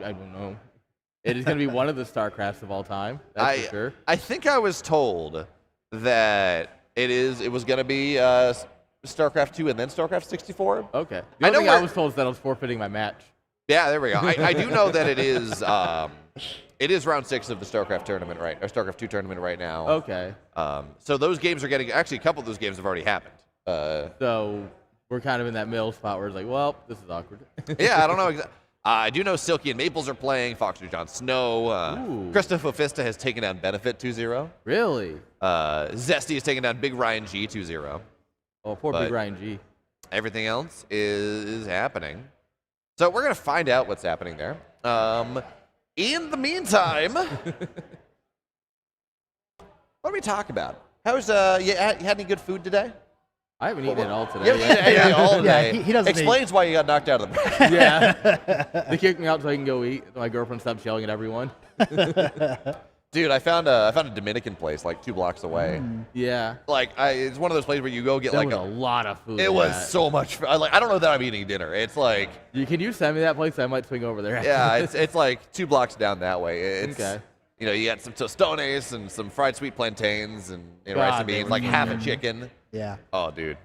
I don't know. It is going to be one of the StarCrafts of all time. That's for sure. I think I was told that it was going to be StarCraft 2 and then StarCraft 64. Okay. The only thing I was told is that I was forfeiting my match. Yeah, there we go. I do know that it is round 6 of the StarCraft tournament, right? Or StarCraft 2 tournament right now. Okay. So those games are getting, actually a couple of those games have already happened. So we're kind of in that middle spot where it's like, well, this is awkward. Yeah, I don't know. I do know Silky and Maples are playing, Foxtrot Jon Snow. Christopher Fista has taken down Benefit 2-0. Really? Zesty has taken down Big Ryan G 2-0. Oh, poor Big Ryan G. Everything else is happening. So we're going to find out what's happening there. In the meantime, what do we talk about? How's you had any good food today? I haven't eaten it all today. Yeah, all today. Yeah, he doesn't explains why you got knocked out of the bracket. Yeah. They kicked me out so I can go eat. My girlfriend stopped yelling at everyone. Dude, I found a Dominican place like 2 blocks away. Yeah. Like it's one of those places where you go get That like was a lot of food. It was so much. I don't know that I'm eating dinner. It's like can you send me that place? I might swing over there. Yeah, it's like 2 blocks down that way. It's, okay. You know, you got some tostones and some fried sweet plantains and rice and beans, like half a chicken. Yeah. Oh, dude.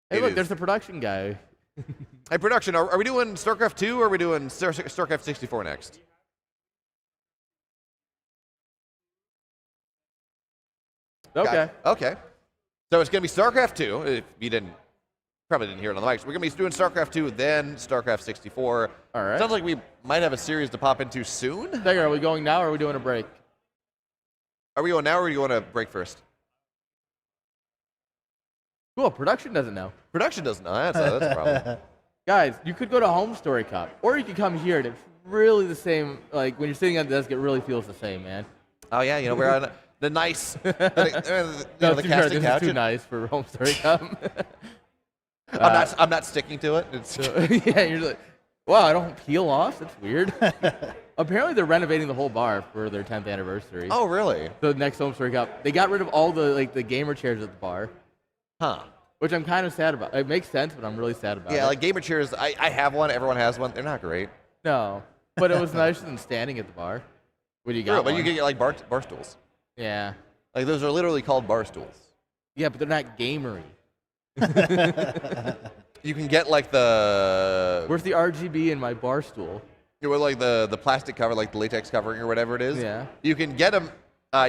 Hey, look, there's the production guy. Hey, production, are we doing StarCraft 2 or are we doing StarCraft 64 next? Okay. Okay. So it's going to be StarCraft 2. If you probably didn't hear it on the mic. So we're going to be doing StarCraft 2, then StarCraft 64. All right. Sounds like we might have a series to pop into soon. Dagger, are we going now or are we doing a break? Are we going now or are you going to break first? Cool, production doesn't know. Production doesn't know. That's a problem. Guys, you could go to Home Story Cup, or you could come here, and it's really the same. Like, when you're sitting on the desk, it really feels the same, man. Oh, yeah, we're on the nice, the casting couch. This is too nice for Home Story Cup. I'm not sticking to it. It's yeah, you're like, wow, I don't peel off? That's weird. Apparently, they're renovating the whole bar for their 10th anniversary. Oh, really? The next Home Story Cup. They got rid of all the gamer chairs at the bar. Huh. Which I'm kind of sad about. It makes sense, but I'm really sad about it. Yeah, like gamer chairs, I have one. Everyone has one. They're not great. No, but it was nicer than standing at the bar when you got But one. you can get like bar stools. Yeah. Like those are literally called bar stools. Yeah, but they're not gamery. You can get like the. Where's the RGB in my bar stool? With like the plastic cover, like the latex covering or whatever it is. Yeah. You can get them.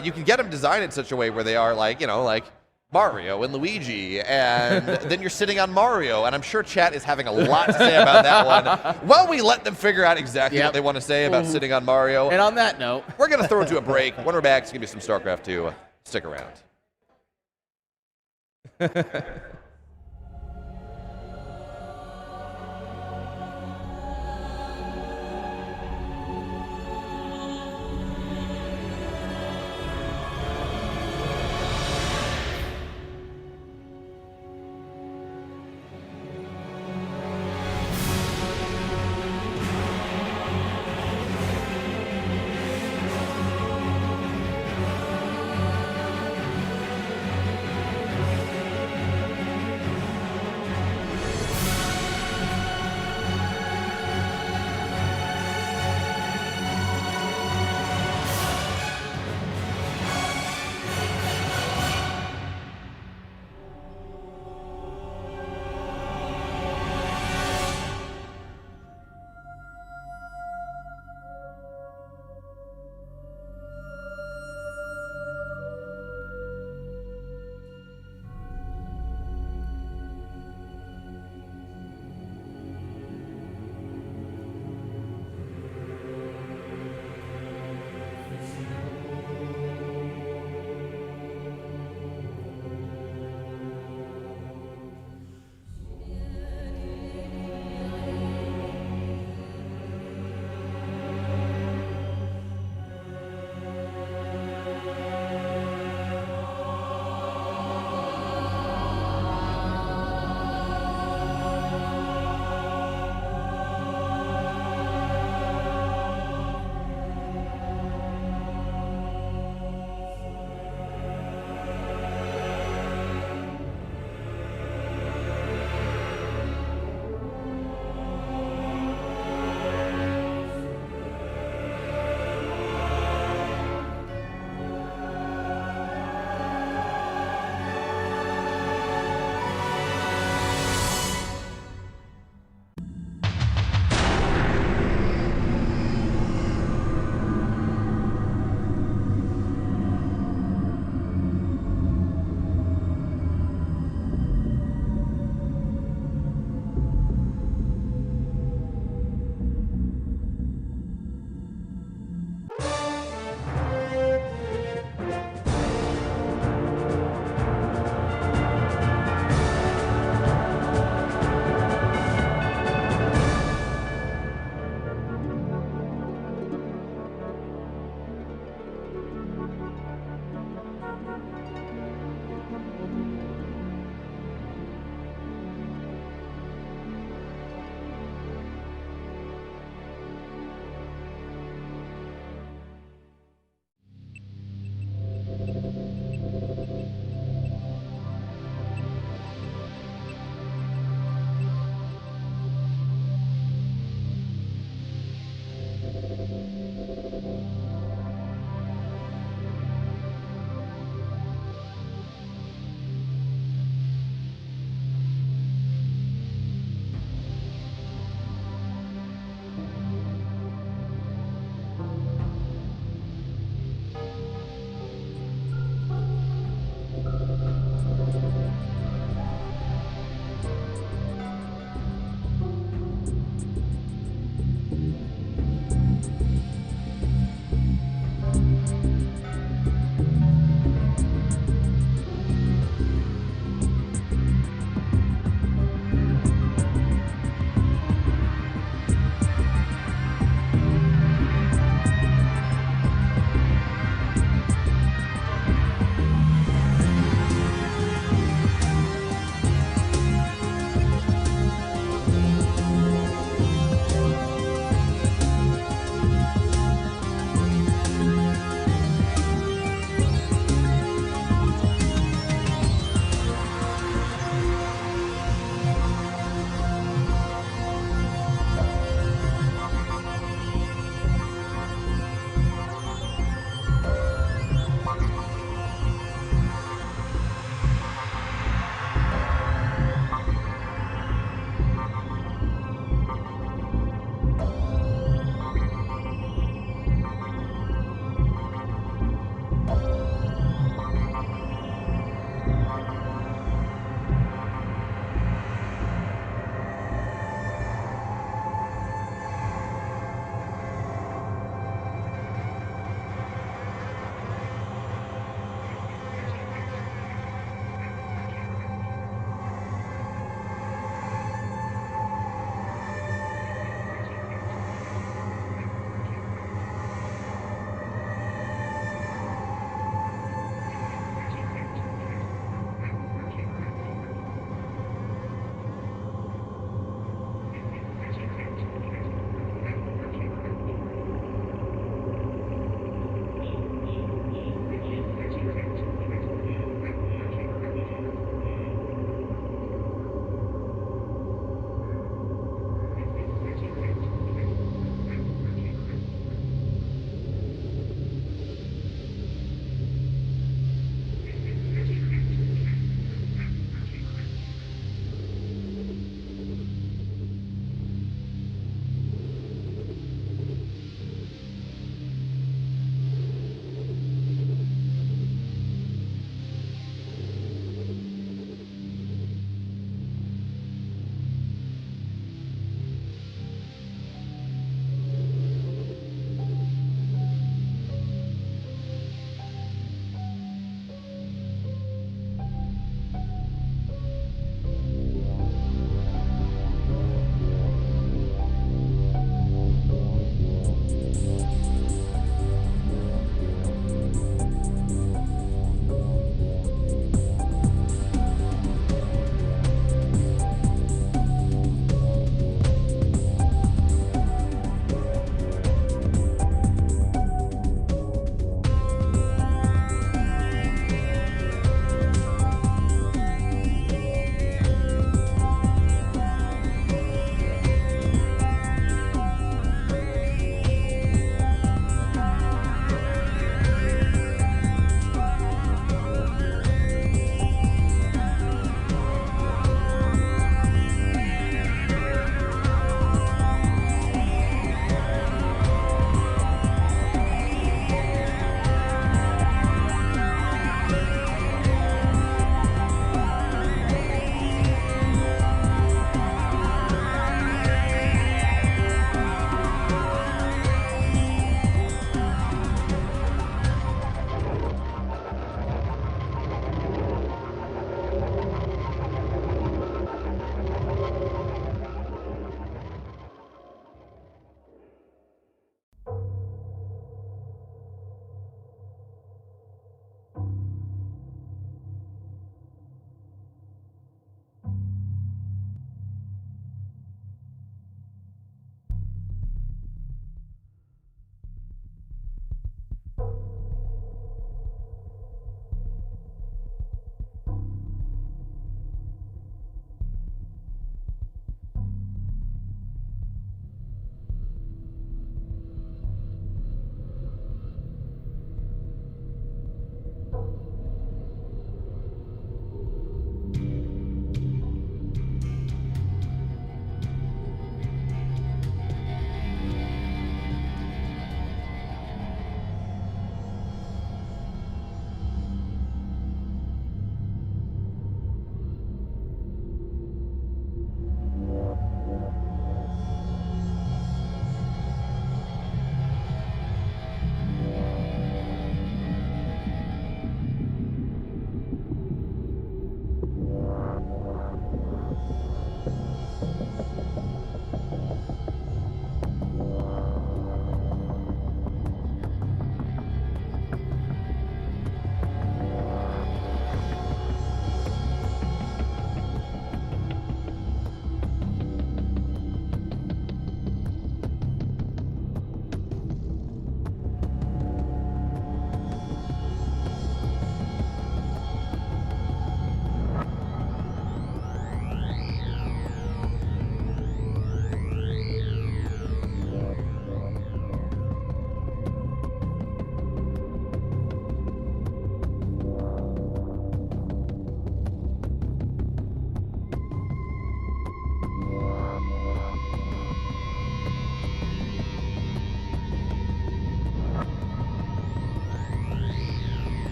You can get them designed in such a way where they are like like Mario and Luigi, and then you're sitting on Mario, and I'm sure chat is having a lot to say about that one. While we let them figure out exactly what they want to say about sitting on Mario. And on that note, we're going to throw it to a break. When we're back, it's going to be some StarCraft 2. Stick around.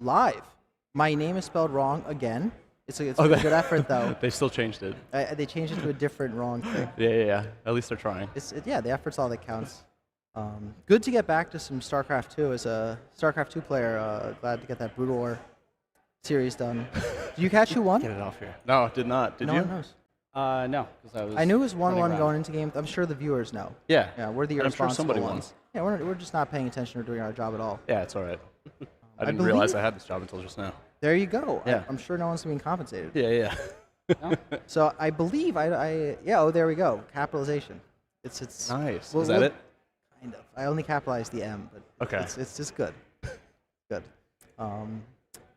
live. My name is spelled wrong again. It's a Oh, good effort though. They still changed it. They changed it to a different wrong thing. Yeah. At least they're trying. Yeah, the effort's all that counts. Good to get back to some StarCraft 2 as a StarCraft 2 player. Glad to get that Brutal War series done. Did you catch who won? Get it off here. No, did not. Did no you? one knows. No, because I knew it was 1-1 running going into game. I'm sure the viewers know. Yeah. Yeah, we're the I'm sure irresponsible somebody ones. Yeah, we're just not paying attention or doing our job at all. Yeah, it's all right. I didn't believe- realize I had this job until just now. There you go. Yeah. I'm sure no one's being compensated. Yeah. So I believe oh, there we go. Capitalization. It's Nice. Well, Is that well, it? Kind of. I only capitalized the M, but Okay. it's just good. Good.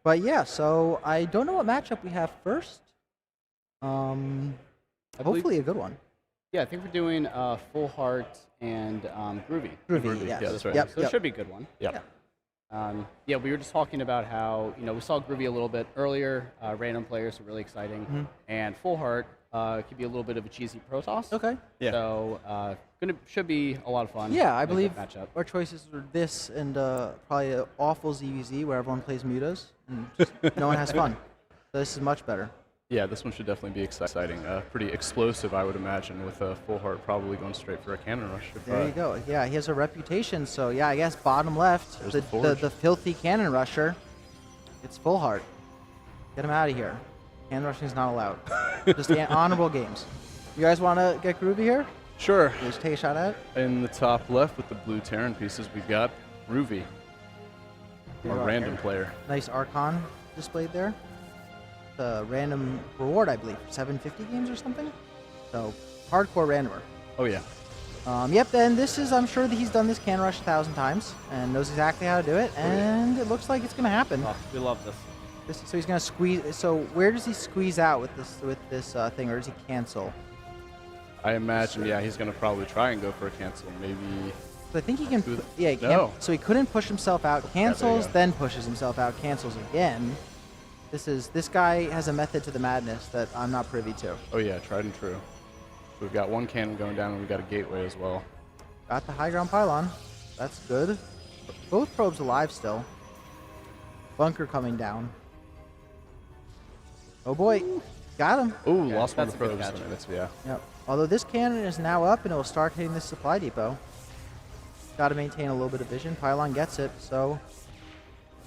But yeah, so I don't know what matchup we have first. Hopefully a good one. Yeah, I think we're doing Full Heart and Groovy. Groovy, yes. Yeah, that's right. Yep, So it should be a good one. Yep. Yeah, we were just talking about how we saw Groovy a little bit earlier. Random players are really exciting, and Full Heart could be a little bit of a cheesy Protoss. Okay. Yeah. So should be a lot of fun. Yeah, I Good believe matchup. our choices are this and probably an awful ZVZ where everyone plays mutas and just no one has fun. So this is much better. Yeah, this one should definitely be exciting. Pretty explosive, I would imagine, with Full Heart probably going straight for a cannon rush. If, There you go. Yeah, he has a reputation. So yeah, I guess bottom left, There's the forge. the filthy cannon rusher. It's Full Heart. Get him out of here. Cannon rushing is not allowed. Just honorable games. You guys want to get groovy here? Sure. Just take a shot at it. In the top left with the blue Terran pieces, we've got Groovy, our random player. Nice Archon displayed there. The random reward, I believe, 750 games or something. So hardcore randomer. Oh, yeah. Yep, and this is, I'm sure that he's done this can rush 1,000 times and knows exactly how to do it, and it looks like it's going to happen. Oh, we love this. So he's going to squeeze. So where does he squeeze out with this thing, or does he cancel? I imagine, yeah, he's going to probably try and go for a cancel. Maybe. So I think he can. Do Yeah, he no. can't. So he couldn't push himself out. there you Cancels, go. then pushes himself out. Cancels again. This guy has a method to the madness that I'm not privy to. Oh, yeah, tried and true. We've got one cannon going down, and we've got a gateway as well. Got the high ground pylon. That's good. Both probes alive still. Bunker coming down. Oh boy, got him. Oh, Yeah, lost one of that's the a good probes. catch. That's, yeah. Yep. Although this cannon is now up and it will start hitting this supply depot. Got to maintain a little bit of vision. Pylon gets it, so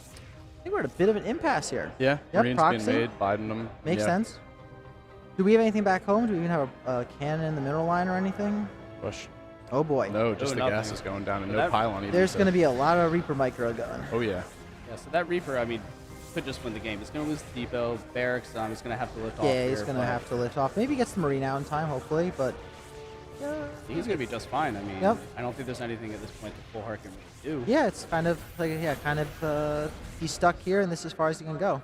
I think we're at a bit of an impasse here. Yeah, Yep, Marines proxy. being made, Biden them. Makes yeah. sense. Do we have anything back home? Do we even have a cannon in the mineral line or anything? Push. Oh boy. No, just the nothing. gas is going down and But no that- pylon either. There's so- going to be a lot of Reaper micro going. Oh, yeah. Yeah, so that Reaper, I mean, could just win the game. He's going to lose the depot. Barracks, he's going to have to lift off. Yeah, he's here, going to but have to lift off. Maybe he gets the Marine out in time, hopefully, but He's going to be just fine. I mean, Yep. I don't think there's anything at this point that Full Heart can really do. yeah, it's kind of like, he's stuck here and this is as far as he can go.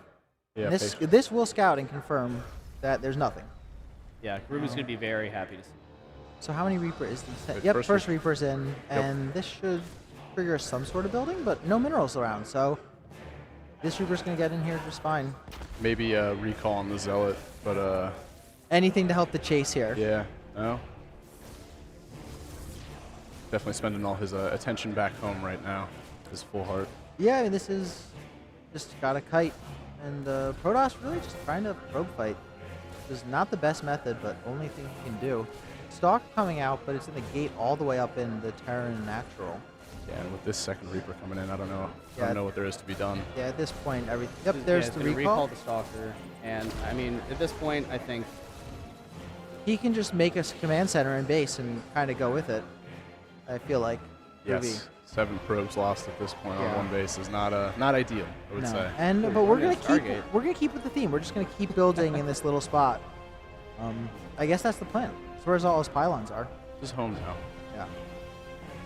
Yeah, And this face- this will scout and confirm that there's nothing. Yeah, Groovy's going to be very happy to see. So how many Reaper is this? Good, Yep, first first Reaper's in, and this should trigger some sort of building, but no minerals around, so this Reaper's going to get in here just fine. Maybe a recall on the Zealot, but Anything to help the chase here. yeah, no. Definitely spending all his attention back home right now. His Full Heart. Yeah, I mean, this is just got a kite, and Protoss really just trying to probe fight. This is not the best method, but only thing he can do. Stalk coming out, but it's in the gate all the way up in the Terran Natural. Yeah, and with this second Reaper coming in, I don't know. I Yeah. don't know what there is to be done. Yeah, at this point, everything. Yep, there's it's the gonna recall. the Stalker. And, I mean, at this point, I think He can just make a command center and base and kind of go with it. I feel like. Ruby. Yes, 7 probes lost at this point Yeah. on one base is not idea, I would No. say. And Ooh, but we're gonna keep Stargate. with the theme. We're just gonna keep building in this little spot. I guess that's the plan. That's where all his pylons are. Just home now. Yeah.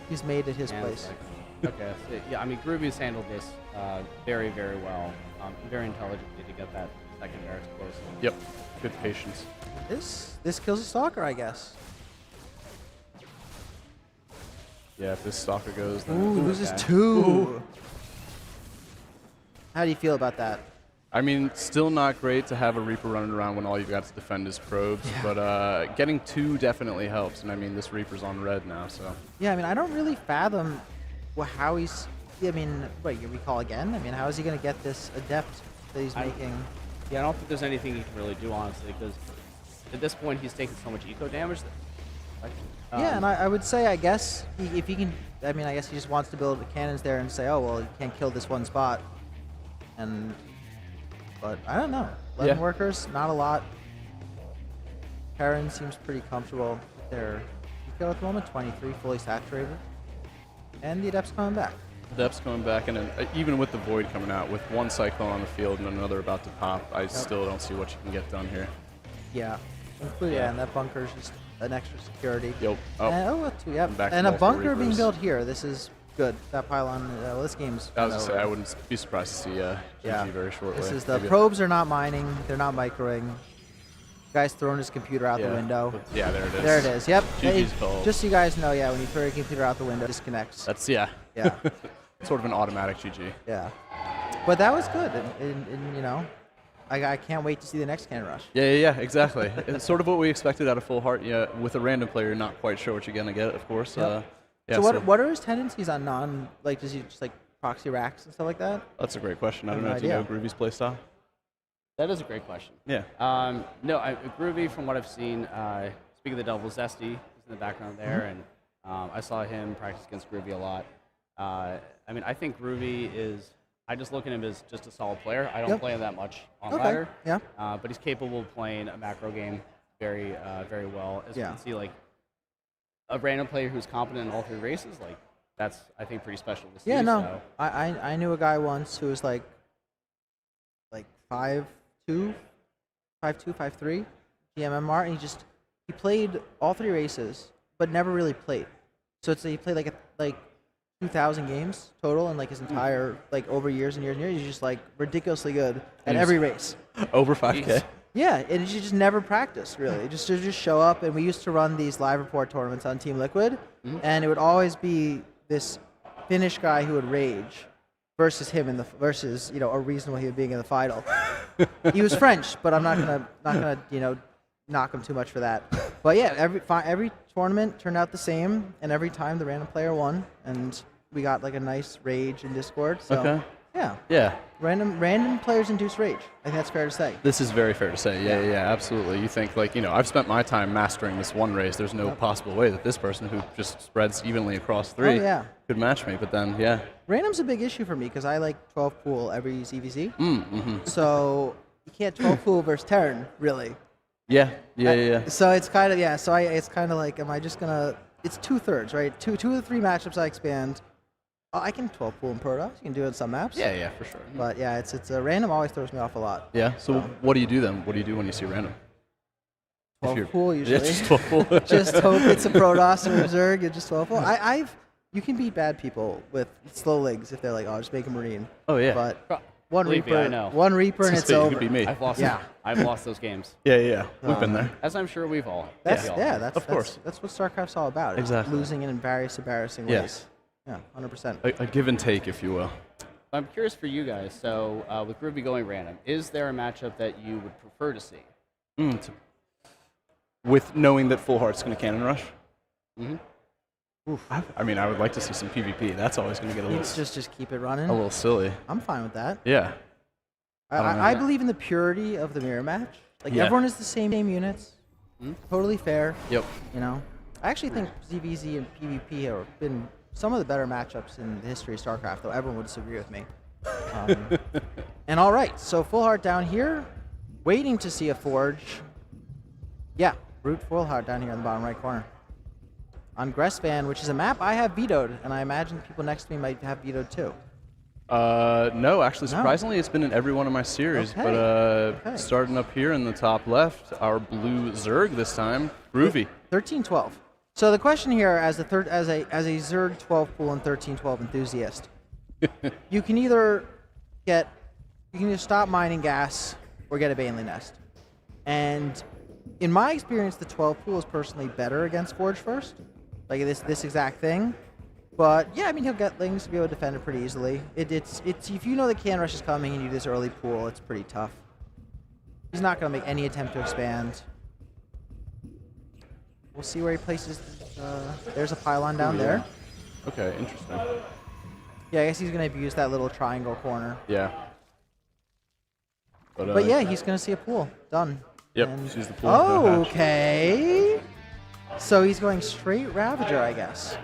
He's made it his and place. okay, so, yeah, I mean, Groovy's handled this very, very well. Very intelligently to get that second barracks close. Yep, good patience. This kills a stalker, I guess. Yeah, if this Stalker goes, then Ooh, loses okay. 2. How do you feel about that? I mean, still not great to have a Reaper running around when all you've got to defend is probes, Yeah. but getting 2 definitely helps. And I mean, this Reaper's on red now, so. Yeah, I mean, I don't really fathom how he's I mean, what, you recall again? I mean, how is he going to get this adept that he's making? Yeah, I don't think there's anything he can really do, honestly, because at this point he's taking so much eco damage that. Yeah, and I would say, I guess, if he can, I mean, I guess he just wants to build the cannons there and say, oh, well, you can't kill this one spot. But I don't know. 11 workers, not a lot. Terran seems pretty comfortable with their eco at the moment, 23, fully saturated. And the Adept's coming back. Adept's coming back, and even with the Void coming out, with one Cyclone on the field and another about to pop, I still don't see what you can get done here. Yeah. Yeah, and that bunker's just an extra security. Yep. Oh. And, yep. Back And to a bunker being Reapers. built here. This is good. That pylon, well, this game's I was over. gonna say I wouldn't be surprised to see GG very shortly. This is the Maybe- probes are not mining. They're not microing. Guy's throwing his computer out the window. Yeah, there it is. There it is. Yep. GG's called. Just so you guys know, yeah, when you throw your computer out the window, it disconnects. That's Yeah. sort of an automatic GG. Yeah. But that was good, and you know, I can't wait to see the next Cannon Rush. Yeah, exactly. It's sort of what we expected out of Full Heart. Yeah, with a random player, you're not quite sure what you're gonna get, of course. Yep. Yeah, So what are his tendencies on like, does he just like proxy racks and stuff like that? That's a great question. I don't I know have if no you know Groovy's playstyle. That is a great question. Yeah. No, Groovy, from what I've seen, speaking of the Devil, Zesty is in the background there, and I saw him practice against Groovy a lot. I mean, I think Groovy is, I just look at him as just a solid player. I don't play him that much on ladder, but he's capable of playing a macro game very, very well. As you can see, like, a random player who's competent in all three races, like, that's, I think, pretty special to see. Yeah, no. So. I knew a guy once who was like 5'2", 5'3", GMMR, and he played all three races, but never really played. So he played like 2,000 games total in like his entire, like, over years and years and years. He's just like ridiculously good at every race. Over 5K. Yeah, and he just never practiced really. Just show up, and we used to run these live report tournaments on Team Liquid, and it would always be this Finnish guy who would rage versus him versus a reasonable human being in the final. He was French, but I'm not gonna knock him too much for that. But yeah, every tournament turned out the same, and every time the random player won, and we got like a nice rage in Discord. So Yeah. random players induce rage. I think that's fair to say. This is very fair to say. Yeah, absolutely. You think, like, I've spent my time mastering this one race. There's no possible way that this person who just spreads evenly across three could match me. But then, Random's a big issue for me because I like 12 pool every ZVZ. So you can't 12 pool versus Terran, really. Yeah. So it's kind of it's kind of like, am I just gonna? It's 2/3, right? Two of the three matchups I expand. I can 12 pool in Protoss. You can do it in some maps. Yeah, for sure. But yeah, it's a random always throws me off a lot. Yeah. So what do you do then? What do you do when you see random? 12 pool usually. Yeah, just 12 pool. Just hope it's a Protoss or a Zerg. You just 12 pool. You can beat bad people with slow legs if they're like, oh, just make a Marine. Oh yeah. But one Believe me, Reaper, I know. one Reaper, and it's You over. could be me. I've lost. Yeah. I've lost those games. Yeah. We've been there. As I'm sure we've all. That's we all yeah. have. That's Of course. That's what StarCraft's all about. It's Exactly. losing in various embarrassing ways. Yes. Yeah, 100%. A give and take, if you will. I'm curious for you guys. So with Groovy going random, is there a matchup that you would prefer to see? With knowing that Full Heart's going to cannon rush. Oof. I mean, I would like to see some PvP. That's always going to get a little Just keep it running. a little silly. I'm fine with that. Yeah. I believe in the purity of the mirror match. Like, Yeah. everyone is the same units. Totally fair. Yep. I actually think ZVZ and PvP have been some of the better matchups in the history of StarCraft, though everyone would disagree with me. And all right, so Full Heart down here, waiting to see a Forge. Yeah, Brute Full Heart down here in the bottom right corner. On Gressvan, which is a map I have vetoed, and I imagine people next to me might have vetoed too. No, actually, surprisingly, it's been in every one of my series. Okay. But starting up here in the top left, our blue Zerg this time, Groovy. 13-12. So the question here, as a Zerg 12 pool and 13-12 enthusiast, you can either stop mining gas or get a Baneley Nest. And in my experience, the 12 pool is personally better against Forge First, like this exact thing. But yeah, I mean, he'll get things to be able to defend it pretty easily. It's if you know the can rush is coming and you do this early pool, it's pretty tough. He's not going to make any attempt to expand. We'll see where he places. There's a pylon down there. Okay, interesting. Yeah, I guess he's going to abuse that little triangle corner. Yeah. But yeah, he's going to see a pool. Done. Yep, And sees the pool. No hatch. okay. So he's going straight Ravager, I guess,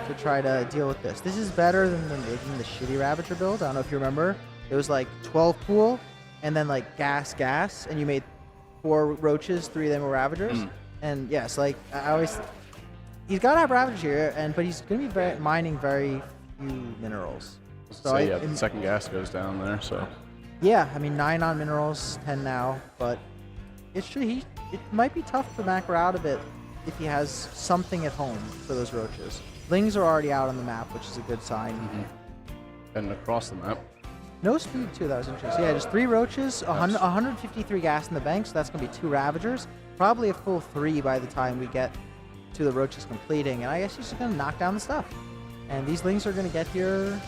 to try to deal with this. This is better than making the shitty Ravager build. I don't know if you remember. It was like 12 pool, and then like gas, and you made 4 roaches, 3 of them were Ravagers. And yes, like I always, he's got to have Ravagers here, but he's going to be mining very few minerals. So yeah, the second gas goes down there. So yeah, I mean 9 on minerals, 10 now, but it might be tough to macro out a bit if he has something at home for those roaches. Lings are already out on the map, which is a good sign. And across the map. No speed too, that was interesting. Yeah, just 3 roaches, 153 gas in the bank, so that's going to be 2 Ravagers. Probably a full 3 by the time we get to the roaches completing, and I guess he's just going to knock down the stuff. And these Lings are going to get here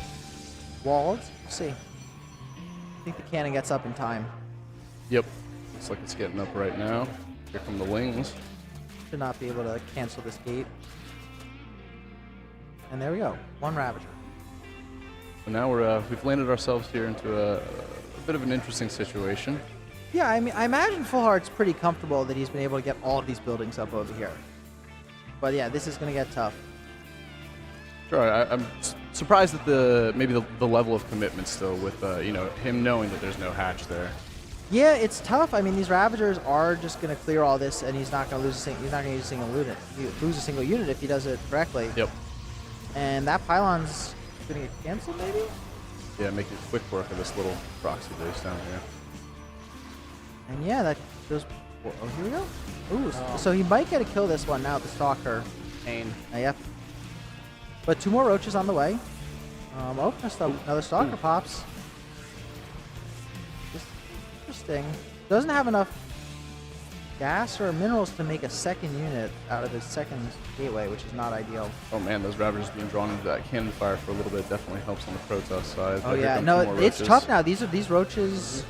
walled. We'll see. I think the cannon gets up in time. Yep. Looks like it's getting up right now. Here come the Lings. Should not be able to cancel this gate. And there we go. 1 Ravager. So now we've landed ourselves here into a bit of an interesting situation. Yeah, I mean, I imagine Full Heart's pretty comfortable that he's been able to get all of these buildings up over here. But yeah, this is going to get tough. Sure, I'm surprised at maybe the level of commitment still with him knowing that there's no hatch there. Yeah, it's tough. I mean, these Ravagers are just going to clear all this, and he's not going to use a single unit. Lose a single unit if he does it correctly. Yep. And that pylon's going to get canceled, maybe. Yeah, making quick work of this little proxy base down here. And yeah, that goes. Oh, here we go. Ooh, so he might get a kill this one now. The Stalker. Pain. Yep. But 2 more roaches on the way. Another Stalker pops. Interesting. Doesn't have enough gas or minerals to make a second unit out of his second gateway, which is not ideal. Oh man, those Ravagers being drawn into that cannon fire for a little bit definitely helps on the Protoss side. Oh yeah, no, it's tough now. These roaches.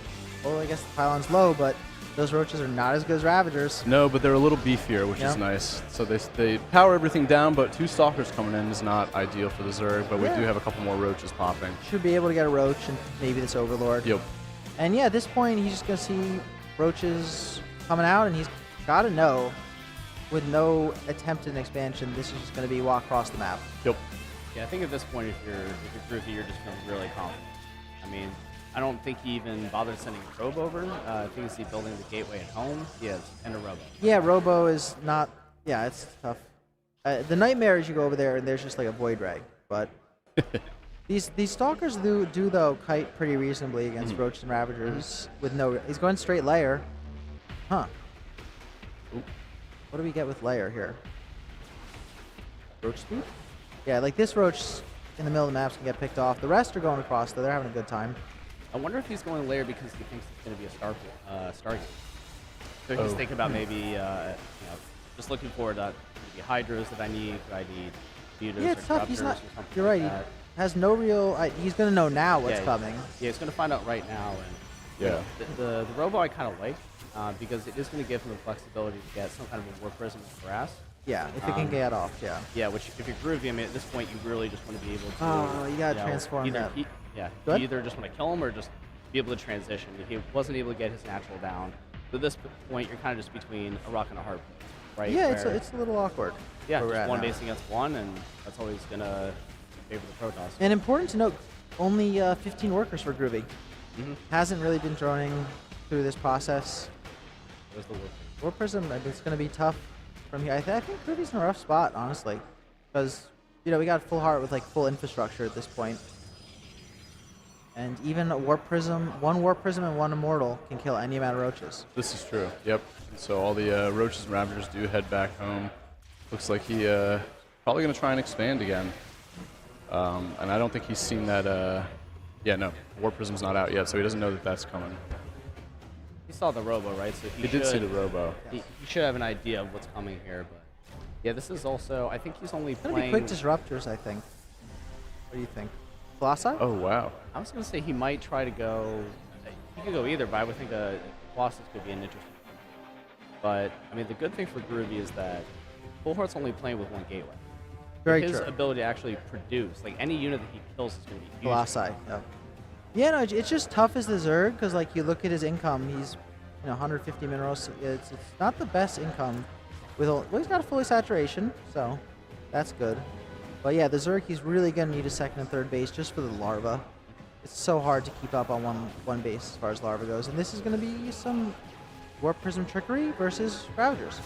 Well, I guess the pylon's low, but those roaches are not as good as Ravagers. No, but they're a little beefier, which is nice. So they power everything down, but 2 Stalkers coming in is not ideal for the Zerg, but we do have a couple more roaches popping. Should be able to get a roach and maybe this Overlord. Yep. And yeah, at this point, he's just going to see roaches coming out, and he's got to know, with no attempt at an expansion, this is just going to be walk across the map. Yep. Yeah, I think at this point, if you're groovy, you're just feeling really confident. I mean, I don't think he even bothered sending a probe over. I think he's building the gateway at home. Yes, and a robo. Yeah, robo is not. Yeah, it's tough. The nightmare is you go over there and there's just like a void rag, but. These Stalkers do though kite pretty reasonably against roaches and Ravagers with no. He's going straight layer. Huh. Ooh. What do we get with layer here? Roach speed? Yeah, like this roach in the middle of the maps can get picked off. The rest are going across though. They're having a good time. I wonder if he's going layer because he thinks it's going to be a Stargate. So he's thinking about maybe just looking forward to maybe Hydras that I need. Do I need Mutas yeah, or it's tough. He's not. You're like right. That. He has no real. He's going to know now what's coming. Yeah, he's going to find out right now. And the Robo I kind of like because it is going to give him the flexibility to get some kind of a War Prism with Brass. Yeah, if it can get off, yeah. Yeah, which if you're groovy, I mean, at this point, you really just want to be able to. Oh, you gotta transform that. You either just want to kill him or just be able to transition. He wasn't able to get his natural down. So at this point, you're kind of just between a rock and a hard place, right? Yeah, it's a little awkward. Yeah, just one base against one, and that's always going to favor the Protoss. And important to note, only 15 workers for Groovy. Hasn't really been droning through this process. There's the War Prism, it's going to be tough from here. I think Groovy's in a rough spot, honestly, because we got Full Heart with like full infrastructure at this point, and even a Warp Prism, 1 Warp Prism and 1 Immortal can kill any amount of roaches. This is true. Yep. So all the roaches and Ravagers do head back home. Looks like he probably going to try and expand again, and I don't think he's seen that. Yeah, no, Warp Prism's not out yet, so he doesn't know that that's coming. He saw the Robo, right? So he did see the Robo. He should have an idea of what's coming here, but yeah, this is also. I think he's only playing. Gonna be quick disruptors, I think. What do you think? Colossi? Oh wow. I was gonna say he might try to go. He could go either, but I would think Colossus could be an interesting thing. But I mean, the good thing for Groovy is that Full Heart's only playing with 1 gateway. Very his true. ability to actually produce, like any unit that he kills is going to be huge. Colossi. Yeah. Yeah, no, it's just tough as the Zerg because like you look at his income, he's 150 minerals. It's not the best income. Well, he's got a fully saturation, so that's good. But yeah, the Zerg, he's really gonna need a second and third base just for the larva. It's so hard to keep up on one base as far as larva goes, and this is gonna be some Warp Prism trickery versus Ravagers.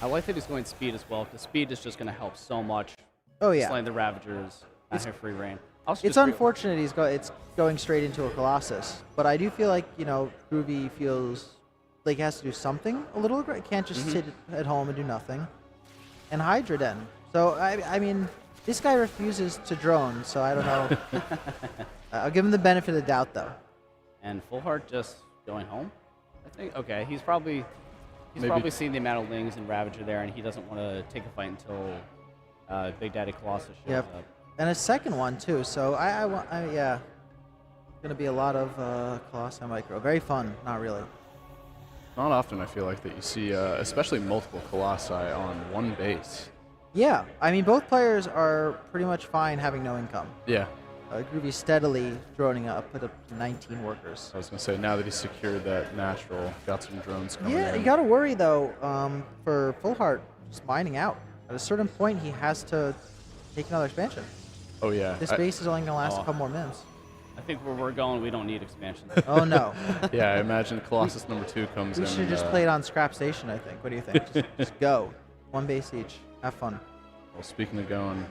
I like that he's going speed as well, because speed is just going to help so much. Oh yeah, Slaying the Ravagers at high free reign. Also it's just unfortunate it's going straight into a Colossus, but I do feel like Groovy feels like he has to do something a little. Can't just sit at home and do nothing. And Hydra Den. So I mean, this guy refuses to drone, so I don't know. I'll give him the benefit of the doubt though. And Full Heart just going home. I think okay, he's probably Maybe. seen the amount of Lings and Ravager there, and he doesn't want to take a fight until Big Daddy Colossus shows Yep. up. And a second one too. So yeah, gonna be a lot of Colossi Micro. Very fun. Not really. Not often I feel like that you see, especially multiple Colossi on one base. Yeah, I mean both players are pretty much fine having no income. Yeah. Groovy steadily droning up, put up to 19 workers. I was going to say, now that he's secured that natural, got some drones coming Yeah, in. you gotta worry though for Full Heart just mining out. At a certain point, he has to take another expansion. Oh, yeah. This base is only gonna last a Oh. couple more minutes. I think where we're going, we don't need expansion. Oh no, Yeah, I imagine Colossus number 2 comes in. we should just play it on Scrap Station. I think. What do you think? Just go, one base each. Have fun. Well, speaking of going,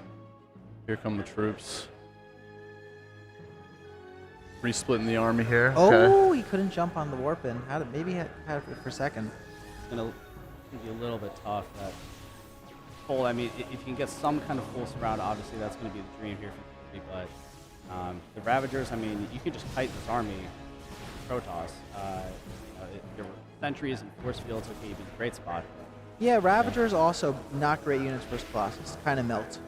here come the troops. Resplitting the army here. Oh, he couldn't jump on the warp in. Maybe he had it for a second. It's going to be a little bit tough. That full, I mean, if you can get some kind of full surround, obviously that's going to be the dream here for Groovy. But the Ravagers, I mean, you can just kite this army, Protoss. Your sentries and force fields, okay, you'd be in a great spot. Yeah, Ravagers also not great units versus Colossus. Kind of melt.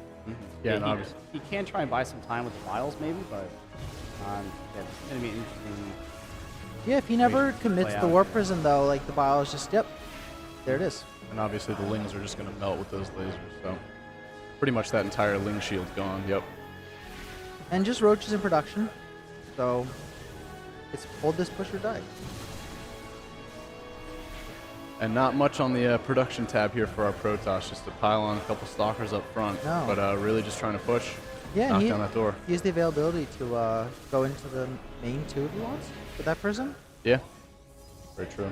Yeah, and he, obviously. he can try and buy some time with the Wiles, maybe, but yeah, it's going to be interesting. Yeah, if he never Play commits the out Warp here. Prism though, like the Bile is just there it is. And obviously the Lings are just going to melt with those lasers, so pretty much that entire Ling shield gone, yep. And just roaches in production. So it's hold this, push or die. And not much on the production tab here for our Protoss, just to pile on a couple stalkers up front. No. But really just trying to push, Yeah, knock and down that door. he has the availability to go into the main too if he wants with that prism. Yeah, very true.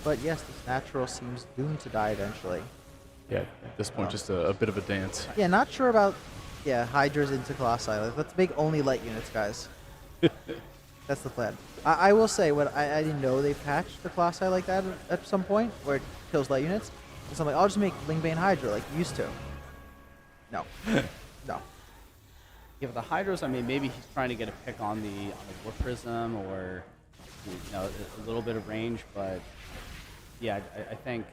But yes, this natural seems doomed to die eventually. Yeah, at this point, just a bit of a dance. Yeah, not sure about Hydras into Colossi. Like, let's make only light units, guys. That's the plan. I will say, I didn't know they patched the Colossi like that at some point, where it kills light units. And so I'm like, I'll just make Lingbane Hydra like you used to. No. No. Yeah, but the Hydras, I mean, maybe he's trying to get a pick on the Warp Prism or a little bit of range, but yeah, I think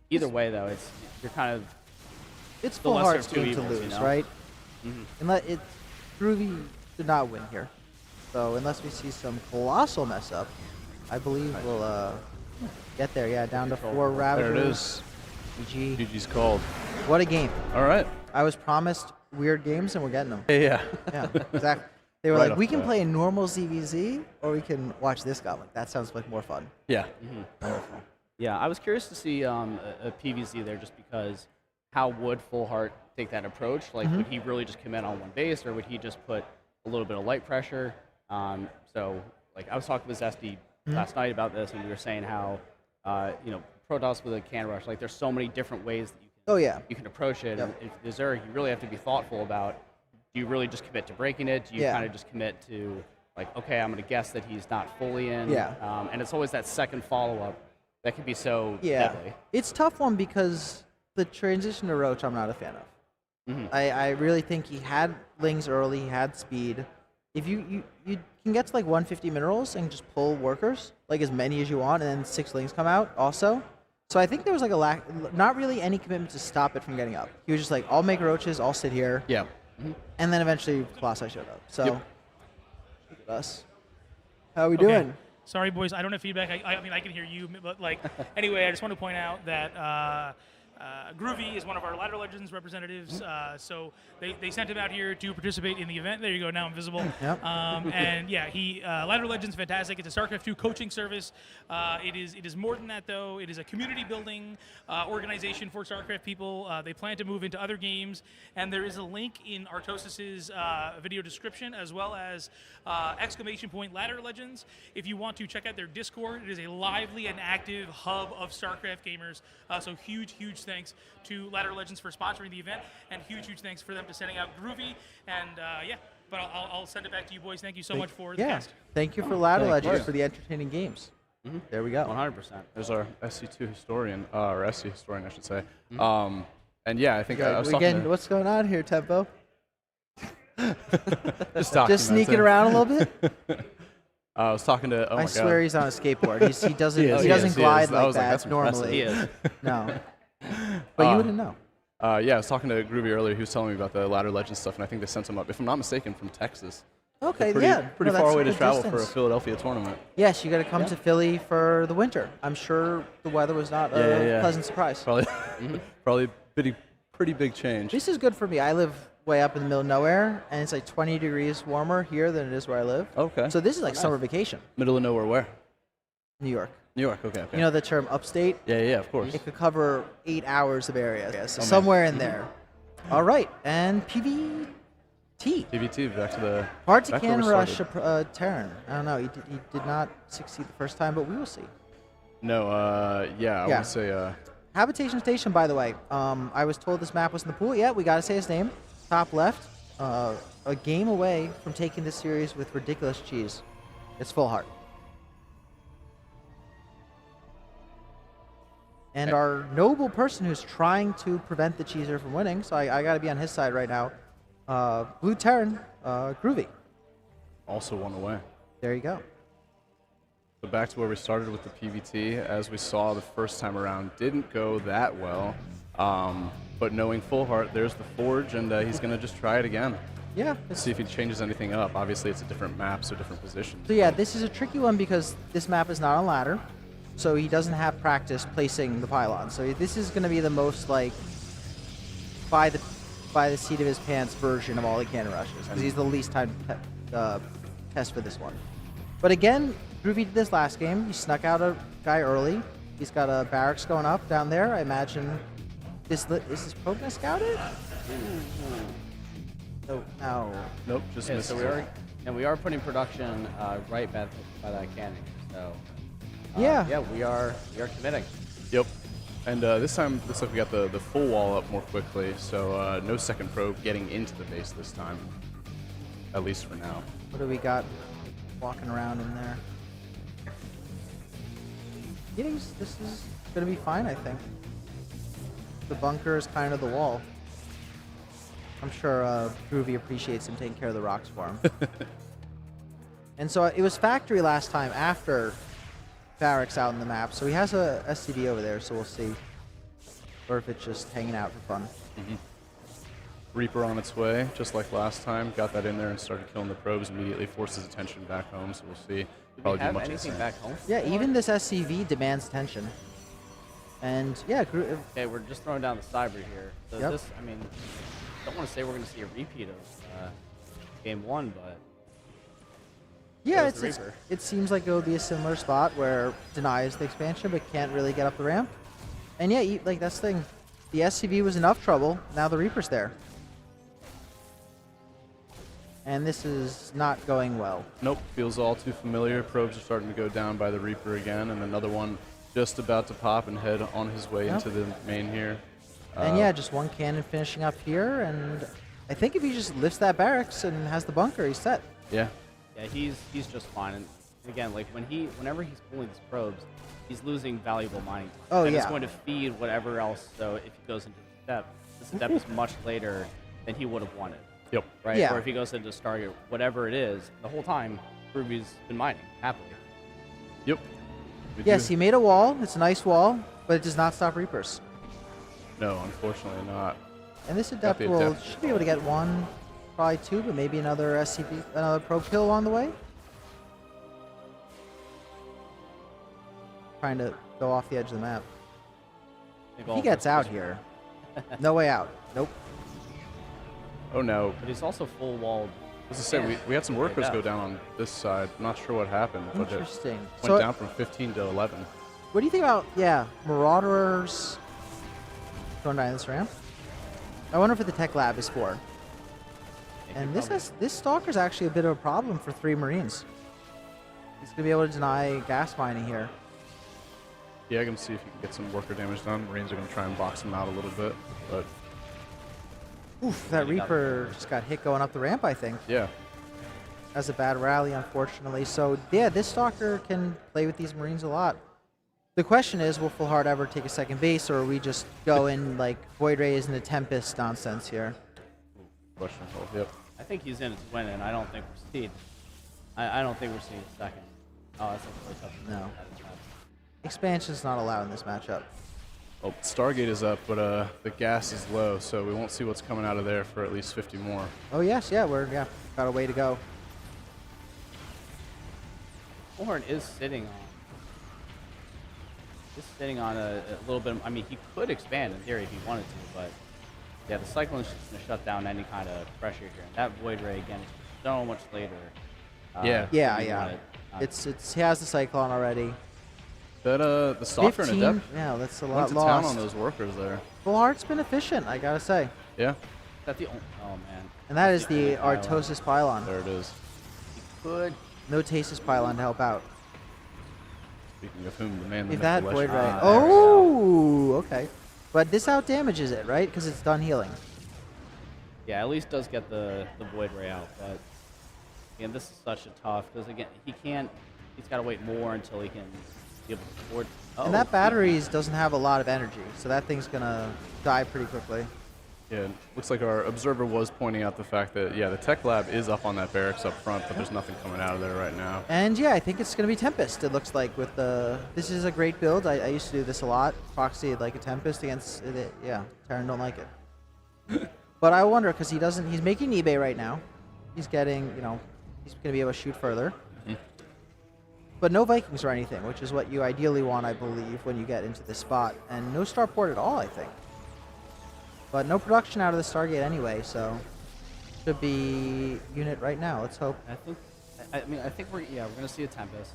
either way though, you're kind of It's the Full lesser Heart's of two game to evils, lose, you know? right? Mhm. Groovy did not win here. So unless we see some colossal mess up, I believe we'll get there. Yeah, down to 4 Ravagers. There it is. GG. GG's called. What a game. All right. I was promised weird games and we're getting them. Yeah. Yeah, exactly. They were Right like, off we the can bat. play a normal ZVZ or we can watch this guy. I'm like, that sounds like more fun. Yeah. Wonderful. Yeah, I was curious to see a PVZ there just because how would Full Heart take that approach? Like, would he really just commit on one base or would he just put a little bit of light pressure? So, like, I was talking with Zesty last night about this and we were saying how, Protoss with a can rush, like, there's so many different ways that Oh, yeah. you can approach it. Yep. And if the Zerg, you really have to be thoughtful about, do you really just commit to breaking it? Do you Yeah. kind of just commit to, like, okay, I'm going to guess that he's not fully in? Yeah. And it's always that second follow-up that can be so Yeah. deadly. It's a tough one because the transition to Roach I'm not a fan of. Mhm. I really think he had Lings early, he had speed. If you can get to like 150 minerals and just pull workers, like as many as you want, and then 6 Lings come out also. So I think there was like not really any commitment to stop it from getting up. He was just like, I'll make roaches, I'll sit here. Yeah. And then eventually Colossi showed up. So Yep. look at us. How are we doing? Sorry, boys, I don't have feedback. I mean, I can hear you, but like, anyway, I just want to point out that Groovy is one of our Ladder Legends representatives. So they sent him out here to participate in the event. There you go. Now I'm visible. Yep. And yeah, Ladder Legends fantastic. It's a StarCraft 2 coaching service. It is more than that though. It is a community building organization for StarCraft people. They plan to move into other games, and there is a link in Artosis's video description as well as !Ladder Legends. If you want to check out their Discord, it is a lively and active hub of StarCraft gamers. So huge thanks to Ladder Legends for sponsoring the event, and huge thanks for them to sending out Groovy. And yeah, but I'll send it back to you boys. Thank you so much for the cast. Thank you for Ladder Yeah, of Legends course. for the entertaining games. There we go. 100%. There's our SC2 historian, or SC historian, I should say. And yeah, I think I was Again, talking to, what's going on here, Tempo? just Sneaking around a little bit. I was talking to. Oh my I God. swear he's on a skateboard. He doesn't He is, he he doesn't is, he glide is. I like was like, that that's normally. He is. No. But you wouldn't know. Yeah, I was talking to Groovy earlier. He was telling me about the Ladder Legends stuff, and I think they sent him up, if I'm not mistaken, from Texas. Okay, Pretty, yeah. pretty No, far that's away a to good travel for a distance. Philadelphia tournament. Yes, you got to come to Philly for the winter. I'm sure the weather was not a pleasant surprise. Probably, probably pretty big change. This is good for me. I live way up in the middle of nowhere, and it's like 20 degrees warmer here than it is where I live. Okay. So this is like summer vacation. Middle of nowhere, where? New York. New York. Okay. You know the term upstate? Yeah, of course. It could cover 8 hours of area. So man. somewhere in there. All right, and PVT. PVT, back to the. Hard to back where can we rush started. Terran. I don't know. He did not succeed the first time, but we will see. No, yeah, I Yeah. would say, Habitation Station, by the way. I was told this map was in the pool. Yeah, we got to say his name. Top left. A game away from taking this series with ridiculous cheese. It's full heart. And our noble person who's trying to prevent the cheeser from winning, so I got to be on his side right now. Blue Terran, Groovy. also one away. There you go. So back to where we started with the PVT, as we saw the first time around, didn't go that well. But knowing Full Heart, there's the Forge, and he's going to just try it again. Yeah. See if he changes anything up. Obviously, it's a different map, so different positions. So yeah, this is a tricky one because this map is not on ladder, so he doesn't have practice placing the pylon. So this is going to be the most like by the seat of his pants version of all the cannon rushes because he's the least time test for this one. But again, Groovy did this last game. He snuck out a guy early. He's got a barracks going up down there. I imagine is this probe gonna scout it? Oh no. Nope, just Yeah, missed. so we are putting production right by that cannon. So Yeah. we are committing. Yep. And this time, looks like we got the full wall up more quickly, so no second probe getting into the base this time, at least for now. What do we got walking around in there? Yeah, this is gonna be fine, I think. The bunker is kind of the wall. I'm sure Groovy appreciates him taking care of the rocks for him. And so it was factory last time after barracks out in the map, so he has a SCV over there, so we'll see. Or if it's just hanging out for fun. Reaper on its way, just like last time. Got that in there and started killing the probes immediately. Forces attention back home, so we'll see. Do we Probably do have much of the anything same. back home? Yeah, even this SCV demands attention. And yeah, Okay, we're just throwing down the cyber here. So Yep. this, I mean, I don't want to say we're going to see a repeat of game one, but yeah, There's the Reaper. it seems like it would be a similar spot where denies the expansion but can't really get up the ramp. And yeah, like that's the thing. The SCV was enough trouble. Now the Reaper's there. And this is not going well. Nope, feels all too familiar. Probes are starting to go down by the Reaper again, and another one just about to pop and head on his way Yep. into the main here. And yeah, just one cannon finishing up here. And I think if he just lifts that barracks and has the bunker, he's set. Yeah, yeah, he's just fine. And again, like whenever he's pulling these probes, he's losing valuable mining time. Oh, and it's yeah. going to feed whatever else. So if he goes into the step is much later than he would have wanted, yep. right? Yeah. Or if he goes into Stargate, whatever it is, the whole time Ruby's been mining happily. Yep. We Yes, do- he made a wall. It's a nice wall, but it does not stop Reapers. No, unfortunately not. And this Adept the will Adept. should be able to get one, probably two, but maybe another SCP, another probe kill along the way. trying to go off the edge of the map. I think He all gets of out us- here. No way out. Nope. Oh no. But he's also full walled. As I said, we had some workers go down on this side. I'm not sure what happened, but it Interesting. went So, down from 15 to 11. what do you think about, Marauders going down this ramp? I wonder if the tech lab is 4. And this Stalker's actually a bit of a problem for 3 Marines. He's going to be able to deny gas mining here. Yeah, I'm going to see if you can get some worker damage done. Marines are going to try and box him out a little bit, but Oof, that Reaper just got hit going up the ramp, I think. yeah. Has a bad rally, unfortunately. So, yeah, this Stalker can play with these Marines a lot. The question is, will Full Heart ever take a second base, or we just go in like Void Rays and the Tempest nonsense here? Questionable. Yep. I think he's in it to win, and I don't think we're seeing. I don't think we're seeing a second. Oh, that's a really tough. No. Expansion's not allowed in this matchup. Well, Stargate is up, but the gas is low, so we won't see what's coming out of there for at least 50 more. Oh, yes, yeah, we're got a way to go. Horn is sitting on a little bit. I mean, he could expand in theory if he wanted to, but yeah, the Cyclone's just going to shut down any kind of pressure here. And that Void Ray again is so much later. Yeah. Yeah, than we yeah. wanted. It's he has the Cyclone already. That the Stalker and 15, Adept yeah, that's a went lot to town lost. on those workers there. Full Heart's been efficient, I gotta say. Yeah, Is that the only, oh man. And that is That's the the only pylon. Artosis Pylon. there it is. He could. No Tasis Pylon to help out. Speaking of whom, the man, the Leave myth, that the Void legend. Ray. there Oh, okay. But this out damages it, right? Because it's done healing. Yeah, at least does get the Void Ray out, but again, this is such a tough because again he can't. He's got to wait more until he can be able to afford. Oh, And that batteries doesn't have a lot of energy, so that thing's gonna die pretty quickly. Yeah, looks like our observer was pointing out the fact that, yeah, the tech lab is up on that barracks up front, but there's nothing coming out of there right now. And yeah, I think it's gonna be Tempest. It looks like with the. This is a great build. I used to do this a lot. Proxy like a Tempest against it. Yeah, Terran don't like it. But I wonder because he doesn't. He's making eBay right now. He's getting. He's gonna be able to shoot further. But no Vikings or anything, which is what you ideally want, I believe, when you get into this spot. And no starport at all, I think. But no production out of the Stargate anyway, so should be unit right now. Let's hope. I mean, I think we're gonna see a Tempest,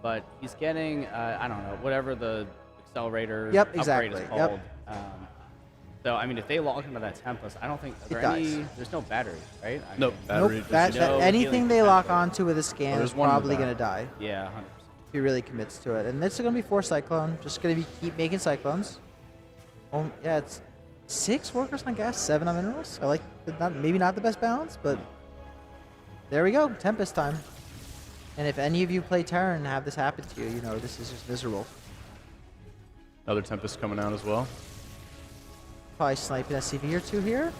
but he's getting I don't know, whatever the accelerator Yep, upgrade exactly. is Yep. called. So I mean, if they lock into that Tempest, I don't think It dies. there's no batteries, right? I Nope, mean, battery. Nope. there's no Anything healing they lock potential. onto with a scan is there's one in the probably back. gonna die. Yeah, 100%. If he really commits to it. And this is gonna be 4 Cyclone. Just gonna be keep making Cyclones. Oh yeah, it's 6 workers on gas, 7 on minerals. I like maybe not the best balance, but there we go. Tempest time. And if any of you play Terran and have this happen to you, you know this is just miserable. Another Tempest coming out as well. Probably snipe an SCV or 2 here.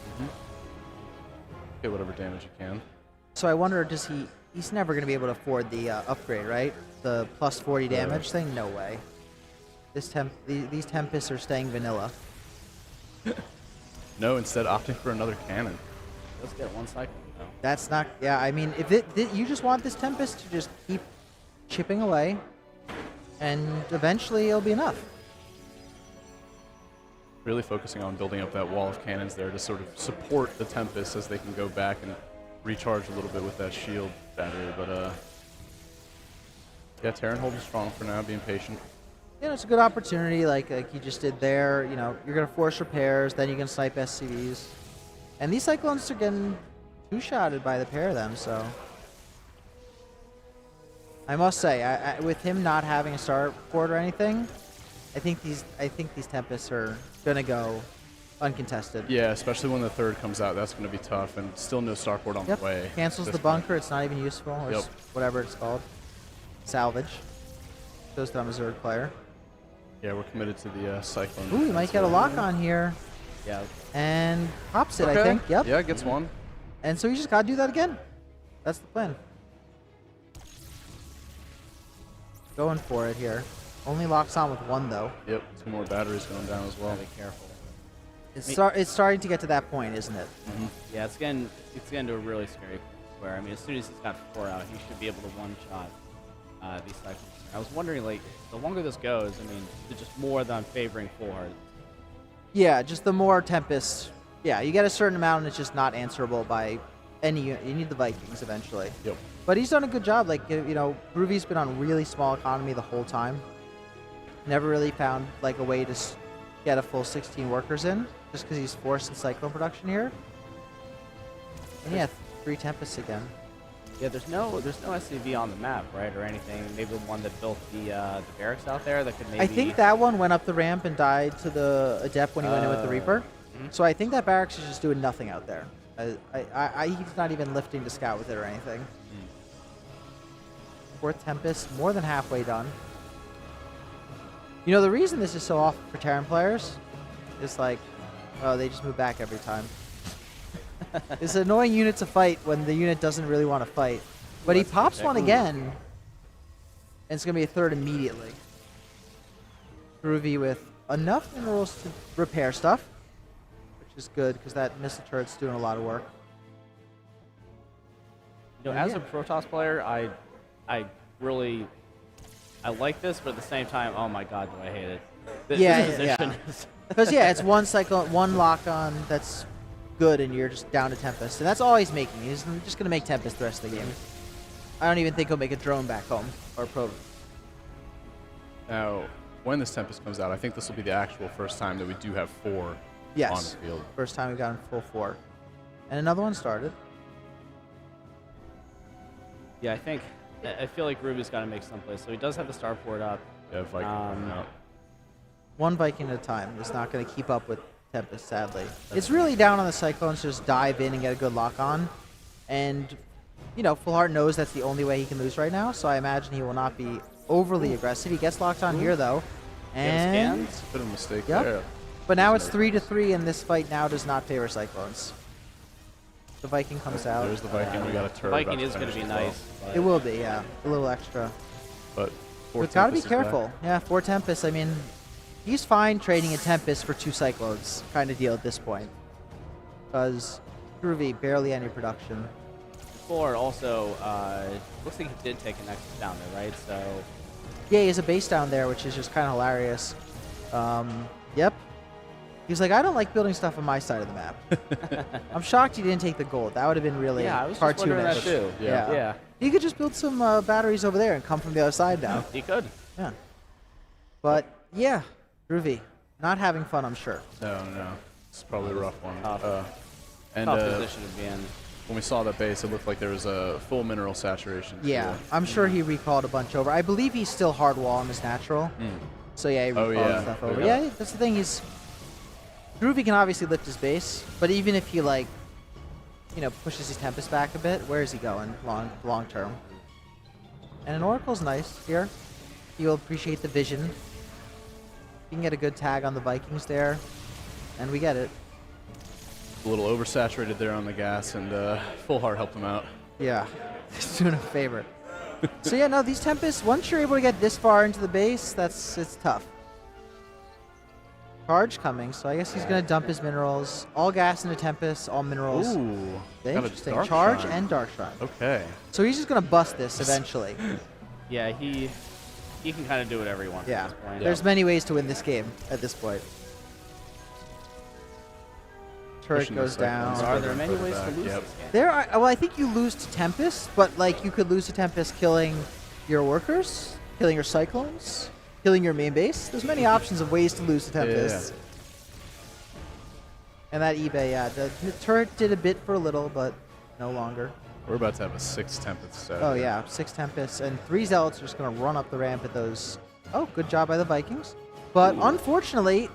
Get whatever damage you can. So I wonder, he's never going to be able to afford the upgrade, right? The plus 40 damage thing? No way. These Tempests are staying vanilla. No, instead opting for another cannon. Let's get one cycle. No. That's not, yeah, I mean, if you just want this Tempest to just keep chipping away, and eventually it'll be enough. Really focusing on building up that wall of cannons there to sort of support the Tempest as they can go back and recharge a little bit with that shield battery. But yeah, Terran holding strong for now, being patient. You know, it's a good opportunity, like you just did there. You know, you're gonna force repairs, then you can snipe SCVs, and these Cyclones are getting two-shotted by the pair of them. So I must say, with him not having a starport or anything, I think these Tempests are gonna go uncontested. Yeah, especially when the third comes out, that's going to be tough, and still no starport on Yep. the way. Cancels at the this point. bunker. It's not even useful, or Yep. whatever it's called. Salvage. Shows that I'm a Zerg player. Yeah, we're committed to the Cyclone. Ooh, you might defense get a here. lock on here, Yeah, and pops it. Okay. I think. Yep. Yeah, gets one. And so you just gotta do that again. That's the plan. Going for it here. Only locks on with 1 though. Yep, 2 more batteries going down as well. gotta be careful. It's starting to get to that point, isn't it? Yeah, it's getting to a really scary place where I mean, as soon as he's got 4 out, he should be able to one-shot these cycles. I was wondering, like, the longer this goes, I mean, it's just more than I'm favoring Full Heart. Yeah, just the more Tempest. Yeah, you get a certain amount, and it's just not answerable by any. You need the Vikings eventually. Yep. But he's done a good job. Like, you know, Groovy's been on really small economy the whole time. Never really found like a way to get a full 16 workers in, just because he's forced in Cyclone production here. And yeah, 3 Tempests again. Yeah, there's no SCV on the map, right, or anything. Maybe the one that built the barracks out there that could maybe. I think that one went up the ramp and died to the Adept when he went in with the Reaper. So I think that barracks is just doing nothing out there. He's not even lifting to scout with it or anything. 4th Tempest, more than halfway done. You know, the reason this is so awful for Terran players is like, oh, they just move back every time. It's an annoying unit to fight when the unit doesn't really want to fight. But he pops one again, and it's going to be a 3rd immediately. Groovy with enough minerals to repair stuff, which is good because that missile turret's doing a lot of work. You know, as a Protoss player, I really like this, but at the same time, oh my god, do I hate it. Yeah, this yeah. position is- Because yeah, it's one cycle, one lock on that's good, and you're just down to Tempest, and that's all he's making. He's just gonna make Tempest the rest of the game. I don't even think he'll make a drone back home or probe. Now, when this Tempest comes out, I think this will be the actual first time that we do have 4 Yes, on the field. first time we've gotten full 4, and another one started. Yeah, I feel like Ruby's got to make someplace. So he does have the starport up. Yeah, Viking coming out. One Viking at a time. It's not going to keep up with Tempest, sadly. It's really down on the Cyclones to just dive in and get a good lock on. And, you know, Full Heart knows that's the only way he can lose right now, so I imagine he will not be overly aggressive. He gets locked on here, though. And... It's a bit of a mistake Yep. there. But now it's 3-3, and this fight now does not favor Cyclones. The Viking comes out. There's the Viking. We got a turret. Viking about is going to finish be as well. nice. but- It will be, yeah. A little extra. But We've got to be careful. Yeah, 4 Tempest. I mean, he's fine trading a Tempest for 2 Cyclones kind of deal at this point. Because Groovy, barely any production. Before also, looks like he did take a Nexus down there, right? So Yeah, he has a base down there, which is just kind of hilarious. Yep. He's like, I don't like building stuff on my side of the map. I'm shocked he didn't take the gold. That would have been really yeah, I was just wondering that cartoonish. too. Yeah. Yeah, He could just build some batteries over there and come from the other side now. he could. Yeah. But, yeah, Groovy. Not having fun, I'm sure. No. It's probably a rough one. Tough. And Tough position to be in. when we saw that base, it looked like there was a full mineral saturation. Yeah, I'm sure he recalled a bunch over. I believe he's still hard wall on his natural. So, yeah, he recalled stuff over. Yeah. Yeah, that's the thing. Groovy can obviously lift his base, but even if he, like, you know, pushes his Tempest back a bit, where is he going long term? And an Oracle's nice here. He'll appreciate the vision. You can get a good tag on the Vikings there, and we get it. A little oversaturated there on the gas, and Full Heart helped him out. Yeah, he's doing a favor. So yeah, no, these Tempests, once you're able to get this far into the base, it's tough. Charge coming, so I guess he's gonna dump his minerals. All gas into Tempest, all minerals. Ooh, got a Interesting. Dark Charge Shrine. and Dark Shrine. Okay. So he's just gonna bust this eventually. Yeah, he can kind of do whatever he wants Yeah. at this point. There's many ways to win this game at this point. Turret Pushing goes the Cyclones down. Are further there and many further ways back. to lose Yep. this game? There are, well, I think you lose to Tempest, but like you could lose to Tempest killing your workers, killing your Cyclones, killing your main base. There's many options of ways to lose to Tempest. And that eBay, yeah, the turret did a bit for a little, but no longer. We're about to have a 6 Tempest set. Oh yeah, 6 Tempests and 3 Zealots are just gonna run up the ramp at those. Oh, good job by the Vikings. But unfortunately,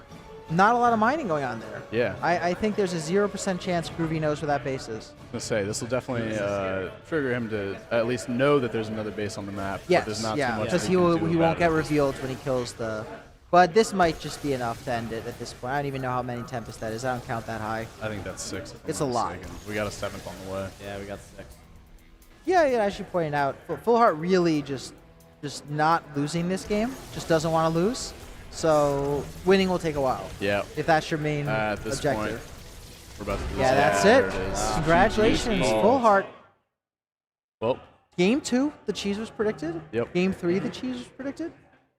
not a lot of mining going on there. Yeah. I think there's a 0% chance Groovy knows where that base is. I was gonna say this will definitely trigger him to at least know that there's another base on the map. Yes, but there's not yeah, too much because that he can will, do he about won't it. get revealed when he kills the. But this might just be enough to end it at this point. I don't even know how many Tempest that is. I don't count that high. I think that's 6. if I'm It's not a lot. mistaken. We got a 7th on the way. Yeah, we got 6. Yeah, as you pointed out, Full Heart really just not losing this game. Just doesn't want to lose. So winning will take a while. Yeah. If that's your main At this objective. point, we're about to lose. Yeah, that's There it. it is. Congratulations, GG. Full Heart. Well, Game 2, the cheese was predicted. Yep. Game 3, the cheese was predicted.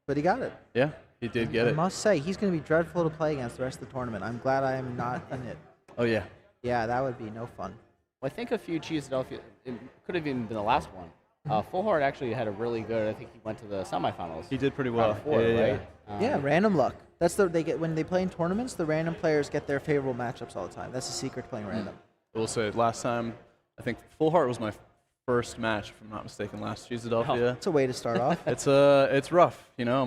But he got it. Yeah, he did get I it. must say, he's going to be dreadful to play against the rest of the tournament. I'm glad I am not in it. Oh, yeah. Yeah, that would be no fun. Well, I think a few Cheese Philadelphia, it could have even been the last one. Full Heart actually had a really good, I think he went to the semifinals. He did pretty well. Round 4, right? Yeah, random luck. That's they get when they play in tournaments. The random players get their favorable matchups all the time. That's the secret to playing random. I will say, last time, I think Full Heart was my first match, if I'm not mistaken, last Philadelphia. It's a way to start off. It's rough, you know.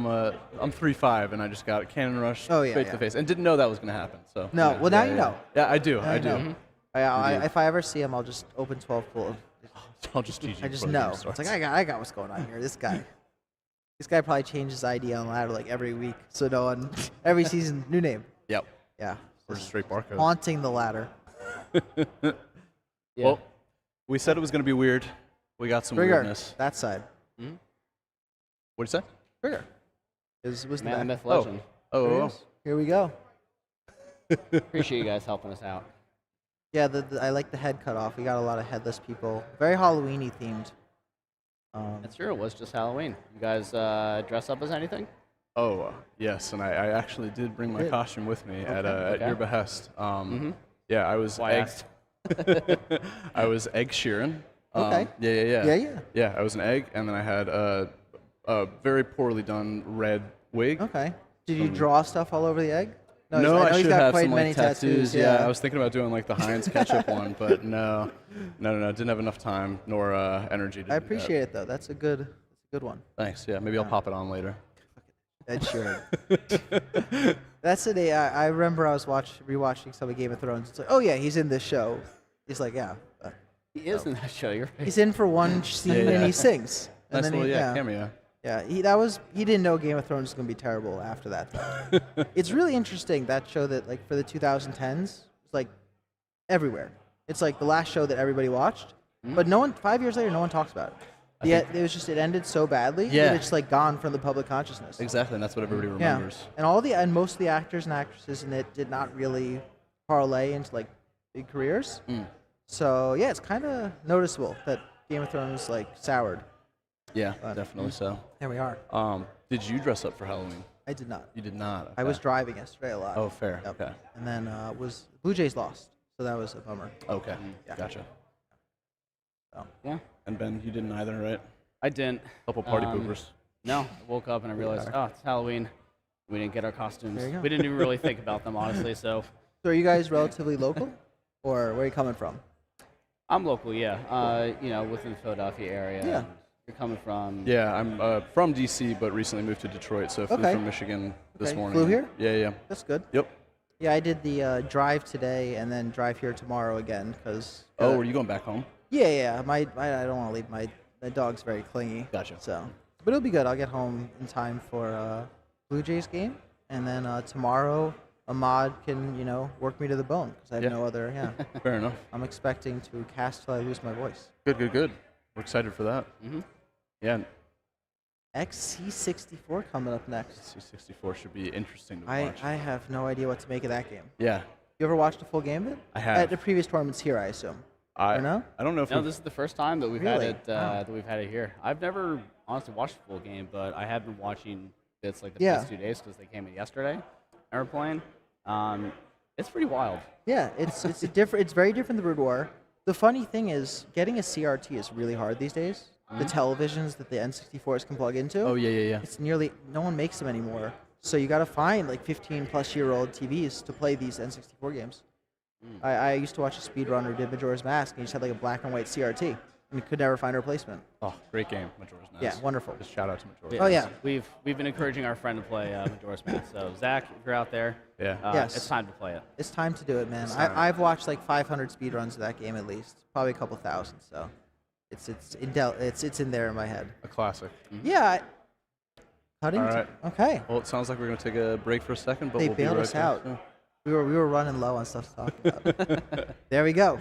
I'm 3-5 and I just got cannon rush straight to the face and didn't know that was gonna happen. So No, yeah, well now yeah, you yeah. know. Yeah, I do. Now I you do. know. If I ever see him, I'll just open 12 pool. I'll just GG I just before the know. game It's starts. like I got what's going on here. This guy probably changes his ID on the ladder like every week. So no one, every season, new name. Yep. Yeah. Or just straight barcode. Haunting the ladder. Yeah. Well, we said it was gonna be weird. We got some Trigger. weirdness. That side. What'd you say? Trigger. Was the Man, back. myth, legend. Oh, There he oh, is. Here we go. Appreciate you guys helping us out. Yeah, I like the head cut off. We got a lot of headless people. Very Halloween-y themed. That's true. It was just Halloween. You guys dress up as anything? Yes, and I actually did bring my Did. costume with me at Okay. your behest. Yeah, I was Why I egg. asked. I was Egg Sheeran. Okay. Yeah. Yeah. I was an egg, and then I had a very poorly done red wig. Okay. Did you draw stuff all over the egg? No, I know I he's should got have quite some many like tattoos. Yeah. I was thinking about doing like the Heinz ketchup one, but no, didn't have enough time nor energy to I do appreciate it though. That's a good one. that. Thanks. Yeah, maybe I'll pop it on later. Ed Sheeran. That's the day I remember I was rewatching some of Game of Thrones. It's like, oh yeah, he's in this show. He's like, yeah. He is in that show. You're right. He's in for one scene Yeah. and he sings. And Nice then little cameo. Yeah, he didn't know Game of Thrones was gonna be terrible after that though. It's really interesting that show that like for the 2010s it's like everywhere. It's like the last show that everybody watched, but no one 5 years later no one talks about it. Yet it ended so badly Yeah. that it's just like gone from the public consciousness. Exactly, and that's what everybody Yeah, remembers. and most of the actors and actresses in it did not really parlay into like big careers. So yeah, it's kind of noticeable that Game of Thrones like soured. Yeah, definitely so. There we are. Did you dress up for Halloween? I did not. You did not. I was okay. driving yesterday a lot. Oh, fair. Yep. Okay. And then was Blue Jays lost, so that was a bummer. Okay. Yeah. Gotcha. Yeah. And Ben, you didn't either, right? I didn't. Couple party Um, poopers. No. I woke up and I realized, oh, it's Halloween. We didn't get our costumes. There you go. We didn't even really think about them, honestly. So So are you guys relatively local, or where are you coming from? I'm local, yeah. Within the Philadelphia area. Yeah. You're coming from. Yeah, I'm from DC, but recently moved to Detroit, so flew Okay. from Michigan this Okay. morning. Flew here? Yeah. That's good. Yep. Yeah, I did the drive today and then drive here tomorrow again because. Oh, were you going back home? Yeah. I don't want to leave my dog's very clingy. Gotcha. So, but it'll be good. I'll get home in time for Blue Jays game, and then tomorrow Ahmad can work me to the bone because I have Yeah. no other. Yeah. Fair enough. I'm expecting to cast till I lose my voice. Good. We're excited for that. Mhm. Yeah, XC64 coming up next. C64 should be interesting to I watch. have no idea what to make of that game. Yeah, You ever watched a full game of it? I have. At the previous tournaments here, I assume. I or no? I don't know if No, we've- this is the first time that we've Really? had it. Wow. That we've had it here. I've never honestly watched the full game, but I have been watching bits like the Yeah. past 2 days because they came in yesterday and we're playing. It's pretty wild. Yeah, it's a different. It's very different than Brood War. The funny thing is, getting a CRT is really hard these days. The televisions that the N64s can plug into. Oh yeah. It's nearly no one makes them anymore. So you got to find like 15-plus-year-old TVs to play these N64 games. I used to watch a speedrunner who did Majora's Mask, and he just had like a black and white CRT, and you could never find a replacement. Oh, great game, Majora's Mask. Yeah, wonderful. Just shout out to Majora's Oh, yeah. We've been encouraging our friend to play Majora's Mask. So Zach, if you're out there, Yeah. Yes. it's time to play it. It's time to do it, man. time. I've watched like 500 speedruns of that game at least, probably a couple thousand. So it's in there in my head. A classic. Yeah. Cutting. All right. Okay. Well, it sounds like we're gonna take a break for a second, but They we'll be bailed right us back. out. Yeah. We were running low on stuff to talk about. There we go.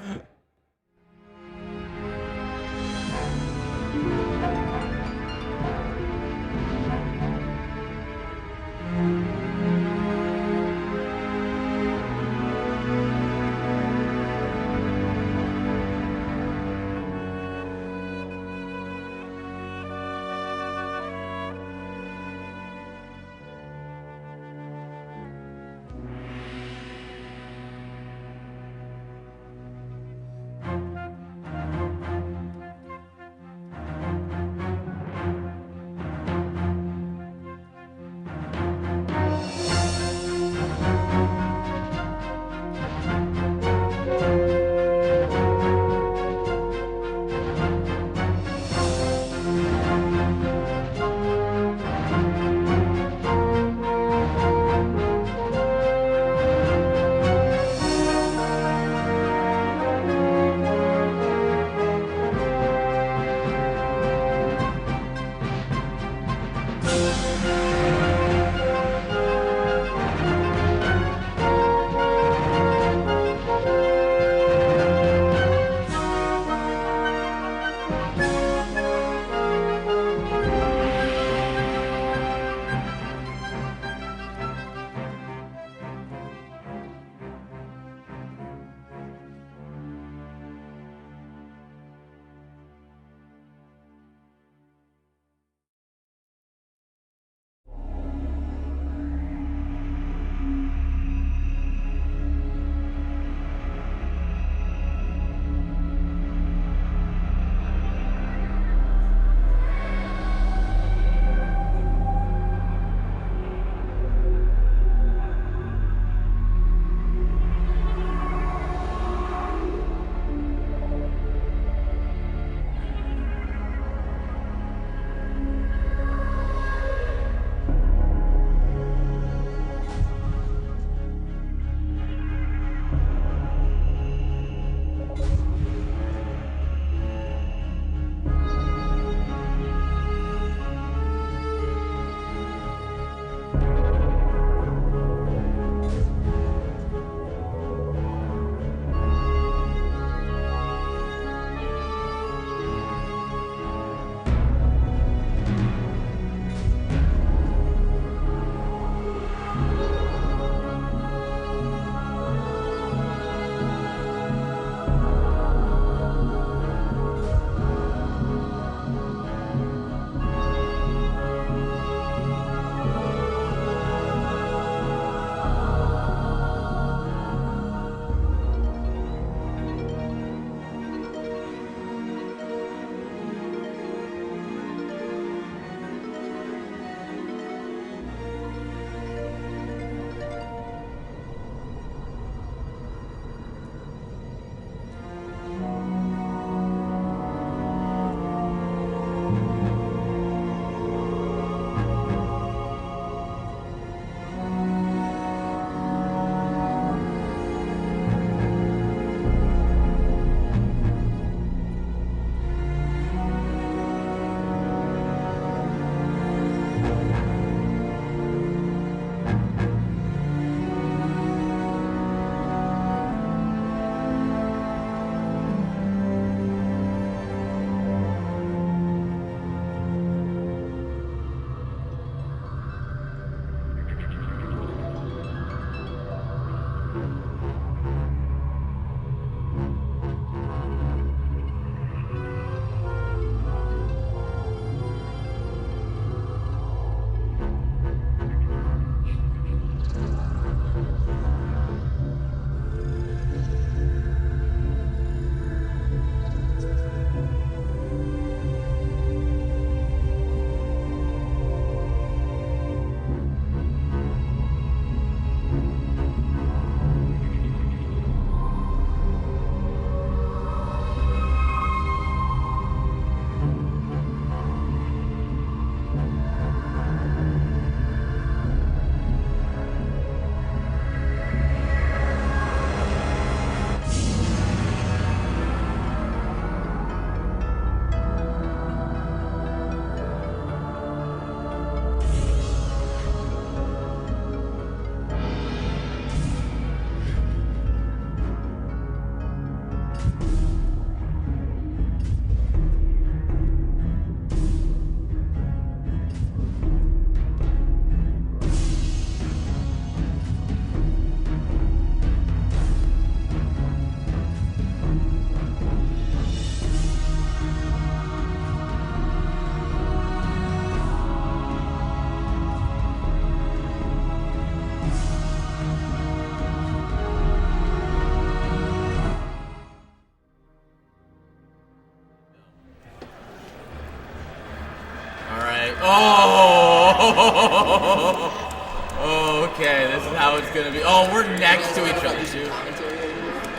Oh, okay, this is how it's gonna be. Oh, we're next to each other, too.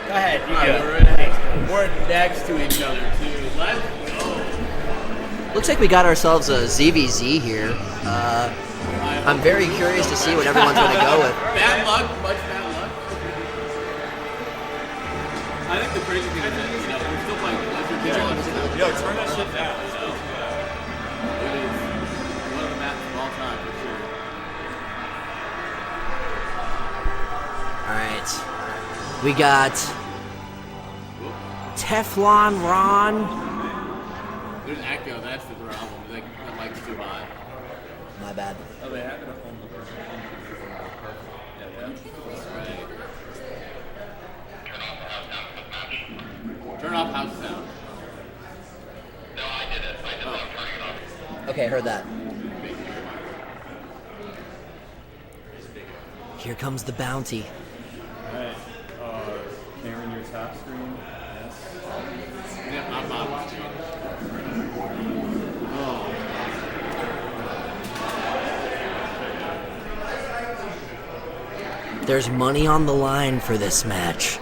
Go ahead. We're next to each other, too. Let's go. Looks like we got ourselves a ZVZ here. I'm very curious to see what everyone's going to go with. Bad luck, much bad luck. I think the crazy thing is that, we're still playing Blizzard games. Yo, turn that shit down. It is one of the maps of all time, for sure. All right. We got Teflon Ron. There's echo, that's the problem. Like, the mic's too high. My bad. Oh, they have it up on the That's right. Turn off house sound. Okay, heard that. Here comes the bounty. Alright, Cameron, your tap screen. Yes. Yeah, I'm not watching. There's money on the line for this match.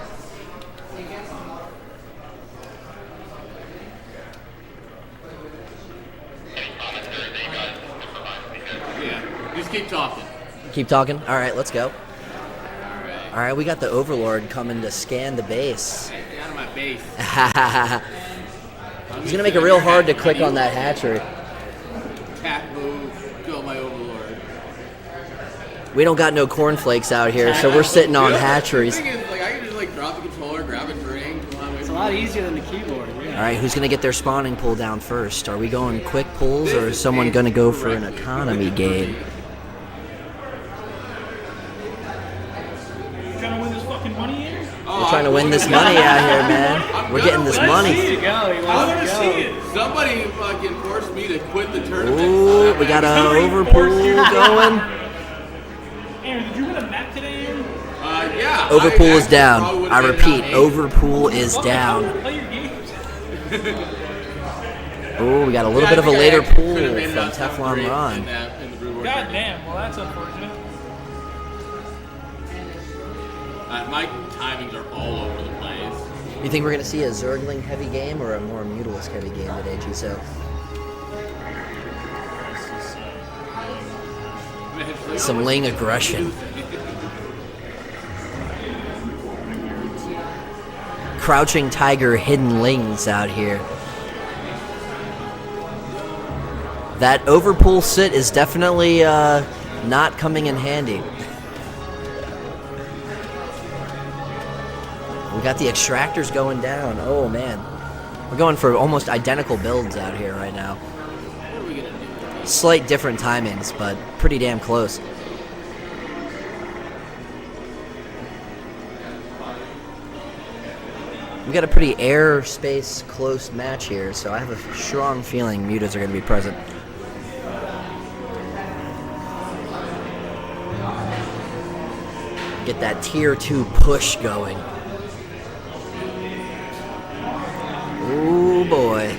Yeah, just keep talking. Keep talking? All right, let's go. All right, we got the Overlord coming to scan the base. Get out of my base. He's gonna make it real hard to click on that hatchery. Cat move, kill my overlord. We don't got no cornflakes out here, so we're sitting on hatcheries. The thing is, like, I can just like drop the controller, grab a drink, come on, It's a lot easier than the keyboard. Yeah. All right, who's gonna get their spawning pull down first? Are we going quick pulls, or is someone gonna go for an economy game? Trying to win this fucking money here? We're trying to win this money out here, man. We're getting this money. I want to see it. Somebody fucking forced me to quit the tournament. Ooh, we got a overpool going. Aaron, did you win a map today, Aaron? Yeah. Overpool is down. probably would've I been repeat, down 8. overpool is down. Play your games. Oh, we got a little Yeah, bit of a I think I later actually pool could've made it from out top Teflon 3 Ron. in the Brew War God tournament. damn, well that's unfortunate. My timings are all over the place. You think we're going to see a Zergling heavy game or a more Mutalisk heavy game today, Giso? Some Ling aggression. Crouching Tiger, hidden Lings out here. That overpool sit is definitely not coming in handy. We got the extractors going down. Oh man. We're going for almost identical builds out here right now. Slight different timings, but pretty damn close. We got a pretty airspace close match here, so I have a strong feeling mutas are going to be present. Get that tier 2 push going. Oh boy.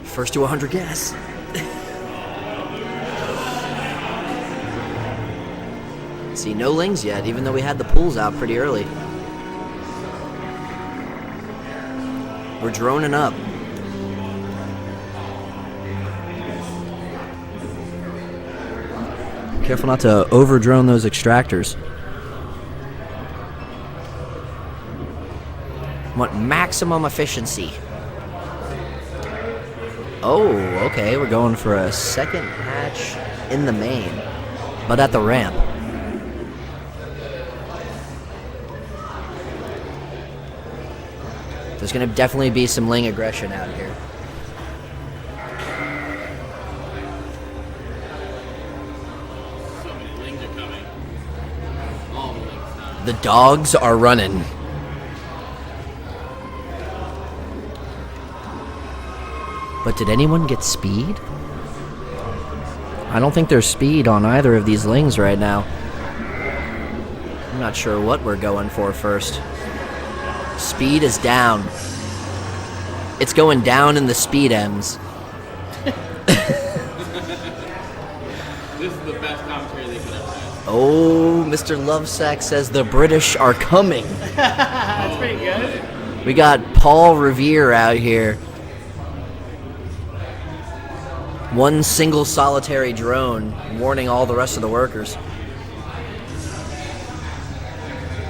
First to 100 gas. See, no Lings yet, even though we had the pools out pretty early. We're droning up. Careful not to over-drone those extractors. Want maximum efficiency. Oh, okay, we're going for a second hatch in the main, but at the ramp. There's going to definitely be some Ling aggression out here. So many Lings are coming. All the Lings now. The dogs are running. But did anyone get speed? I don't think there's speed on either of these Lings right now. I'm not sure what we're going for first. Speed is down. It's going down in the speed M's. This is the best commentary they could ever have. Oh, Mr. Lovesack says the British are coming. That's pretty good. We got Paul Revere out here. One single solitary drone warning all the rest of the workers.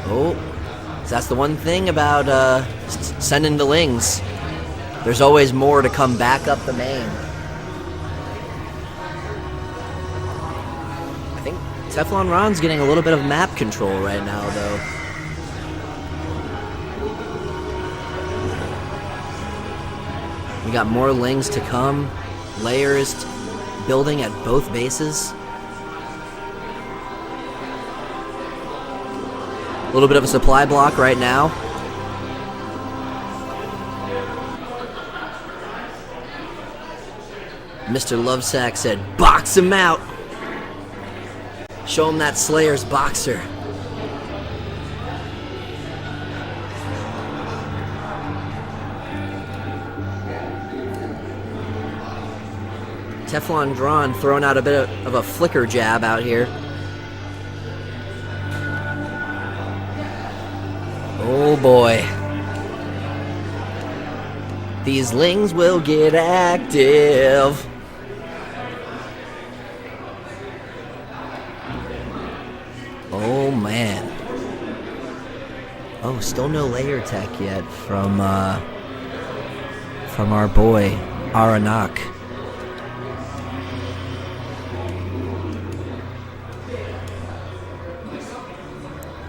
Oh, that's the one thing about sending the lings. There's always more to come back up the main. I think Teflon Ron's getting a little bit of map control right now, though. We got more lings to come. Layers building at both bases. A little bit of a supply block right now. Mr. Lovesack said, box him out. Show him that Slayer's boxer. Teflon Drawn throwing out a bit of a flicker jab out here. Oh boy. These lings will get active. Oh man. Oh, still no layer tech yet from our boy Aranak.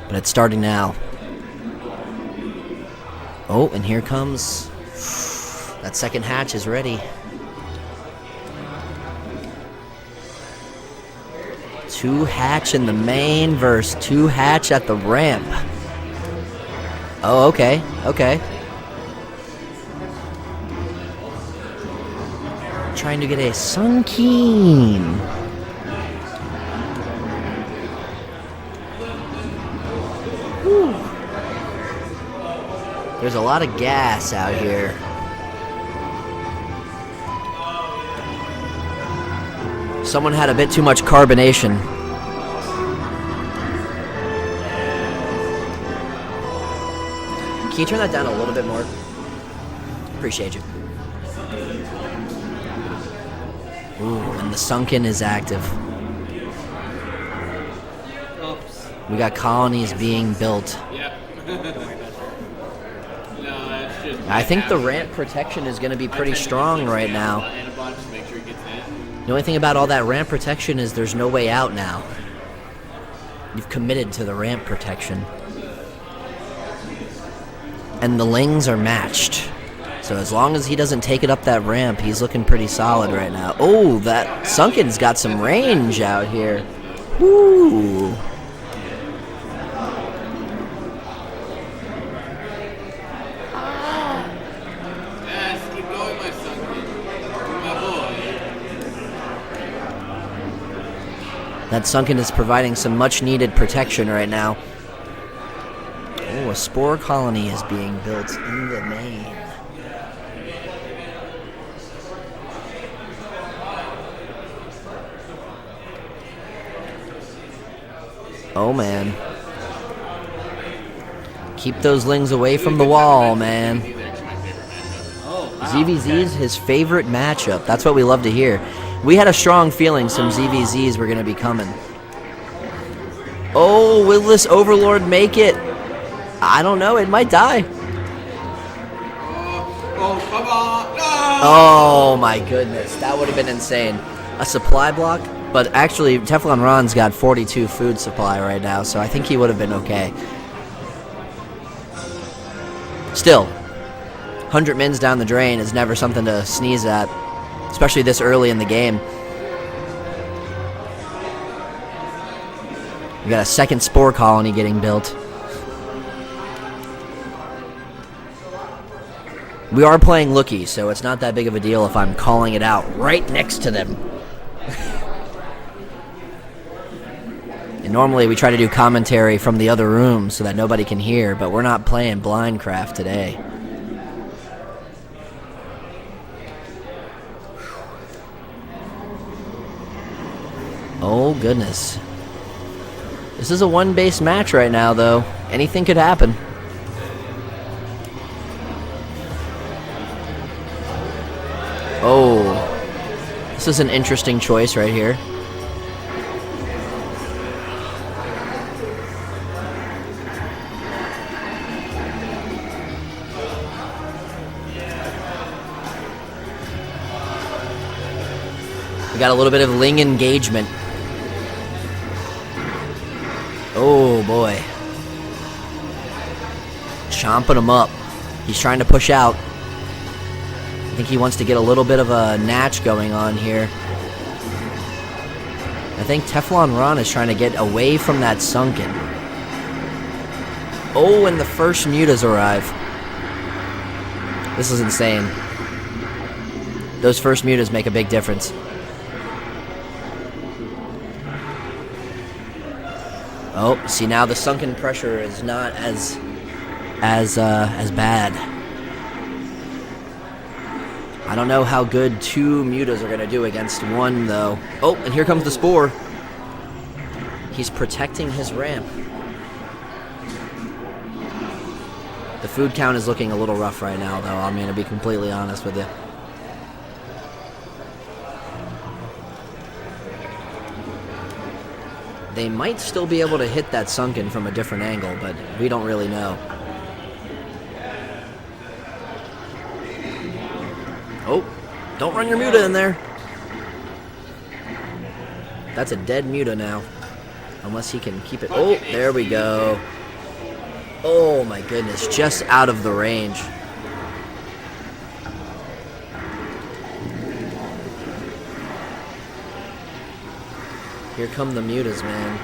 But it's starting now. Oh, and here comes... That second hatch is ready. 2 hatch in the main versus 2 hatch at the ramp. Oh, okay, okay. Trying to get a Sunkeen. There's a lot of gas out here. Someone had a bit too much carbonation. Can you turn that down a little bit more? Appreciate you. Ooh, and the Sunken is active. Oops. We got colonies being built. Yep. No, it's just. I think the ramp protection is going to be pretty strong right now. And a bunch to make sure it gets in. The only thing about all that ramp protection is there's no way out now. You've committed to the ramp protection. And the lings are matched. So as long as he doesn't take it up that ramp, he's looking pretty solid right now. Oh, that Sunken's got some range out here. Woo! Yes, keep going, my Sunken. My boy. That Sunken is providing some much needed protection right now. Oh, a spore colony is being built in the main. Oh man. Keep those lings away from the wall, man. ZVZ's his favorite matchup. That's what we love to hear. We had a strong feeling some ZVZs were going to be coming. Oh, will this Overlord make it? I don't know. It might die. Oh, come on. No! Oh, my goodness. That would have been insane. A supply block? But actually, Teflon Ron's got 42 food supply right now, so I think he would have been okay. Still, 100 mins down the drain is never something to sneeze at, especially this early in the game. We got a second spore colony getting built. We are playing looky, so it's not that big of a deal if I'm calling it out right next to them. And normally we try to do commentary from the other room so that nobody can hear, but we're not playing Blindcraft today. Oh, goodness. This is a one-base match right now, though. Anything could happen. Oh. This is an interesting choice right here. We got a little bit of Ling engagement. Oh boy. Chomping him up. He's trying to push out. I think he wants to get a little bit of a natch going on here. I think Teflon Ron is trying to get away from that sunken. Oh, and the first mutas arrive. This is insane. Those first mutas make a big difference. Oh, see, now the sunken pressure is not as bad. I don't know how good two mutas are gonna do against one, though. Oh, and here comes the spore. He's protecting his ramp. The food count is looking a little rough right now, though. I'm gonna be completely honest with you. They might still be able to hit that sunken from a different angle, but we don't really know. Oh, don't run your muta in there. That's a dead muta now. Unless he can keep it. Oh, there we go. Oh my goodness, just out of the range. Here come the mutas, man.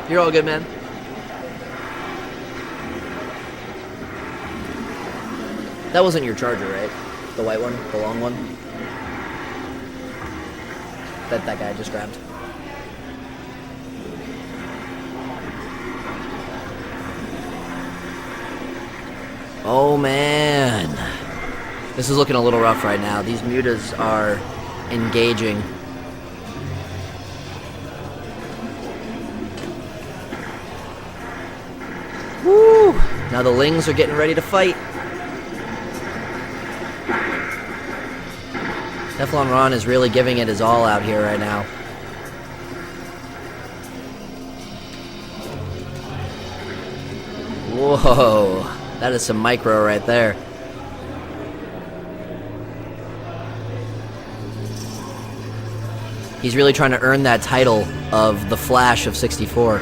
You're all good, man. That wasn't your charger, right? The white one? The long one? That guy just grabbed. Oh man, this is looking a little rough right now. These mutas are engaging. Woo! Now the Lings are getting ready to fight. Teflon Ron is really giving it his all out here right now. Whoa. That is some micro right there. He's really trying to earn that title of the Flash of 64.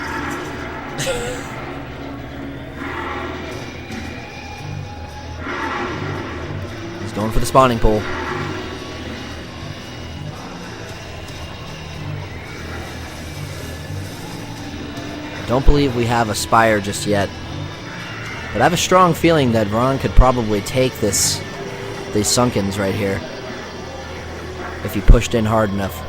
He's going for the spawning pool. Don't believe we have a Spire just yet. But I have a strong feeling that Ron could probably take these sunkens right here if he pushed in hard enough.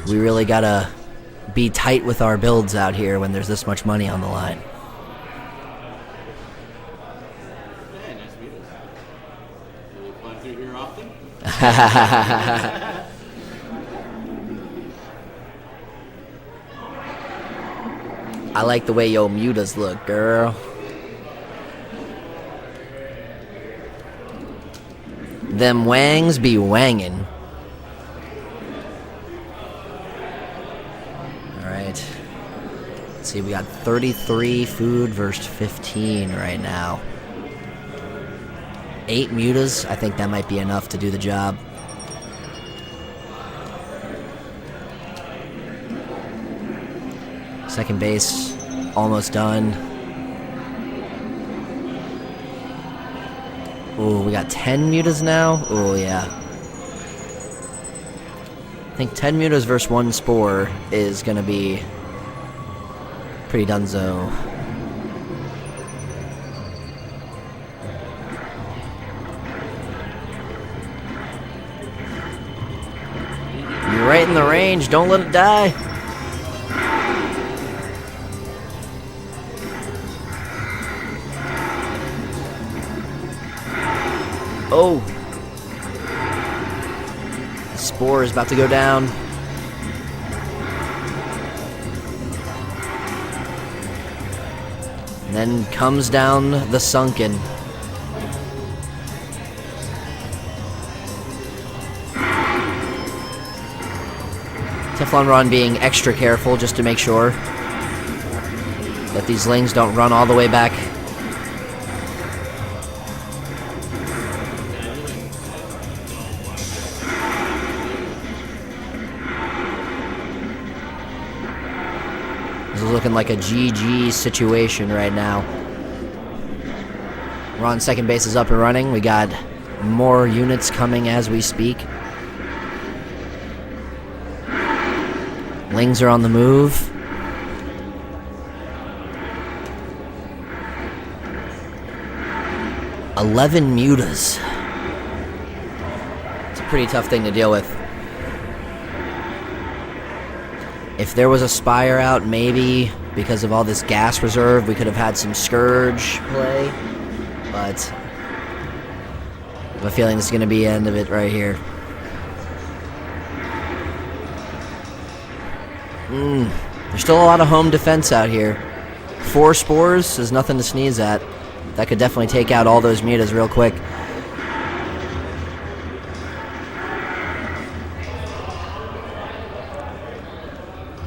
We really gotta be tight with our builds out here when there's this much money on the line. I like the way your mutas look, girl. Them wangs be wangin'. Alright. Let's see, we got 33 food versus 15 right now. 8 mutas, I think that might be enough to do the job. Second base, almost done. Ooh, we got 10 mutas now? Oh yeah. I think 10 mutas versus 1 spore is gonna be pretty dunzo. range. Don't let it die. Oh. The Spore is about to go down. And then comes down the Sunken. Teflon Ron being extra careful just to make sure that these lings don't run all the way back. This is looking like a GG situation right now. Ron's second base is up and running. We got more units coming as we speak. Lings are on the move. "11 mutas. It's a pretty tough thing to deal with. If there was a Spire out, maybe because of all this gas reserve, we could have had some Scourge play. But I have a feeling this is going to be the end of it right here. There's still a lot of home defense out here. 4 Spores is nothing to sneeze at. That could definitely take out all those mutas real quick.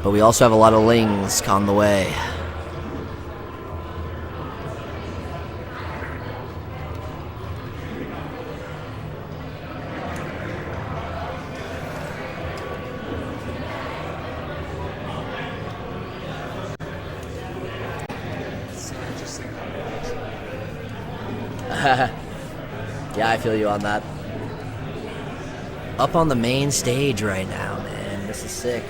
But we also have a lot of lings on the way. Yeah, I feel you on that. Up on the main stage right now, man. This is sick.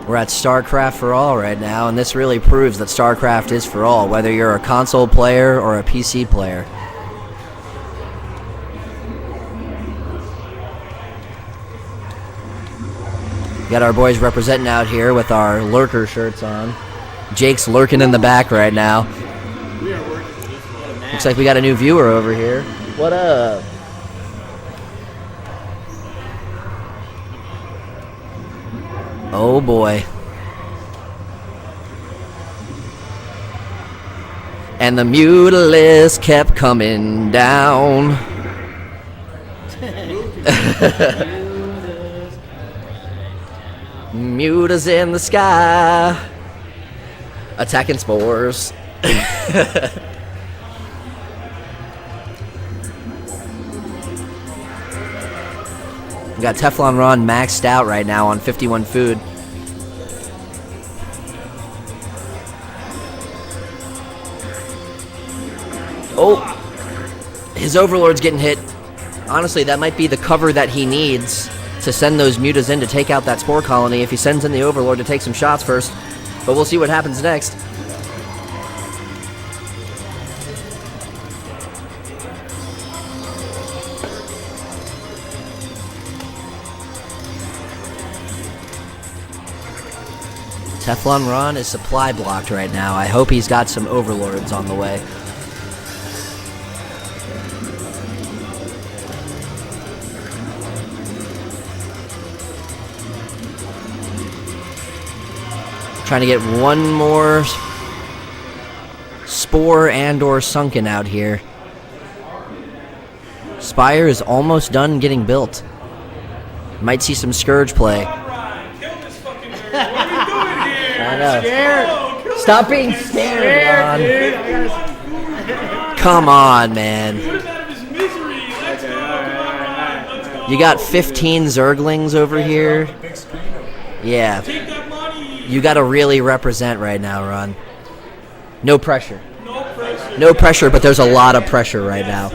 We're at StarCraft for All right now, and this really proves that StarCraft is for all, whether you're a console player or a PC player. We got our boys representing out here with our lurker shirts on. Jake's lurking in the back right now. Looks like we got a new viewer over here. What up? Oh boy. And the Mutalist kept coming down. Mutas in the sky. Attacking Spores. We got Teflon Ron maxed out right now on 51 food. Oh, his Overlord's getting hit. Honestly, that might be the cover that he needs to send those mutas in to take out that Spore colony if he sends in the Overlord to take some shots first. But we'll see what happens next. Teflon Ron is supply blocked right now. I hope he's got some Overlords on the way. Trying to get one more Spore and or Sunken out here. Spire is almost done getting built. Might see some Scourge play. I know. Stop being scared, Ron. Come on, man. You got 15 Zerglings over here. Yeah. You got to really represent right now, Ron. No pressure. No pressure, but there's a lot of pressure right now.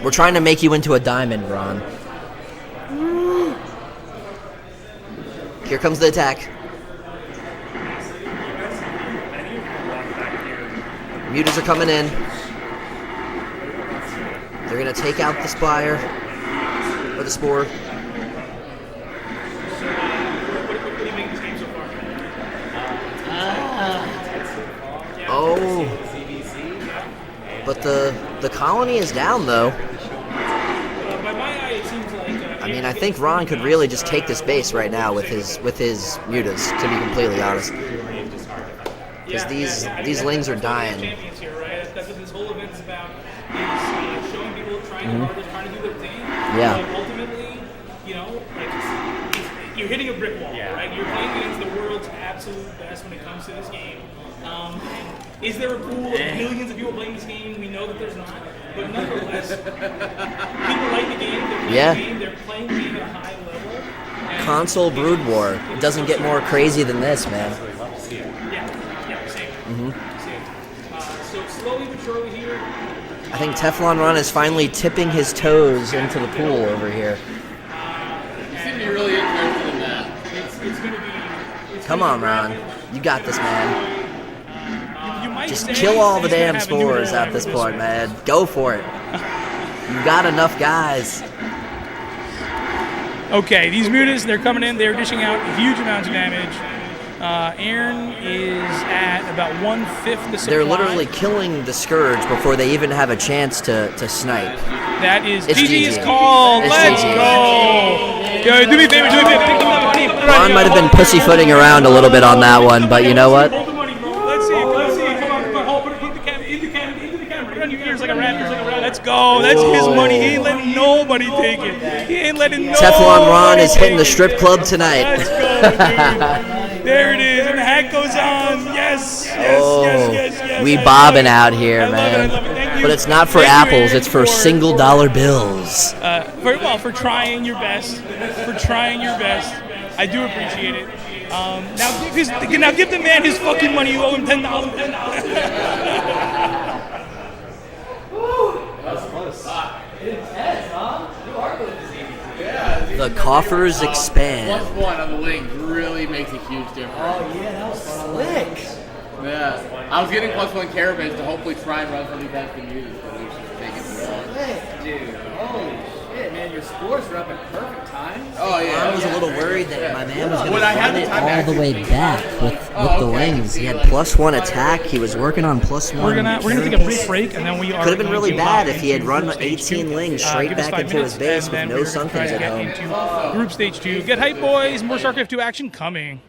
We're trying to make you into a diamond, Ron. Here comes the attack. Mutas are coming in. They're going to take out the Spire. or the Spore. What do you make this game so far? Oh. But the colony is down, though. By my eye, it seems like. I mean, I think Ron could really just take this base right now with his mutas, to be completely honest. Because these lings are dying. Champions here, right? That's what this whole event is about. Is showing people trying hard, trying to do their thing. Yeah. But ultimately, you know, like you're hitting a brick wall, right? You're playing against the world's absolute best when it comes to this game. And is there a pool of millions of people playing this game? We know that there's not. But nonetheless, people like the game. They're playing the game at a high level. And Console Brood War. It doesn't get more crazy than this, man. Yeah, same. Same. So slowly but surely here. I think Teflon Ron is finally tipping his toes into the pool over here. You seem to be really interested in that. It's going to be. Come on, Ron. You got this, man. You might Just say kill all the he's gonna damn have a new spores role at after this this point, one. man. Go for it. You got enough guys. Okay, these mutas, they're coming in. They're dishing out huge amounts of damage. Aaron is at about 1/5 the supply. They're literally killing the Scourge before they even have a chance to snipe. That is It's GG is GG. called. It's Let's GG. go. Yo, do me a favor. Pick up that money. Put it on Ron your- might have been pussyfooting around a little bit on that one, but you know what? Hold the money, bro. Let's see. Come on. Hold, put the camera into the camera. Put it on your ears like a rat. Let's go. That's his money. He ain't letting nobody take it. He ain't letting nobody. Teflon Ron is hitting the take strip it. club tonight. Let's go, dude. There it is, and the hat goes on. Yes. We I love bobbing it. out here, I love man. it. Thank you. But it's not for Thank you, apples, Aaron, it's for single dollar bills. for trying your best. I do appreciate it. Now give the man his fucking money. You owe him $10. The coffers expand. +1 on the link really makes a huge difference. Oh yeah, that was slick. Yeah. I was getting +1 caravans to hopefully try and run some of these guys communities, but it was just taking too long. Dude, holy shit, man, your scores were up at perfect time. Oh yeah. I was a little worried that my man was going When to I had run the it time to all the actually way think back with the wings. He had +1 attack. He was working on +1. We're gonna take a brief break, and then we are. Could have been really going to bad hop if he had into run Group Stage 18 2. lings straight Give us back 5 into his minutes, base and then with no we're gonna try Sunkens to at get home. into Group Stage 2. Get hype, boys! More StarCraft 2 action coming.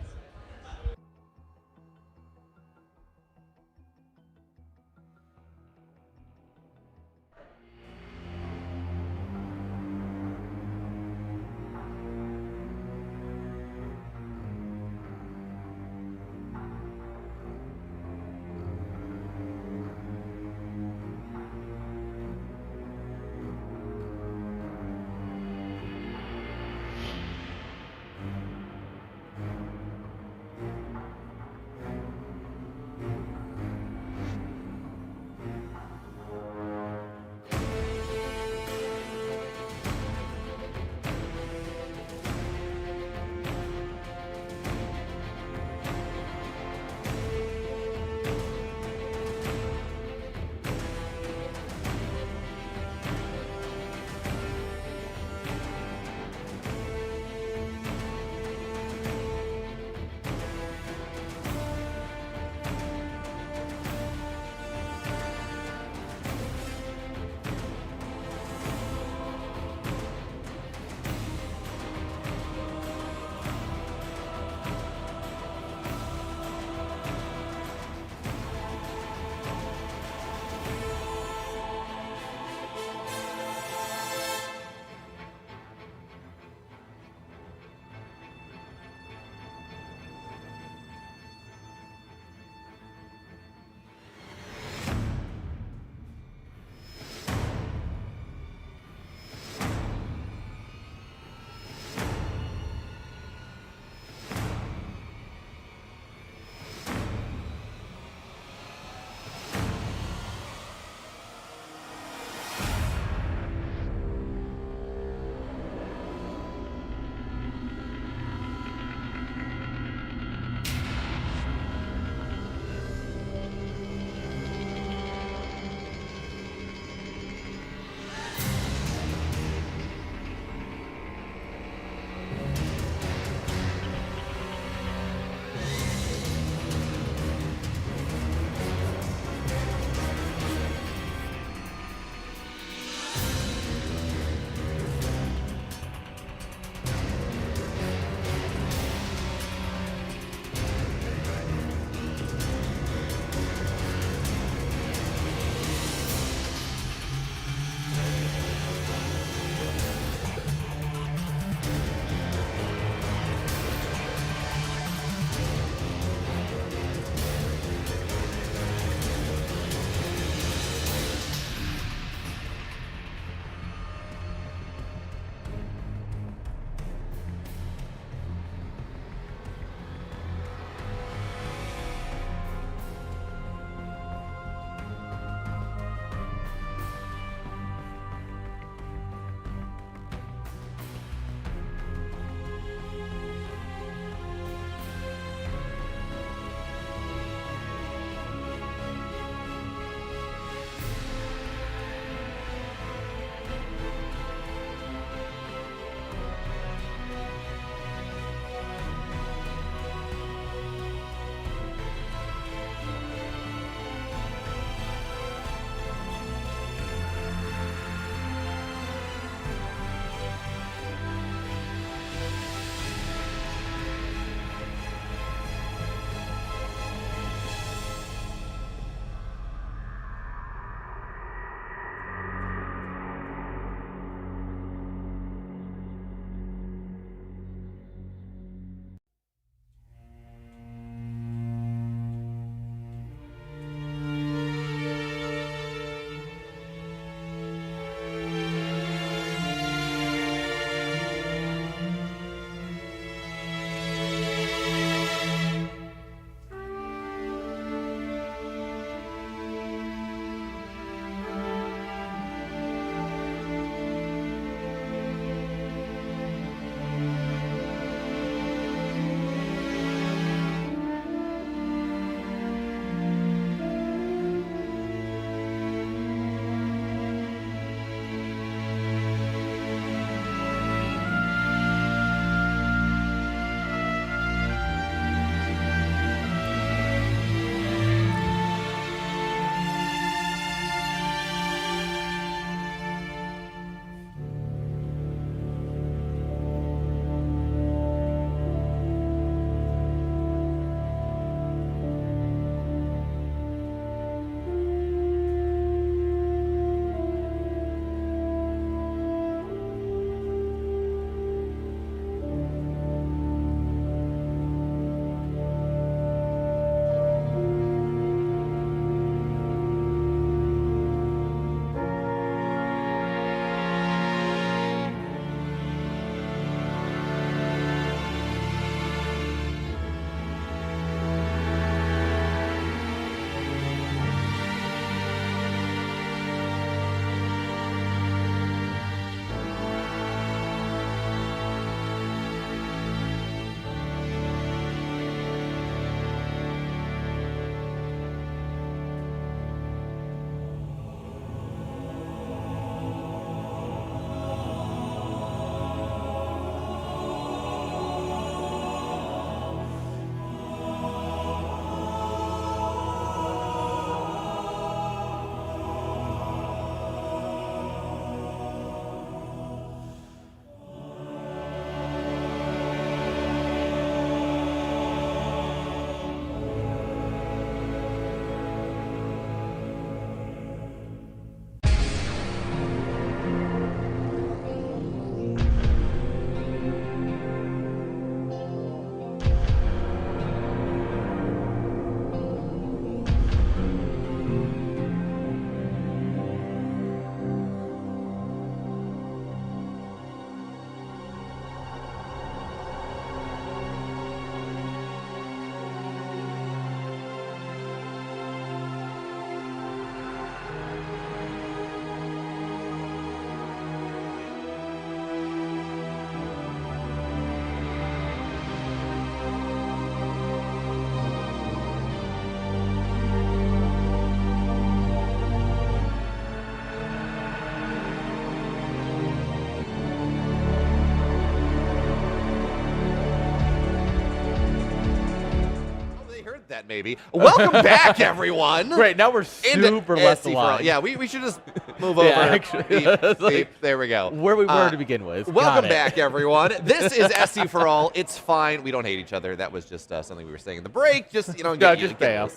that maybe. Welcome back, everyone. Great, now we're Into super left SC4ALL. aligned. Yeah, we should just move over. actually, it's like there we go. where we were to begin with. Welcome Got it. back, everyone. This is SC4ALL. It's fine. We don't hate each other. That was just something we were saying in the break. Just just fail.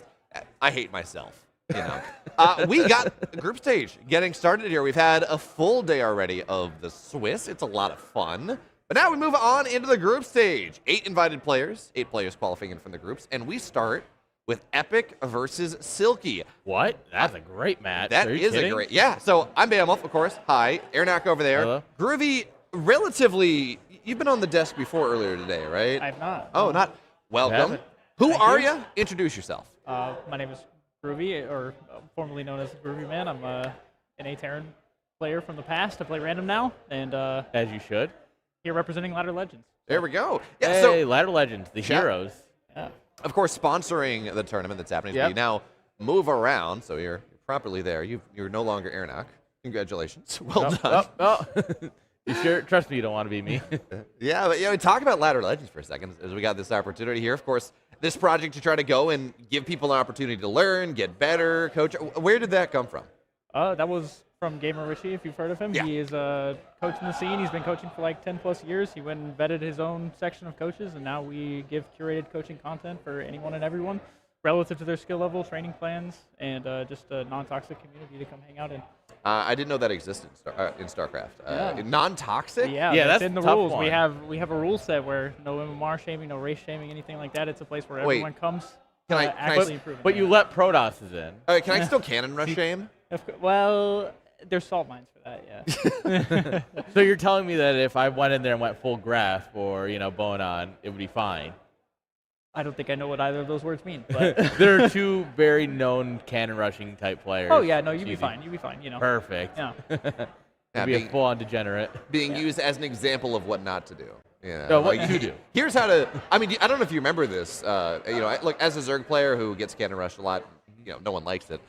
I hate myself. We got group stage getting started here. We've had a full day already of the Swiss. It's a lot of fun. But now we move on into the group stage. 8 invited players, 8 players qualifying in from the groups, and we start with Epic versus Silky. What? That's a great match. That Are you is kidding? a great, yeah. So I'm Bamwolf, of course. Hi, Airnack over there. Hello. Groovy, relatively. You've been on the desk before earlier today, right? I've not. Oh, not. Welcome. haven't. Who Thank are you. you? Introduce yourself. My name is Groovy, or formerly known as Groovy Man. I'm an A-Terran player from the past. I play random now, and As you should. here representing Ladder Legends. There we go. Yeah. Hey, So, Ladder Legends, the Chat. heroes. Yeah. of course, sponsoring the tournament that's happening. Yep. We now move around, so you're properly there. You're no longer Airnack. Congratulations. Well done. Oh. You sure? Trust me, you don't want to be me. Yeah, but talk about Ladder Legends for a second as we got this opportunity here. Of course, this project to try to go and give people an opportunity to learn, get better, coach. Where did that come from? That was from Gamer Richie, if you've heard of him. Yeah. He is a coach in the scene. He's been coaching for like 10 plus years. He went and vetted his own section of coaches, and now we give curated coaching content for anyone and everyone relative to their skill level, training plans, and just a non-toxic community to come hang out in. I didn't know that existed in StarCraft. Yeah. Non-toxic? Yeah, Yeah, that's in the a tough rules. one. We have a rule set where no MMR shaming, no race shaming, anything like that. It's a place where Wait, everyone comes can I- actively improving. But you let Protosses in. Can I still cannon rush shame? Well, there's salt mines for that, yeah. So you're telling me that if I went in there and went full grasp or, bone on, it would be fine. I don't think I know what either of those words mean. But There are 2 very known cannon rushing type players. oh yeah, no, you'd be Easy. fine. You'd be fine. Perfect. Yeah. Yeah, Be a being full-on degenerate. used as an example of what not to do. Yeah. No, what to do. Here's how to. I mean, I don't know if you remember this. Look, as a Zerg player who gets cannon rushed a lot, no one likes it.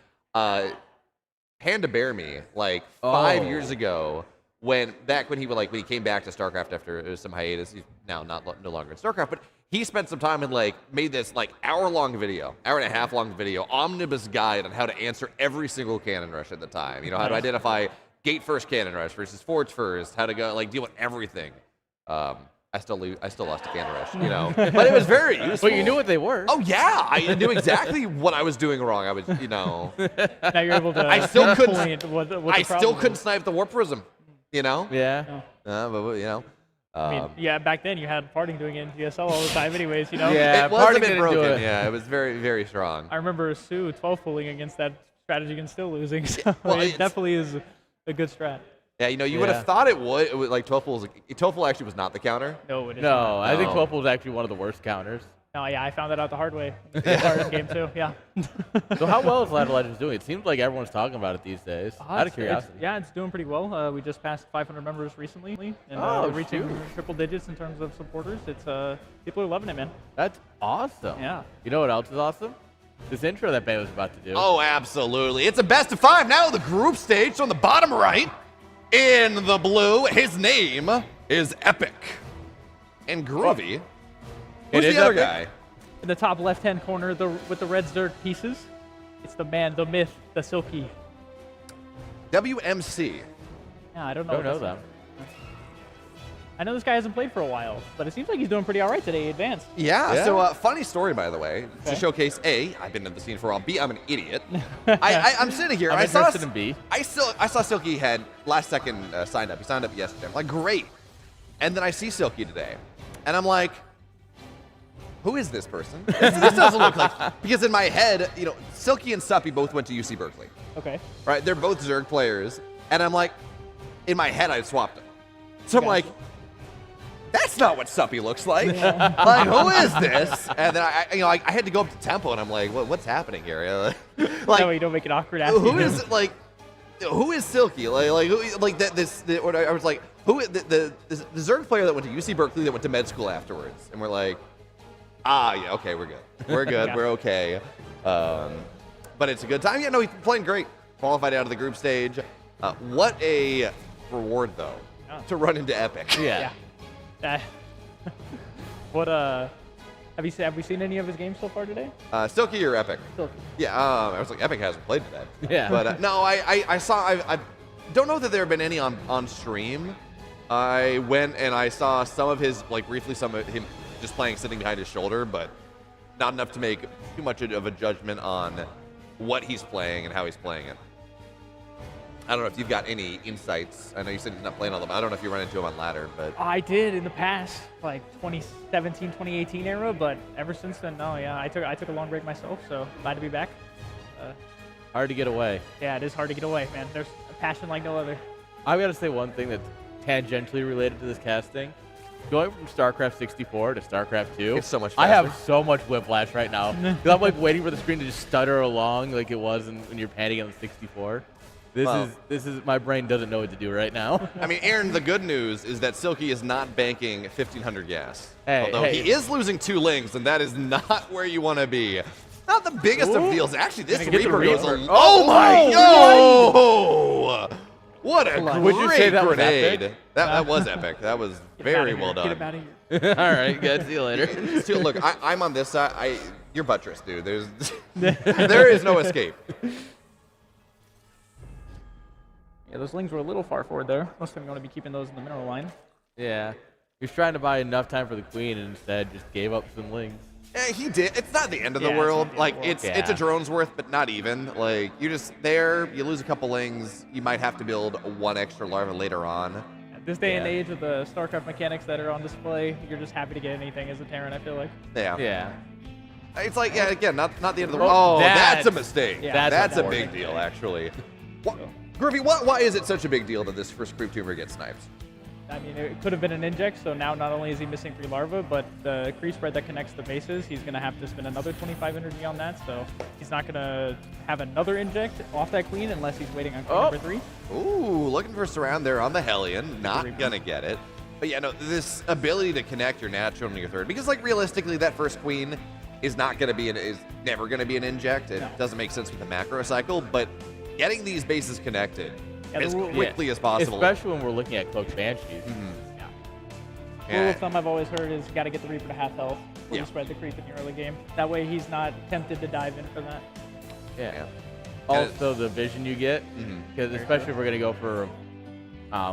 Hand to bear me like 5 Oh. years ago when he came back to StarCraft after some hiatus. He's now no longer in StarCraft, but he spent some time and made this hour and a half long video, omnibus guide on how to answer every single cannon rush at the time. How to identify gate first cannon rush versus forge first, how to go deal with everything. I still lost to cannon rush, but it was very useful. But you knew what they were. Oh yeah, I knew exactly what I was doing wrong. I was, Now you're able to. I still couldn't. pinpoint what the I still problem couldn't is. snipe the warp prism. Yeah. But I mean, yeah, back then you had parting doing it in GSL all the time, anyways. Yeah. it was a Party bit didn't do broken. it. Yeah, it was very, very strong. I remember Sue 12 pulling against that strategy and still losing. So well, it it's- definitely is a good strat. Yeah, you would Yeah. have thought it would. It was 12 pools. 12 pool actually was not the counter. No, it is. No, not. I think No. 12 was actually one of the worst counters. No, yeah, I found that out the hard way. Hard game too. Yeah. So how well is Ladder Legends doing? It seems like everyone's talking about it these days. Out of curiosity. It's doing pretty well. We just passed 500 members recently, and Oh, reaching shoot. triple digits in terms of supporters. It's people are loving it, man. That's awesome. Yeah. You know what else is awesome? This intro that Bay was about to do. Oh, absolutely. It's a best of 5 now. The group stage. So on the bottom right, in the blue, his name is Epic, and Groovy. Who's It is the other Epic? guy? In the top left-hand corner, with the red Zerg pieces, it's the man, the myth, the Silky. WMC. Yeah, I don't know. Don't what know this them. is. I know this guy hasn't played for a while, but it seems like he's doing pretty all right today. He advanced. Yeah, Yeah. so funny story, by the way, to Okay. showcase A, I've been in the scene for a while, B, I'm an idiot. I'm sitting here, I'm I saw interested in B. I saw Silky had last second signed up. He signed up yesterday. I'm like, great. And then I see Silky today, and I'm like, who is this person? This doesn't look like, because in my head, Silky and Suppy both went to UC Berkeley, Okay. right? They're both Zerg players, and I'm like, in my head, I swapped them. So I'm Gotcha. like, that's not what Suppy looks like. Like, who is this? And then I had to go up to Tempo, and I'm like, what's happening here? That Like, way you don't make it awkward after. who is who is Silky? Or I was like, the Zerg player that went to UC Berkeley that went to med school afterwards, and we're like, yeah, okay, we're good, we're good, Yeah. we're okay. But it's a good time. Yeah, no, he's playing great. Qualified out of the group stage. What a reward though, Yeah. to run into Epic. Yeah. That, what Have we seen any of his games so far today? Silky or Epic? Silky. Yeah, I was like, Epic hasn't played today. Yeah. But no, I saw, I don't know that there have been any on stream. I went and I saw some of his, like briefly some of him just playing sitting behind his shoulder, but not enough to make too much of a judgment on what he's playing and how he's playing it. I don't know if you've got any insights. I know you said he's not playing all of them. I don't know if you run into him on ladder, but I did in the past, like 2017, 2018 era, but ever since then, no. Yeah, I took a long break myself, so glad to be back. Hard to get away. Yeah, it is hard to get away, man. There's a passion like no other. I've got to say one thing that's tangentially related to this casting. Going from StarCraft 64 to StarCraft 2, it's so much I faster. have so much whiplash right now. 'Cause I'm like waiting for the screen to just stutter along like it was when you're panning on the 64. This is my brain doesn't know what to do right now. I mean, Aaron, the good news is that Silky is not banking 1,500 gas. Hey, although hey. he is losing 2 lings, and that is not where you want to be. Not the biggest of deals. Actually, this Gonna get the Reaper goes a Reaper. Oh my god! What a on. great Would you say that was grenade. epic? That was epic. That was very well Get him done. out of here. All right, good. See you later. Dude, look, I'm on this side. You're buttress, dude. There is no escape. Yeah, those lings were a little far forward there. Most of them going to be keeping those in the mineral line. Yeah. He was trying to buy enough time for the queen and instead just gave up some lings. Yeah, he did. It's not the end of the Yeah, it's world. not the end Like of the world. it's a drone's worth, but not even. Like you're just there. You lose a couple lings. You might have to build 1 extra larva later on. At this day and Yeah. age with the StarCraft mechanics that are on display, you're just happy to get anything as a Terran, I feel like. Yeah. Yeah. It's like again, not the end of the world. Oh, Oh, that's a that's- mistake. yeah, that's a important. big deal, actually. Groovy, why is it such a big deal that this first creep tumor gets sniped? I mean, it could have been an inject, so now not only is he missing 3 larvae, but the creep spread that connects the bases, he's going to have to spend another 25 energy on that, so he's not going to have another inject off that queen unless he's waiting on queen number 3. Ooh, looking for surround there on the Hellion. Not Reaper. gonna get it. But yeah, no, this ability to connect your natural and your third, because like realistically, that first queen is not gonna be is never gonna be an inject. It No. doesn't make sense with the macro cycle, but getting these bases connected Yeah, the as rule- quickly as possible. Especially when we're looking at Cloaked Banshees. Rule Yeah. of thumb I've always heard is got to get the Reaper to half health before Yeah. you spread the creep in your early game. That way he's not tempted to dive in for that. Yeah. Yeah. Also, the vision you get, because especially if we're gonna go for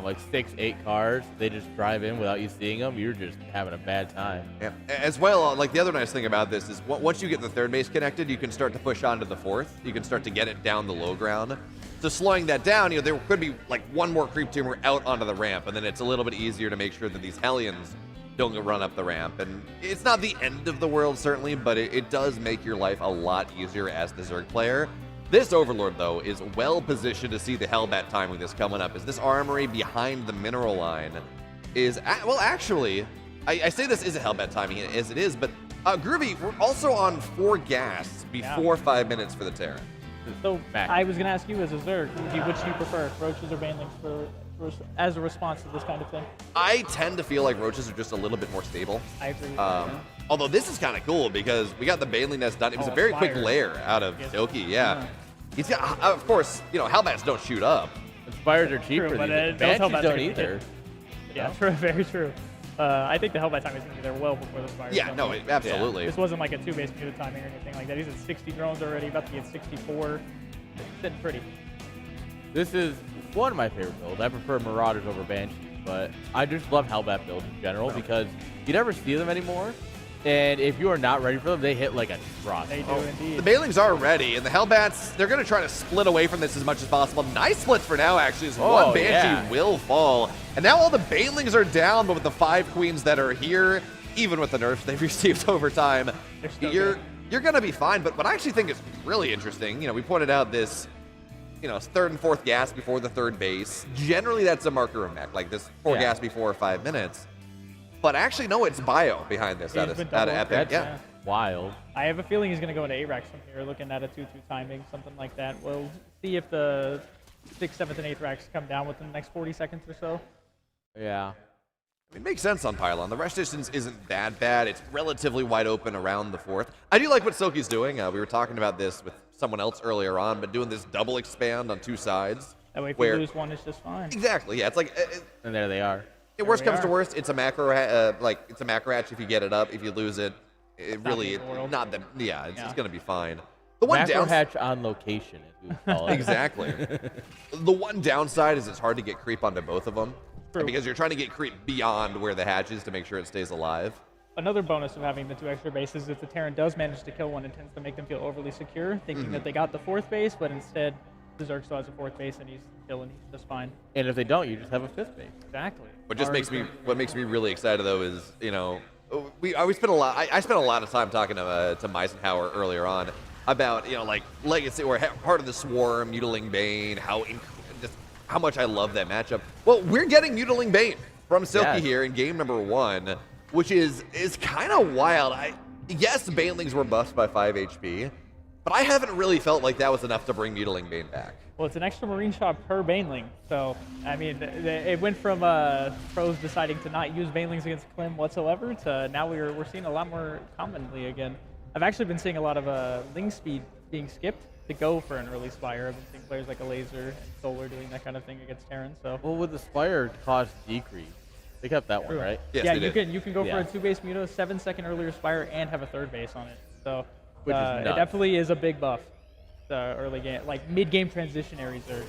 like 6-8 cars, they just drive in without you seeing them. You're just having a bad time. Yeah. As well, like the other nice thing about this is once you get the third base connected, you can start to push on to the fourth. You can start to get it down the low ground. So slowing that down, there could be like 1 more creep tumor out onto the ramp, and then it's a little bit easier to make sure that these Hellions don't run up the ramp. And it's not the end of the world, certainly, but it does make your life a lot easier as the Zerg player. This Overlord, though, is well positioned to see the Hellbat timing that's coming up, as this armory behind the mineral line is, well, actually, I say this is a Hellbat timing as it is, but Groovy, we're also on 4 gas before 5 minutes for the Terran. So Back. I was going to ask you as a Zerg, which do you prefer, roaches or banelings as a response to this kind of thing? I tend to feel like roaches are just a little bit more stable. I agree with that. Although this is kind of cool because we got the Baneling nest done. It was Oh, a very quick Spire. layer out of Yes. Silky, yeah. He's got, of course, Hellbats don't shoot up. Spires are cheaper. True, but these days. those Banshees Hellbats are don't gonna either. hit. Yeah, true, very true. I think the Hellbat time is going to be there well before the Spire. Yeah, no, absolutely. This wasn't like a 2 base muted timing or anything like that. He's at 60 drones already, about to be at 64. Sitting pretty. This is one of my favorite builds. I prefer Marauders over Banshees, but I just love Hellbat builds in general because you never see them anymore. And if you are not ready for them, they hit like a truck. They do indeed. The Banelings are ready, and the Hellbats, they're going to try to split away from this as much as possible. Nice split for now, actually, as Oh, one Banshee yeah. will fall. And now all the Banelings are down, but with the 5 queens that are here, even with the nerfs they've received over time, They're still you're good. going to be fine. But what I actually think is really interesting, we pointed out this, 3rd and 4th gas before the 3rd base. Generally, that's a marker of mech, like this 4 Yeah. gas before 5 minutes. But actually, no, it's Bio behind this out He's of been double. Epic. That's Yeah. wild. I have a feeling he's going to go into ARAX from here, looking at a 2-2 timing, something like that. We'll see if the 6th, 7th, and 8th racks come down within the next 40 seconds or so. Yeah. It makes sense on Pylon. The rush distance isn't that bad. It's relatively wide open around the 4th. I do like what Silky's doing. We were talking about this with someone else earlier on, but doing this double expand on 2 sides. That way, if Where- we lose one, it's just fine. Exactly. Yeah, it's like And there they are. worst we comes to are. worst, it's a macro it's a macro hatch if you get it up. If you lose it, it not the really, end of the world. not that, yeah, it's Yeah. going to be fine. The one Macro downside, hatch on location, as we call it. exactly. The one downside is it's hard to get creep onto both of them. True. Because you're trying to get creep beyond where the hatch is to make sure it stays alive. Another bonus of having the 2 extra bases, if the Terran does manage to kill one, it tends to make them feel overly secure, thinking that they got the 4th base, but instead the Zerg still has a 4th base and he's chilling, he's just fine. And if they don't, you just have a 5th base. Exactly. What makes me really excited though is, we spent a lot. I spent a lot of time talking to Meisenhower earlier on about like Legacy or Heart of the Swarm, Mutiling Bane, just how much I love that matchup. Well, we're getting Mutiling Bane from Silky here in game number 1, which is kind of wild. Yes, Banelings were buffed by 5 HP, but I haven't really felt like that was enough to bring Mutiling Bane back. Well, it's an extra Marine shot per Baneling, so, I mean, it went from pros deciding to not use Banelings against Klim whatsoever to now we're seeing a lot more commonly again. I've actually been seeing a lot of Ling speed being skipped to go for an early Spire. I've been seeing players like a Laser and Solar doing that kind of thing against Terran, so. Well, with the Spire cost decrease, they kept that one, right? Yes, yeah, they did. you can go for a 2-base Muto, 7-second earlier Spire, and have a 3rd base on it. So Which is it nuts. definitely is a big buff. Early game, like mid-game transitionaries are.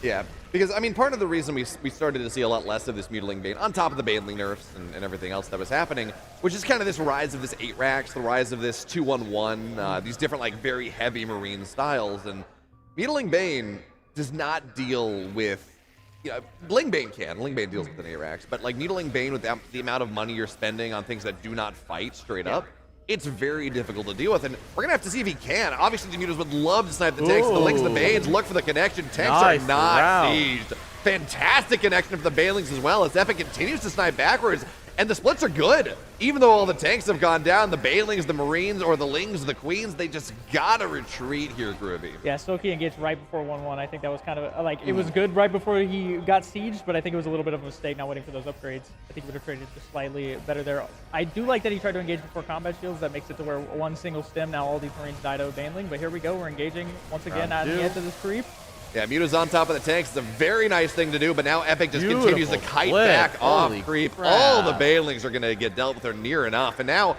Yeah, because I mean, part of the reason we started to see a lot less of this Mutiling Bane, on top of the Baneling nerfs and everything else that was happening, which is kind of this rise of this 8 racks, the rise of this 2-1-1, these different like very heavy Marine styles, and Mutiling Bane does not deal with. Ling Bane can. Ling Bane deals with an 8 racks, but like Mutiling Bane with the amount of money you're spending on things that do not fight straight up, it's very difficult to deal with, and we're gonna have to see if he can. Obviously, the Mutas would love to snipe the tanks. The Lings, the Banes, look for the connection. Tanks Nice are not round. sieged. Fantastic connection for the Banelings as well, as Epic continues to snipe backwards, and the splits are good. Even though all the tanks have gone down, the Banelings, the Marines, or the Lings, the Queens, they just gotta retreat here, Groovy. Yeah, Silky engaged right before 1-1. I think that was kind of like it was good right before he got sieged, but I think it was a little bit of a mistake not waiting for those upgrades. I think he would have traded just slightly better there. I do like that he tried to engage before combat shields. That makes it to where one single stem, now all these Marines died out of Baneling. But here we go, we're engaging once again at the end of this creep. Yeah, Muta's on top of the tanks. It's a very nice thing to do, but now Epic just Beautiful continues to kite flip. back off Holy creep. crap. All the Banelings are going to get dealt with or near enough. And now,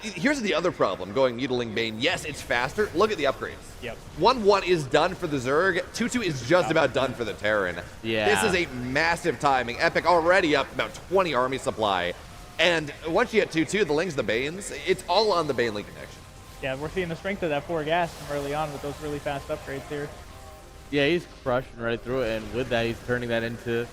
here's the other problem going Mutiling Bane. Yes, it's faster. Look at the upgrades. Yep. 1-1 is done for the Zerg. 2-2 is just about done for the Terran. Yeah. This is a massive timing. Epic already up about 20 army supply. And once you get 2-2, the Lings, the Banes, it's all on the Baneling connection. Yeah, we're seeing the strength of that 4 gas from early on with those really fast upgrades here. Yeah, he's crushing right through it, and with that, he's turning that into,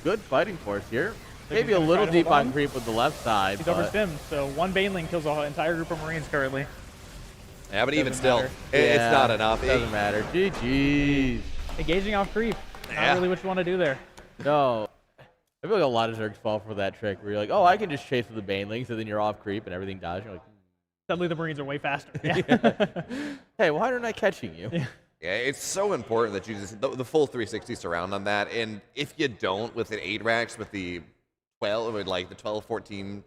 good fighting force here. Maybe a gonna little try to deep hold on on. creep with the left side, He's but overstimmed, so one Baneling kills the whole entire group of Marines currently. Yeah, but even Doesn't still, matter. it's Yeah, not enough. Doesn't matter. GG's. Engaging off creep. Not Yeah. really what you want to do there. No. I feel like a lot of Zergs fall for that trick where you're like, oh, I can just chase with the Banelings, and then you're off creep and everything dies. You're like, Suddenly the Marines are way faster. Yeah. hey, why aren't I catching you? Yeah, it's so important that you just the full 360 surround on that, and if you don't with an 8 racks with the 12, or like the 12, 14,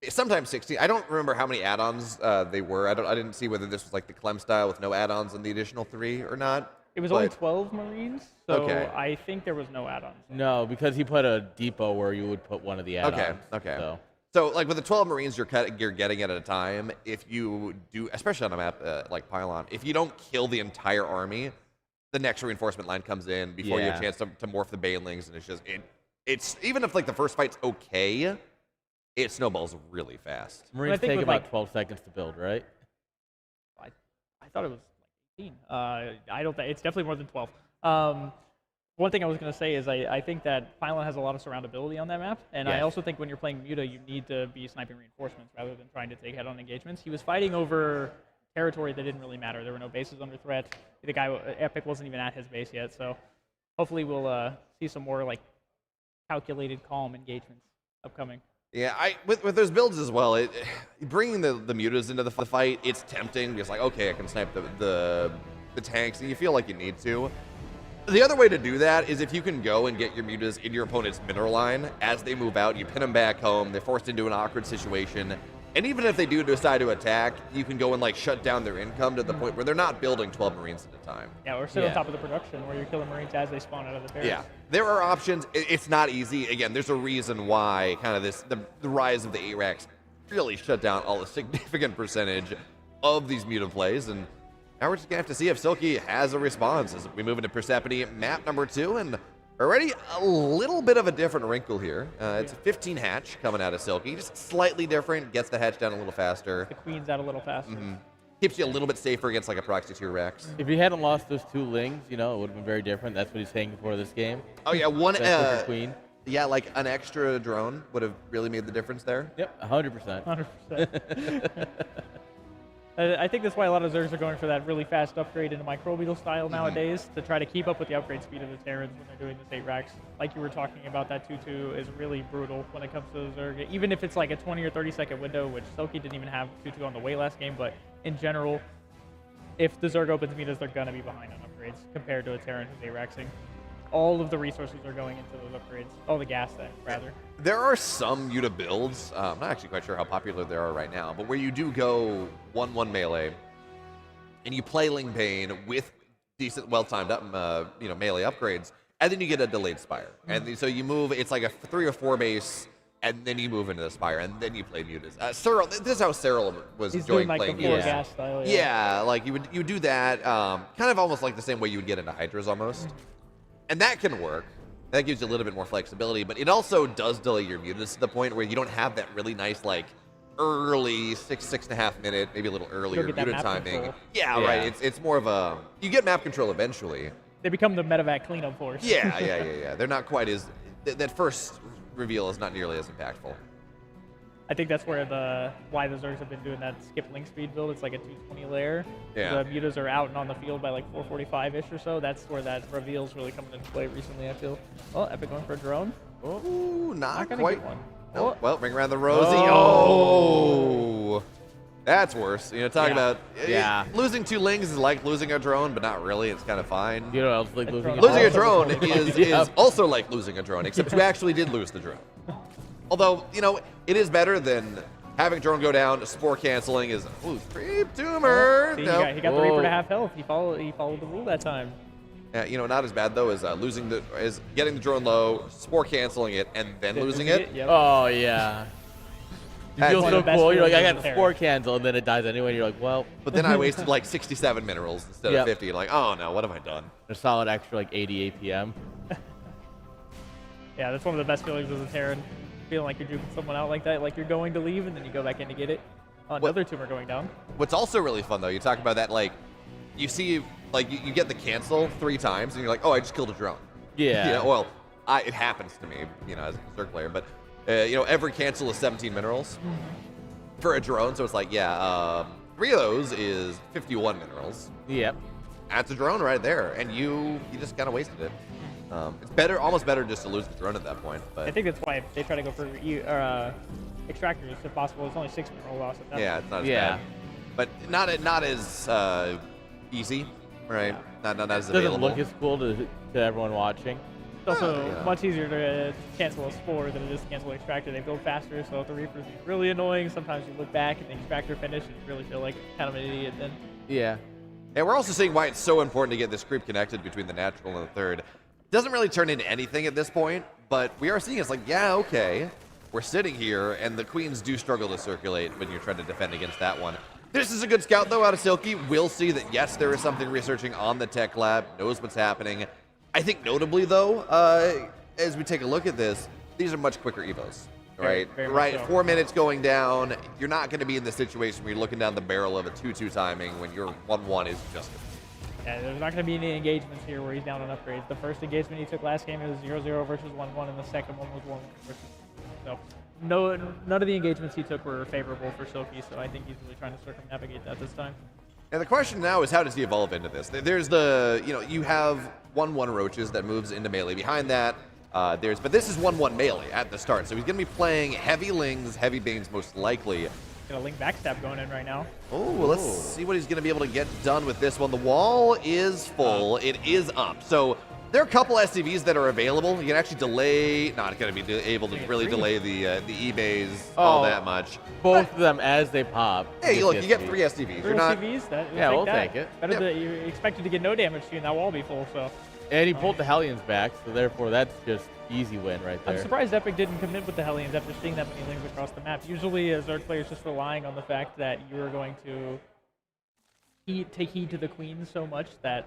sometimes 16. I don't remember how many add-ons they were. I didn't see whether this was like the Clem style with no add-ons on the additional 3 or not. It was only But- 12 Marines, so Okay. I think there was no add-ons. No, because he put a depot where you would put one of the add-ons. Okay. So like with the 12 Marines you're getting at a time, if you do, especially on a map like Pylon, if you don't kill the entire army, the next reinforcement line comes in before you Yeah. have a chance to morph the Banelings, and it's just it's even if like the first fight's okay, it snowballs really fast. Marines think take with, about like- 12 seconds to build, right? I thought it was like 18. I don't think it's definitely more than 12. One thing I was going to say is I think that Pylon has a lot of surroundability on that map, and I Yes. also think when you're playing Muta, you need to be sniping reinforcements rather than trying to take head-on engagements. He was fighting over territory that didn't really matter. There were no bases under threat. The guy Epic wasn't even at his base yet, so hopefully we'll see some more like calculated, calm engagements upcoming. Yeah, with those builds as well, bringing the mutas into the fight, it's tempting. Just like, okay, I can snipe the tanks, and you feel like you need to. The other way to do that is if you can go and get your mutas in your opponent's mineral line. As they move out, you pin them back home. They're forced into an awkward situation. And even if they do decide to attack, you can go and like shut down their income to the point where they're not building 12 Marines at a time. Yeah, or sit Yeah. on top of the production where you're killing Marines as they spawn out of the barracks. Yeah, there are options. It's not easy. Again, there's a reason why kind of the rise of the ARAX really shut down a significant percentage of these muted plays. And now we're just going to have to see if Silky has a response as we move into Persephone map number 2. And already a little bit of a different wrinkle here. It's a 15 hatch coming out of Silky, just slightly different, gets the hatch down a little faster. The queen's out a little faster. Keeps you a little bit safer against like a proxy tier Rex. If he hadn't lost those 2 lings, you know, it would have been very different. That's what he's saying before this game. Oh yeah, one That's with your queen. yeah, like an extra drone would have really made the difference there. Yep, 100%. 100%. I think that's why a lot of Zergs are going for that really fast upgrade into microbial style nowadays to try to keep up with the upgrade speed of the Terrans when they're doing the 8 racks. Like you were talking about, that 2-2 is really brutal when it comes to the Zerg. Even if it's like a 20 or 30 second window, which Silky didn't even have 2-2 on the way last game, but in general, if the Zerg opens metas, they're going to be behind on upgrades compared to a Terran who's 8 racksing. All of the resources are going into those upgrades. All the gas, rather. There are some Yuta builds, I'm not actually quite sure how popular they are right now, but where you do go 1-1 melee, and you play Ling Bane with decent, well-timed up, melee upgrades, and then you get a delayed Spire. And so you move, it's like a 3 or 4 base, and then you move into the Spire, and then you play Mutas. Cyril, this is how Cyril was He's enjoying doing like playing the 4 Mutas. gas style. Yeah, like you would do that, kind of almost like the same way you would get into Hydras almost. And that can work. That gives you a little bit more flexibility, but it also does delay your mutas to the point where you don't have that really nice, like, early 6.5 minute, maybe a little earlier get that muta map timing. control. Yeah, right. It's more of a, you get map control eventually. They become the medevac cleanup force. Yeah. They're not quite as, that first reveal is not nearly as impactful. I think that's where why the Zergs have been doing that skip link speed build. It's like a 220 layer. Yeah. The mutas are out and on the field by like 445-ish or so. That's where that reveal's really coming into play recently, I feel. Oh, Epic going for a drone. Ooh, not gonna quite. get one. No, Oh. well, ring around the rosy. Oh. That's worse. Talk about losing 2 lings is like losing a drone, but not really. It's kind of fine. You know what else like losing a Losing a drone? drone is also like losing a drone, except you actually did lose the drone. Although, it is better than having drone go down, spore canceling is, creep tumor. See, No. he got the Reaper to half health. He followed the rule that time. Yeah, not as bad though as getting the drone low, spore canceling it, and then losing it. Yep. Oh, yeah. You That's feel one so of the best cool. You're like, I feelings got as the a spore cancel, and then it dies anyway, and you're like, well, But then I wasted like 67 minerals instead Yep. of 50. Like, oh no, what have I done? a solid extra like 80 APM. Yeah, that's one of the best feelings as a Terran. Feeling like you're juking someone out like that, like you're going to leave, and then you go back in to get it. Another tumor going down. What's also really fun though, you talk about that, like, you see, like, you get the cancel 3 times, and you're like, oh, I just killed a drone. Yeah. Well, it happens to me, as a Zerg player, but every cancel is 17 minerals for a drone, so it's like, 3 of those is 51 minerals. Yep. That's a drone right there, and you just kind of wasted it. It's almost better just to lose the drone at that point. But I think that's why they try to go for extractors if possible. It's only 6 mineral loss at that yeah, point. it's not as Yeah. bad. But not as easy, right? Not as Doesn't available. look as cool to everyone watching. It's also yeah. much easier to cancel a spore than it is to cancel extractor. They build faster, so if the Reaper's really annoying, sometimes you look back and the extractor finish and you really feel like kind of an idiot then. Yeah. And we're also seeing why it's so important to get this creep connected between the natural and the third. Doesn't really turn into anything at this point, but we are seeing it's like, yeah, okay. We're sitting here, and the queens do struggle to circulate when you're trying to defend against that one. This is a good scout, though, out of Silky. We'll see that, yes, there is something researching on the tech lab, knows what's happening. I think notably, though, as we take a look at this, these are much quicker evos, right? Very much Right, so. 4 minutes going down. You're not going to be in the situation where you're looking down the barrel of a 2-2 timing when your 1-1 is just... Yeah, there's not going to be any engagements here where he's down on upgrades. The first engagement he took last game was 0-0 versus 1-1, and the second one was 1-1 versus 2. So none of the engagements he took were favorable for Silky, so I think he's really trying to circumnavigate that this time. And the question now is, how does he evolve into this? There's the, you have 1-1 Roaches that moves into melee. Behind that, but this is 1-1 melee at the start. So he's going to be playing heavy Lings, heavy Banes most likely. Got a Link backstab going in right now. Oh, well, let's see what he's going to be able to get done with this one. The wall is full. It is up. So there are a couple SCVs that are available. You can actually delay, not going to be able to really delay the E-Bays all that much. Both of them as they pop. Hey, look, you get 3 SCVs. Three You're not... CVs, Yeah, we'll that. take it. Better you expected to get no damage to you, and that wall be full, so. And he pulled the Hellions back, so therefore that's just easy win right there. I'm surprised Epic didn't commit with the Hellions after seeing that many Lings across the map. Usually, Zerg players just relying on the fact that you are going to take heed to the Queens so much that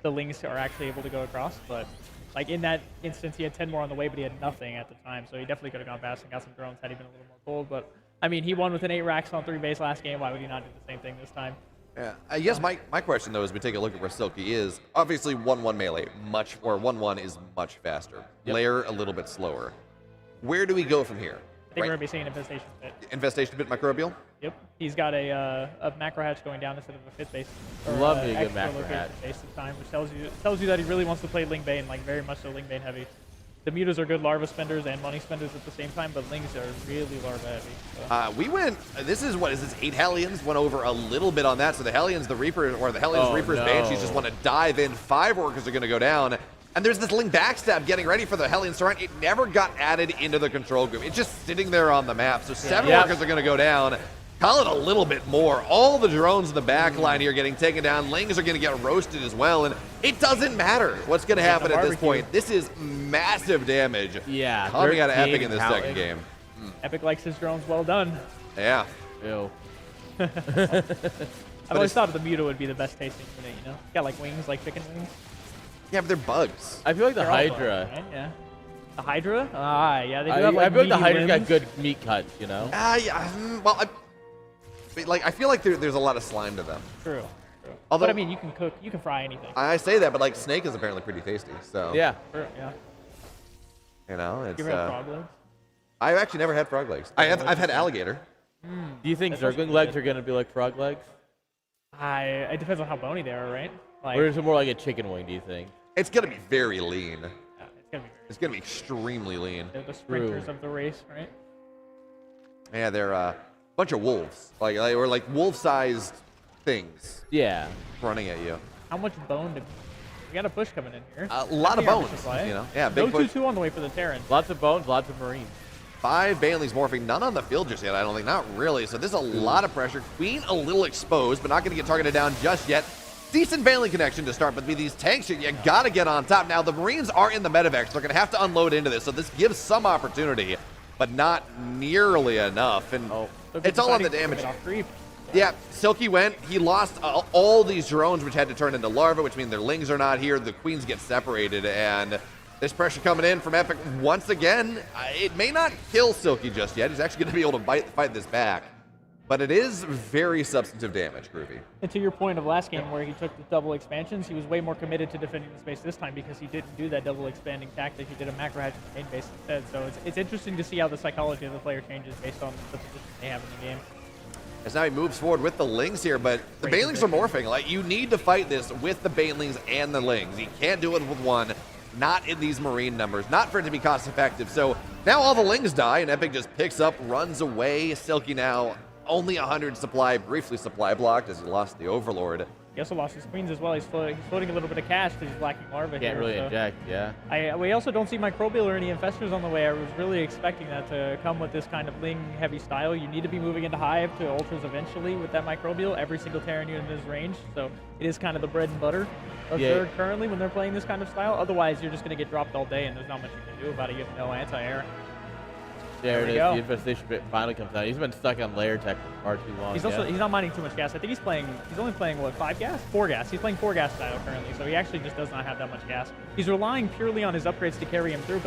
the Lings are actually able to go across. But like in that instance, he had 10 more on the way, but he had nothing at the time, so he definitely could have gone fast and got some drones had he been a little more bold. But I mean, he won with an 8 racks on 3 base last game. Why would he not do the same thing this time? Yeah, I guess my question though, as we take a look at where Silky is, obviously 1-1 melee, 1-1 is much faster. Yep. Lair a little bit slower. Where do we go from here? I think we're going to be seeing Infestation Pit. Infestation Pit Microbial? Yep. He's got a macro hatch going down instead of a 5th base. Or, Love me a good extra macro location hatch. base this time, which tells you that he really wants to play Ling Bane, like very much so Ling Bane heavy. The mutas are good larva spenders and money spenders at the same time, but Lings are really larva heavy. So. We went, this is 8 Hellions, went over a little bit on that. So the Hellions, the Reaper, or the Hellions, Oh, Reapers, no. Banshees just want to dive in. 5 workers are going to go down. And there's this Ling backstab getting ready for the Hellions to run. It never got added into the control group. It's just sitting there on the map. So 7 Yep. workers are going to go down. Call it a little bit more. All the drones in the back line here getting taken down. Lings are going to get roasted as well. And it doesn't matter what's going to happen at this point. This is massive damage Yeah. coming out of Epic 13 in this Howling. second game. Epic likes his drones well done. Yeah. Ew. I've always thought the muta would be the best tasting unit, you know? Got like wings, like chicken wings. Yeah, but they're bugs. I feel like the They're all Hydra. bugs, right? Yeah. The Hydra? Ah, yeah, they do I have like feel like the meaty Hydra's got limbs. good meat cuts, you know? Yeah. Well, I feel like there's a lot of slime to them. True. Although But I mean, you can fry anything. I say that, but like snake is apparently pretty tasty. So Yeah. True, yeah. you know, it's. You ever had frog legs? I've actually never had frog legs. I've had alligator. Do you think That's also Zergling legs are going to be like frog legs? It depends on how bony they are, right? Like, Or is it more like a chicken wing, do you think? It's gonna be very lean. yeah, it's gonna be It's gonna be extremely lean. they're the sprinters of the race, right? Yeah, they're a bunch of wolves. Like or like wolf-sized things Yeah. running at you. How much bone did we got a push coming in here? A lot of Heavy armor bones. supply. You know. Yeah, No big push. 2-2 on the way for the Terran. Lots of bones, lots of marines. 5 Banelings morphing, none on the field just yet, I don't think. Not really. So there's a lot of pressure. Queen a little exposed, but not going to get targeted down just yet. Decent Baneling connection to start, but with these tanks, you got to get on top. Now, the Marines are in the medevacs. They're going to have to unload into this, so this gives some opportunity, but not nearly enough. And it's all on the damage. Yeah, Silky went. He lost all these drones, which had to turn into larvae, which means their Lings are not here. The Queens get separated, and this pressure coming in from Epic once again. It may not kill Silky just yet. He's actually going to be able to fight this back. But it is very substantive damage, Groovy. And to your point of last game where he took the double expansions, he was way more committed to defending the space this time because he didn't do that double expanding tactic. He did a macro hatch in the main base instead. So it's interesting to see how the psychology of the player changes based on the position they have in the game. As now he moves forward with the Lings here, but the Banelings are morphing. Like, you need to fight this with the Banelings and the Lings. You can't do it with one. Not in these Marine numbers. Not for it to be cost effective. So now all the Lings die, and Epic just picks up, runs away. Silky now only 100 supply, briefly supply blocked as he lost the Overlord. He also lost his queens as well. He's floating a little bit of cash because he's lacking larva here. Can't really so. inject, yeah. We also don't see microbial or any infestors on the way. I was really expecting that to come with this kind of Ling-heavy style. You need to be moving into Hive to Ultras eventually with that microbial. Every single Terran unit in his range. So it is kind of the bread and butter of Zerg currently when they're playing this kind of style. Otherwise, you're just going to get dropped all day and there's not much you can do about it. You have no anti-air. There it is. go. The infestation bit finally comes out. He's been stuck on layer tech for far too long. He's not mining too much gas. I think he's only playing what, 5 gas? 4 gas. He's playing 4 gas style currently, so he actually just does not have that much gas. He's relying purely on his upgrades to carry him through,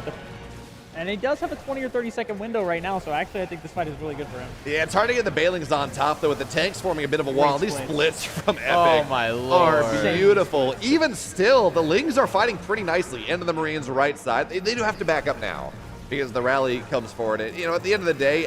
and he does have a 20 or 30 second window right now, so actually I think this fight is really good for him. Yeah, it's hard to get the Banelings on top, though, with the tanks forming a bit of a wall. These splits from Epic Oh my lord. are beautiful. Even still, the Lings are fighting pretty nicely into the Marines' right side. They do have to back up now because the rally comes forward. And, at the end of the day,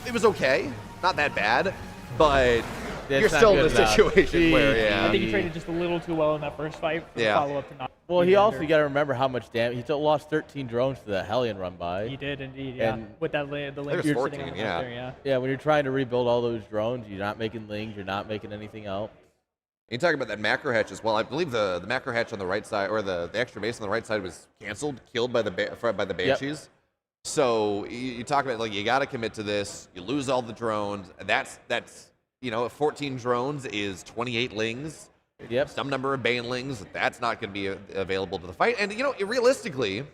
it was okay. Not that bad, but you're still in a situation where, I think he traded just a little too well in that first fight. Follow up to not. Well, he also got to remember how much damage. He still lost 13 drones to that Hellion run by. He did indeed, yeah. And with that, the Link There's 14, sitting on the yeah. there, yeah. Yeah, when you're trying to rebuild all those drones, you're not making Lings, you're not making anything else. You talk about that macro hatch as well. I believe the macro hatch on the right side, or the extra base on the right side, was canceled, killed by the Banshees. So you talk about, like, you got to commit to this. You lose all the drones. That's 14 drones is 28 Lings. Yep. some number of banelings. That's not going to be available to the fight. And, you know, realistically,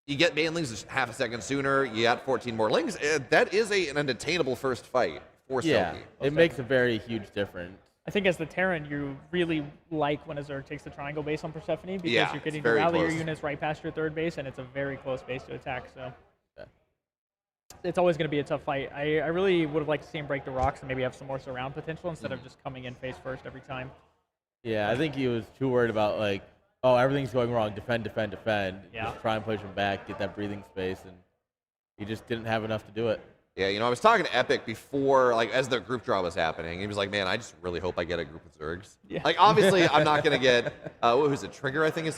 you get banelings half a second sooner. You got 14 more lings. That is an attainable first fight for Yeah, Silky. it makes a very huge difference. I think as the Terran, you really like when a Zerg takes the triangle base on Persephone because Yeah, you're getting it's to very rally your close. units right past your third base, and it's a very close base to attack. So it's always going to be a tough fight. I really would have liked to see him break the rocks and maybe have some more surround potential instead of just coming in face first every time. Yeah, I think he was too worried about like, oh, everything's going wrong. Defend, defend, defend. Yeah. Just try and push him back, get that breathing space, and he just didn't have enough to do it. Yeah, you know, I was talking to Epic before, like, as the group draw was happening. He was like, man, I just really hope I get a group of Zergs. Yeah. Like, obviously, I'm not going to get, what was it, Trigger, I think, is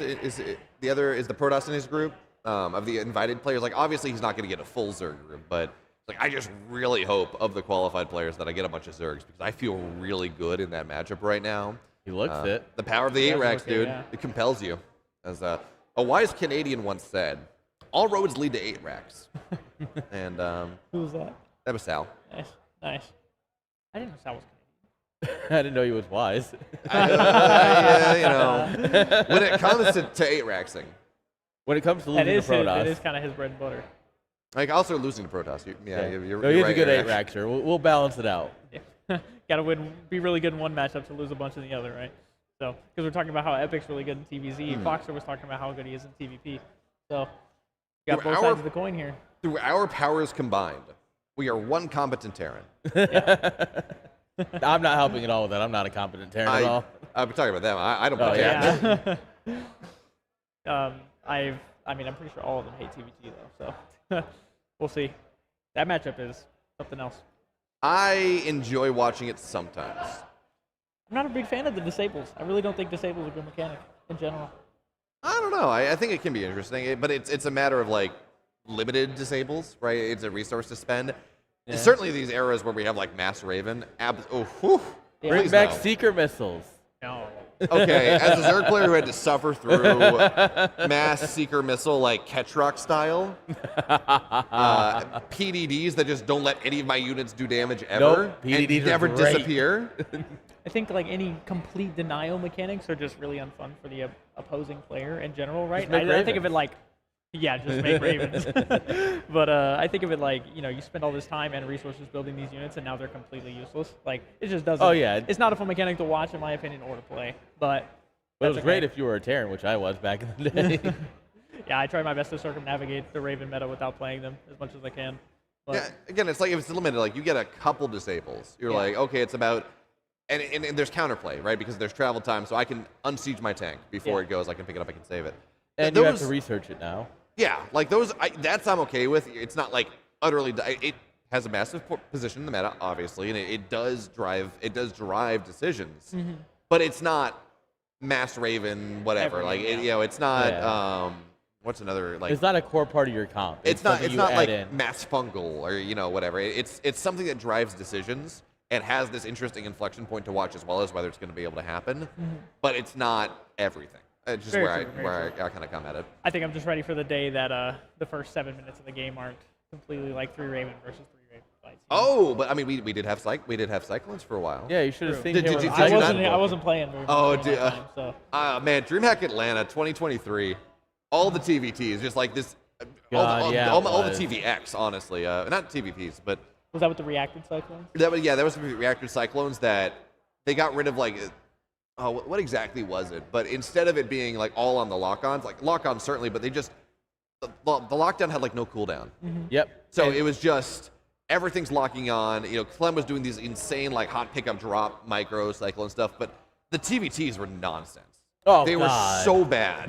the other, is the Protoss in his group of the invited players. Like, obviously, he's not going to get a full Zerg group, but, like, I just really hope of the qualified players that I get a bunch of Zergs because I feel really good in that matchup right now. He looks it. The power of the He does 8-racks, look it, dude. yeah. It compels you. As a wise Canadian once said, all roads lead to 8-racks. And Who was that? that was Sal. Nice, nice. I didn't know Sal was Canadian. I didn't know he was wise. Yeah, you know, when it comes to 8-racksing, When it comes to That losing is to Protoss, that is kind of his bread and butter. like also losing to Protoss. You're no, he's right, a good Eric. 8-raxer. We'll balance it out. Got to win, be really good in one matchup to lose a bunch in the other, right? So, because we're talking about how Epic's really good in TVZ, Foxer was talking about how good he is in TVP. So, you got Through both our- sides of the coin here. Through our powers combined, we are one competent Terran. I'm not helping at all with that. I'm not a competent Terran at all. I'm talking about them. I don't Oh, play yeah. Terran. I mean, I'm pretty sure all of them hate TVT though. So, we'll see. That matchup is something else. I enjoy watching it sometimes. I'm not a big fan of the disables. I really don't think disables are a good mechanic in general. I don't know. I think it can be interesting, but it's a matter of like limited disables, right? It's a resource to spend. Certainly these eras where we have like Mass Raven. Bring Please back no. Seeker missiles. No. Okay, as a Zerg player who had to suffer through Mass Seeker Missile like Ketrock style, PDDs that just don't let any of my units do damage ever, Nope, PDDs and are never great. disappear. I think like any complete denial mechanics are just really unfun for the opposing player in general, right? Just make I think of ravens. it like, yeah, just make ravens. But I think of it like, you know, you spend all this time and resources building these units, and now they're completely useless. Like it just doesn't. Oh, yeah. It's not a fun mechanic to watch, in my opinion, or to play. But But it was that's great okay. if you were a Terran, which I was back in the day. Yeah, I try my best to circumnavigate the Raven meta without playing them as much as I can. But Yeah, again, it's like if it's limited, like you get a couple disables. You're like, okay, it's about, and there's counterplay, right? Because there's travel time, so I can unsiege my tank before Yeah. it goes. I can pick it up, I can save it. And you have to research it now. Yeah, like those, that's I'm okay with. It's not like utterly. It has a massive position in the meta, obviously, and it does drive decisions. But it's not Mass Raven, whatever. Everything, Like yeah. you know, it's not. Yeah. What's another like? It's not a core part of your comp. It's not. something It's you not add like in. Mass Fungal or you know whatever. It's something that drives decisions and has this interesting inflection point to watch as well as whether it's going to be able to happen. But it's not everything. It's just Very where true, very I kind of come at it. I think I'm just ready for the day that the first 7 minutes of the game aren't completely like 3 Raven versus 3 Raven fights. Oh, but I mean, we did have Cyclones for a while. Yeah, you should have True. seen Did him you- with did I you Ice not- I wasn't playing very much Oh, during that dude, time, so. Man, DreamHack Atlanta 2023, all the TVTs, just like this, God, yeah, all it the was. TVX, honestly, not TVPs, but Was that with the reacted cyclones? that was some reactor cyclones that they got rid of. Like, oh, what exactly was it? But instead of it being like all on the lock-ons, like lock-ons certainly, but they just the lockdown had like no cooldown, Yep. so And it was just. Everything's locking on. You know, Clem was doing these insane like hot pickup drop micro cyclone stuff, but the TVTs were nonsense. Oh, They God. were so bad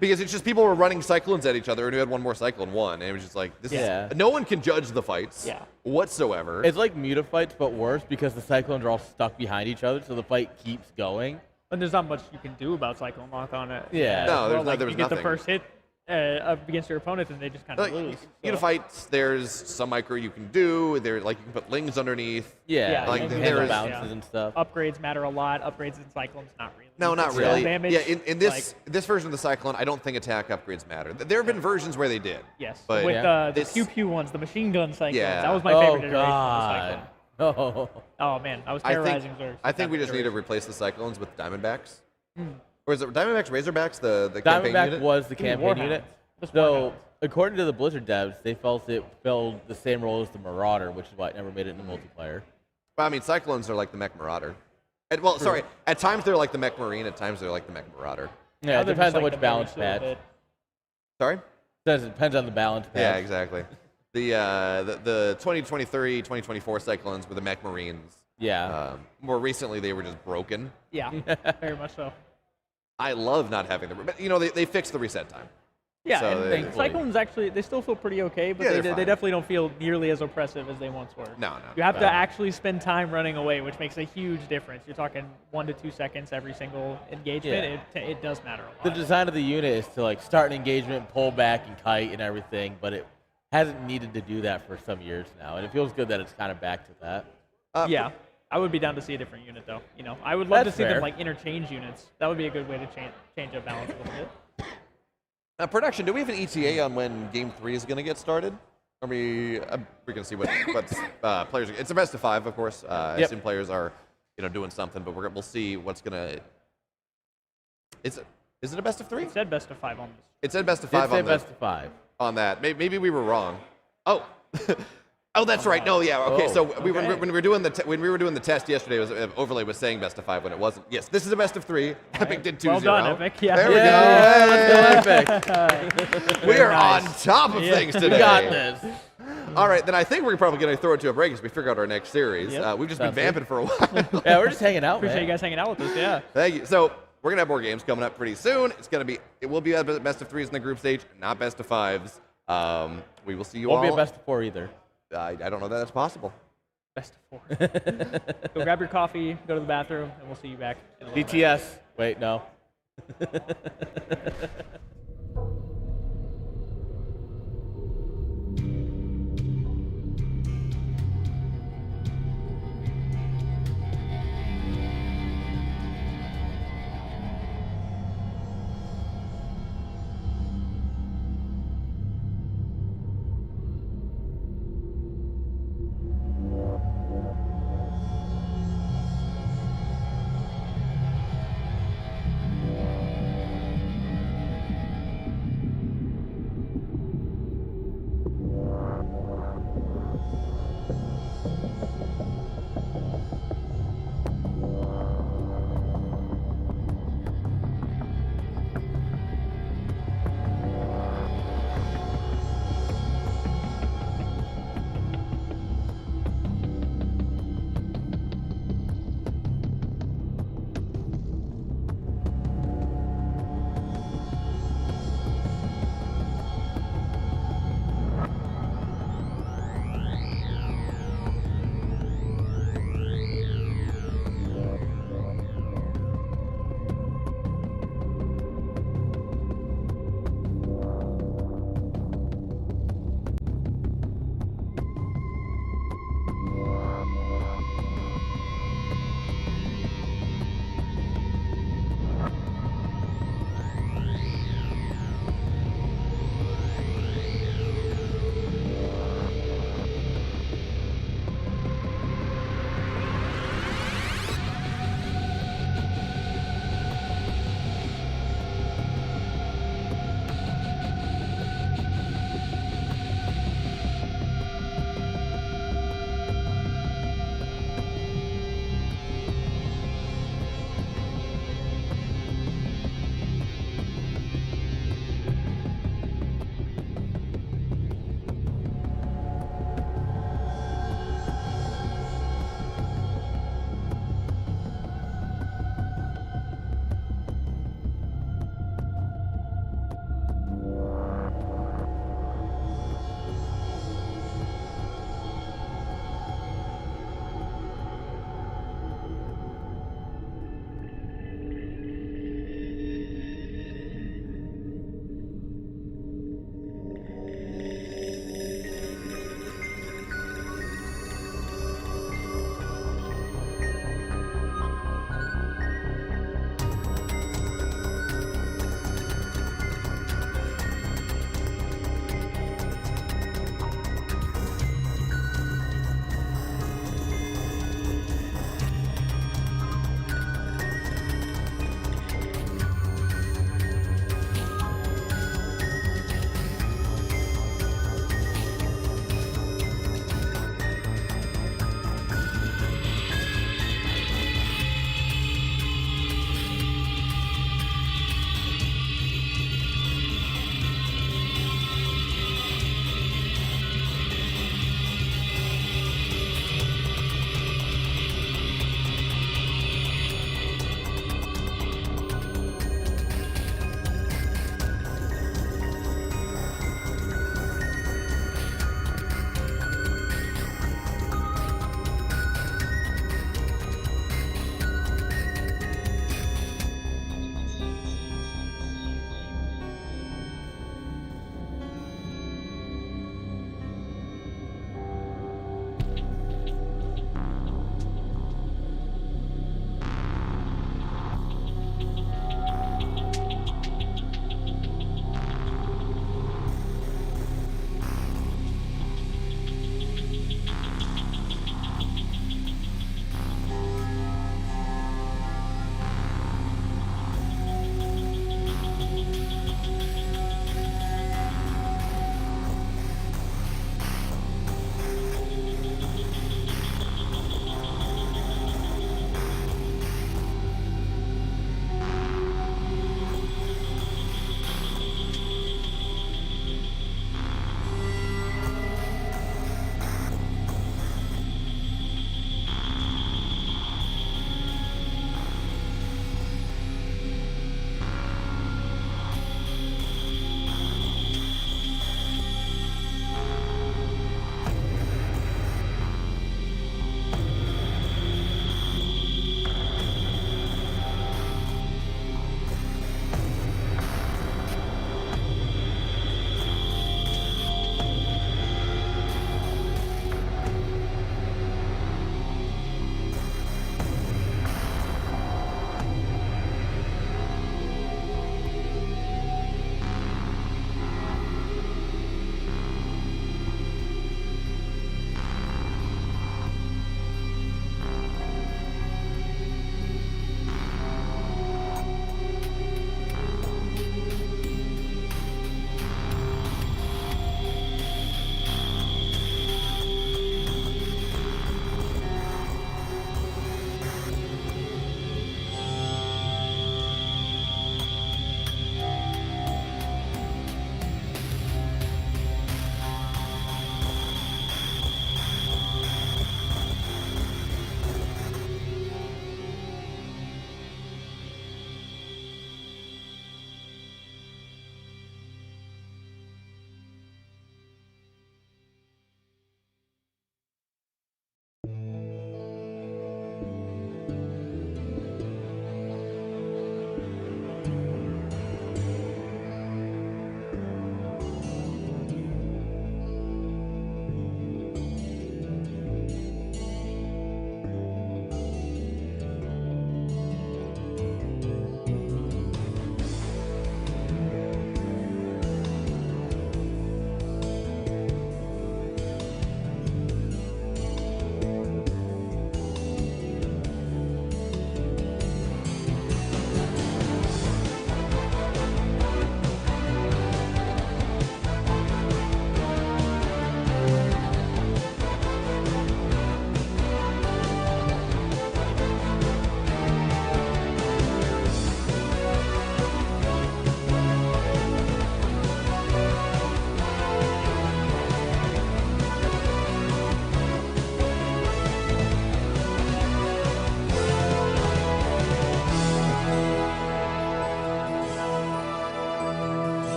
because it's just people were running cyclones at each other, and who had one more cyclone won, and it was just like this. Yeah. No one can judge the fights. Yeah. Whatsoever. It's like mutafights, but worse because the Cyclones are all stuck behind each other, so the fight keeps going. And there's not much you can do about cyclone lock on it. Yeah. No, there was you get the nothing. first hit up against your opponent, and they just kind of like, lose. Unifights, there's some micro you can do. There, like you can put lings underneath. Yeah, Yeah, like like handle there's- bounces yeah. and stuff. Upgrades matter a lot. Upgrades in cyclones, not really. No, not It's really. full damage, Yeah, in this like, this version of the Cyclone, I don't think attack upgrades matter. There have been versions where they did. yes, but with the this- pew pew ones, the machine gun cyclones. Yeah. That was my Oh, favorite iteration of the God. cyclone. Oh. Oh man, I was I terrorizing think, Zergs. I think we just need to replace the Cyclones with Diamondbacks. Or is it Diamondbacks, Razorbacks, the campaign Diamondback unit? was the campaign Warhounds. unit. Just So, Warhounds. according to the Blizzard devs, they felt it filled the same role as the Marauder, which is why it never made it into multiplayer. Well, I mean, Cyclones are like the Mech Marauder. Well, sorry, at times they're like the Mech Marine, at times they're like the Mech Marauder. Yeah, it They're depends just on like which the balance Marines a little patch. bit. Sorry? Says it depends on the balance patch. Yeah, exactly. The 2023, 2024 Cyclones were the Mech Marines. Yeah. More recently, they were just broken. Yeah, very much so. I love not having them. But, you know, they fixed the reset time. Yeah, So and they- the Cyclones actually, they still feel pretty okay, but Yeah, they they're fine. definitely don't feel nearly as oppressive as they once were. No. You have to Well, actually spend time running away, which makes a huge difference. You're talking 1 to 2 seconds every single engagement. It does matter a lot. The design of the unit is to like start an engagement, pull back, and kite and everything, but it hasn't needed to do that for some years now, and it feels good that it's kind of back to that. Yeah, I would be down to see a different unit though. You know, I would love That's to see fair. them like interchange units. That would be a good way to change up balance a little bit. Production, do we have an ETA on when Game 3 is going to get started? Are we can see what players. It's a best of 5, of course. I assume players are, doing something, but we'll see what's gonna. Is it a best of 3? It said best of 5 on this. It said best of Did 5 say on best of 5. on that. Maybe we were wrong. Oh. Oh, that's right. No, yeah. Okay, Oh, so when okay. we were doing the test yesterday, it was overlay was saying best of 5 when it wasn't. Yes, this is a best of 3. Epic did 2-0. Well done, Epic. Yeah. There we Yeah, go. let's go, Epic. We are nice. on top of things today. We got this. All right, then I think we're probably going to throw it to a break as we figure out our next series. Yep. We've just been Sounds good. vamping for a while. Yeah, we're just hanging out, Appreciate man. you guys hanging out with us. Yeah. Thank you. So we're gonna have more games coming up pretty soon. It will be a best of 3s in the group stage, not best of 5s. We will see you Won't all. be a best of 4 either. I don't know that that's possible. Best of 4. Go grab your coffee, go to the bathroom, and we'll see you back in a little bit. BTS. Wait, no.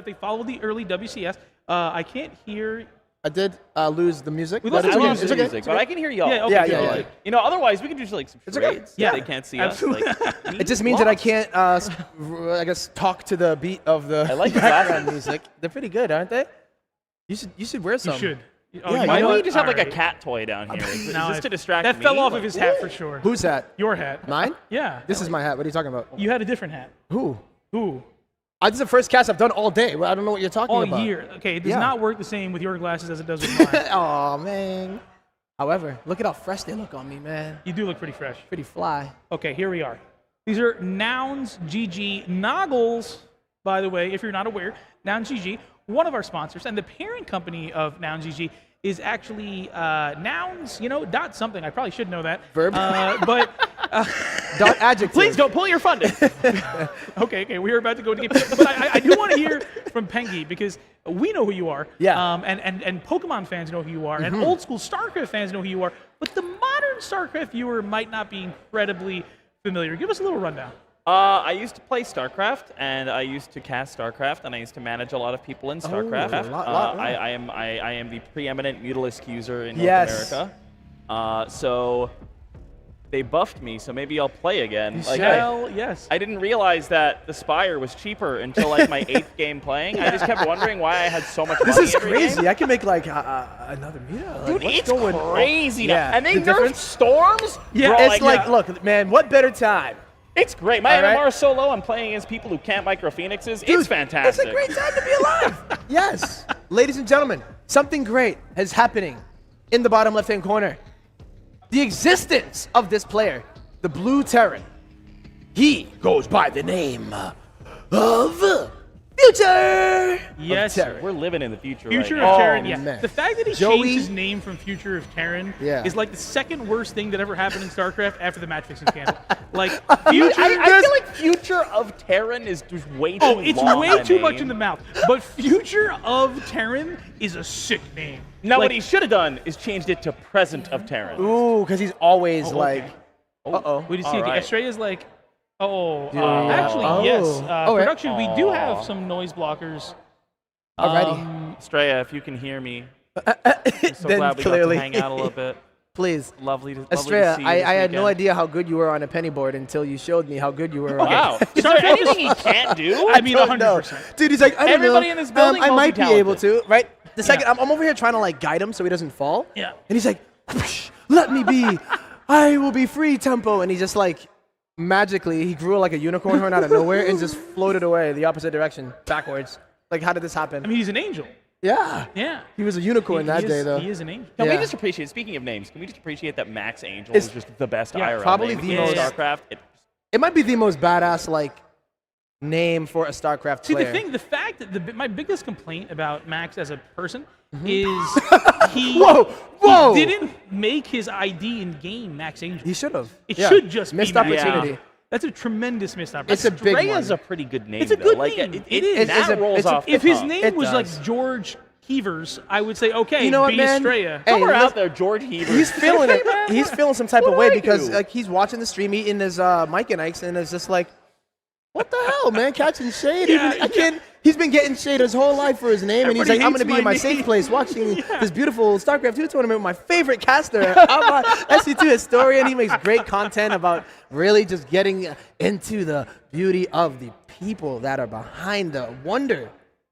if they follow the early WCS. I can't hear. I did lose the music. We but lost it's the okay. music. It's okay. Music, but I can hear y'all. Yeah, okay, Yeah, good. yeah, yeah. Like, you know, otherwise we can do like some It's okay. charades. Yeah, They can't see absolutely. us. Like, It just means that I can't, I guess, talk to the beat of the I like the background music. They're pretty good, aren't they? You should wear You some. should. Yeah, you why why know don't we what? just have like a Alright. cat toy down here? Is No, this to distract that me? fell off of Like, his hat for sure. Who's that? Your hat. Mine? Yeah. This is my hat. What are you talking about? You had a different hat. Who? Who? This is the first cast I've done all day. I don't know what you're talking All about. year. Okay, it does Yeah. not work the same with your glasses as it does with mine. Oh man. However, look at how fresh they look on me, man. You do look pretty fresh. Pretty fly. Okay, here we are. These are Nouns GG Noggles, by the way, if you're not aware. Nouns GG, one of our sponsors, and the parent company of Nouns GG is actually Nouns, dot something. I probably should know that. Verb? But Dot adjective. Please don't pull your funding. okay, we were about to go to game. But I do want to hear from Pengi because we know who you are. Yeah. And Pokemon fans know who you are, and old school StarCraft fans know who you are. But the modern StarCraft viewer might not be incredibly familiar. Give us a little rundown. I used to play StarCraft, and I used to cast StarCraft, and I used to manage a lot of people in StarCraft. lot. I am the preeminent Mutalisk user in North Yes. America. So they buffed me, so maybe I'll play again. Yes. I didn't realize that the Spire was cheaper until like my 8th game playing. I just kept wondering why I had so much money This is every crazy. game. I can make like another meter. Like, Dude, what's it's going on? crazy now. Yeah. And they The nerfed difference? storms? Yeah, Bro, it's like, look, man, what better time? it's great. My All right. MMR is so low, I'm playing against people who can't micro Phoenixes. Dude, It's fantastic. It's a great time to be alive. Yes. Ladies and gentlemen, something great is happening in the bottom left-hand corner. The existence of this player, the Blue Terran. He goes by the name of Future Yes, of Terran. We're living in the future Future right of now. Terran, Oh, yeah. man. The fact that he Joey- changed his name from Future of Terran Yeah. is like the second worst thing that ever happened in StarCraft after the match fixing scandal. Like, I Future. feel like Future of Terran is just way too Oh, it's long way a too much name. in the mouth. But Future of Terran is a sick name. Now, like, what he should have done is changed it to Present of Terran. Ooh, because he's always okay. like, uh-oh. We just All see right. Estrella's like, actually, Oh. yes. Oh, right. Production, we do have some noise blockers. Alrighty. Estrella, if you can hear me, I'm so Then glad we clearly. got to hang out a little bit. Please. Lovely to Estrella, see you I this had no weekend. idea how good you were on a penny board until you showed me how good you were on Wow. Is there anything he can't do? I mean, don't know. 100%. Dude, he's like, I don't Everybody know. in this building I might be able multi-talented. to, right? The second, I'm over here trying to like guide him so he doesn't fall. Yeah. And he's like, "Whoosh, let me be. I will be free, tempo. And he just like, magically, he grew like a unicorn horn out of nowhere and just floated away the opposite direction, backwards. Like, how did this happen? I mean, he's an angel. Yeah. Yeah. He was a unicorn that He day, is- though. He is an angel. Can Yeah. we just appreciate, speaking of names, can we just appreciate that Max Angel It's- is just the best yeah, IRL probably name the in most- StarCraft? It might be the most badass, like, name for a StarCraft See, player. the fact that my biggest complaint about Max as a person is he, Whoa! he didn't make his ID in game Max Angel. He should have. It should just missed be Max opportunity. Angel. That's a tremendous missed opportunity. It's a big Estrella's one. a pretty good name, It's a though. good Like, name. It It is. That It's a- rolls it's a- off If the his tongue. name It was does. like George Heavers, I would say, okay, You know what, be man? Estrella. Hey, Somewhere let's- out there, George Heaver. He's feeling it. He's feeling some type of What way do I because do? like he's watching the stream, eating his Mike and Ike's, and it's just like, what the hell, man? Catching shade. He's been getting shade his whole life for his name, and he's Everybody like, I'm gonna hates be in my my safe name. place watching this beautiful StarCraft 2 tournament with my favorite caster. I'm a SC2 historian. He makes great content about really just getting into the beauty of the people that are behind the wonder.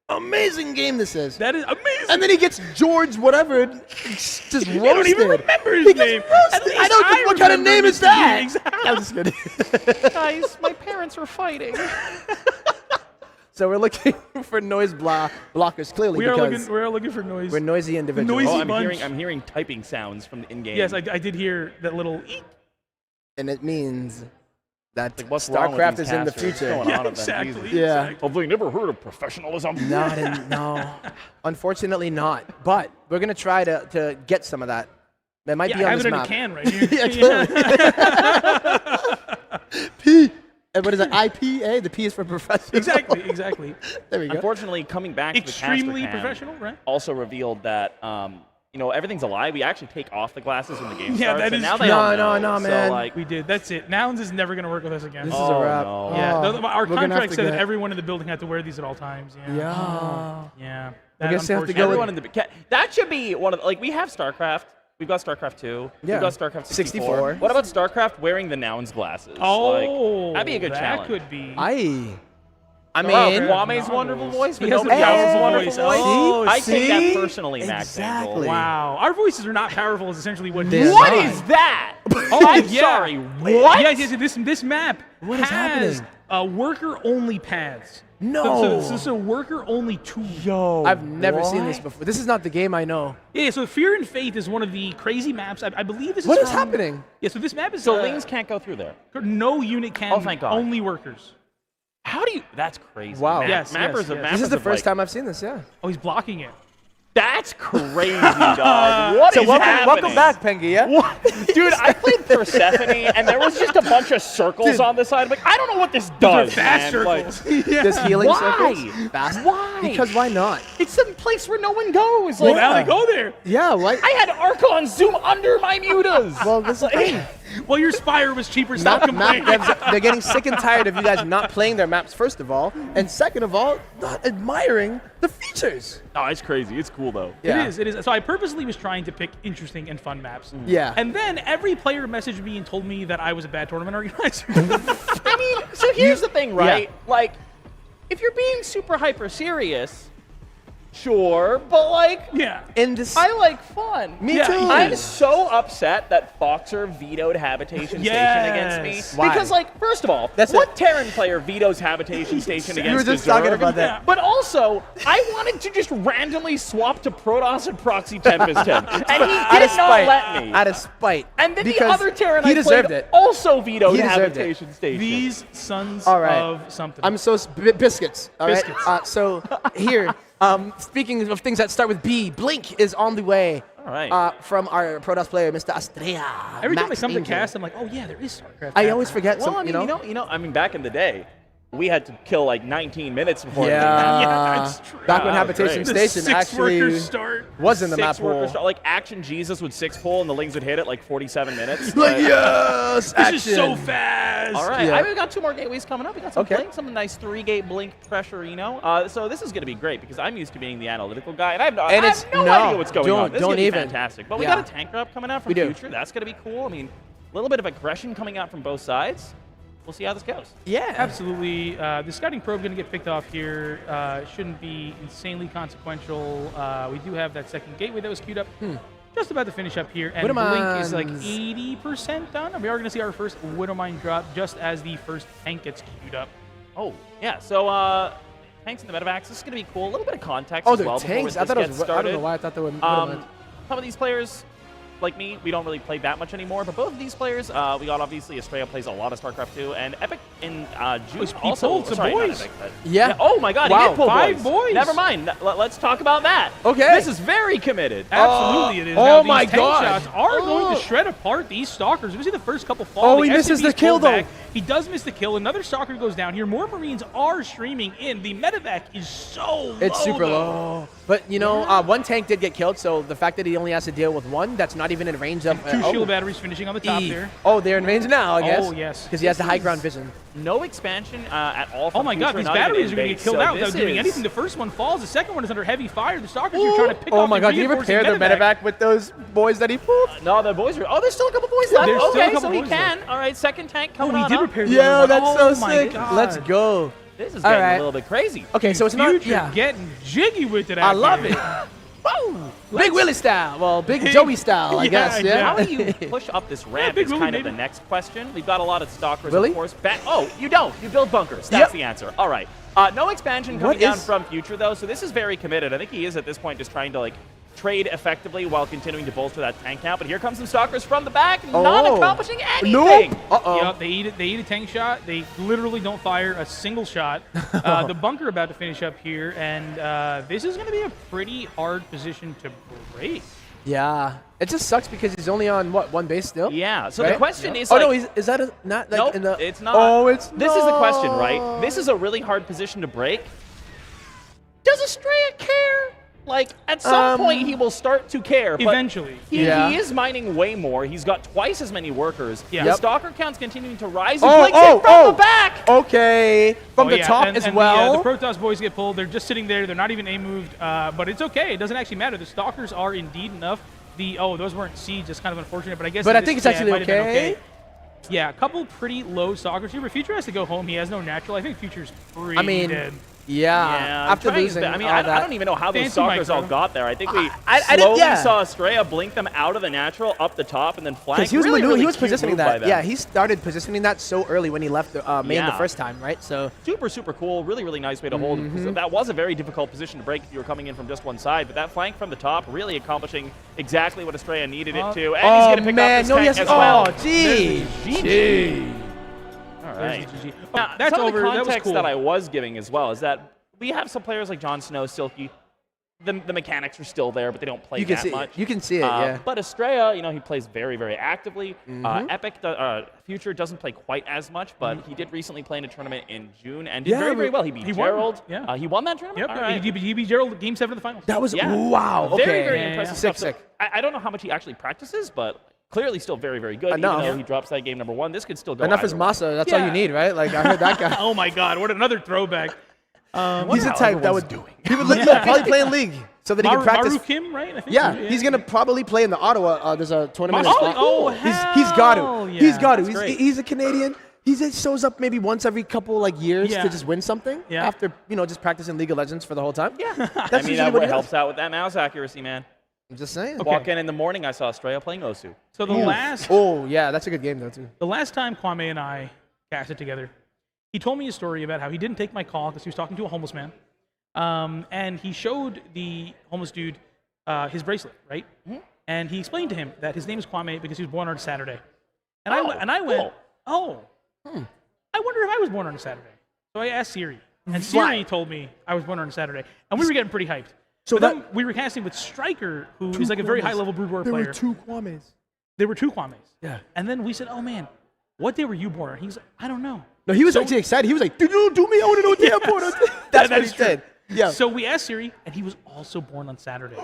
Amazing game this is. That is amazing. And then he gets George whatever, just roasted. You don't even remember his He gets name. roasted. At least I don't I know what kind of remember name is Mr. that. Giddings. I'm just kidding. Guys, my parents are fighting. So we're looking for noise blockers clearly We are because looking for noise. we're noisy individuals. Noisy Oh, bunch. I'm hearing typing sounds from in game. Yes, I did hear that little eek. And it means that Like, what's wrong with StarCraft these is in the casters? future. What's going on with them? Exactly. Jesus. Yeah. exactly. Have they never heard of professionalism? No. Unfortunately not. But we're going to try to get some of that. That might Yeah, be I on have this it in a map. can right here. Yeah, clearly. P. And what is it? IPA? The P is for professional. Exactly. There we go. Unfortunately, coming back to the Extremely caster cam professional, right? also revealed that you know, everything's a lie. We actually take off the glasses when the game Yeah, starts. that and is now true. they all No, know. man. So, like, We did. That's it. Nouns is never going to work with us again. This is a wrap. no. Yeah, Oh, our we're gonna have contract to said that get- everyone in the building had to wear these at all times. Yeah. Yeah. Yeah. I guess they have to go Everyone in the that should be one of the, like we have StarCraft. We've got StarCraft 2. Yeah. We've got StarCraft 64. 64. What about StarCraft wearing the nouns glasses? Oh, like, that'd be a good that challenge. could be. I mean, Wow, Kwame's wonderful voice, but nobody else's wonderful voice. Oh, I take that see? personally, Max Exactly. Angle. Wow, our voices are not powerful. Is essentially what. They're What not. is that? Oh, I'm yeah. sorry. What? Yes. This map What is has happening? worker-only paths. No. So this is a worker-only tool. Yo, I've never seen this before. This is not the game I know. Yeah. So Fear and Faith is one of the crazy maps. I believe this What is is from- happening? Yeah. So this map is. So Lings can't go through there. No unit can. Oh, thank God. Only workers. How do you? That's crazy. Wow. Yes, Mappers yes, are yes. mappers This is the of, first like, time I've seen this, yeah. Oh, he's blocking it. That's crazy, dog. What is happening? welcome back, Pengi, yeah? What? Dude, I played Persephone, and there was just a bunch of circles on the side. I'm like, I don't know what this does, fast man. Like, circles. This healing Why? circles? Fast. Why? Because why not? it's some place where no one goes. Well, Like, now they go there. Yeah, why? I had Archon zoom under my mutas. Well, this is the thing. Well, your Spire was cheaper. Stop Map complaining. devs, they're getting sick and tired of you guys not playing their maps, first of all, and second of all, not admiring the features. Oh, it's crazy. It's cool, though. Yeah. It is. So I purposely was trying to pick interesting and fun maps. Yeah. And then every player messaged me and told me that I was a bad tournament organizer. I mean, so here's the thing, right? Like, if you're being super hyper serious, sure, but like, yeah. In this, I like fun. me Yeah, too. I'm so upset that Foxer vetoed Habitation Station against Yes. me. Why? Because, like, first of all, That's what Terran player vetoes Habitation Station against You were just talking Zerg? about that. But also, I wanted to just randomly swap to Protoss and Proxy Tempest him, and he out of did not spite. let me. Out of spite. And then the Because other Terran he I deserved played it. also vetoed He deserved it. Habitation Station. These sons All right. of something. I'm so biscuits. All right. Biscuits. So here, speaking of things that start with B, Blink is on the way. All right. From our Protoss player, Mr. Estrella. Every time I Max come to Angel. cast, I'm like, oh yeah, there is StarCraft. I always forget well, some. I mean, you know, I mean, back in the day, we had to kill like 19 minutes before. Yeah. Yeah, that's true. Back when That was Habitation great. Station The actually six-worker start. was in the map Six worker pool. start, like Action Jesus would 6-pull and the Lings would hit it like 47 minutes. Like, yes, This is so action. fast. All right, Yeah. we've got 2 more gateways coming up. We got some Okay. Blink, some nice 3-gate Blink pressure, you know. So this is going to be great because I'm used to being the analytical guy, and I have no, And I it's- have no no, idea what's going on. This is don't going to be even. fantastic. But we Yeah. got a tank drop coming out from We do. Future. That's going to be cool. I mean, a little bit of aggression coming out from both sides. We'll see how this goes. Yeah. Absolutely. The scouting probe going to get picked off here. Shouldn't be insanely consequential. We do have that second gateway that was queued up. Just about to finish up here. And Blink is like Widowmines. 80% done. And we are going to see our first Widowmine drop just as the first tank gets queued up. Oh, yeah. So tanks in the medevacs. This is going to be cool. A little bit of context Oh, as they're well tanks. before I thought this it gets was. I started. don't know why I thought they were. Some of these players, like me, we don't really play that much anymore. But both of these players, we got obviously Estrella plays a lot of StarCraft 2, and Epic in June he also. pulled some sorry, not boys. Epic, but- Yeah. Oh my God, he Wow, did pull 5 boys. Never mind. Let's talk about that. Okay. This is very committed. Absolutely, it is. oh Now, these my tank God. shots are going Oh. to shred apart these stalkers. We see the first couple fall. Oh, he misses the kill, though. He does miss the kill. Another stalker goes down here. More Marines are streaming in. The medevac is so It's low, super though. low. But, you know, one tank did get killed, so the fact that he only has to deal with one, that's not even in range of... 2 shield batteries finishing on the top there. Oh, they're in range now, I guess. Oh, yes. Because he has the high ground vision. No expansion at all. Oh From my God, Future, these not even batteries in are going to get base. killed So out without this doing is- anything. The first one falls. The second one is under heavy fire. The stalkers are trying to pick Oh off my the God, can you reinforcing repair their medevac with those boys that he pulled? No, the boys are. Oh, there's still a couple boys left. There's still a Okay, couple so he boys can. All right, second tank coming Oh, he on did up. repair the Yeah, other that's one. so Oh my sick. God. Let's go. This is All getting right. a little bit crazy. Okay, so it's not... Future Yeah. getting jiggy with it. I out love here. it. Woo! Big Willie style. Well, Big Joey style, I Yeah, guess. Yeah. How do you push up this ramp Big is Willie, kind of baby. the next question. We've got a lot of stalkers, Willie? of course. Oh, you don't. You build bunkers. That's Yep. the answer. All right. No expansion coming What down is- from Future, though, so this is very committed. I think he is at this point just trying to, like, trade effectively while continuing to bolster that tank count. But here comes some stalkers from the back, not Oh. accomplishing anything. Nope. Uh-oh. Yep, they eat a tank shot. They literally don't fire a single shot. The bunker about to finish up here, and this is going to be a pretty hard position to break. Yeah. It just sucks because he's only on, what, one base still? Yeah, so Right? the question is, Oh, like, no, is that not like nope, in the... it's not. Oh, it's This is the question, right? This is a really hard position to break. Does Estrella care? Like, at some point, he will start to care. But Eventually. He is mining way more. He's got twice as many workers. Yeah. The stalker count's continuing to rise. He Oh, blinks it from the back. Okay. From the top and, as and well. The Protoss boys get pulled. They're just sitting there. They're not even aim moved. But it's okay. It doesn't actually matter. The stalkers are indeed enough. Those weren't seeds. That's kind of unfortunate. But I guess. But I think it's actually it might have been okay. Yeah, a couple pretty low stalkers here. But Future has to go home. He has no natural. I think Future's pretty dead. Yeah. After trying losing, I mean, all I that. don't even know how those Fancy stalkers all micro. got there. I think we I did- slowly yeah. saw Estrella blink them out of the natural up the top and then flank. Because he was really, really he was cute positioning move by that. them. Yeah, he started positioning that so early when he left the main the Yeah. first time, right? So Super, super cool. Really, really nice way to hold. So that was a very difficult position to break if you were coming in from just one side. But that flank from the top really accomplishing exactly what Estrella needed it to. And he's going to pick up this tank as well. Oh, geez. All right. GG. Now, That's some over. of the That was context cool. that I was giving as well is that we have some players like Jon Snow, Silky. The mechanics are still there, but they don't play You can that see much. you can see it, yeah. But Estrella, he plays very, very actively. Epic Future doesn't play quite as much, but he did recently play in a tournament in June and did very, very well. He beat he won. Gerald. Yeah. He won that tournament? Yep. All right. He beat Gerald Game 7 of the finals. That was Yeah. wow. Okay. Very, very impressive Sick, stuff. sick. So I don't know how much he actually practices, but clearly still very, very good. Enough. Even though he drops that game number 1, this could still go Enough is either way. masa. That's all you Yeah. need, right? Like I heard that guy. Oh my God! What another throwback. He's the type that would he would probably play in league so that he can practice. Maru Kim, right? I think Yeah, he's gonna probably play in the Ottawa. There's a tournament. He's got to. hell He's got to. That's great. He's a Canadian. He just shows up maybe once every couple years Yeah. to just win something. Yeah. After just practicing League of Legends for the whole time. Yeah, that's I mean, usually that what he helps does. out with that mouse accuracy, man. I'm just saying. Walk in the morning, I saw Estrella playing Osu. So the last Oh yeah, that's a good game though too. the last time Kwame and I casted together, he told me a story about how he didn't take my call because he was talking to a homeless man, and he showed the homeless dude his bracelet, right? And he explained to him that his name is Kwame because he was born on a Saturday. And I went, I wonder if I was born on a Saturday. So I asked Siri, and Siri told me I was born on a Saturday, and we were getting pretty hyped. So But then we were casting with Stryker, who is like a very high-level Brood War There player. were 2 Kwames. There were 2 Kwames. Yeah. And then we said, oh man, what day were you born? He's like, I don't know. No, he was actually excited. He was like, "Do me? I want to know what day I'm born on." That's what he is true. said. Yeah. So we asked Siri, and he was also born on Saturday.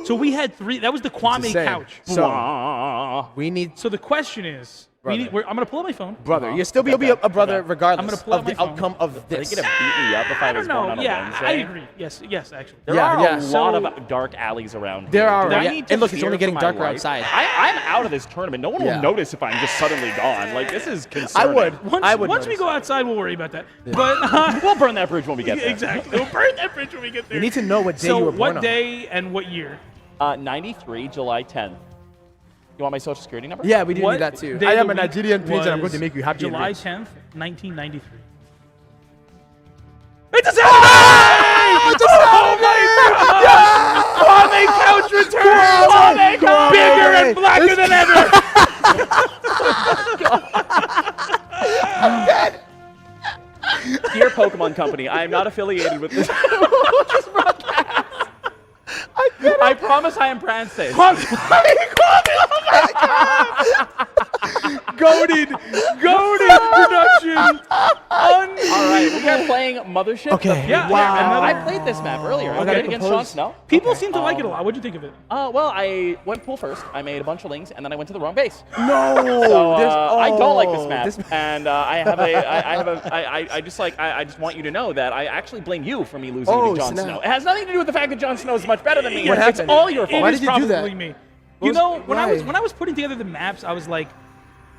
So we had 3. That was the Kwame insane. couch. So we need, So the question is, I'm going to pull up my phone. brother. You'll still be a brother regardless I'm gonna pull out of the my phone. outcome of They this. could have beat me up if I was born on a Yeah, Wednesday. I agree. Yes, actually. There Yeah, are yeah. a So- lot of dark alleys around There here. are, Do I yeah. need to And look, it's fear only getting for my darker life? outside. I'm out of this tournament. No one Yeah. will notice if I'm just suddenly gone. Like, this is I concerning. would. Once we go outside, we'll worry about that. But We'll burn that bridge when we get there. exactly, we'll burn that bridge when we get there. You need to know what day so you were born what on. day and what year? 93, July 10th. You want my social security number? Yeah, we do What need that too. day I of am the a week Nigerian prince, and I'm going was to make you happy. and July rich. 10th, 1993. It's a Saturday! It's a Saturday! Kwame couch returns! Kwame! Bigger and blacker than ever! Dear Pokemon Company, I am not affiliated with this. I promise I am brand safe. Goated production. All right, we are playing Mothership. Okay. Yeah, Wow. I played this map earlier. I gotta played against Jon compose. Snow. People seem to like it a lot. What'd you think of it? Well, I went pool first. I made a bunch of links, and then I went to the wrong base. No. So there's- I don't like this oh, map, and I just want you to know that I actually blame you for me losing Oh, to Jon snap. Snow. It has nothing to do with the fact that Jon Snow is much better than me. What It's happened? all your fault. Why It is did you do that? probably me. What You was- know, when why? I was putting together the maps, I was like,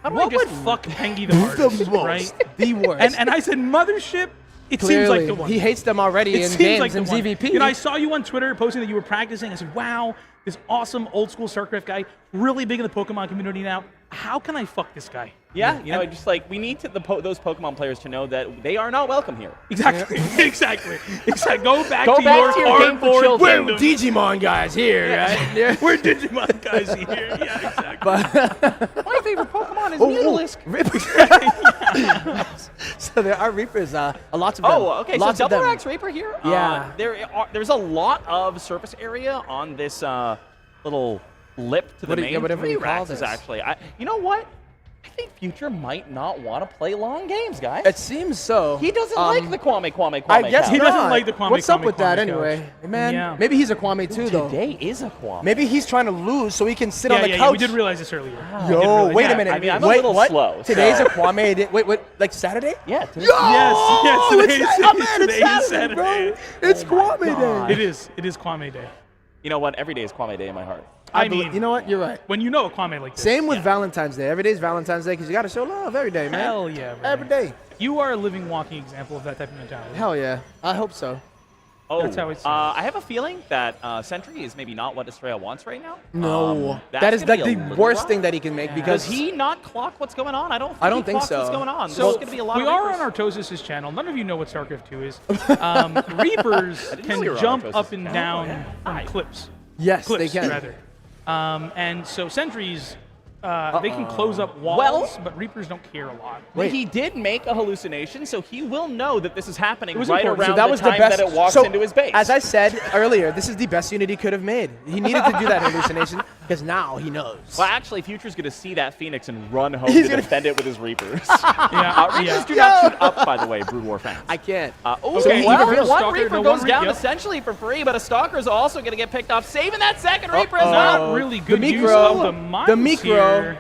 How do I what just- would fuck Pengy the hardest, The most. right? The worst. And I said Mothership. It Clearly, seems like the one. he hates them already It in seems games like the and one. ZVP. You know, I saw you on Twitter posting that you were practicing. I said, wow, this awesome old school StarCraft guy, really big in the Pokemon community now. How can I fuck this guy? Yeah, you know, just like we need those Pokemon players to know that they are not welcome here. Exactly. Exactly. Go back Go to back to your game for cardboard children. kingdom. Digimon guys here, right? Yeah. We're Digimon guys here. Yeah, exactly. My favorite Pokemon is Oh, Mutalisk. So there are Reapers, lots of them. Oh, okay. Lots So of them. Double Axe Reaper here. Yeah. There's a lot of surface area on this little lip to the What do you- main. yeah, whatever 3 you call Raxes, this. actually. You know what? I think Future might not want to play long games, guys. It seems so. He doesn't like the Kwame. I guess couch. He doesn't not. like the Kwame, What's up Kwame, with that Kwame anyway? couch. Hey, man, Yeah. maybe he's a Kwame too, though. Today is a Kwame. Maybe he's trying to lose so he can sit on the Yeah, couch. we did realize this earlier. Yo, wait a minute. I mean, I'm wait, a little what? slow. Today's so. a Kwame day. Wait, what? Like Saturday? Yeah. Today. Yes, It's today's Saturday, bro. Saturday. It's Kwame God. Day. It is Kwame Day. You know what? Every day is Kwame Day in my heart. I mean, you know what? You're right. when you know a Kwame like this. Same with Valentine's Day. Every day is Valentine's Day because you got to show love every day, man. Hell yeah, man. Every day. You are a living, walking example of that type of mentality. Hell yeah. I hope so. Oh, That's how it's I have a feeling that Sentry is maybe not what Estrella wants right now. No. That's That is gonna like be the a little worst rough. thing that he can make because Does he not clock what's going on? I don't think clocks so. what's going on. So There's going to be a lot we of are Reapers. on Artosis' channel. None of you know what StarCraft 2 is. Reapers know can we were on jump Artosis' up and channel. down from clips. Yes, Clips, they can. rather. And so sentries, they can close up walls, Well- but Reapers don't care a lot. Wait. He did make a hallucination, so he will know that this is happening was right important. around So that the was time the best. that it walks so, into his base. As I said earlier, this is the best unit he could have made. He needed to do that hallucination because now he knows. Well, actually, Future's going to see that Phoenix and run home He's to gonna- defend it with his Reapers. Yeah, Reapers do not shoot up, by the way, Brood War fans. I can't. Okay, Well, even one Stalker- Reaper no, goes one down yep. essentially for free, but a Stalker is also going to get picked off, saving that second Reaper as Not well. really The good use micro. of the mines The micro. here.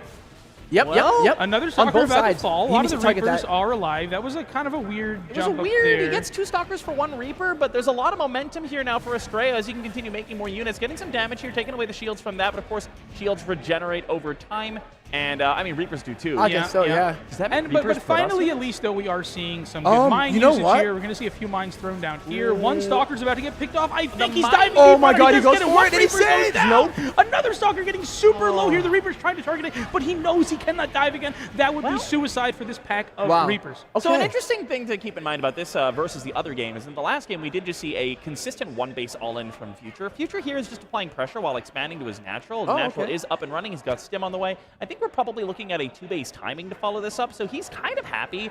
Yep, Well, yep. Another On Stalker both about to sides. fall. A He lot of needs the to target Reapers that. are alive. That was a kind of a weird It was a jump up weird. there. He gets 2 Stalkers for 1 Reaper, but there's a lot of momentum here now for Estrella as he can continue making more units, getting some damage here, taking away the shields from that. But of course, shields regenerate over time, and I mean Reapers do too. I guess so, yeah. Does that And make but Reapers finally, put us at least though, we are seeing some good mine you know usage what? here. We're going to see a few mines thrown down here. One Stalker's about to get picked off. I think he's mine- diving. Oh deep my on it. God, he does goes get it. for One it and he Reaper goes saves. down. Nope. Another Stalker getting super low here. The Reaper's trying to target it, but he knows he cannot dive again. That would be suicide for this pack of Wow. Reapers. So an Okay. interesting thing to keep in mind about this versus the other game is in the last game we did just see a consistent 1 base all-in from Future. Future here is just applying pressure while expanding to his natural. His natural is up and running. He's got Stim on the way. I think we're probably looking at a 2-base timing to follow this up, so he's kind of happy,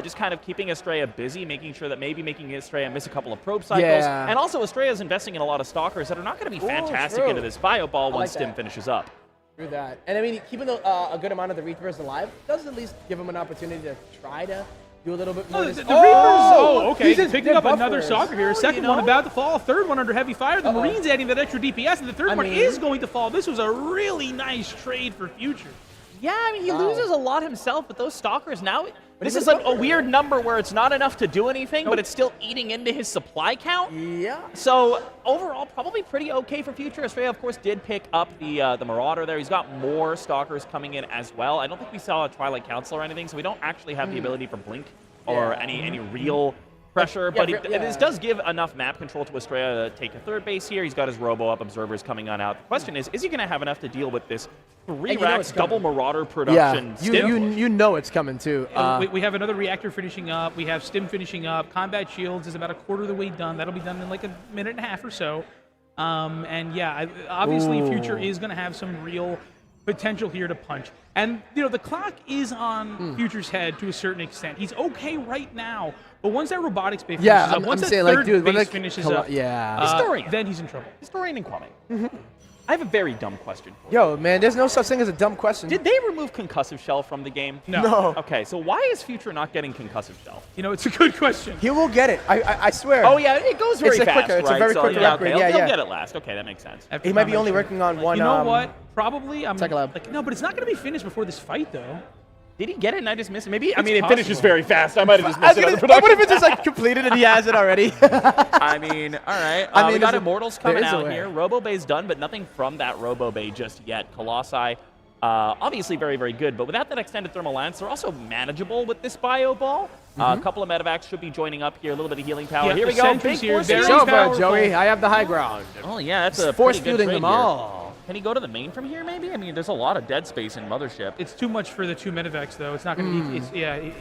just kind of keeping Estrella busy, making sure that maybe making Estrella miss a couple of probe cycles. Yeah. And also Estrella's investing in a lot of Stalkers that are not going to be fantastic true. into this bio ball like once Stim that. finishes up. Through that. And I mean, keeping a good amount of the Reapers alive does at least give him an opportunity to try to do a little bit more. Oh, this- the Reapers. Oh, okay. He's just Picking dead up another buffers. Stalker here. Second one about to fall. Third one under heavy fire. The Marines adding that extra DPS, and the third one mean- is going to fall. This was a really nice trade for Future. Yeah, I mean, he loses a lot himself, but those Stalkers now, this he's is a like a buffer. weird number where it's not enough to do anything, but it's still eating into his supply count. Yeah. So overall, probably pretty okay for Future. Estrella, of course, did pick up the Marauder there. He's got more Stalkers coming in as well. I don't think we saw a Twilight Council or anything, so we don't actually have the ability for Blink or any real pressure, but this does give enough map control to Estrella to take a 3rd base here. He's got his Robo up, Observers coming on out. The question is he going to have enough to deal with this 3 racks double Marauder production? Yeah. Stim? You know it's coming too. We have another reactor finishing up. We have Stim finishing up. Combat Shields is about a quarter of the way done. That'll be done in like a minute and a half or so. And yeah, obviously Future is going to have some real potential here to punch. And, you know, the clock is on Future's head to a certain extent. He's okay right now. But once that robotics base Yeah, finishes up, I'm once that saying, like, third dude, when base that finishes colli- up, yeah. Historian. then he's in trouble. Historian and Kwame. I have a very dumb question for you. Yo, man, there's no such thing as a dumb question. Did they remove Concussive Shell from the game? No. Okay, so why is Future not getting Concussive Shell? You know, it's a good question. He will get it. I swear. Oh, yeah, it goes very It's a fast, quicker- it's a right? very So, quicker yeah, upgrade. okay, Yeah, he'll yeah. get it last. Okay, that makes sense. After He might be combat only shield. working on one. You know what? Probably. I'm Second lab. like, no, but it's not going to be finished before this fight, though. Did he get it and I just missed it? Maybe, I It's mean, it finishes possible. very fast. I might have just I missed it on the production. what if it's just like completed and he has it already? I mean, all right. I mean, we got there's a- Immortals there coming is a out way. here. Robo Bay's done, but nothing from that Robo Bay just yet. Colossi, obviously very, very good, but without that extended thermal lance, they're also manageable with this bio ball. A couple of medevacs should be joining up here. A little bit of healing power. Yeah, Here we the go. sentries Big here, force very It's field. over, powerful. Joey. I have the high ground. Oh, yeah, that's a Force pretty good fielding trade them here. all. Can he go to the main from here, maybe? I mean, there's a lot of dead space in Mothership. It's too much for the 2 medevacs, though. It's not going to be.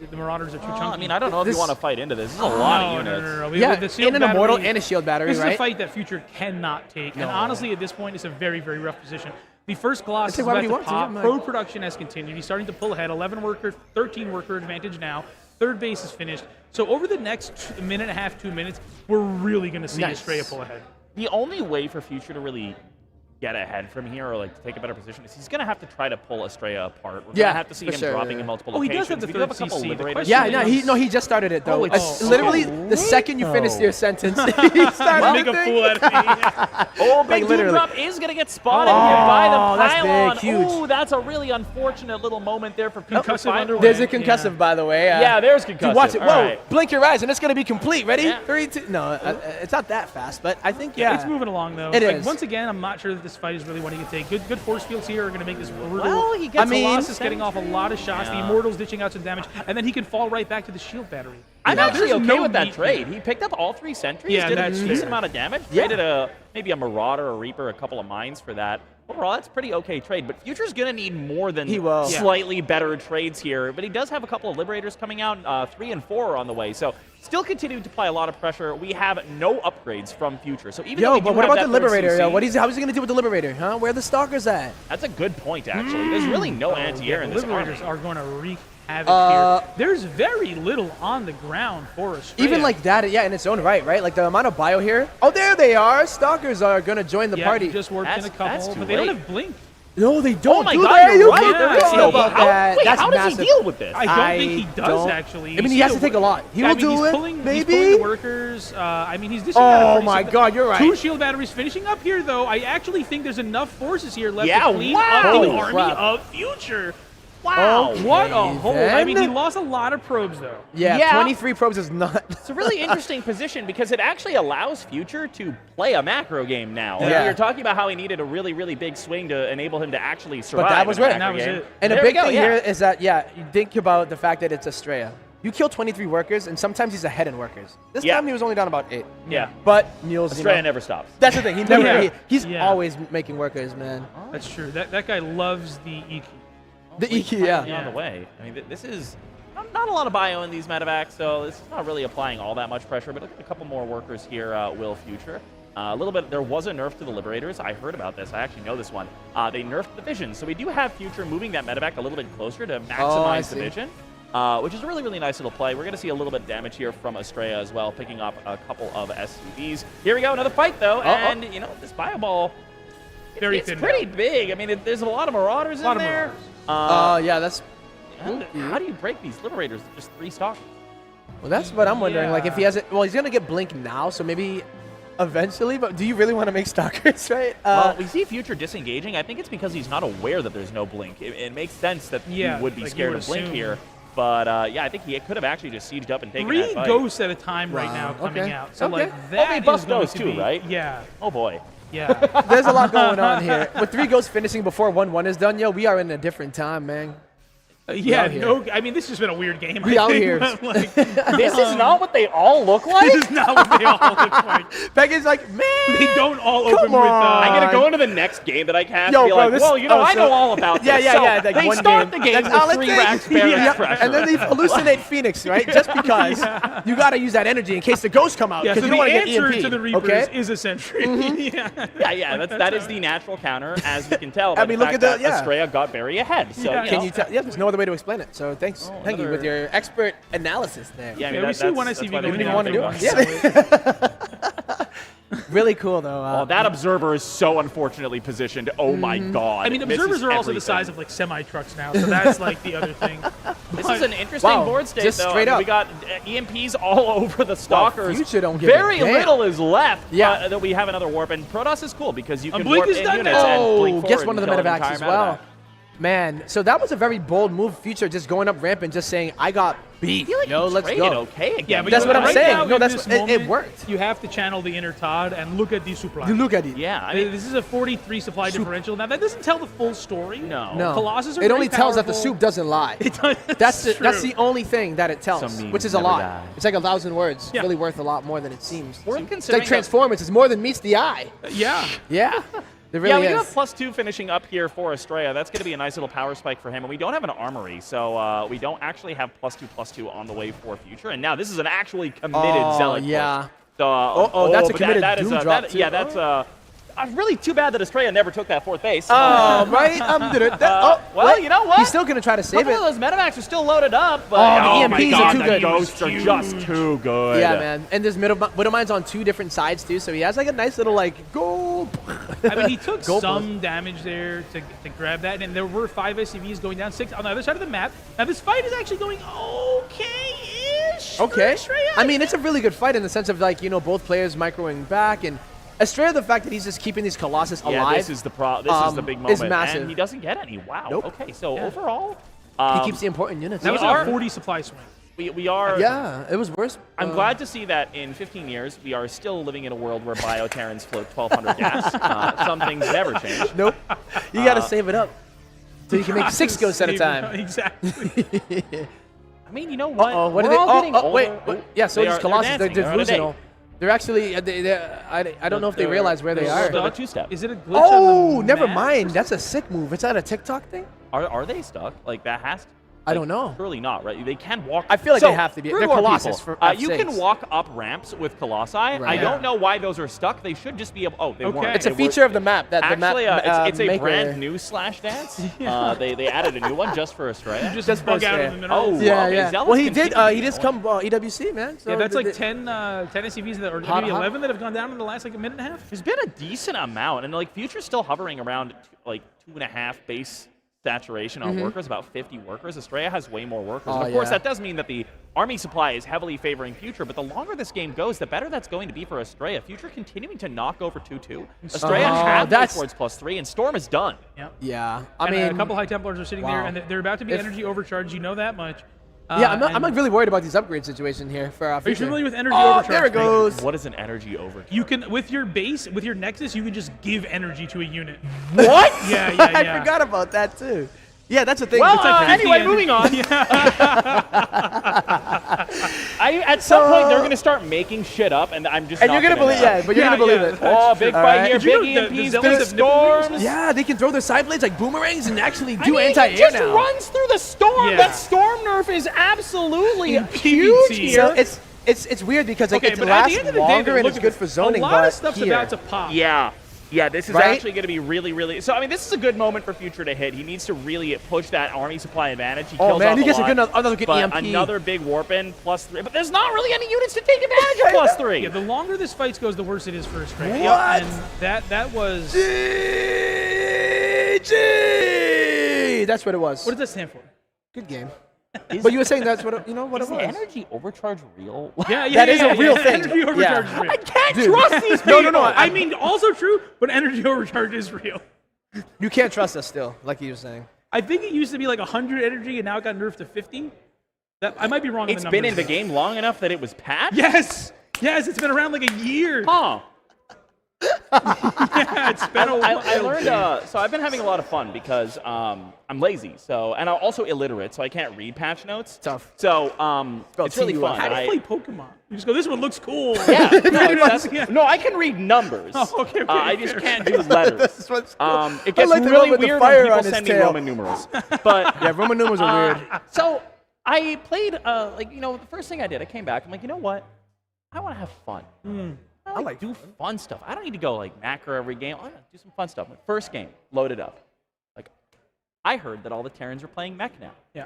The Marauders are too chunky. I mean, I don't know if This- you want to fight into this. This is a lot of No, units. no. Yeah, The sealed and an immortal battery- and a shield battery, This right? is a fight that Future cannot take. And honestly, at this point, it's a very, very rough position. The first Gloss I'd is say, why about would he to want to? pop. I'm like- Pro production has continued. He's starting to pull ahead. 11 worker, 13 worker advantage now. 3rd base is finished. So over the next minute and a half, 2 minutes, we're really going to see Nice. Estrella pull ahead. The only way for Future to really get ahead from here or like to take a better position is he's going to have to try to pull Estrella apart. We're going Yeah, to have to see for him sure. dropping in multiple Oh, he locations. does have the We do have a third couple CC. The Liberators. question Yeah, he just started it though. Oh, It's it's literally so the second you finished your sentence, he started Make the a thing. fool out of me. Oh, Like, big literally. Doom Drop is going to get spotted Oh, here by the that's big, pylon. huge. Oh, that's a really unfortunate little moment there for Future. Concussive Finally. underway. There's a concussive, by the way. Yeah, there's Dude, concussive. watch it. All Whoa, right. blink your eyes, and it's going to be complete. Ready? Yeah. 3, 2. No, it's not that fast, but I think, yeah. It's moving along though. It Like, is. Once again, I'm not sure that this fight is really what he can take. Good force fields here are going to make this brutal. Well, he gets Colossus getting off a lot of shots. The Yeah. Immortals ditching out some damage, and then he can fall right back to the shield battery. I'm Now, actually there's okay no with that need trade. here. He picked up all 3 sentries, Yeah, did a that's decent fair. amount of damage, Yeah. traded maybe a Marauder, a Reaper, a couple of mines for that. Overall, that's pretty okay trade, but Future's going to need more than He will. Yeah. slightly better trades here. But he does have a couple of Liberators coming out, 3 and 4 are on the way, so still continuing to apply a lot of pressure. We have no upgrades from Future, so even though Yo, we but do what have about that the third Liberator? Yo, CC, how's he going to do with the Liberator? Huh? Where are the Stalkers at? that's a good point, actually. There's really no anti-air in The this Liberators army. are going to wreak havoc here. There's very little on the ground for Estrella. Even like that, yeah, in its own right? Like the amount of bio here. Oh, there they are. Stalkers are going to join the yeah, party. he just worked in a That's couple, too but they don't late. have Blink. No, they don't. Oh my do God, they? you're right. You There don't is know no- about How, that. wait, That's how does massive. he deal with this? I don't think he does don't- actually. I mean, he has to take a lot. He will do he's it, pulling, He's maybe? pulling the workers. I mean, he's dishing out a Oh pretty my solid- God, you're right. 2 shield batteries finishing up here, though. I actually think there's enough forces here left Yeah, to clean wow. up the Holy army crap. of Future. Wow. Okay, What a hole. I mean, he then. lost a lot of probes, though. Yeah, Yeah. 23 probes is not. It's a really interesting position because it actually allows Future to play a macro game now. Like, Yeah. You're talking about how he needed a really, really big swing to enable him to actually survive. that was in a right. macro That was game. it. And There a we big go, thing yeah. here is that, yeah, you think about the fact that it's Estrella. You kill 23 workers, and sometimes he's ahead in workers. This Yeah. time he was only down about 8. Yeah. But Niels, Estrella never stops. That's the thing. He never. Yeah. He's Yeah. always making workers, man. That's true. That guy loves the EQ. The EQ, yeah. On the way. I mean, this is not a lot of bio in these medevacs, so this is not really applying all that much pressure. But look at a couple more workers here, Will Future. A little bit. There was a nerf to the Liberators. I heard about this. I actually know this one. They nerfed the vision, so we do have Future moving that medevac a little bit closer to maximize the see. vision. Which is a really, really nice little play. We're going to see a little bit of damage here from Estrella as well, picking up a couple of SCVs. Here we go, another fight, though. And, you know, this bio ball, Very it's thin pretty now. big. I mean, there's a lot of Marauders A lot in of there. Yeah, that's. How do you break these Liberators with just 3 stocks? Well, that's what I'm wondering. Like, if he Yeah. has it, well, he's gonna get Blink now, so maybe eventually. But do you really want to make Stalkers, right? Well, we see Future disengaging. I think it's because he's not aware that there's no Blink. It makes sense that Yeah, he would be like you scared would of Blink assume. here. But, yeah, I think he could have actually just sieged up and taken 3 that fight. ghosts at a time right Wow, now coming okay, out. So, okay. like, they that bust is going those to too, be, right? Yeah. Oh, boy. Yeah. There's a lot going on here. With 3 ghosts finishing before 1-1 is done, yo, we are in a different time, man. Yeah, out here. no, I mean, this has been a weird game. We I out think, here. but, like, This is not what they all look like? this is not what they all look like. Peggy's like, man. They don't all open with. on. I'm going to go into the next game that I cast Yo, and be bro, like, this- well, you know, oh, I so- know all about Yeah, this. yeah, So yeah, like they one start game. the game That's all with it 3 takes. racks barracks Yeah, pressure. and then they hallucinate Phoenix, right? Just because you got to use that energy in case the ghosts come out. Yeah, Because so you don't the want to get answer EMP. to the Reapers okay? is a sentry. Yeah. Yeah, that is the natural counter, as we can tell. I mean, look at that yeah. Estrella got very ahead. So, Yeah. you Can know, you tell? Yeah, there's no other way to explain it. So thanks, Peggy, another- with your expert analysis there. Yeah, I mean, Yeah, we see one that's SCV why they going didn't down. even want to think do about it. it. Yeah. Really cool though. Oh, that observer is so unfortunately positioned. Oh my god. I mean, Misses observers are also the everything. size of like semi trucks now, so that's like the other thing. This is an interesting Wow, board state, just though. straight I mean, up. We got EMPs all over the Stalkers. Future don't give a Very damn. little is left. Yeah. That we have another warp, and Protoss is cool because you can Blink warp is in done units now. and blink Oh, forward gets one of and the kill an medevacs as entire well. medevac. Man, so that was a very bold move. Future just going up ramp and just saying, "I got beef. I feel like Yo, he let's traded go." okay again. Yeah, but That's you what know, I'm right saying. now, No, in that's this it moment, worked. You have to channel the inner Todd and look at the supply. You look at it. Yeah, I mean, This is a 43 supply differential. Now that doesn't tell the full story. no. No, Colossus are it only very tells that the powerful. soup doesn't lie. It does- That's true. the only thing that it tells, Some memes which is a never lot. die. It's like 1,000 words. Yeah. Really worth a lot more than it seems. We're It's considering like that- Transformers. It's more than meets the eye. Yeah. Yeah, it really Yeah, we do is. have +2 finishing up here for Estrella. That's going to be a nice little power spike for him. And we don't have an armory, so we don't actually have +2/+2 on the way for Future. And now this is an actually committed Oh, Zealot push. yeah. So, that's a but committed that is Doom drop, too. Yeah, that's really too bad that Estrella never took that 4th base. Oh, right? Well, wait, you know what? He's still going to try to A save couple it. of those Metamax are still loaded up. But Oh, the my EMPs God, are too the good. Ghosts are just too good. Yeah, man. And this Widowmine's on 2 different sides, too, so he has like a nice little, like, go. I mean, he took Go some damage there to grab that, and there were 5 SCVs going down, 6 on the other side of the map. Now, this fight is actually going okay-ish. Okay. For Estrella, I mean, it's a really good fight in the sense of, like, you know, both players microing back, and Estrella, the fact that he's just keeping these Colossus alive. Yeah, this is the big moment. Is massive. And he doesn't get any. Wow. Nope. Okay, so overall, He keeps the important units. That was a 40 supply swing. we are. Yeah, it was worse. I'm glad to see that in 15 years, we are still living in a world where Bioterrans float 1,200 gas. Some things never change. Nope. You got to save it up so you can make 6 ghosts at a time. Exactly. I mean, you know what? Oh, what are We're they? all getting Wait. older. Yeah, so these Colossus, they're dancing. They're on a delusional. They're actually, I don't know if they realize where they are. They're a 2-step. Is it a glitch Oh, on the never map? mind. That's a sick move. Is that a TikTok thing? Are they stuck? Like that has to. I don't know. Surely not, right? They can walk. I feel like So, they have to be. for They're more Colossus people, for you can F6. walk up ramps with Colossi. I don't know why those are stuck. They should just be able. Oh, they Okay. weren't. It's a They feature were- of the map that Actually, the map it's a maker- brand new Slash Dance. They added a new one just for Estrella. Just bug out of the middle. Oh, Yeah, okay, yeah. Zealous Well, he continue did. to He be just one. come EWC, man. So Yeah, that's like the- 10 SCVs that, or Hot- maybe hot. 11 that have gone down in the last like a minute and a half. There's been a decent amount, and like Future's still hovering around like 2.5 base saturation on workers, about 50 workers. Estrella has way more workers. Oh, And of course, yeah. that does mean that the army supply is heavily favoring Future, but the longer this game goes, the better that's going to be for Estrella. Future continuing to knock over 2-2. Estrella halfway that's- towards +3, and Storm is done. Yeah, I And, mean, a couple High Templars are sitting there, wow. and they're about to be If- energy overcharged. You know that much. yeah, I'm and- not really worried about these upgrade situation here for Are you Future. familiar with energy Oh, overcharge? there it goes. What is an energy overcharge? You can, with your base, with your Nexus, you can just give energy to a unit. What? Yeah, yeah, I yeah. forgot about that too. Yeah, that's the thing. Well, It's like anyway, 50 moving on. At some point, they're going to start making shit up, and I'm just and not you're gonna believe, know. yeah, but you're Yeah, gonna believe yeah, it. Oh, big All fight right. here. Did you Big know the EMPs, Zealots big have nipple rings? storms. Yeah, they can throw their side blades like boomerangs and actually do I mean, anti-air he just now. runs through the storm. Yeah. That storm nerf is absolutely In huge PvT. here. So it's weird because like Okay, it but at lasts the end of the day, longer and look it's at good this. for zoning. A lot but of stuff's here, about to pop. Yeah, this is Right? actually going to be really, really. So I mean, this is a good moment for Future to hit. He needs to really push that army supply advantage. He Oh, kills man, off he a gets a lot, good- another good but EMP. Another big warp in +3, but there's not really any units to take advantage of +3. Yeah, the longer this fight goes, the worse it is for Estrella. What? And that was. GG! That's what it was. What does that stand for? Good game. But you were saying that's what you know what Is it was. energy overcharge real? Yeah, That is a real thing. Energy overcharge Yeah. is real. I can't Dude. trust these people. No, I mean, also true, but energy overcharge is real. You can't trust us still, like you were saying. I think it used to be like 100 energy, and now it got nerfed to 50. That I might be wrong. It's on the been in numbers. the game long enough that it was patched. Yes, it's been around like a year. Huh. Yeah, it's been a while. I learned. So I've been having a lot of fun because I'm lazy. So and I'm also illiterate, so I can't read patch notes. Tough. So it's really TUF. fun. How do you play Pokemon? You just go, this one looks cool. Yeah, no, Pretty much, that's- yeah. no, I can read numbers. Oh, okay, I just fair. can't do letters. This one's cool. It gets like the really one with the weird fire when on people his send me tail. Roman numerals. But Yeah, Roman numerals are weird. so I played, the first thing I did, I came back. I'm like, you know what? I want to have fun. I like do fun stuff. I don't need to go like macro every game. I want to do some fun stuff. My first game, loaded up. Like, I heard that all the Terrans are playing mech now. Yeah.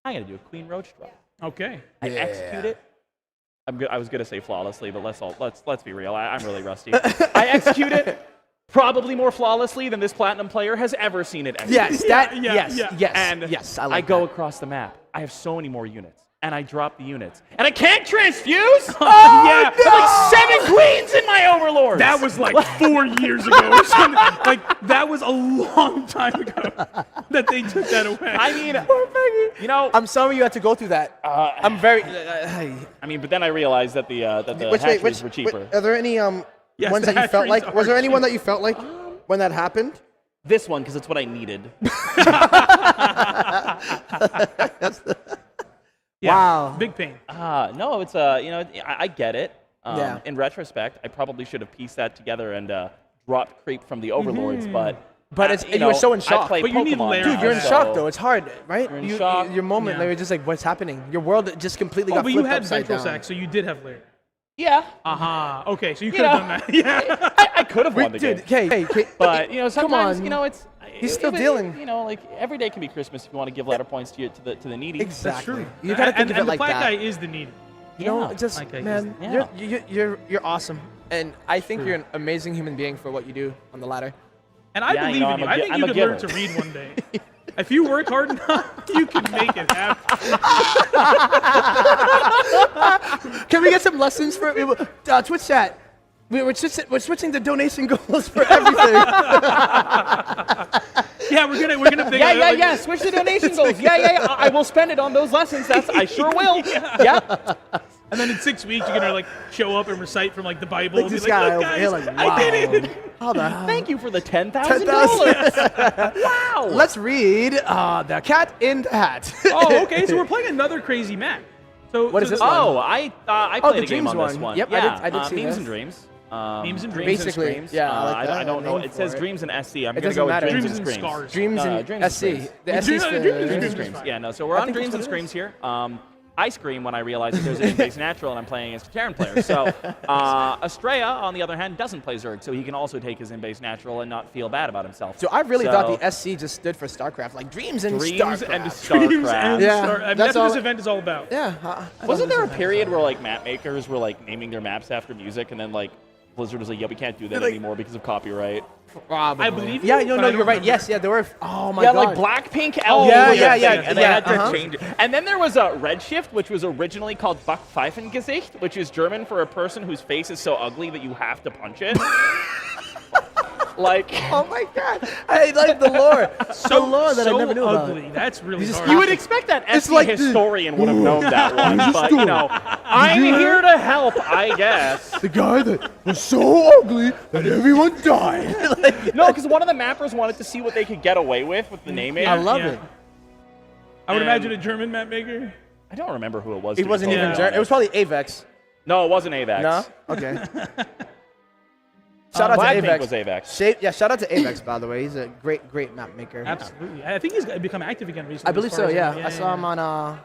I'm gonna do a Queen Roach drop. Okay. I execute it. I was gonna say flawlessly, but let's be real. I'm really rusty. I execute it probably more flawlessly than this platinum player has ever seen it execute. Yes, that. yeah, yes, yeah. yes, And yes. I like go that. across the map. I have so many more units. And I drop the units. And I can't transfuse? yeah. There's like 7 queens in my overlords. That was like 4 years ago or something. Like, that was a long time ago that they took that away. I mean, you know, I'm sorry you had to go through that. I'm very. I mean, but then I realized that the Which hatcheries were cheaper. are there any Yes, ones the that you felt hatcheries like? Was are there anyone cheap. that you felt like when that happened? This one, because it's what I needed. Yeah, Wow. Big pain. No, it's I get it. Yeah. In retrospect, I probably should have pieced that together and dropped creep from the overlords, but But you were so in shock. I play But you need Pokemon layers. now, Dude, you're in so- shock though. It's hard, right? You're in shock. Your moment, Yeah. you're just like, what's happening? Your world just completely Oh, got but flipped you had upside Ventral down. Sack, so you did have layer. Yeah. Okay, so you You could have know, done that. Yeah. I could have won the game. Dude, hey, But, you know, sometimes, on. you know, it's... He's still if it- dealing. You know, like, every day can be Christmas if you want to give ladder points to the needy. Exactly. True. You gotta think and of it the like black that. guy is the needy. You know, Yeah. just Okay, man, yeah. you're awesome, and I think you're an amazing human being for what you do on the ladder. And I Yeah, you believe know, in I'm you. a I gi- think I'm you a could learn giver. to read one day. If you work hard enough, you can make it happen. Can we get some lessons for Twitch chat? We're switching to donation goals for everything. Yeah, we're gonna pick Yeah. Switch the donation goals. Yeah. I will spend it on those lessons. I sure will. Yeah. And then in 6 weeks, you're gonna like show up and recite from like the Bible. Like and be this like, guy "Look, over guys, here, like, wow. I did it." How the hell? Thank you for the $10,000. Wow. Let's read the Cat in the Hat. Oh, okay. So we're playing another crazy map. So What is this Oh, I Oh, played the a game Dreams on this one. one. Yep, yeah. I did see Memes this. and Dreams. Memes and Dreams. Basically, Screams. yeah, I like that. I don't know. Name It says for it. Dreams and SC. I'm It gonna doesn't go with matter. Dreams, Dreams and and Screams. Scars. Dreams No, and Dreams and SC. Screams. The Dreams- SC's for Dreams and Dreams and Screams. Screams. Yeah, no. So we're I on think Dreams that's and what it Screams here. I scream when I realize that there's an in-base natural and I'm playing against a Terran player. So Estrella, on the other hand, doesn't play Zerg, so he can also take his in-base natural and not feel bad about himself. So I really thought the SC just stood for StarCraft, like Dreams and Dreams StarCraft. and Dreams and StarCraft. Yeah, Star- I mean, that's that's what all- this event is all about. Yeah. Wasn't there a period where like map makers were like naming their maps after music, and then like Blizzard was like, "Yeah, we can't do that Like- anymore because of copyright." Probably. I believe Yeah, you, no, but no, I you're don't right. remember. Yes, yeah, there were. Oh my Yeah, god. like Blackpink. Oh, LE yeah, was yeah, a thing, and they yeah, had to uh-huh. change it. And then there was a Redshift, which was originally called Backpfeifengesicht, which is German for a person whose face is so ugly that you have to punch it. Like, Oh my god. I like the lore. The lore that I never knew ugly. about. That's really just- hard. you would expect that It's SC like the- historian would have known that one, but you know, I'm here to help, I guess. The guy that was so ugly that everyone died. No, because one of the mappers wanted to see what they could get away with the naming. I love Yeah. it. I would And- imagine a German map maker. I don't remember who it was. He to be wasn't totally even German. It was honest. probably Avex. No, it wasn't Avex. No? Okay. Shout out to Blackpink Avex. was Avex. Yeah, shout out to Avex, by the way. He's a great map maker. Absolutely. I think he's become active again recently. I believe as far so, as yeah. know. I saw him on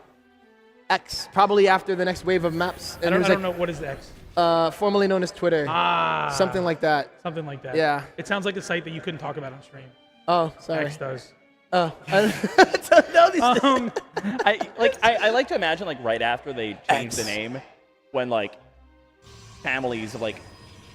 X, probably after the next wave of maps. I And don't, it I was don't know what is the X. like, formerly known as Twitter. Something like that. Something like that. Yeah. It sounds like a site that you couldn't talk about on stream. Oh, sorry. X does. Oh, I don't know these things. I like to imagine like right after they changed the name, when like families like,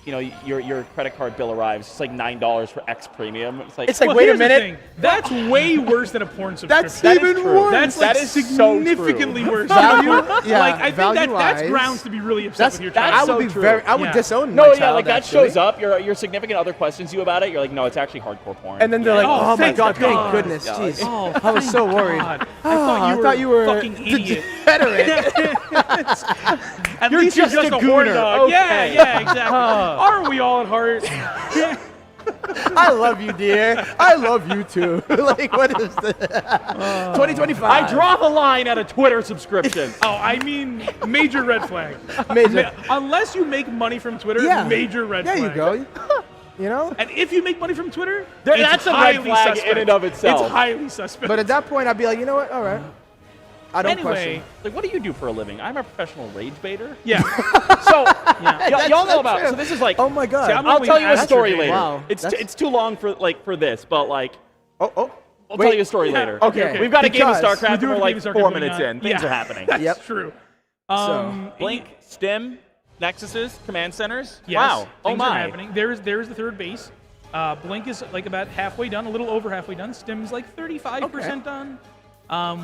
you know, your credit card bill arrives, it's like $9 for X premium. It's like, It's like, Well, wait a here's the minute. thing. That's way worse than a porn subscription. That's That is even true. worse. That's That like is so significantly true. worse. Value- yeah, like I think that's value-wise, grounds to be really upset with your that's child. I would so be true. very. I would Yeah. disown no, my yeah, child, like that actually. shows up. Your significant other questions you about it. You're like, no, it's actually hardcore porn. And then they're like, Oh, oh my thank god, thank God. goodness. Yeah, Jeez. Oh, I was so worried. God. I I thought you were a fucking idiot. Degenerate. At You're least you're just just a a horn gooner. dog. Yeah, Okay. yeah, exactly. Aren't we all at heart? I love you, dear. I love you too. Like, what is this? 2025. I draw the line at a Twitter subscription. Oh, I mean, major red flag. Major. Unless you make money from Twitter, Yeah. major red There flag. you go. You know? And if you make money from Twitter, That's it's a red highly flag suspect. in and of itself. It's highly suspect. But at that point, I'd be like, you know what? All right. I don't anyway, question. Like, what do you do for a living? I'm a professional rage baiter. yeah. So, Yeah. y'all know that's about. true. So this is like. Oh my god. See, I'm I'll only tell you a after story date. later. Wow, It's that's- it's too long for this, but like oh. I'll Wait. tell you a story later. Okay. We've got a game of Because- StarCraft We do and we're have a like game of StarCraft 4 going minutes on. in. Things Yeah. are happening. That's Yep. true. Blink, Stim, Nexuses, command centers. Yes, Wow. Oh things are my. happening. There's the third base. Blink is like about halfway done, a little over halfway done. Stim's like 35% done.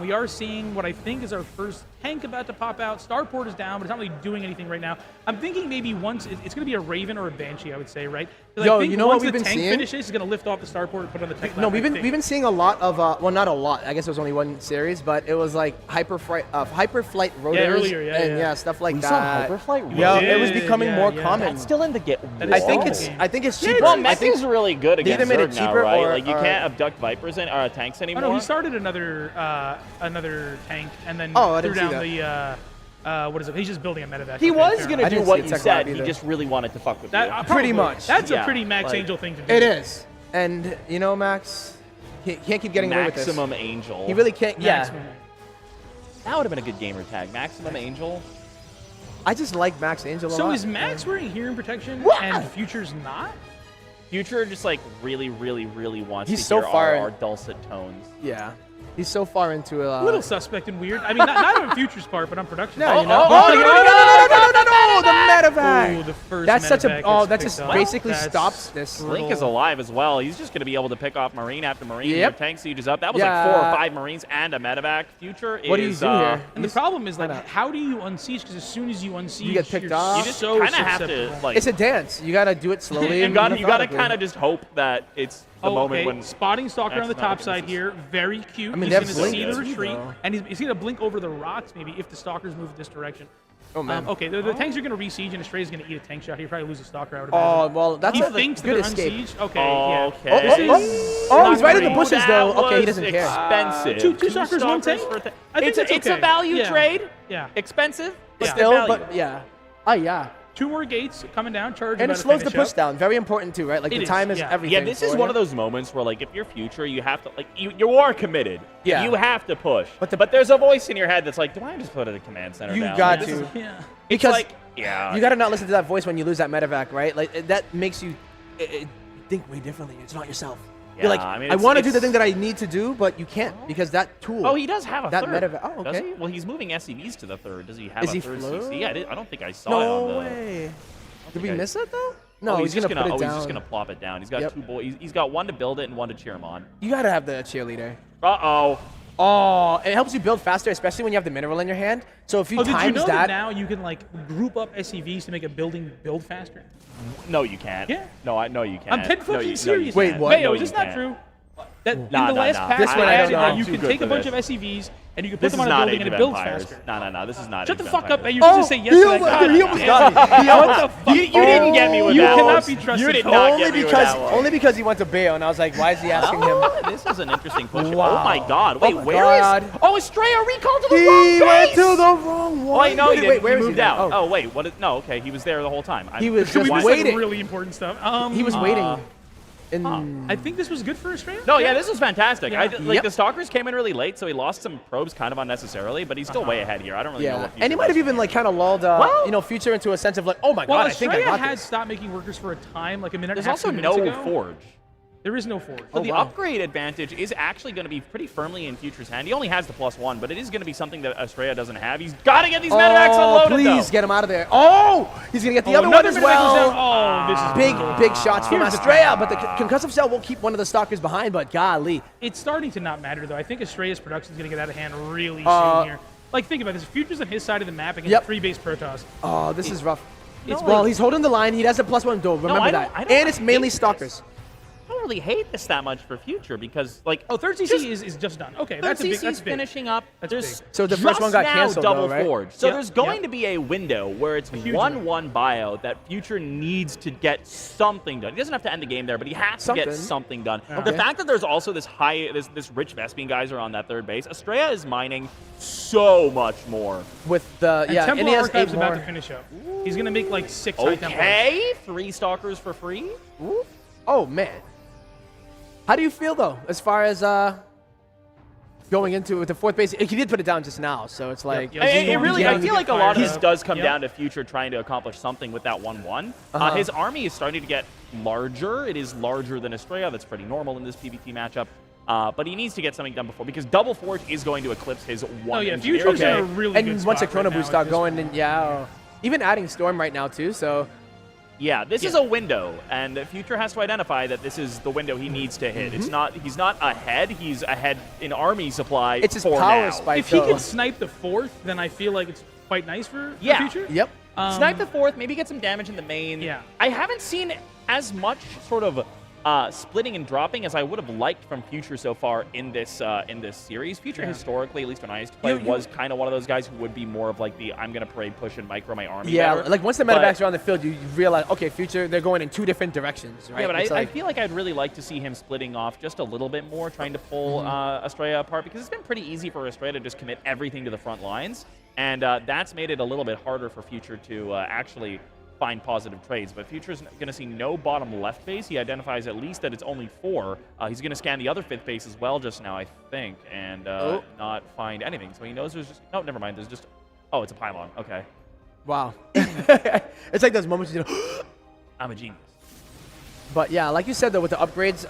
We are seeing what I think is our first tank about to pop out. Starport is down, but it's not really doing anything right now. I'm thinking maybe once it's going to be a Raven or a Banshee, I would say, right? 'Cause Yo, I think you know what once we've the been tank seeing? finishes, it's going to lift off the Starport and put it on the tank. No, lap, we've I been think. we've been seeing a lot of well, not a lot. I guess it was only one series, but it was like hyperflight rotors earlier, and yeah. stuff like We that. saw Hyperflight. Yeah, We it was did, becoming yeah, more yeah. common. That's still in the get. I think Whoa. it's cheaper. Well, I Mech think is really good They either against made it Zerg now, cheaper right? or- Like you or- can't abduct Vipers tanks Oh anymore. no, he started another tank and then Oh, I threw didn't see down the what is it? He's just building a medevac. He Okay, was fair gonna enough. do didn't what see you Tech said. Lab He either. just really wanted to fuck with That, you. Pretty probably. much. That's Yeah, a pretty Max like- Angel thing to do. It is, and you know, Max, he can't keep getting away with this. Maximum Angel. He really can't. Yeah. Maximum. That would have been a good gamer tag. Maximum Angel. I just like Max Angel a So lot. is Max wearing hearing protection and Future's not? Future just like really wants He's to so hear far- our dulcet tones. Yeah. He's so far into it. A little suspect and weird. I mean, not on Future's part, but on production. No, you know. No, the medevac. Oh, the first That's such a. medevac Oh, gets that picked just up. basically That's stops this. Blink is alive as well. He's just going to be able to pick off Marine after Marine. Yep. Your tank sieges up. That was Yeah. like 4 or 5 Marines and a medevac. Future What do you is, do here? And the problem is, like, how do you unsiege? Because as soon as you unsiege, You get picked you're off. You just so kind of have to susceptible. like. It's a dance. You gotta do it slowly. you and got to methodically. kind of just hope that it's the moment okay. when. Spotting Stalker on the top X side here, very cute. I mean, he's they going have to blink see the too, retreat, though. and he's going to blink over the rocks maybe if the Stalkers move this direction. Oh man. Okay, the tanks are going to re-siege, and Astray's going to eat a tank shot. He'll probably lose a Stalker, I would Oh imagine. well, that's He a thinks good they're escape. unsieged. Okay, Okay. yeah. This is Oh, not he's right in the great. bushes That though. Okay, he was doesn't care. Expensive. Two Stalkers, one tank? for I think it's that's a okay. value Yeah. trade. Yeah. Expensive, but Yeah. still Still, value. but yeah. Oh yeah. 2 more gates coming down, charge. And it about to slows the finish push up. down. Very important too, right? Like It the is, time is yeah. everything. Yeah, this is for one you. of those moments where, like, if you're Future, you have to, like, you are committed. Yeah. You have to push. But But there's a voice in your head that's like, do I just put a command center You down? got This to. is- Yeah. It's Because like, yeah. you gotta not listen to that voice when you lose that medevac, right? Like that makes you think way differently. It's not yourself. You're like, I mean, I it's- want to do the it's- thing that I need to do, but you can't because that tool. Oh, he does have a that third. medevac. Oh, Does okay. he? Well, he's moving SCVs to the third. Does he have Is a he third flow? CC? I don't think I saw it No on the... way. Did we think I- miss it though? No, Oh, he's just gonna put it down. he's just gonna plop it down. He's got Yep. 2 boys. He's got 1 to build it and 1 to cheer him on. You gotta have the cheerleader. Uh-oh. Oh, it helps you build faster, especially when you have the mineral in your hand. So if you Oh, did you times know that, that now you can like group up SCVs to make a building build faster? No, you can't. Yeah. No, I know you can't. I'm dead No, fucking you- serious. No, you Wait, can't. what? Mayo, No, is this you not can't. true? That in Nah, the nah, last nah. patch, This one I I don't added know. that I'm you too can good take a for bunch this. of SCVs and you can put This them is on a not building Age and of it builds Empires. faster. No, this is not Shut Age the of fuck up! Empires. You should just say yes to that. You didn't get me with You that cannot one. be trusted. You did not only get me with because that one. only because he went to bail, and I was like, why is he asking him? Oh, this is an interesting push. Wow. Oh my God! Wait, Oh my where is? God. Oh, Estrella recalled to the He wrong went base. to the wrong one. Oh, wait, no, he didn't. where He is moved now? out. Oh, wait, what? No, okay, he was there the whole time. He was We just missed waiting. like really important stuff. He was waiting. In, I think this was good for Australia. No, yeah, this was fantastic. Yeah. Like Yep. the Stalkers came in really late, so he lost some probes kind of unnecessarily, but he's still way ahead here. I don't really know yeah, what. and he might have even like kind of lulled, Future into a sense of like, oh my Well, god, I think I Australia got had this. stopped making workers for a time, like a minute. There's and a half, also 2 minutes no ago. forge. There is no forge. So the wow. upgrade advantage is actually going to be pretty firmly in Future's hand. He only has the +1, but it is going to be something that Estrella doesn't have. He's got to get these medevacs unloaded, please though. get him out of there. Oh, he's gonna get the other one another as minute goes down. well. Oh, this is Big, brutal. big shots from Here's the Estrella, thing. but the concussive cell will keep one of the stalkers behind. But golly, It's starting to not matter though. I think Estrella's production is going to get out of hand really Uh, soon here. Like think about this: Future's on his side of the map against Yep. 3-base Protoss. oh, this is rough. No, well, like- he's holding the line. He has a +1 door. Remember I that. don't And it's mainly hate this. stalkers. I don't really hate this that much for Future because, like, Oh, third CC is just done. Okay, third that's a big. CC's That's big. finishing up. That's There's big. So the first one got just now canceled, double though, right? forge. So Yep, there's going yep. to be a window where it's huge 1-1 bio that Future needs to get something done. He doesn't have to end the game there, but he has to get Something. something done. Okay. The fact that there's also this rich Vespene geyser on that third base, Estrella is mining so much more. With the And yeah, Temple and he has Archive's 8 about more. to finish up. He's going to make like 6 high Temple. Okay, 3 stalkers for free. Oh man, how do you feel though, as far as going into it with the fourth base? He did put it down just now, so it's like Yep. It He's really, going I to feel get like a lot of fired this up. does come Yep. down to Future trying to accomplish something with that 1-1. Uh-huh. His army is starting to get larger. It is larger than Estrella. That's pretty normal in this PvT matchup. But he needs to get something done before, because Double Forge is going to eclipse his 1 Oh yeah, engineer. Future's Okay. in a really good and once the spot Chrono right now Boost at start this going, point. and even adding Storm right now too. So Yeah, this is a window, and Future has to identify that this is the window he needs to hit. It's not. He's not ahead. He's ahead in army supply. it's his for power now. spike. If he though. can snipe the 4th, then I feel like it's quite nice for Yeah. Future. Yep. Snipe the 4th, maybe get some damage in the main. Yeah. I haven't seen as much sort of splitting and dropping as I would have liked from Future so far in this series. Future historically, at least when I used to play, was kind of one of those guys who would be more of like the I'm gonna parade, push, and micro my army. Yeah, better. like once the But- medevacs are on the field, you realize, okay, Future, they're going in 2 different directions, right? Yeah, but It's I like, feel like I'd really like to see him splitting off just a little bit more, trying to pull Estrella apart, because it's been pretty easy for Estrella to just commit everything to the front lines, and that's made it a little bit harder for Future to actually find positive trades. But Future's going to see no bottom left base. He identifies at least that it's only 4. He's going to scan the other 5th base as well just now, I think, and not find anything. So he knows there's just... No, never mind. There's just... Oh, it's a pylon. Okay. Wow. It's like those moments, you know. I'm a genius. But yeah, like you said though, with the upgrades,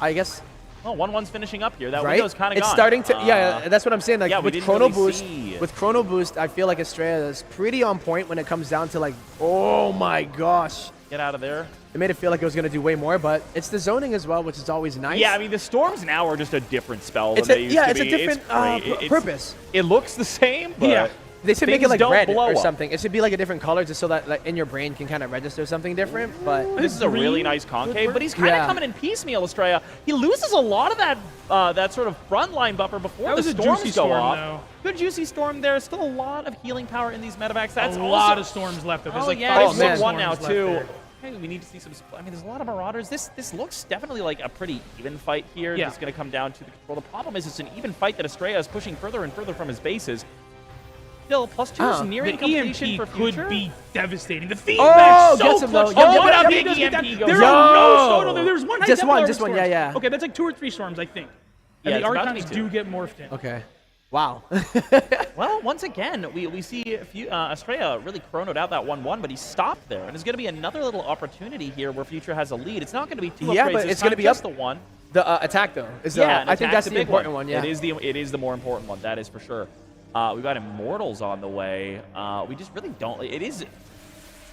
I guess. Well, 1-1's finishing up here. That Right? window's kind of It's gone. starting to. Yeah, that's what I'm saying. Like yeah, we with didn't Chrono really Boost, see. with Chrono Boost, I feel like Estrella is pretty on point when it comes down to like, oh my gosh. Get out of there. It made it feel like it was going to do way more, but it's the zoning as well, which is always nice. Yeah, I mean, the storms now are just a different spell than It's they used to it's be. a different great. purpose. It looks the same, but Yeah. They should make it things like don't red blow or up. something. It should be like a different color just so that like, in your brain can kind of register something different. But This is a really nice concave, but he's kind of coming in piecemeal, Estrella. He loses a lot of that sort of front line buffer before That the was a storms juicy go storm, off. though. Good juicy storm there. Still a lot of healing power in these medevacs. That's a also, lot of storms left. There's Oh like yeah, 5 there's storms one now left too. there. Okay, we need to see some. I mean, there's a lot of Marauders. This looks definitely like a pretty even fight here. Yeah. It's going to come down to the control. The problem is it's an even fight that Estrella is pushing further and further from his bases. Still, +2 is nearing The completion EMP for future. could be devastating. The feedback gets so him, though. clutch. Yeah, What yeah, a yeah, big yeah, EMP yeah. goes. There Yo! are no there's one high Just tempo one, just one, storms. yeah. Okay, that's like 2 or 3 storms, I think. Yeah, And the it's about to be Archons 2. do get morphed in. okay. Wow. Well, once again, we see Estrella really chronoed out that 1-1, but he stopped there. And there's going to be another little opportunity here where Future has a lead. It's not going to be 2 Yeah, upgrades. but this it's gonna time, be just up- the one. The attack though is Yeah, I think that's the important one. Yeah. It is the more important one. That is for sure. We've got Immortals on the way. We just really don't.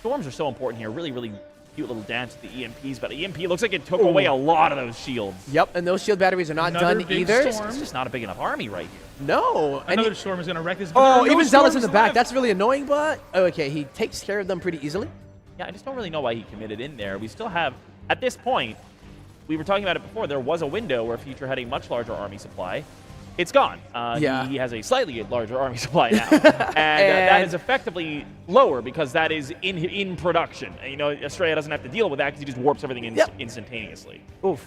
Storms are so important here. Really, really cute little dance with the EMPs, but EMP looks like it took away a lot of those shields. Yep, and those shield batteries are not Another done big either. storm. It's just not a big enough army right here. No. And Another storm is going to wreck this. oh, even Zealot's in the back. That's really annoying, but okay, he takes care of them pretty easily. Yeah, I just don't really know why he committed in there. We still have, at this point, we were talking about it before, there was a window where Future had a much larger army supply. It's gone. Yeah. He has a slightly larger army supply now. and that is effectively lower because that is in production. You know, Estrella doesn't have to deal with that because he just warps everything instantaneously. Oof.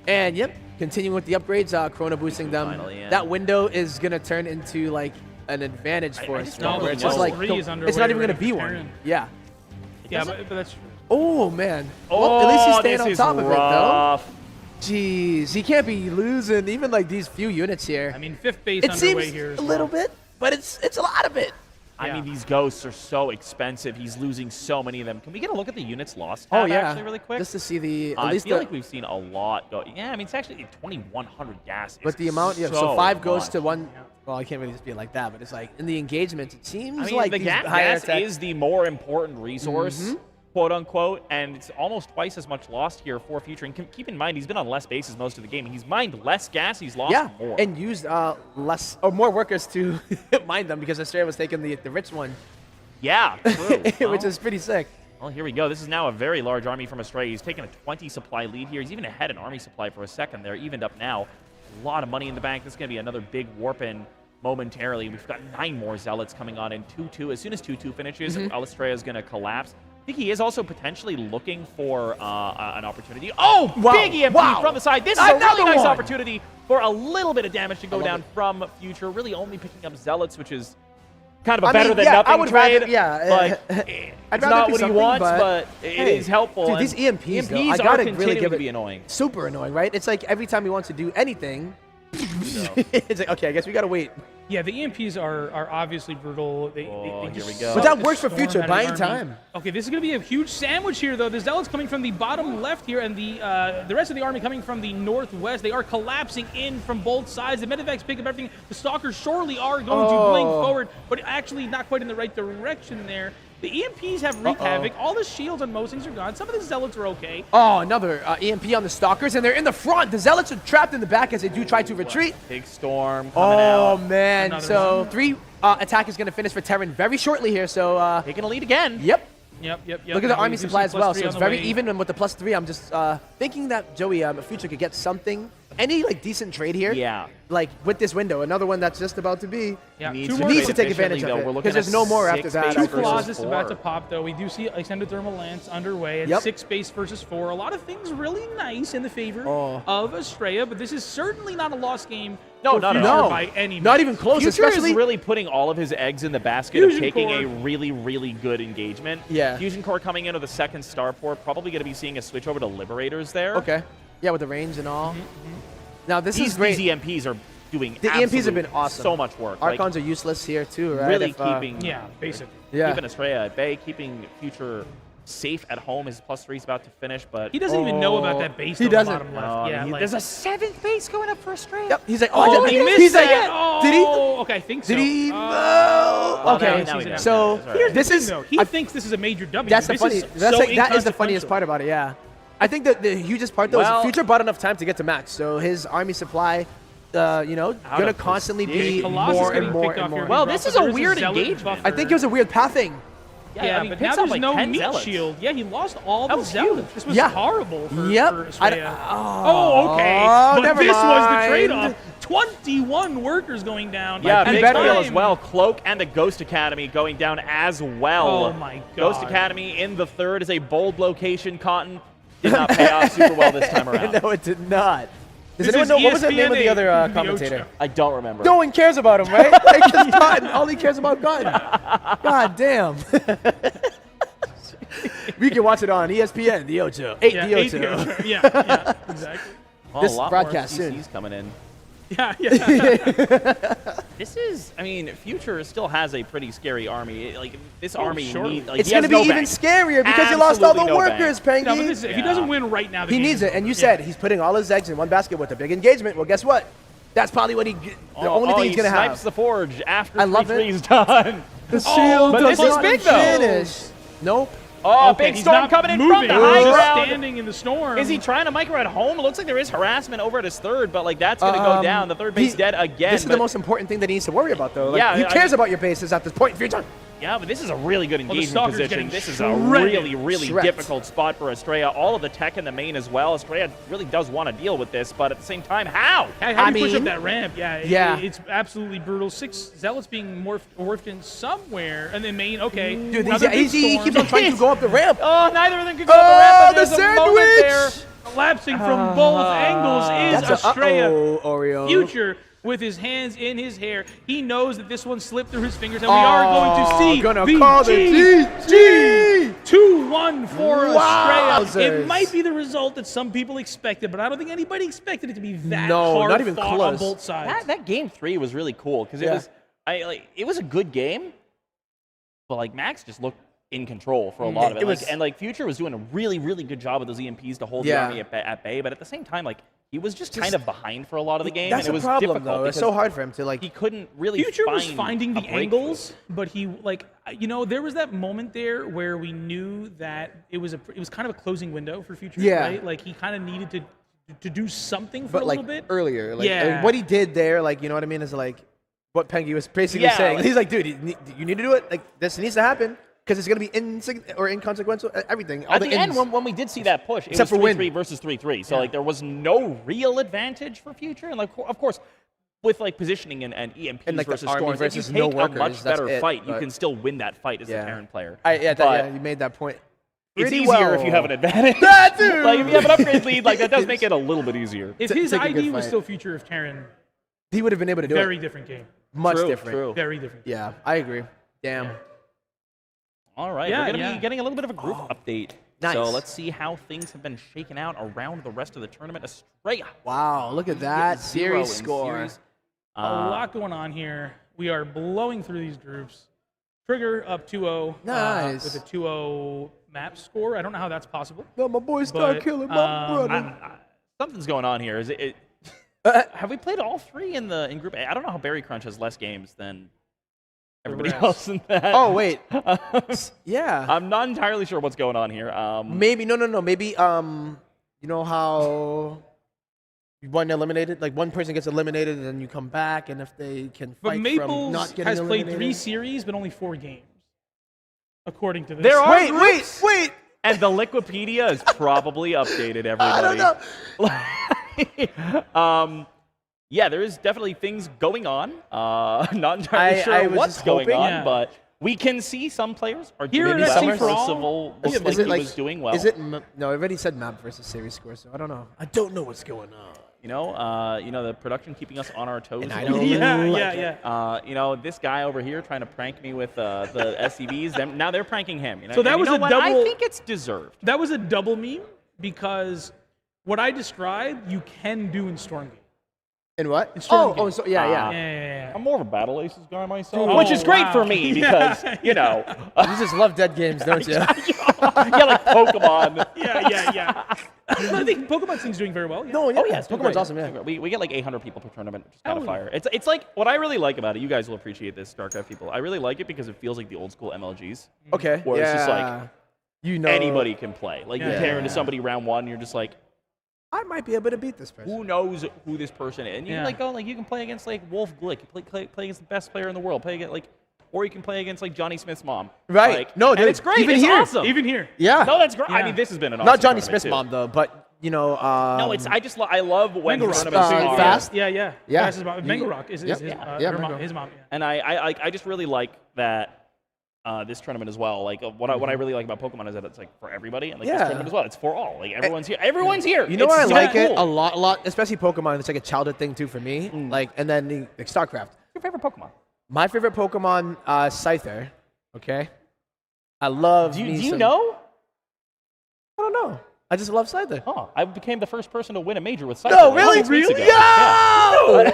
And yep, continuing with the upgrades, Chrono boosting them. Finally, yeah. That window is gonna turn into like an advantage for I us. just don't where really it's just know. like Three is it's not even underway, gonna be ready for one. turn. Yeah. Yeah, but that's true. Oh man. Well, at least he's staying this on is top of it though. rough. Jeez, he can't be losing even like these few units here. I mean, 5th base It underway seems here. a little bit, but it's a lot of it. I Yeah. mean, these ghosts are so expensive. He's losing so many of them. Can we get a look at the units lost Oh tab yeah. actually really quick? Just to see the at I least feel the, like we've seen a lot go. Yeah, I mean, it's actually 2,100 gas. but is the amount, yeah. So so 5 goes much. to 1. Well, I can't really just be like that, but it's like in the engagement, it seems I mean, like the these gas higher attack- is the more important resource, quote unquote, and it's almost twice as much lost here for Future. And keep in mind, he's been on less bases most of the game. He's mined less gas, he's lost yeah, more. and used less or more workers to mine them because Estrella was taking the rich one, yeah, true. which is pretty sick. Well, here we go. This is now a very large army from Estrella. He's taken a 20 supply lead here. He's even ahead in army supply for a second there, evened up now. A lot of money in the bank. This is going to be another big warp in momentarily. We've got 9 more Zealots coming on in 2-2. As soon as 2-2 finishes, Estrella is going to collapse. I think he is also potentially looking for an opportunity. Oh, Wow. big EMP Wow. from the side. This is a really Another nice one. opportunity for a little bit of damage to go down it. from Future. Really only picking up Zealots, which is kind of a I better mean, than yeah, nothing I would trade. rather- yeah, but I'd it's rather not do what he something, wants, but but it is helpful. Dude, these and EMPs, though, I EMPs gotta are really continuing give to it be annoying. super annoying, right? It's like every time he wants to do anything, it's like, okay, I guess we gotta wait. Yeah, the EMPs are obviously brutal. They here just we go. But that suck works the for storm Future, out of buying his army. time. Okay, this is going to be a huge sandwich here, though. The Zealots coming from the bottom left here, and the rest of the army coming from the northwest. They are collapsing in from both sides. The Medivacs pick up everything. The Stalkers surely are going to blink forward, but actually not quite in the right direction there. The EMPs have wreaked havoc. All the shields on most things are gone. Some of the Zealots are okay. Oh, another EMP on the Stalkers, and they're in the front. The Zealots are trapped in the back as they do try to retreat. Big storm coming out. Oh, man. Another So one. 3 attack is going to finish for Terran very shortly here. So, Taking a lead again. yep. Yep. Look at the Now army we do supply see as well. +3 So on it's the very way. even, and with the +3, I'm just thinking that Joey, Future could get something, any like decent trade here. Yeah. Like with this window, another one that's just about to be. Yeah, Needs 2 to more. Needs to trade take advantage efficiently, of though. it We're looking because there's at no more after 6 that. base Two versus Colossus about 4. to pop, though. We do see Extended Thermal Lance underway at Yep. 6 base versus 4. A lot of things really nice in the favor Oh. of Estrella, but this is certainly not a lost game. No, for not at Future all. by any means. Not even close, Future especially. is really putting all of his eggs in the basket Fusion of taking Core. a really, really good engagement. Yeah. Fusion Core coming into the second starport, probably going to be seeing a switch over to Liberators there. Okay. Yeah, with the range and all. Now this These is great. EMPs are doing The EMPs have absolute been awesome. so much work. Archons are useless here too, right? Really If, keeping basically. Yeah. keeping Estrella at bay, keeping Future safe at home. His +3 is about to finish, but He doesn't even know about that base. He on the doesn't. bottom left. No, yeah, like, there's a 7th base going up for Estrella. Yep. He's like, oh, he missed he's like, that. Oh, did he? Okay, I think so. Did he? Oh, Okay. now he knows. So That's all right. Here's this the thing, is though. He thinks this is a major W. that's the This funny. is That's so like, that is the funniest inconsequential. part about it. Yeah. I think that the hugest part though Well- is Future bought enough time to get to match, so his army supply, gonna of constantly be position. Colossus more getting and more picked and off here. more. Well, But this is there a weird zealot engagement. I think it was a weird pathing. Yeah, I mean, but now picks up there's like no 10 meat zealots. shield. Yeah, he lost all That the was zealots. huge. This was Yeah. horrible for, Yep. for Estrella. Oh, okay. But never this was the mind. trade-off. 21 workers going down. Yeah, at big a deal time. as well. Cloak and the Ghost Academy going down as well. Oh my Ghost God. Academy in the 3rd is a bold location. Cotton did not pay off super well this time around. No, it did not. Does This anyone is know what was the name of the ESPN other the commentator? Ocho. I don't remember. No one cares about him, right? Like, just Cotton. All he cares about Cotton. God damn. We can watch it on ESPN, the Ocho. 8 Yeah, the 8 Ocho. the Ocho. Yeah, exactly. Well, This a lot broadcast more soon. CCs coming in. Yeah. This is, I mean, Future still has a pretty scary army. Like, this army sure. needs, like, It's he going has to be no even bank. scarier because he lost all the Absolutely no workers, bank. No, but Pengy. this, if he doesn't win right now, the He game needs is it. And you over. said he's putting all his eggs in one basket with a big engagement. Well, guess what? That's probably what the only thing he's going to snipes have. the Forge after I love it. 3-3's done. The shield but does this is not big, though. finish. Nope. Oh, Okay, big he's storm not coming in moving. from the high He's just ground. standing in the storm. Is he trying to micro at home? It looks like there is harassment over at his 3rd, but like that's going to go down. The 3rd base dead again. This is the most important thing that he needs to worry about, though. Like, Yeah, he I cares mean- about your bases at this point in future. Yeah, but this is a really good the engagement Stalker's position. getting This is shredded. a really, really Shred. difficult spot for Estrella. All of the tech in the main as well. Estrella really does want to deal with this, but at the same time, how? How do you push mean- up that ramp? Yeah, Yeah. it's absolutely brutal. 6 zealots being morphed in somewhere, and then main. Okay, Dude, another big he storm. keeps on trying to go up the ramp. Oh, neither of them could go up the ramp, Oh, but the there's a moment there. sandwich! Collapsing from both angles is That's Estrella. Oreo. Future with his hands in his hair. He knows that this one slipped through his fingers, and we are going to see gonna the call the GG. 2-1 for Estrella. Wowzers. It might be the result that some people expected, but I don't think anybody expected it to be that No, hard not even fought on close. both sides. That game 3 was really cool because Yeah. it was a good game, but like Max just looked in control for a lot of it. It was- and Future was doing a really, really good job with those EMPs to hold the Yeah. army at bay, but at the same time, like he was just kind of behind for a lot of the game, That's and it a was problem, difficult though. It's because so hard for him to, like... he couldn't really Future was find finding a the breakthrough. angles, but he there was that moment there where we knew that it was kind of a closing window for Future, Yeah. right? Like he kind of needed to do something for But, a like, little bit. earlier. Like, Yeah. what he did there, like, you know what I mean, is, like, what Pengy was basically Yeah, saying. like- He's like, dude, you need to do it. Like, this needs to happen. Because it's going to be inconsequential, everything. All At the end, ins. when we did see that push, it Except was for win. 3-3 versus 3-3. So like there was no real advantage for Future, and like of course, with like positioning and EMPs And, like, the versus army storms, if versus you take no a workers, much that's better it, fight, you but- can still win that fight as Yeah. the Terran player. Yeah, you made that point. It's Pretty easier well. if you have an advantage. That too. Like if you have an upgrade lead, like that does make it a little bit easier. If his take a good ID was fight. still Future of Terran, He would have been able to do very it. different game. Much True, different. true. Very different. Yeah, I agree. Damn. Yeah. All right, Yeah, we're going to yeah. be getting a little bit of a group update. Nice. So let's see how things have been shaken out around the rest of the tournament. Estrella. Wow, look at that. Zero Series in score. series. A lot going on here. We are blowing through these groups. Trigger up 2-0. Nice. With a 2-0 map score. I don't know how that's possible. No, my boy started But, killing my brother. Something's going on here. Is it have we played all three in Group A? I don't know how Berry Crunch has less games than everybody rest. else in that. Oh, wait. Yeah. I'm not entirely sure what's going on here. Maybe, no. Maybe, you know how one eliminated, like one person gets eliminated and then you come back, and if they can But fight from Maples not getting has played eliminated. 3 series, but only 4 games, according to this. There are Wait, groups, wait. and the Liquipedia is probably updated. I don't Everybody. know. Yeah, there is definitely things going on. Not entirely I sure was what's just going hoping- on, Yeah. but we can see some players are Here doing at well. SC4ALL, Civil looks Is like it he like- was doing well. Is it? No, I already said map versus series score, so I don't know. I don't know what's going on. You know, the production keeping us on our toes. And a I little don't bit. Yeah. You know, this guy over here trying to prank me with the SCVs. Now they're pranking him. You know? So that And was you know a what? double- I think it's deserved. That was a double meme because what I described, you can do in Stormgate. In what? In Storm Oh, Gate. so yeah. Yeah. I'm more of a Battle Aces guy myself, Oh, which is great wow. for me because, you know. You just love dead games, don't you? yeah, like Pokemon. Yeah. I think Pokemon Scene's doing very well. Yeah. No, yeah. Oh, yeah, it's doing Pokemon's great. awesome, yeah. We get like 800 people per tournament, which is kind of Hell fire. It's like, what I really like about it, you guys will appreciate this, StarCraft people. I really like it because it feels like the old school MLGs. Okay. Where it's just like, yeah. You know, anybody can play. Like, you Yeah. pair into somebody round one, you're just like, I might be able to beat this person. who knows who this person is? And you Yeah. can like go, like, you can play against like Wolf Glick, you play against the best player in the world, play against like, or you can play against like Johnny Smith's mom. Right. Like, No, and dude, it's great. even it's here. awesome. Even here. Yeah. No, that's great. I Yeah. mean, this has been an awesome Not Johnny tournament, Smith's too. mom though, but you know. No, it's I just I love when Mango Rock. tournaments are Fast? Yeah. Yeah. Fast is Mango Rock is his, Yep. her Yeah, mom, Mango. his mom. Yeah. And I just really like that this tournament as well. Like what I really like about Pokemon is that it's like for everybody, and like this Yeah. tournament as well. It's for all. Like everyone's here. Everyone's here. You know It's where I so like cool. it a lot, especially Pokemon. It's like a childhood thing too for me. Like, and then like StarCraft. Your favorite Pokemon? My favorite Pokemon, Scyther. Okay. I love. Do me you some- know? I don't know. I just love Scyther. Huh. I became the first person to win a major with Scyther. No, like really? 6 weeks ago. Yo! Yeah.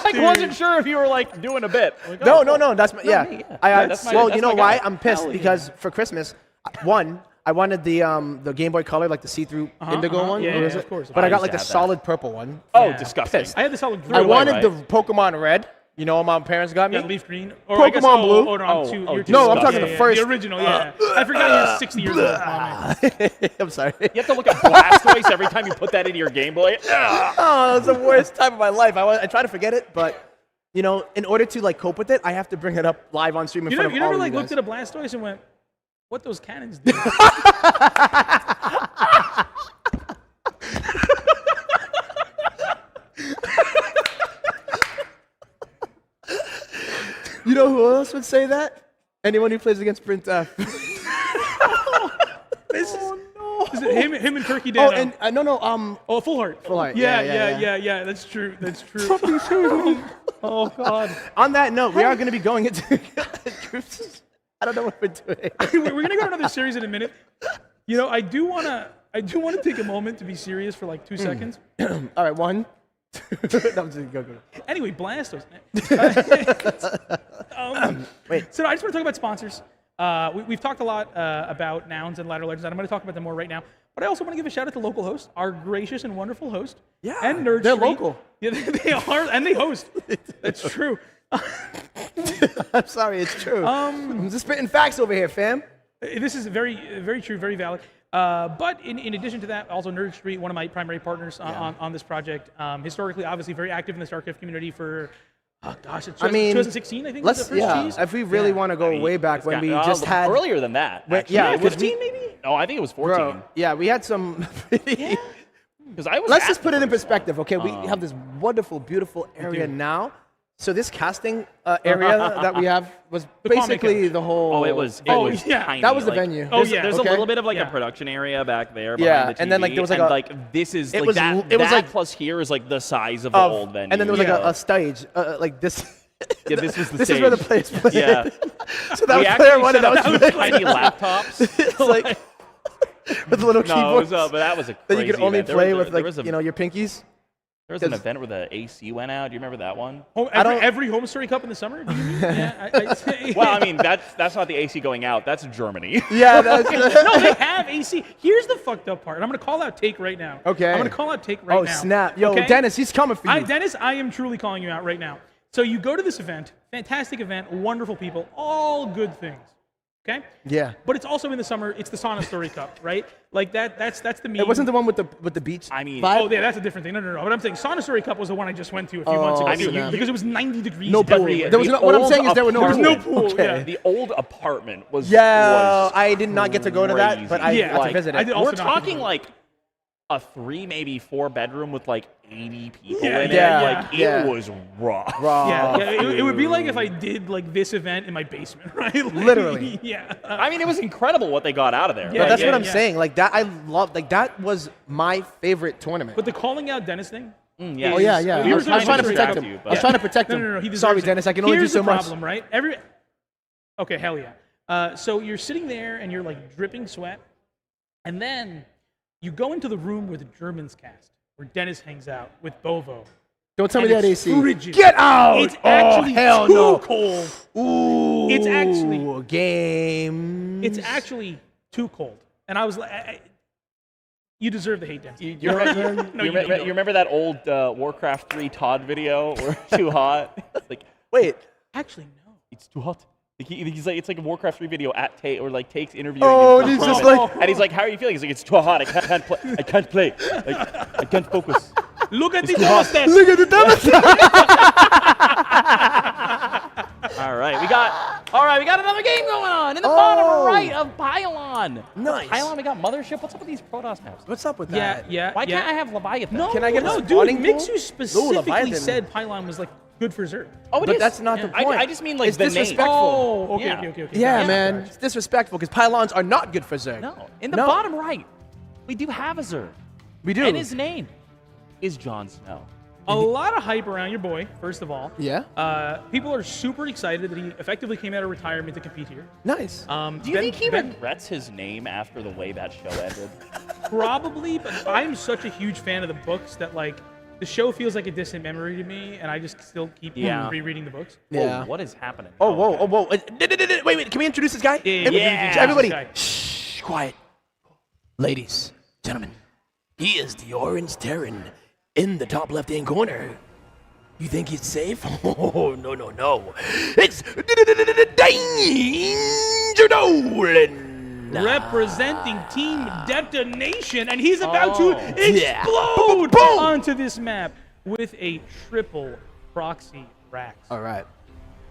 Hey, I wasn't sure if you were like doing a bit. Like, No, oh, no, cool. no. That's my, yeah. me, yeah. I, That's my- well, that's you know my why? guy. I'm pissed Hell yeah. because for Christmas, one, I wanted the Game Boy Color, like the see-through indigo one. Yeah, What is yeah, it? of course. But I I got used like to the have that. solid purple one. Oh, Yeah. disgusting. Pissed. I had the solid green. I wanted right. the Pokemon Red. You know what my parents got me? Yeah, leaf green. Or I guess, Pokemon Blue. Oh, no, Oh, I'm too, oh, you're too no, I'm young. talking Yeah, the yeah, first- The original, yeah. I forgot he was 60 years old. Oh, man. I'm sorry. You have to look at Blastoise every time you put that into your Game Boy. Oh, it's the worst time of my life. I try to forget it, but you know, in order to like cope with it, I have to bring it up live on stream in You front never, of you all never of like you looked guys. at a Blastoise and went, what those cannons do? You know who else would say that? Anyone who plays against Print F. This is it him and Turkey Oh, Dan. and no, Oh, Full Heart. Full Heart, Yeah, yeah. That's true. That's true. oh god. On that note, we are going to be going into groups. I don't know what we're doing. We're gonna go to another series in a minute. You know, I do wanna take a moment to be serious for like 2 seconds. All right, one. No, I'm just, go. Anyway, Blastoise. Wait. So I just want to talk about sponsors. We've talked a lot about Nouns and Ladder Legends, and I'm going to talk about them more right now. But I also want to give a shout out to local host, our gracious and wonderful host. Yeah, and Nerd they're Street. local. Yeah, they are, and they host. That's true. I'm sorry, it's true. I'm just spitting facts over here, fam. This is very, very true, very valid. But in addition to that, also Nerd Street, one of my primary partners on this project, historically, obviously very active in the StarCraft community for, oh gosh, it's 2016, I think, was the first cheese. If we really want to go way back when we just had earlier than that. Actually. yeah, 15 maybe. No, I think it was 14. Bro, yeah, we had some. Because I was. Let's at just the put it in first perspective, okay? We have this wonderful, beautiful area now. So this casting area that we have was basically the whole. Oh, it was yeah. tiny. That was the like, venue. There's okay. a little bit of like Yeah. a production area back there. Yeah, behind the TV, and then, like, there was, like, and, a- this is it like was that. l- it was, that like- plus here is like the size of the Of- old venue. and then there was like Yeah. a stage, like this. Yeah, this was the This stage. is where the players played. Yeah. So that We was actually player one, and set that up was those player tiny laptops. It's like with little No, it keyboards. was, but that was a that crazy you could only event. There play was with a- there like was a- you know your pinkies. There was an 'Cause- event where the AC went out. Do you remember that one? Every Home Story Cup in the summer? Do you mean? Yeah, Well, I mean that's not the AC going out. That's Germany. Yeah, that's no, they have AC. Here's the fucked up part. And I'm going to call out Take right now. Okay. I'm going to call out Take right Oh now. snap! Yo, Okay? Dennis, he's coming for you. Dennis, I am truly calling you out right now. So you go to this event, fantastic event, wonderful people, all good things. Okay? Yeah. But it's also in the summer. It's the Sauna Story Cup, right? Like that's the meme. It wasn't the one with the beach. I mean, vibe? Oh, yeah, that's a different thing. No. But I'm saying Sauna Story Cup was the one I just went to a few Oh, months ago. I mean, because it was 90 degrees. No every pool. day. There was no, what I'm saying is there were no. There was no pools. pool, yeah. The old apartment was. Yeah, was I did not get to go to that, but I crazy. got to Like, visit it. I did also We're not talking visit it. like a 3, maybe 4 bedroom with like 80 people Yeah, in yeah, it. yeah. Like Yeah. it was rough. Yeah, it would be like if I did like this event in my basement, right? Like, Literally. Yeah. I mean, it was incredible what they got out of there. Yeah, But that's what I'm yeah. saying. Like that, I love. Like that was my favorite tournament. But the calling out Dennis thing. Yeah. Oh yeah, yeah. We I were was trying to trying to protect distract him. you, I was but- trying to protect No, him. he deserves Sorry, it. Dennis. I can only Here's do so the much. problem, right? Okay, hell yeah. So you're sitting there and you're like dripping sweat, and then You go into the room where the Germans cast, where Dennis hangs out with Bovo. Don't tell me and that it's AC. frigid. Get out! It's actually hell too no. cold. Ooh. It's actually game. It's actually too cold. And I was like, you deserve the hate, Dennis. You remember that old Warcraft 3 Todd video where too hot? It's like, wait. Actually, no. It's too hot. Like he's like, it's like a Warcraft 3 video at Tate, or like Tate's interviewing Oh, him. and he's just from it. like- and he's like, how are you feeling? He's like, it's too hot. I can't play. I can't play. I can't focus. Look at It's the too hot. thermostat. Look at the thermostat. All right, we got another game going on in the bottom right of Pylon. Nice. Pylon, we got Mothership. What's up with these Protoss maps? What's up with Yeah, that? yeah. Why yeah. can't I have Leviathan? No, Can I get a no, dude. spawning pool? Mixu Ooh, specifically Leviathan. said Pylon was like good for Zerg. Oh, it But is. that's not the point. I just mean like It's the name. disrespectful. Oh, okay, Yeah. okay. Yeah, Gotcha, man. gotcha. It's disrespectful because pylons are not good for Zerg. No, in the No. bottom right, we do have a Zerg. We do. And his name is Jon Snow. A lot of hype around your boy, first of all. Yeah. People are super excited that he effectively came out of retirement to compete here. Nice. Do you think he regrets his name after the way that show ended? Probably, but I'm such a huge fan of the books that like the show feels like a distant memory to me, and I just still keep rereading the books. Yeah. Whoa, what is happening? Oh, whoa, oh, whoa. Wait. Can we introduce this guy? Yeah. Everybody. This guy. Shh, quiet. Ladies, gentlemen, he is the Orange Terran in the top left-hand corner. You think he's safe? Oh, no. It's Danger Dolan. Representing Team Detonation, and he's about to Yeah. explode Boom. onto this map with a triple proxy Rax. All right.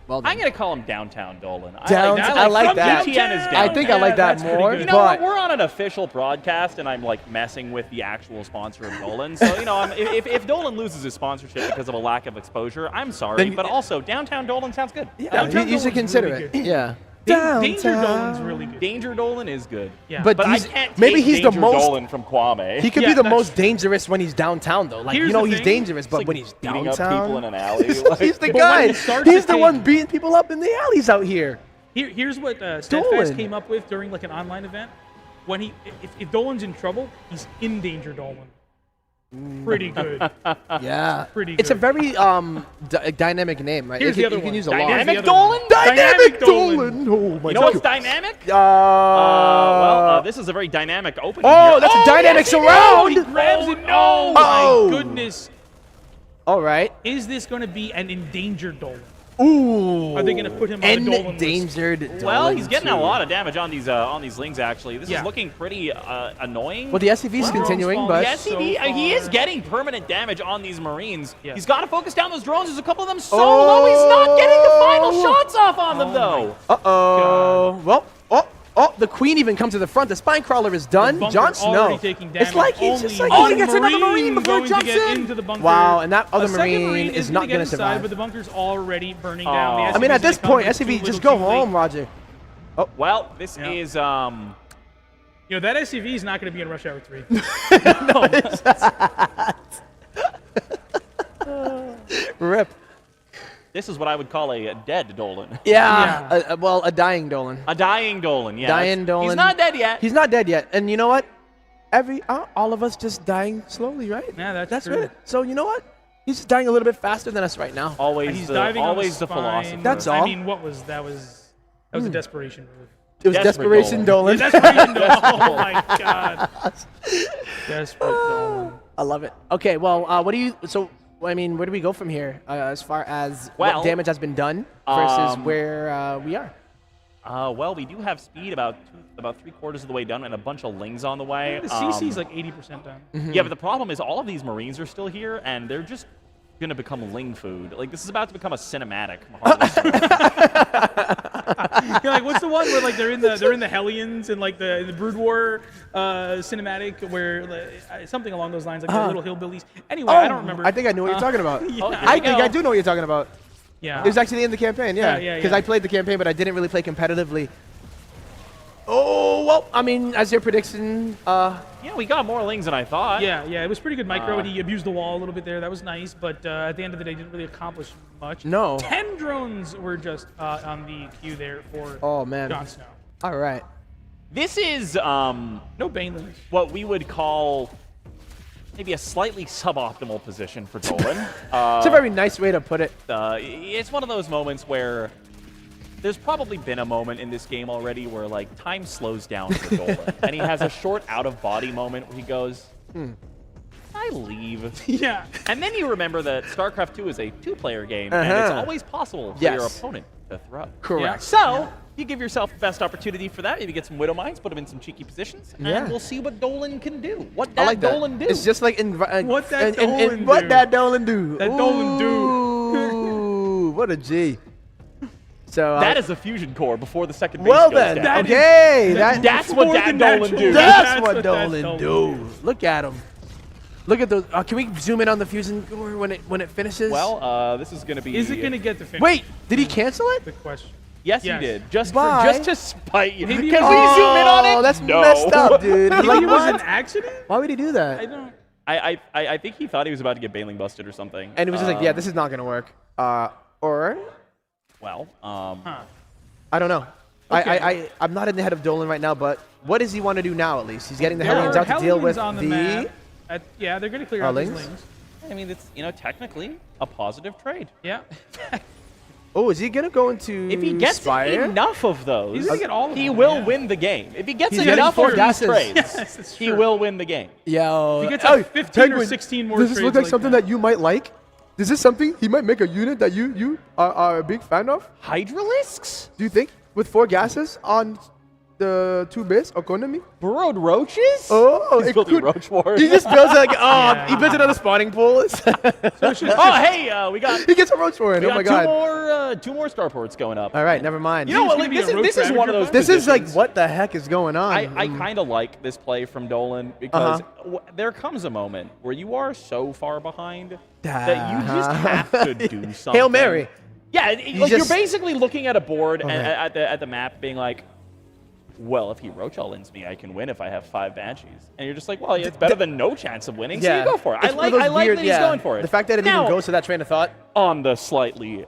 Well done. I'm going to call him Downtown Dolan. I like that. GTN is I think I like that that's pretty more. good. You know, but we're on an official broadcast, and I'm like messing with the actual sponsor of Dolan. So you know, if Dolan loses his sponsorship because of a lack of exposure, I'm sorry. Then- but also, Downtown Dolan sounds good. yeah, Downtown you should Dolan's consider really it. good. Yeah. Danger Dolan's really good. Danger Dolan is good. Yeah. But But I he's- can't maybe take he's the Danger most- Dolan from Kwame. He could Yeah, be the that's- most dangerous when he's downtown, though. Like, Here's you know, the he's thing. dangerous, but Like when he's beating downtown, up people in an alley. he's like- the But when guy. it starts He's to the take- one beating people up in the alleys out here. Here's what Dolan. Steadfast came up with during like an online event. When if Dolan's in trouble, he's in Danger Dolan. Pretty good. Yeah. Pretty It's a good. very dynamic name, right? Here's the other you can one. use a Dynamic lot. Dynamic Dolan? Dynamic Dolan. Dolan. Oh my You know God. what's dynamic? Well, This is a very dynamic opening. oh, here. that's a dynamic He surround. grabs it. Oh, Oh. my goodness. All right. Is this going to be an endangered Dolan? Ooh. Are they gonna put him on the Dolan list? Endangered. Well, Dolan he's getting too. a lot of damage on these lings. Actually, this Yeah. is looking pretty annoying. Well, the SCV is Drones continuing, falling. but The SCV, so he is far- getting permanent damage on these Marines. Yeah. He's got to focus down those drones. There's a couple of them solo. He's not getting the final shots off on them, though. uh-oh. Well, the Queen even comes to the front. The Spine Crawler is done. bunker Jon Snow. already taking damage. It's like he's just like, Only oh, he gets another Marine Marine before going it to jumps get in. into the bunker. Wow, and that other A second Marine is gonna not get going to inside, survive. but the bunker's already burning down. The Oh. I mean, SCV's at this gonna come point, in SCV, too just little, go too late. home, Roger. Well, this Yeah. is You know, that SCV is not going to be in Rush Hour 3. Rip. this is what I would call a dead Dolan. Yeah, well, a dying Dolan. A dying Dolan. Yeah. Dying Dolan. He's not dead yet. He's not dead yet. And you know what? All of us just dying slowly, right? Yeah, that's true. it. So you know what? He's just dying a little bit faster than us right now. And always he's the diving always on the spine. philosopher. That's I all. mean, that was a desperation move. It was Desperate Desperation Dolan. Desperation Dolan. Oh my god. Desperate Dolan. I love it. Okay, well, what do you? So, I mean, where do we go from here as far as Well, what damage has been done versus where we are? Well, we do have speed about 3/4 of the way done and a bunch of lings on the way. The CC's like 80% done. Yeah, but the problem is all of these Marines are still here, and they're just gonna become ling food. Like this is about to become a cinematic. You're like, what's the one where like they're in the Hellions and like the Brood War cinematic where like, something along those lines, like the little hillbillies. Anyway, I don't remember. I think I know what you're talking about. Yeah. I think I do know what you're talking about. Yeah. It was actually in the campaign, yeah. Yeah, Because yeah. I played the campaign, but I didn't really play competitively. Oh, well, I mean, as your prediction, Yeah, we got more lings than I thought. Yeah, it was pretty good micro, and he abused the wall a little bit there. That was nice, but at the end of the day, didn't really accomplish much. No. 10 drones were just on the queue there for oh, man. Jon Snow. All right. This is No Banelings. what we would call maybe a slightly suboptimal position for Dolan. It's a very nice way to put it. It's one of those moments where there's probably been a moment in this game already where like time slows down for Dolan, and he has a short out-of-body moment where he goes, I leave. Yeah. And then you remember that StarCraft 2 is a two-player game, and it's always possible for your opponent to throw. Correct. So you give yourself the best opportunity for that. Maybe get some Widow Mines, put them in some cheeky positions, and we'll see what Dolan can do. What that like that. Dolan do. It's just like What that Dolan what do. that Dolan do. That Dolan do. Ooh, what a G. So that is a fusion core before the second base well goes then, down. okay, That's what that Dolan do. That's what Dolan do. Look at him. Look at those. Can we zoom in on the fusion core when it finishes? Well, this is going to be... Is it going to get the finish? Wait, did he cancel it? Good question. Yes, Yes. he did. Just Why? to spite you. Maybe Can it we was- zoom in on it? That's No. messed up, dude. Maybe Like, it was what? an accident? Why would he do that? I don't. I think he thought he was about to get bailing busted or something. And it was just like, yeah, this is not gonna work. Or Well, I don't know. Okay. I'm not in the head of Dolan right now, but what does he want to do now? At least he's getting the There Hellions are out to deal Hellions with on the the. map. Yeah, they're going to clear out these Lings? lings. I mean, it's, technically a positive trade. Yeah. Oh, is he gonna go into If he gets Spire? enough of those, He's gonna get all of he them, will yeah. win the game. If he gets He's getting enough four of these gases. trades, Yes, that's he true. will win the game. Yo, He gets like 15 or 16 more Does this look trades like something that you might like? Is this something he might make a unit that you are a big fan of? Hydralisks? Do you think with 4 gases on the 2 base economy? Burrowed roaches? Oh, He's it building could. roach wars. he just builds like Yeah, he builds another spawning pool. oh, hey, we got He gets a roach for it. we Oh my got god. two more starports going up. All right, never mind. You know what? gonna Like, be a roach this is one of ravager those. This is like positions. what the heck is going on? I kind of like this play from Dolan because there comes a moment where you are so far behind that you just have to do something. Hail Mary. Yeah, like just- you're basically looking at a board and at the map, being like, "Well, if he roach all-ins me, I can win if I have 5 banshees." And you're just like, "Well, it's better than no chance of winning, so you go for it." It's one of those weird- that he's going for it. The fact that it Now, even goes to that train of thought. on the slightly,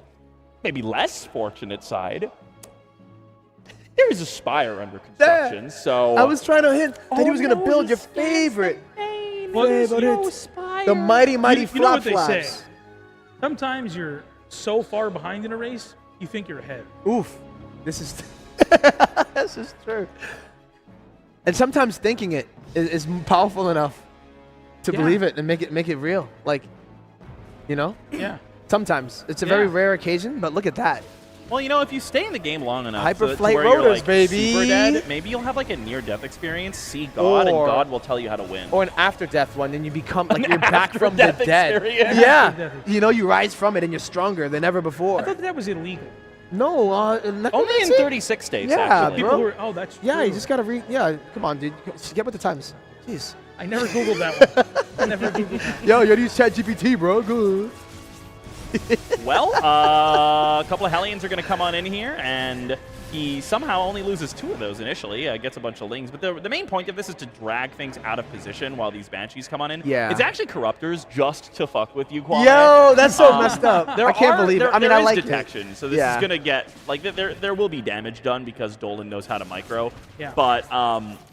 maybe less fortunate side, there is a Spire under construction. So I was trying to hint that he was gonna no, build he your scans favorite. Well, favorite. Spire. The mighty, mighty you know flop what they say. flaps. Sometimes you're so far behind in a race, you think you're ahead. Oof. This is this is true. And sometimes thinking it is powerful enough to Yeah. believe it and make it real. Like, you know? Yeah. Sometimes. It's a very Yeah. rare occasion, but look at that. Well, if you stay in the game long enough, Hyperflight to where you're, rotors, like, baby. super dead, maybe you'll have like a near-death experience. See God, and Or- God will tell you how to win. Or an after death one, then you become like An you're back from the after-death dead. experience. Yeah. After-death You know, you rise from it and you're stronger than ever before. I thought that was illegal. No, Only in necromancy? 36 states, Yeah, actually. People bro. who are, oh, that's true. Yeah, you just gotta read. Yeah, come on, dude. Get with the times. Jeez. I never Googled that one. I never Googled that. Yo, you gotta use ChatGPT, bro. Good. Well, a couple of Hellions are going to come on in here, and he somehow only loses 2 of those initially, gets a bunch of Lings. But the main point of this is to drag things out of position while these Banshees come on in. Yeah. It's actually Corruptors just to fuck with you, Kwame. Yo, that's so messed up. There I can't are- believe it. there- I mean, there I is like detection, so this Yeah. is going to get, like, there will be damage done because Dolan knows how to micro. Yeah. But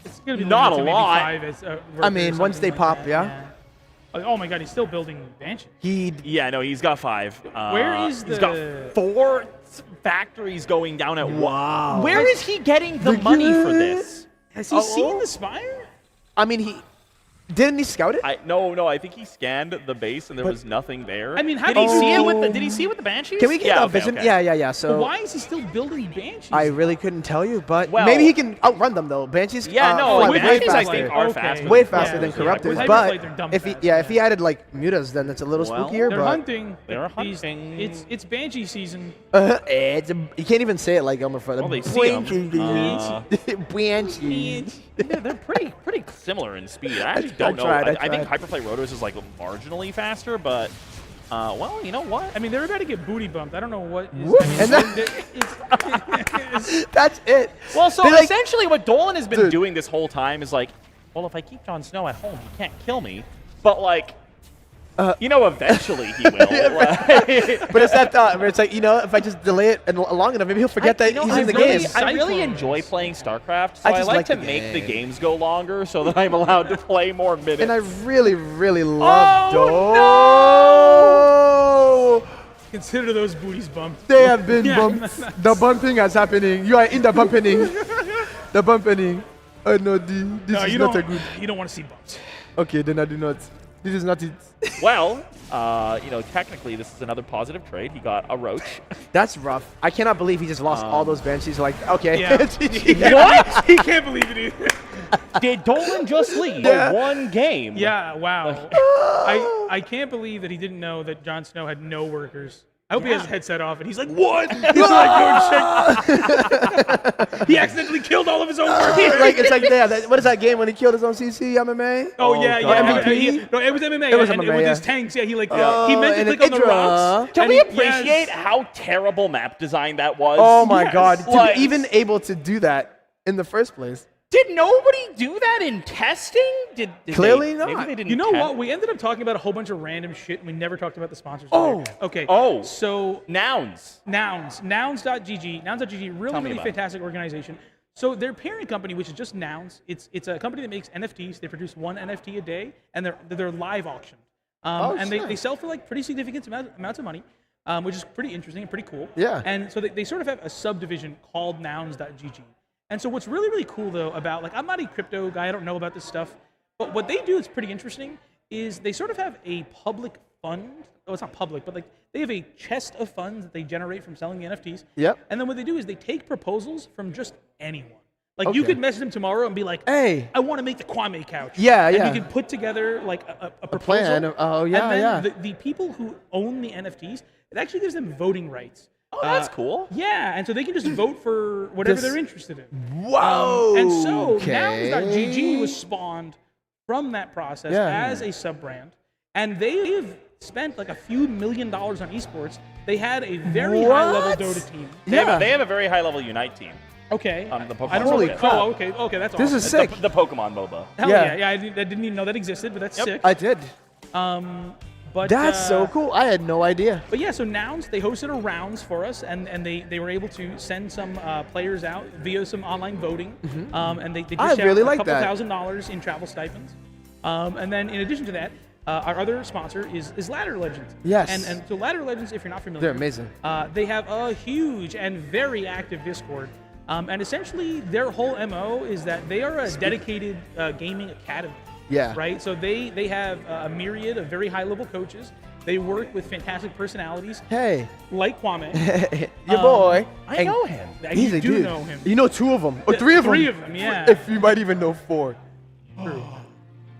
It's gonna be not limited a to maybe lot. 5 as, I workers mean, or once something they like pop, that, yeah. Oh my God, he's still building Banshee. He Yeah, no, he's got 5. Where is He's got the- 4 factories going down at Wow. once. Where is he getting the money for this? Has he seen the Spire? I mean, didn't he scout it? No, I think he scanned the base and there was nothing there. I mean, how did do he you- see it with the Banshees? Can we get yeah, a okay, vision? okay. Yeah. So Why is he still building Banshees? I really couldn't tell you, but Well- maybe he can outrun them though. Banshees. Yeah, no, fly with way Banshees I faster. think are Okay. faster. Way than faster Corruptors. than Yeah, Corruptors, with but Hyperflight, they're dumb if he fast, if he added like mutas, then it's a little Well, spookier. They're but hunting. They're These- hunting. It's Banshee season. you can't even say it like Elmer Fudd. Well, they see 'em. Banshees. Yeah, they're pretty similar in speed. I actually don't know. tried, I think Hyperflight Rotors is like marginally faster, but well, you know what? I mean, they're about to get booty bumped. I don't know what. Is, Whoop. I mean, And it's- That's it. Well, so They, like- essentially what Dolan has been Dude. doing this whole time is like, well, if I keep Jon Snow at home, he can't kill me. But like, You know, eventually he will. But it's that thought where it's like, if I just delay it long enough, maybe he'll forget that he's in the game. I really enjoy playing StarCraft, so I just like to the make the game. games go longer so that I'm allowed to play more minutes. And I really, really love Consider those booties bumped. They have been bumped. The bumping is happening. You are in the bumpening. The bumpening. Oh no, this is not a good. You don't want to see bumps. Okay, then I do not. This is not it. Well, technically this is another positive trade. He got a Roach. That's rough. I cannot believe he just lost all those Banshees. Like, okay. Yeah. What? He can't believe it either. Did Dolan just leave one game? Yeah, wow. I can't believe that he didn't know that Jon Snow had no workers. I hope he has his headset off and he's like, what? He's like, oh, shit. He accidentally killed all of his own workers. It's like, what is that game when he killed his own CC, MMA? Oh, yeah. MVP? No, it was MMA. It was and MMA, with yeah. his tanks, he meant to click on the rocks. Can we appreciate how terrible map design that was? Oh my god. To Like, be even able to do that in the first place. did nobody do that in testing? Did Clearly they, not. Maybe they didn't You know test- what? We ended up talking about a whole bunch of random shit and we never talked about the sponsors. Oh. Okay. Oh. So Nouns. Nouns. Nouns.gg. Nouns.gg, Tell really, me really about fantastic organization. So their parent company, which is just Nouns, it's a company that makes NFTs. They produce one NFT a day, and they're live auctioned. And they sell for like pretty significant amounts of money, which is pretty interesting and pretty cool. Yeah. And so they sort of have a subdivision called Nouns.gg. And so what's really, really cool though about, like, I'm not a crypto guy, I don't know about this stuff, but what they do is pretty interesting is they sort of have a public fund. Oh, it's not public, but like they have a chest of funds that they generate from selling the NFTs. Yep. And then what they do is they take proposals from just anyone. Like you Okay. could message them tomorrow and be like, Hey. I want to make the Kwame couch. Yeah, and yeah. you can put together like a proposal. plan. Oh, yeah, and then yeah. the people who own the NFTs, it actually gives them voting rights. Oh, that's cool. Yeah, and so they can just vote for whatever This- they're interested in. Whoa. And so okay. Nouns.gg was spawned from that process as a sub-brand, and they've spent like a few $1 million on esports. They had a very high-level Dota team. They have a very high level Unite team. Okay. The Pokemon I don't know. Holy What, crap. oh, okay, that's This awesome. is sick. The Pokemon MOBA. Hell Yeah. yeah. I didn't even know that existed, but that's sick. I did. But That's so cool. I had no idea. But yeah, so Nouns, they hosted a rounds for us, and they were able to send some players out via some online voting, and they dished I out really a like couple that. $1,000s in travel stipends. And then in addition to that, our other sponsor is Ladder Legends. Yes. And so Ladder Legends, if you're not familiar, They're amazing. They have a huge and very active Discord. And essentially, their whole MO is that they are a dedicated gaming academy. Yeah. Right? So they have a myriad of very high-level coaches. They work with fantastic personalities Hey. like Kwame. Your boy. I know him. He's you a do dude. know him. You know 2 of them. Or 3 of them. 3 of them, yeah. If you might even know 4. True.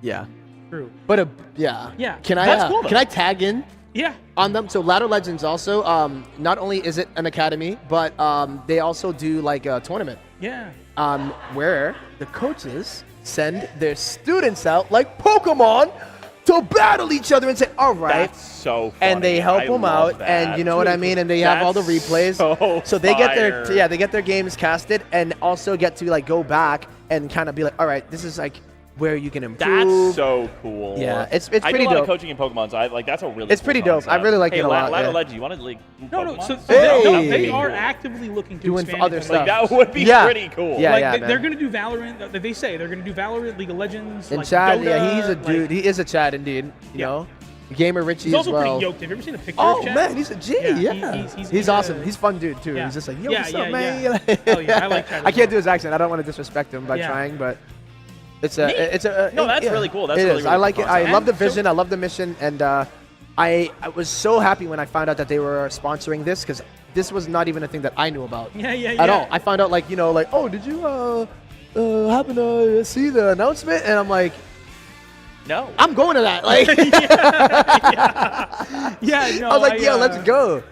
Yeah. True. But yeah. Yeah. Can I That's cool, though. can I tag in Yeah. on them? So Ladder Legends also not only is it an academy, but they also do like a tournament Yeah. where the coaches send their students out like Pokemon to battle each other and say, all right. That's so funny. And they help I them love out, that. and you know what I mean. And they have all the That's replays, so they get their fire. they get their games casted, and also get to like go back and kind of be like, all right, this is like where you can improve. That's so cool. Yeah, it's I pretty do a lot dope. of coaching in Pokemon, so that's a really It's cool pretty dope. I concept. really like hey, it a lot, Ladder yeah. Legends, you want to like No, Pokemon? so Hey. they are actively looking to Doing expand other into stuff. Like, that would be Yeah. pretty cool. Yeah, Like yeah, they're man. going to do Valorant. They say they're going to do Valorant, League of Legends, And like Chad, Dota, yeah, he's a dude. Like, he is a Chad indeed. You Yeah. know, gamer Richie he's as also well. pretty yoked. Have you ever seen a picture Oh of Chad? man, he's a G. Yeah, Yeah, he's he's a- awesome. He's fun dude too. Yeah. He's just like, yo, Yeah, what's yeah, up, man? yeah. Hell yeah, I like Chad as I can't well. do his accent. I don't want to disrespect him by Yeah. trying, but it's Neat. a No, that's yeah, really cool. That's it really, is. really I like cool it. I concept. love the And so- vision. I love the mission, and I was so happy when I found out that they were sponsoring this, because this was not even a thing that I knew about Yeah, yeah, at yeah. all. I found out like, oh, did you happen to see the announcement? And I'm like, No. I'm going to that. Like, Yeah, no, I was like, yo, let's go.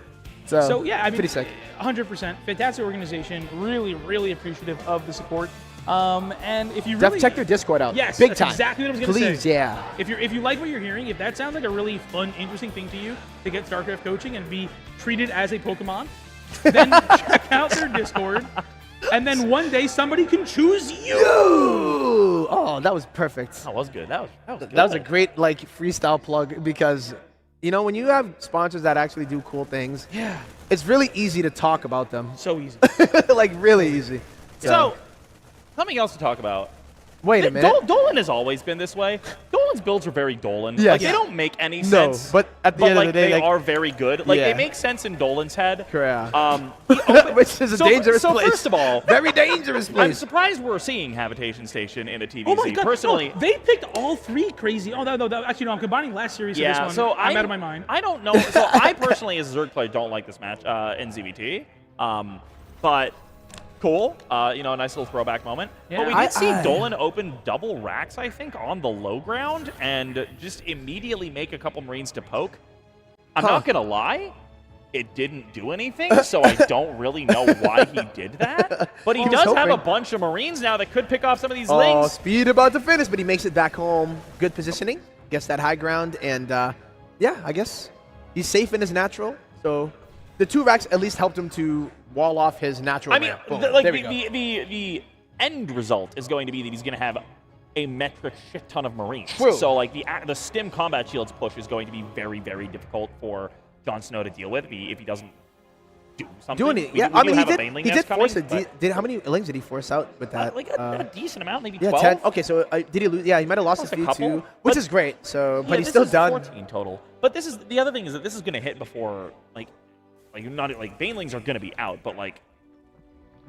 So yeah, I mean, pretty sick. 100%, fantastic organization. Really, really appreciative of the support. And if you really Check their Discord out. yes, big that's time. exactly what I was gonna Please, say. yeah. If you like what you're hearing, if that sounds like a really fun, interesting thing to you to get StarCraft coaching and be treated as a Pokemon, then check out their Discord. And then one day somebody can choose you. Oh, that was perfect. That was good. That was good. That was a great like freestyle plug because, you know, when you have sponsors that actually do cool things, Yeah. it's really easy to talk about them. So easy. Like really easy. So, something else to talk about. Wait a minute. Dolan has always been this way. Dolan's builds are very Dolan. Yes. Like, they don't make any sense. but at the end like, of the day, they like, are very good. Like, Yeah. they make sense in Dolan's head. Yeah. He Which is a dangerous so place. first of all, Very dangerous I'm place. surprised we're seeing Habitation Station in a TVZ. Oh my God! Personally, no, they picked all 3 crazy. Oh no, actually no, I'm combining last series yeah. to this So one. I'm out of my mind. I don't know. So I personally, as a Zerg player, don't like this match in ZVT. But cool. You know, a nice little throwback moment. Yeah. But we did see Dolan open double racks, I think, on the low ground and just immediately make a couple Marines to poke. I'm not gonna lie. It didn't do anything, so I don't really know why he did that. But he He was does have a hoping. bunch of Marines now that could pick off some of these Oh, lings. speed about to finish, but he makes it back home. Good positioning, gets that high ground, and yeah, I guess he's safe in his natural. So the 2 racks at least helped him to wall off his natural. I mean, ramp. Boom. like There we go. the end result is going to be that he's going to have a metric shit ton of Marines. True. So like the stim combat shields push is going to be very, very difficult for Jon Snow to deal with if he doesn't do something. Doing it, We- yeah. we I do mean, have he a did. Baneling He nest did force coming, it. Did how many lings did he force out with that? like a decent amount, maybe Yeah, 12. 10. Okay, so did he lose? Yeah, he might have lost Lost a a few couple, too, which but- is great. So, Yeah, but he's this still is done. 14 total. But this is the other thing is that this is going to hit before like you're not like Banelings are going to be out, but like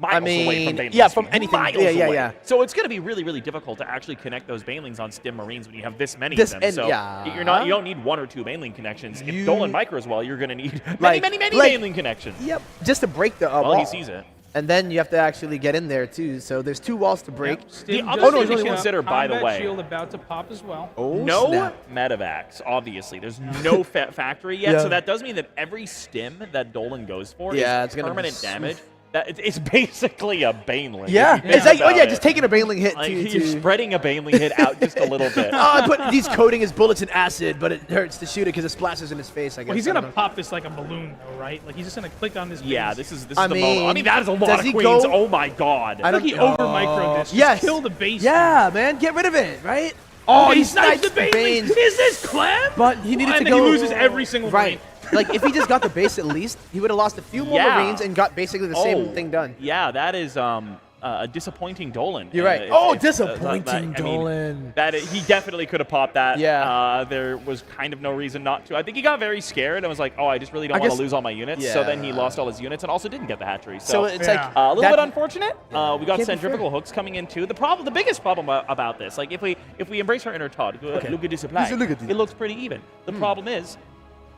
miles away from mean, Banelings. yeah, from anything. Miles Yeah, yeah, away. yeah. So it's going to be really, really difficult to actually connect those Banelings on Stim Marines when you have this many This- of them. and- So yeah. you don't need 1 or 2 Baneling connections. You- If Dolan Micro as well, you're going to need Like- many like- Baneling connections. Yep, just to break the Well, wall. he sees it. And then you have to actually get in there too. So there's 2 walls to break. The Stim other just thing to finishing up, consider, by the combat way- shield about to pop as well. Oh, No snap. medevacs, obviously. There's no factory yet, Yeah. so that does mean that every stim that Dolan goes for Yeah, is it's gonna be permanent smooth. damage. That it's basically a Baneling. Yeah, if you think it's like, oh about yeah, it. just taking a Baneling hit Like, to. you're spreading a Baneling hit out just a little bit. Oh, but he's coating his bullets in acid, but it hurts to shoot it because it splashes in his face. I guess. Well, he's I gonna don't know. pop this like a balloon, though, right? Like he's just gonna click on this. Yeah, base. this is the I moment. I mean, mean, that is a lot does of he queens. go- Oh my god. I I don't- think he over microed this. Just Yes. kill the base. Yeah, man, get rid of it, right? Oh, he he snipes the snipes Baneling. Banes. Is this Clem? But he needed and to then go. he loses every single right. Marine. Like if he just got the base at least, he would have lost a few more Yeah. Marines and got basically the same thing done. Yeah, that is a disappointing Dolan. You're right. Disappointing Dolan. He definitely could have popped that. Yeah. There was kind of no reason not to. I think he got very scared and was like, "Oh, I just really don't I want to guess- lose all my units." So then he lost all his units and also didn't get the hatchery. So So, it's Yeah. like a little that- bit unfortunate. We got Can't be centrifugal hooks coming in too. The biggest problem about this, like if we embrace our inner Todd, look at this supply. Look at this. It looks pretty even. The problem is,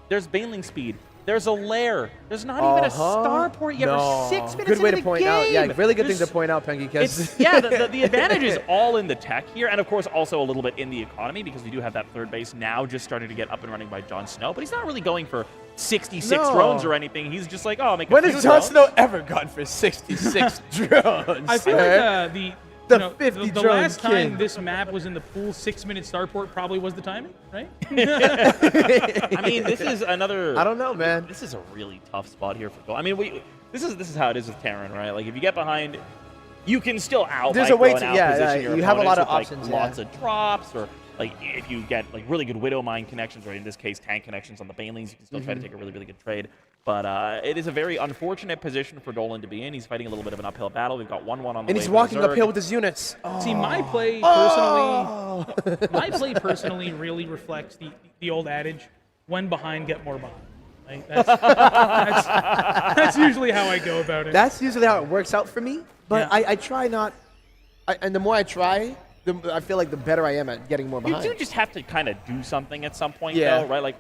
there's Baneling speed. There's a lair. There's not even a starport yet. We're 6 minutes Good way into to the point out. Yeah, game. really good There's- thing to point out, Pengy. It's, yeah, the advantage is all in the tech here, and of course also a little bit in the economy because we do have that third base now just starting to get up and running by Jon Snow, but he's not really going for 66 No. drones or anything. He's just like, oh, I'll make When a few has Jon drones. Snow ever gone for 66 drones? I feel like the The you know, 50 the drone last time king. this map was in the pool, 6-minute starport probably was the timing, right? I mean, this is another. I don't know, man. This is a really tough spot here for goal. I mean, this is how it is with Terran, right? Like if you get behind, you can still out. There's a way micro to- and yeah, out-position yeah, your you have a lot opponents of with, options, like, lots yeah. of drops, or like if you get like really good Widow Mine connections, or in this case tank connections on the Banelings, you can still try to take a really, really good trade. But it is a very unfortunate position for Dolan to be in. He's fighting a little bit of an uphill battle. We've got 1-1 on the way. And he's for walking Zerg. uphill with his units. See, my play Oh. personally, my play personally really reflects the old adage: when behind, get more behind. Like, that's usually how I go about it. That's usually how it works out for me. But Yeah. I try not. And the more I try, I feel like the better I am at getting more You behind. do just have to kind of do something at some point, Yeah. though, right?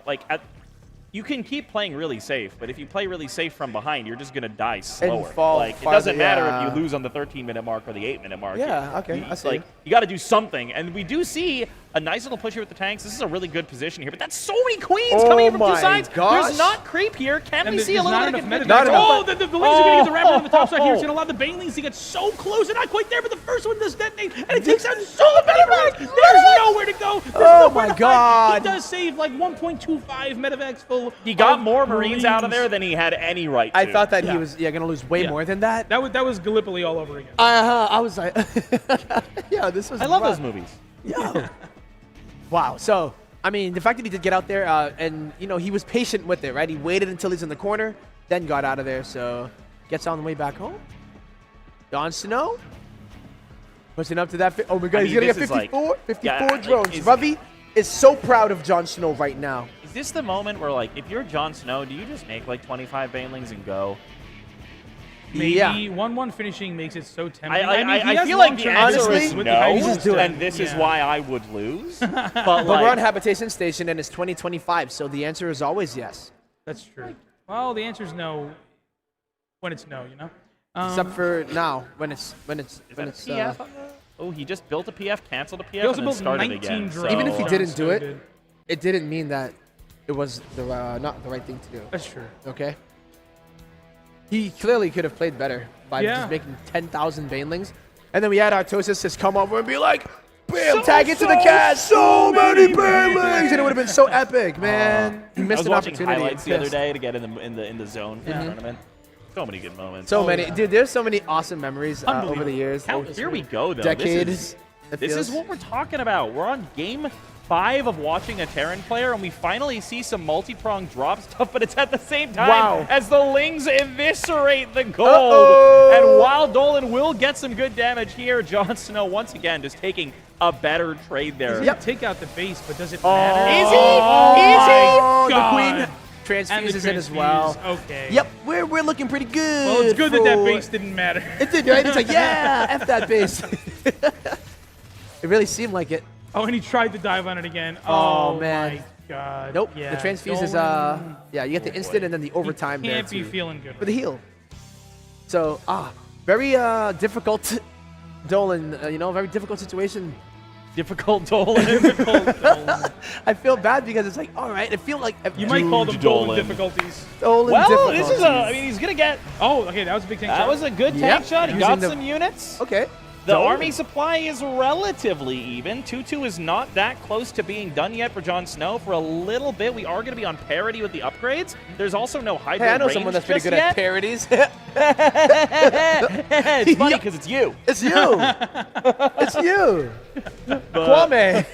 You can keep playing really safe, but if you play really safe from behind, you're just gonna die slower. fall Like it farther, doesn't matter yeah. if you lose on the 13-minute mark or the 8-minute mark. Yeah, okay, I see. Like you got to do something, and we do see A nice little push here with the tanks. This is a really good position here, but that's so many queens coming in from two sides. Gosh. There's not creep here. Can we see a little bit of meta? Not enough. Oh, the Lings are going to get the raptor on the top side here. It's going to allow the Banelings to get so close and not quite there, but the first one does detonate, and it takes out so many medevacs. There's nowhere to go. There's nowhere to hide. He does save like 1.25 medevacs full. He got more Marines out of there than he had any right to. I thought that he was going to lose way more than that. That was Gallipoli all over again. I was like, yeah, this was. I love those movies. Yeah. Wow. So, I mean, the fact that he did get out there and, you know, he was patient with it, right? He waited until he's in the corner, then got out of there. So, gets on the way back home. Jon Snow. Pushing up to that. Oh, my God. He's going to get 54. 54 drones. Ravi is so proud of Jon Snow right now. Is this the moment where, like, if you're Jon Snow, do you just make, like, 25 Banelings and go? Maybe 1-1 finishing makes it so tempting. I feel like the answer is no, and this is Yeah. why I would lose. But But like, we're on Habitation Station and it's 2025, so the answer is always yes. That's true. Well, the answer is no when it's no, you know? Except for now, when it's PF on the? Oh, he just built a PF, canceled a PF, He also and then built started 19 again. drones. even if he Jon didn't Snow do it, did. it didn't mean that it was the not the right thing to do. That's true. Okay. He clearly could have played better by Yeah. just making 10,000 Banelings, and then we had Artosis just come over and be like, "Bam! Tag into the cast, so many Banelings," and it would have been so epic, man. He I missed was an watching opportunity. highlights the other Pissed. day to get in the zone for the tournament. So many good moments. So many, dude. There's so many awesome memories over the Unbelievable. years. Here we go, though. Decades. This is what we're talking about. We're on game 5 of watching a Terran player, and we finally see some multi-pronged drop stuff, but it's at the same time as the Lings eviscerate the gold. And while Dolan will get some good damage here, Jon Snow once again just taking a better trade there. He's take out the base, but does it matter? Is he? Oh, Is he? the queen God. transfuses And it as well. Okay. Yep, we're looking pretty good. Well, it's good that that for- base didn't matter. It did, right? It's like, yeah, F that base. It really seemed like it. Oh, and he tried to dive on it again. Oh, Oh, man. my God. Nope. Yeah, The transfuse is Dolan, yeah, you get the instant and then the overtime there can't be too. feeling good. For the heal. So very difficult Dolan, you know, very difficult situation. Difficult Dolan. I feel bad because it's like, all right, I feel like You might call them Dolan difficulties. Dolan Well, difficulties. this is I mean, he's going to get... Oh, okay, that was a big tank That shot. was a good tank Yep. shot. He Using got the- some units. Okay. The Dolan. army supply is relatively even. 2-2 is not that close to being done yet for Jon Snow. For a little bit, we are going to be on parity with the upgrades. There's also no Hydra Hey, I know range someone that's pretty just good yet. at parodies. It's funny because it's you. It's you. It's you. Kwame.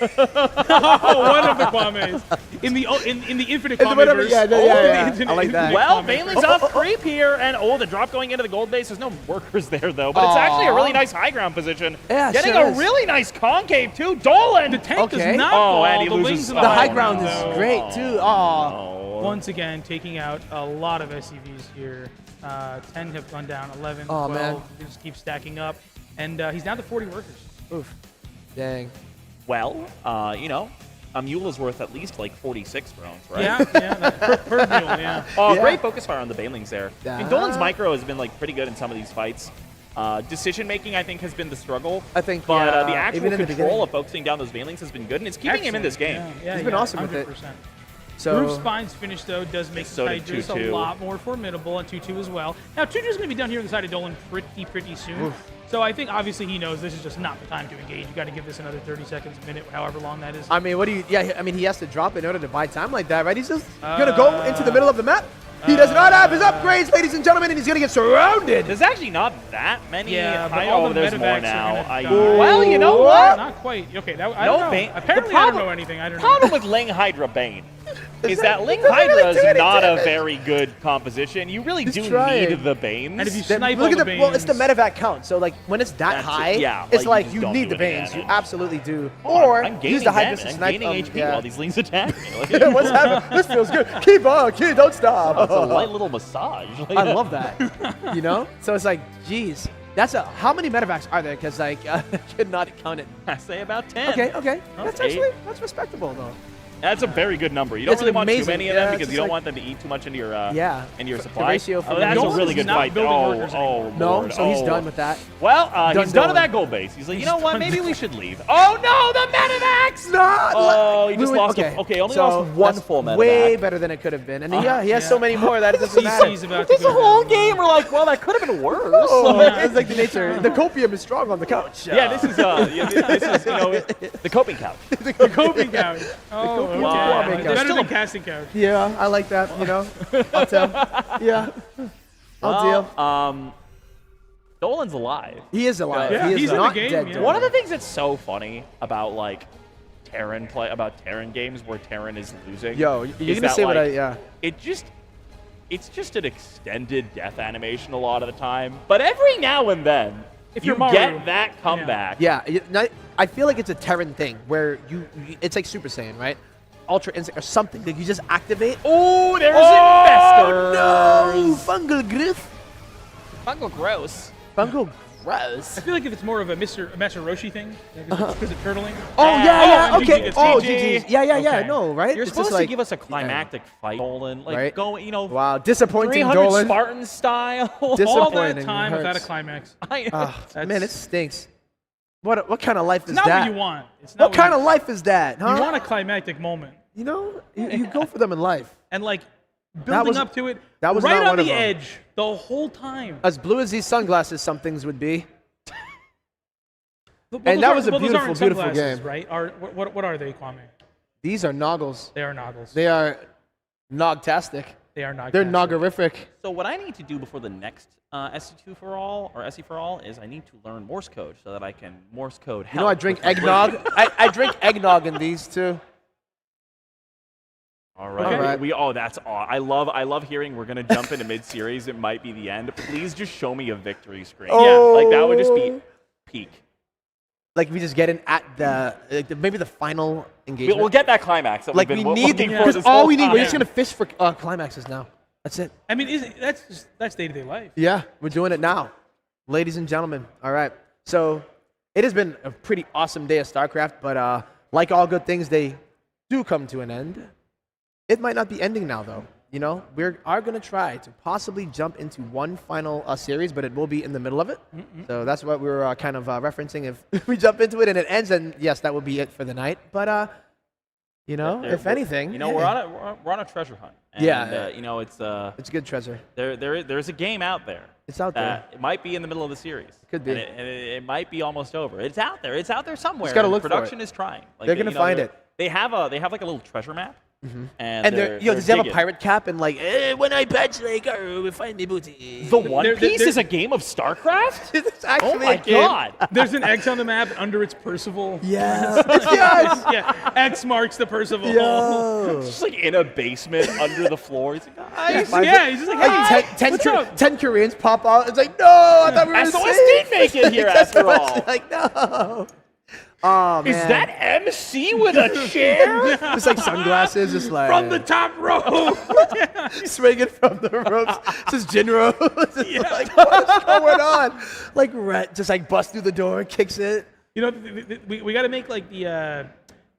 Oh, one of the Kwames. In the infinite In the whatever- Kwameverse. yeah, no, All yeah, of the yeah. infinite- I like that. infinite Well, Kwameverse. Bailey's off creep here, and the drop going into the gold base. There's no workers there, though, but it's actually a really nice high ground position. Yeah, Getting sure a is. really nice concave, too. Dolan! The tank Okay. does not Oh, fall. and he the loses- Lings and The the high Lines, ground is though. great too. Oh. Once again, taking out a lot of SCVs here. 10 have gone down, 11, Oh, 12. man. They just keep stacking up. And he's down to 40 workers. Oof. Dang. Well, you know, a mule is worth at least like 46 drones, right? Yeah, per mule, yeah. Oh, Yeah. great focus fire on the Banelings there. I mean, Ah. Dolan's micro has been like pretty good in some of these fights. Decision making, I think, has been the struggle. I think, but yeah, the actual even in the control beginning. of focusing down those Banelings has been good, and it's keeping him in this game. Yeah, He's been awesome with it. 100%. So Roof Spine's finish, though, does make So did Hydras 2-2. a lot more formidable, and 2-2 as well. Now, 2-2 is going to be down here on the side of Dolan pretty soon. So I think, obviously, he knows this is just not the time to engage. You got to give this another 30 seconds, a minute, however long that is. I mean, what do you? Yeah, I mean, he has to drop in order to buy time like that, right? He's just gonna go into the middle of the map. He does not have his upgrades, ladies and gentlemen, and he's gonna get surrounded. There's actually not that many. Yeah, but I all know the there's more medevacs are now. gonna die. Well, you know what? Not quite. Okay, that, I No don't know. Bane. Apparently, The I don't problem- know anything. I don't know. Problem with Ling Hydra Bane is that Ling doesn't really Hydra do is any not a damage. very good composition. You really do trying. need the Banes. And if you Then snipe look all at the well, it's the Banes- medevac count. So like when it's that That's it, high, yeah, it's like, like you you don't need do the any Banes. You damage. absolutely do. Oh, Or I'm use gaining the Hydras damage. to I'm snipe. gaining HP yeah. while these Lings attack me. Like, What's happening? This feels good. Keep on, kid. Don't stop. it's a light little massage. Like, I love that. You know? So it's like, geez. How many medevacs are there? Because like, I could not count it. I say about 10. Okay. That's That's eight. actually, that's respectable though. That's a very good number. You don't It's really want too amazing. many of Yeah, them it's because just you don't like- want them to eat too much into your into your The supply. ratio for Oh, that's a Dolan's really good not fight. building Oh, workers oh, anymore. No, Lord. so he's Oh. done with that. Well, Done he's done Dolan. with that gold base. He's like, you know what? Maybe we should leave. Oh no, the Medivacs! No, Oh, he just lost. Okay, only so lost one that's full Medivac. way better than it could have been. And yeah, he has so many more that it doesn't matter. CC's about This to go whole down. game, we're like, well, that could have been worse. Oh, Like, it's like the nature. The copium is strong on the couch. yeah, this is the coping couch. The coping couch. Oh, okay. Wow. Better than casting couch. Yeah, I like that. You know, I'll tell. Yeah, I'll deal. Dolan's alive. He is alive. Yeah, he is he's in the not game, dead. yeah. Dolan. One of the things that's so funny about like Terran games where Terran is losing. Yo, is you're gonna that, say what I? like, Yeah. It's just an extended death animation a lot of the time. But every now and then, If you you're Mario. get that comeback. Yeah, I feel like it's a Terran thing where it's like Super Saiyan, right? Ultra Instinct or something. Like you just activate. Oh, there's Oh investors. no! Fungal Griff. Fungal gross. Fungal Gross. I feel like if it's more of a Master Roshi thing, because of turtling. Oh yeah, and okay. GG. Oh, GG. GG's. Yeah, Okay. no, right? You're It's supposed just to like, give us a climactic fight, Dolan. Like Right. going, wow, disappointing, 300 Dolan. Spartan style. All Disappointing. that time It without a hurts. climax. Man, it stinks. What kind of life is It's not that? what you want. It's not What kind you of life is that? Huh? You want a climactic moment. You know, you go for them in life. And like building was- up to it that was right not on one of the them. edge the whole time. As blue as these sunglasses, some things would be. Well, And those that aren't- was a well, those beautiful, aren't beautiful sunglasses, game. right? What are they, Kwame? These are noggles. They are noggles. They are nogtastic. They are not. They're noggerific. So what I need to do before the next SC4ALL or SC4ALL is I need to learn Morse code so that I can Morse code help. You know, I drink with my eggnog. wizard. I drink eggnog in these too. All right. Okay. All right. That's aw. I love hearing we're gonna jump into mid-series. It might be the end. Please just show me a victory screen. Oh. Like that would just be peak. Like we just get in at maybe the final engagement. We'll get that climax. That like we've we been need looking for because this all whole we need. time. We're just gonna fish for climaxes now. That's it. I mean, that's day-to-day life. Yeah, we're doing it now, ladies and gentlemen. All right. So it has been a pretty awesome day of StarCraft, but like all good things, they do come to an end. It might not be ending now, though. You know, we are going to try to possibly jump into one final series, but it will be in the middle of it. So that's what we were kind of referencing. If we jump into it and it ends, then yes, that will be it for the night. But you know, if anything, you know, we're on a treasure hunt. And, Yeah. you know, it's good treasure. There's a game out there. It's out there. It might be in the middle of the series. Could be. And it might be almost over. It's out there. It's out there somewhere. Just gotta and look for Production it. is trying. Like, They're gonna find it. They have like a little treasure map. And And they're does he have a digging. pirate cap and like, when I patch, like, we find the booty. The One There- Piece there- is a game of StarCraft? It's Oh actually my a game. god. There's an X on the map under its Percival. Yes. yes. Yeah, X marks the Percival. Yo. It's just like in a basement under the floor. He's like, Nice. Finds Yeah, it. he's just like, Like hey, 10 what's up? 10 Koreans pop out. It's like, no, I thought we were SOS safe. did make it here after all. Like, no. Oh, man. Is that MC with a chair? Just like sunglasses, just like. From the top row. swinging from the ropes. Just Jinro. Just like, what's going on? Like, Rhett just like busts through the door, kicks it. You know, we got to make like the.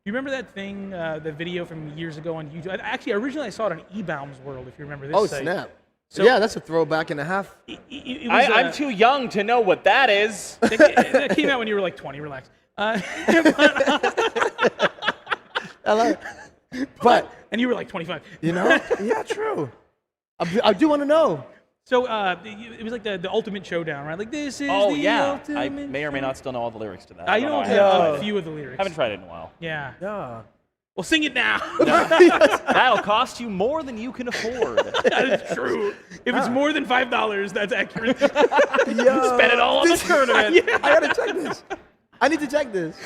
You remember that thing, the video from years ago on YouTube? Actually, originally I saw it on eBaum's World. If you remember this. Oh, site. snap. So- yeah, that's a throwback and a half. It was, I'm too young to know what that is. That came out when you were like 20. Relax. But and you were like 25. you know, yeah, true. I do want to know. So it was like the ultimate showdown, right? Like this is Oh the yeah, ultimate. I may or may not still know all the lyrics to that. I don't know know. a few of the lyrics. Haven't tried it in a while. Yeah. Yeah. Well, sing it now. That'll cost you more than you can afford. That is true. If it's more than $5, that's accurate. Yo, Spend it all on the tournament. I gotta check this. I need to check this.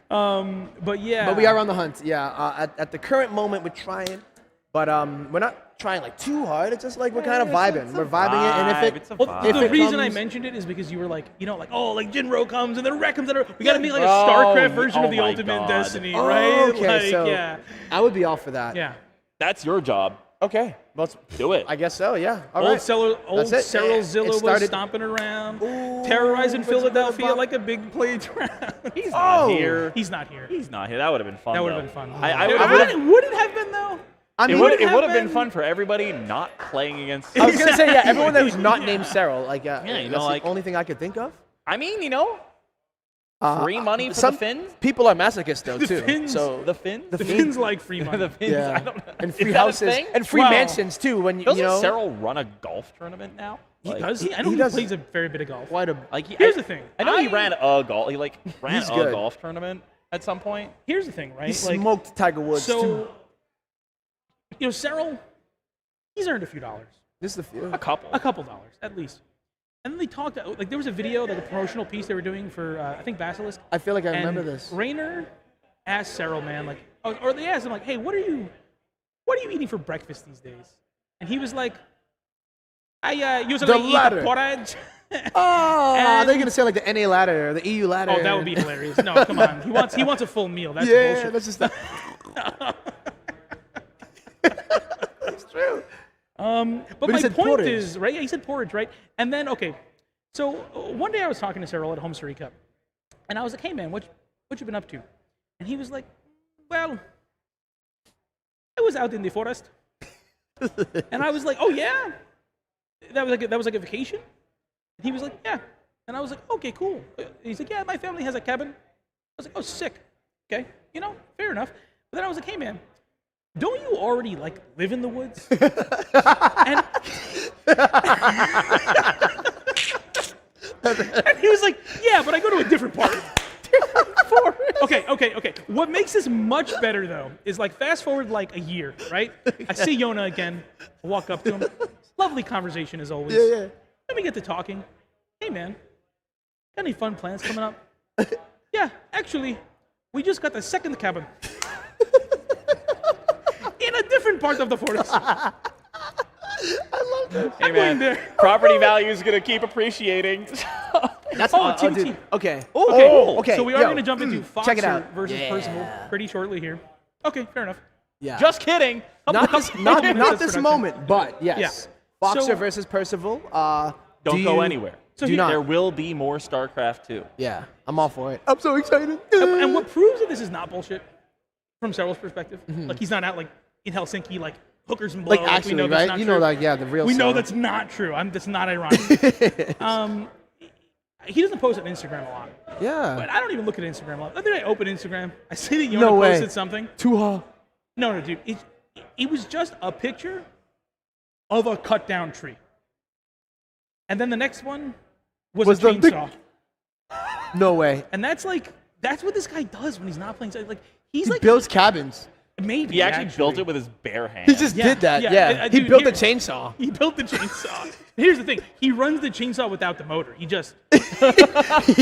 But yeah. But we are on the hunt. Yeah. At the current moment, we're trying, but we're not trying like too hard. It's just like we're kind of vibing. We're vibing it, and if It's a it, Well, if the it reason I comes- mentioned it is because you were like, you know, like, oh, like Jinro comes and then Rhett comes and we got to make like a Oh, StarCraft version oh of the my Ultimate God. Destiny, Oh, right? okay, like, so yeah. I would be all for that. Yeah. That's your job. Okay. Well, Do it. I guess so. Yeah. All Old right. Cyril That's it. Zilla It was started- stomping around, terrorizing Philadelphia like a big playground. He's not here. He's not here. He's not here. That would have been fun. That would though. have been fun. I Would it have been though? I It mean, would have have been been- fun for everybody not playing against. I was gonna say, yeah, everyone that was not named Cyril, like, you that's know, like- the only thing I could think of. I mean, you know, free money for some the Finns. people are masochists though too. Finns. So The Finns. The Finns like free money. The Finns. yeah, I don't know. and Is free that a houses thing? and free Well, mansions too. When Doesn't you know, Cyril run a golf tournament now? Like, Does he? I know he he does- plays a very bit of golf. quite a Like Here's the thing. I know he ran a golf. He ran He's a good. golf tournament at some point. Here's the thing, right? he smoked Tiger Woods too. So, you know, Cyril, he's earned a few dollars, This is the few. A couple. a couple dollars at least. And then they talked, like there was a video, like a promotional piece they were doing for, I think Basilisk. I feel like I And remember this. Rayner asked Cyril, man, like, or they asked him, like, hey, what are you eating for breakfast these days? And he was like, I usually The eat latter. a porridge. Oh, And- they're gonna say like the NA ladder or the EU ladder. Oh, that would be hilarious. No, come on. He wants a full meal. That's yeah, bullshit. that's just that. It's true. But he my said point porridge. is, right? Yeah, he said porridge, right? And then, okay, so one day I was talking to Cyril at Home Story Cup, and I was like, "Hey, man, what you been up to?" And he was like, "Well, I was out in the forest," and I was like, "Oh yeah, that was like a vacation." And he was like, "Yeah," and I was like, "Okay, cool." He's like, "Yeah, my family has a cabin." I was like, "Oh, sick. Okay, you know, fair enough." But then I was like, "Hey, man, don't you already like live in the woods?" and, and he was like, "Yeah, but I go to a different part." Okay. What makes this much better though is like fast forward like a year, right? I see Yona again. I walk up to him. Lovely conversation as always. Yeah. Then we get to talking. Hey man, got any fun plans coming up? Yeah, actually, we just got the second cabin in a different part of the forest. Hey man, there. property value is gonna keep appreciating. That's TBT. dude. Okay. Okay. So we are Yo, going to jump into Foxer check it out. versus Yeah. Percival pretty shortly here. Okay, fair enough. Yeah. Just kidding. not this, not this production. moment, but yes. Yeah. Boxer So- versus Percival. Don't do go you- anywhere. So do not. There will be more StarCraft 2. Yeah, I'm all for it. I'm so excited. And what proves that this is not bullshit from Cyril's perspective, like he's not out like in Helsinki like hookers and blow. Like actually, we know that's right? not You true. know, like the real. we know Cyril. that's not true. That's not ironic. He doesn't post on Instagram a lot, Yeah. but I don't even look at Instagram a lot. The other day I opened Instagram, I see that Yona No way. posted something. Too hot. No, dude, it was just a picture of a cut down tree, and then the next one was a the big- chainsaw. No way. And that's what this guy does when he's not playing. Like he's He like builds cabins. maybe He actually built it with his bare hands. He just Yeah, did that. yeah. Yeah. He Dude, built here- a chainsaw. He built the chainsaw. Here's the thing: he runs the chainsaw without the motor. He just He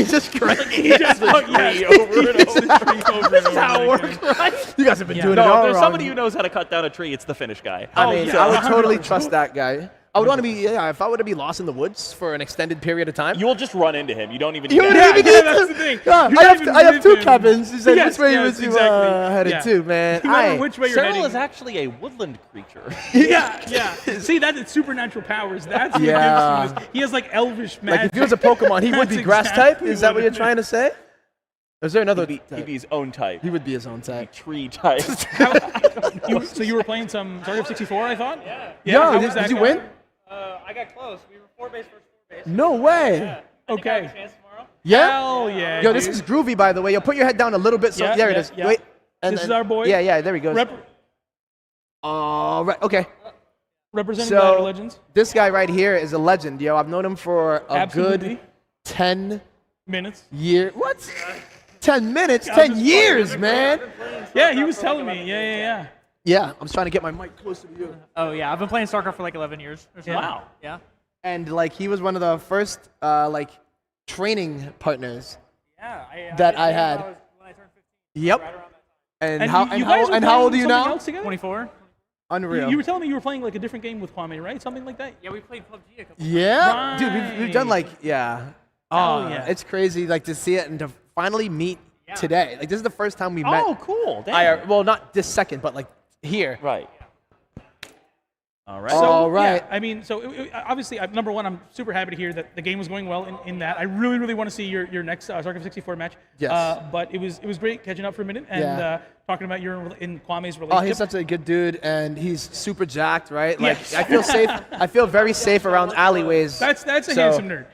just cracked. he just over and over. This is how it works, right? You guys have been Yeah. doing it No, all if there's wrong. somebody who knows how to cut down a tree, it's the Finnish guy. I Oh, mean, yeah, I would totally 100%. trust that guy. I would want to be, if I were to be lost in the woods for an extended period of time. You will just run into him. You don't even. You need don't to- even yeah, need that's to- the thing. Yeah, You're I not have, even I have with two him. cabins. He said, Yes, which way yes, was you exactly. headed Yeah. to, man? No matter Aye. which way you're Cyril heading. is actually a woodland creature. yeah. See, that's supernatural powers. That's what Yeah. gives him this. He has like elvish magic. Like, if he was a Pokemon, he would be That's grass exactly type? Is that what it you're is. trying to say? Or is there another He'd type? be his own type. He would be his own type. Tree type. So you were playing some Starcraft 64, I thought. Yeah. Yo, how did, was that did you going? win? I got close. We were 4 base versus 4 base. No way. Okay. Chance tomorrow? Yeah? Hell yeah. Yo, this dude. is groovy, by the way. Yo, put your head down a little bit. So Yeah, there it yeah, is. yeah. Wait. This is our boy? Yeah, there he goes. Rep- Right. Okay. representing So Battle Legends. this guy right here is a legend, yo. I've known him for a Absolutely. good 10 Minutes. years. What? 10 minutes? Yeah, 10 I'm just years, man. Yeah, he was telling me. Yeah. Yeah, I'm trying to get my mic closer to you. Oh yeah, I've been playing StarCraft for like 11 years. Or so. Wow. Yeah. And like he was one of the first like training partners. Yeah. That I had. When I turned 15. Yep. Right around that time. And, And how you and guys how were and how old are you playing something now? else together? 24. Unreal. You were telling me you were playing like a different game with Kwame, right? Something like that. Yeah, we played PUBG a couple. Yeah, dude, we've done Right. like yeah. Hell yeah. It's crazy like to see it and to finally meet today. Like this is the first time we met. Oh, cool. Damn. Well, not this second, but like here. Right. All right. So, All right. Yeah, I mean, so obviously, number one, I'm super happy to hear that the game was going well in that. I really, really want to see your next StarCraft 64 match. Yes. But it was great catching up for a minute and Yeah. Talking about your in Kwame's relationship. Oh, he's such a good dude, and he's super jacked, right? Like, Yes. I feel safe. I feel very safe around alleyways. That's a So, handsome nerd.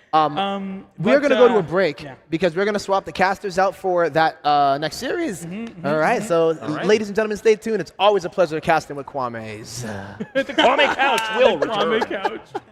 We're going to go to a but, break yeah. because we're going to swap the casters out for that next series. All right, so right. ladies and gentlemen, stay tuned. It's always a pleasure casting with Kwame's. The Kwame Couch will The Kwame return. Couch.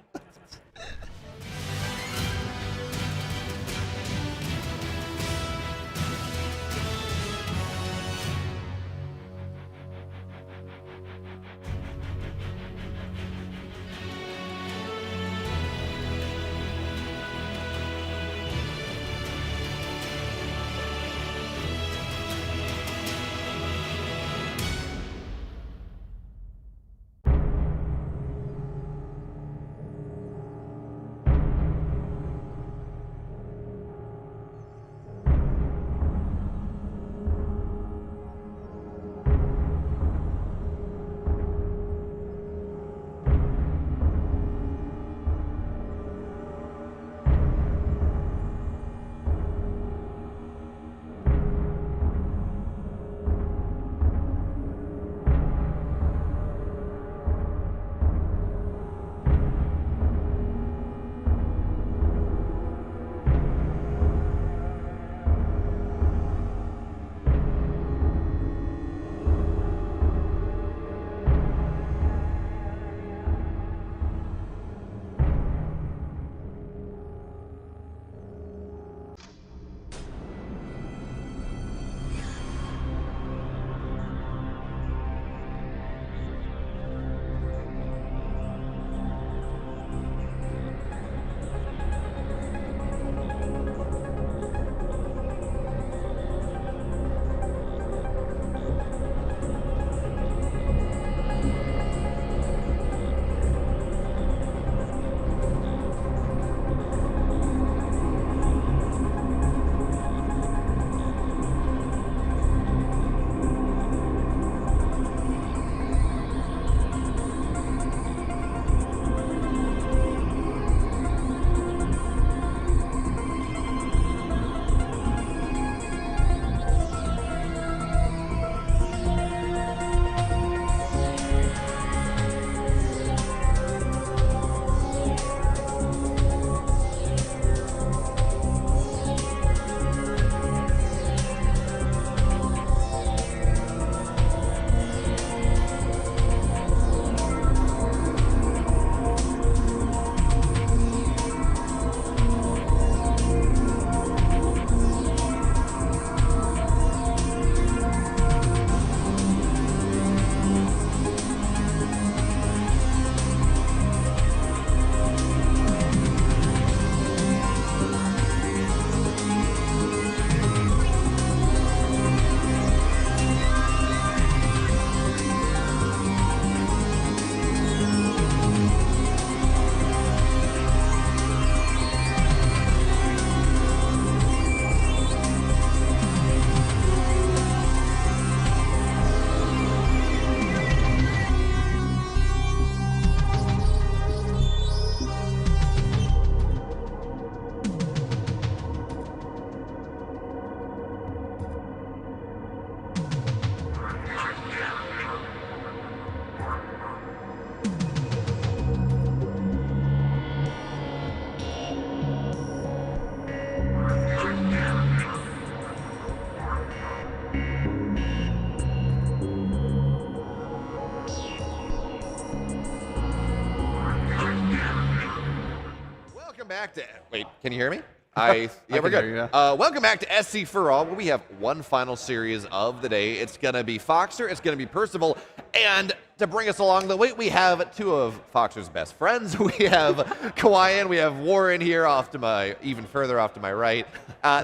back to. Wait, can you hear me? Yeah, we're good. hear you, yeah. Welcome back to SC4ALL, where we have one final series of the day. It's going to be Foxer, it's going to be Percival, and to bring us along the way, we have two of Foxer's best friends. We have Kawaiian, we have Warren here off to my, even further off to my right.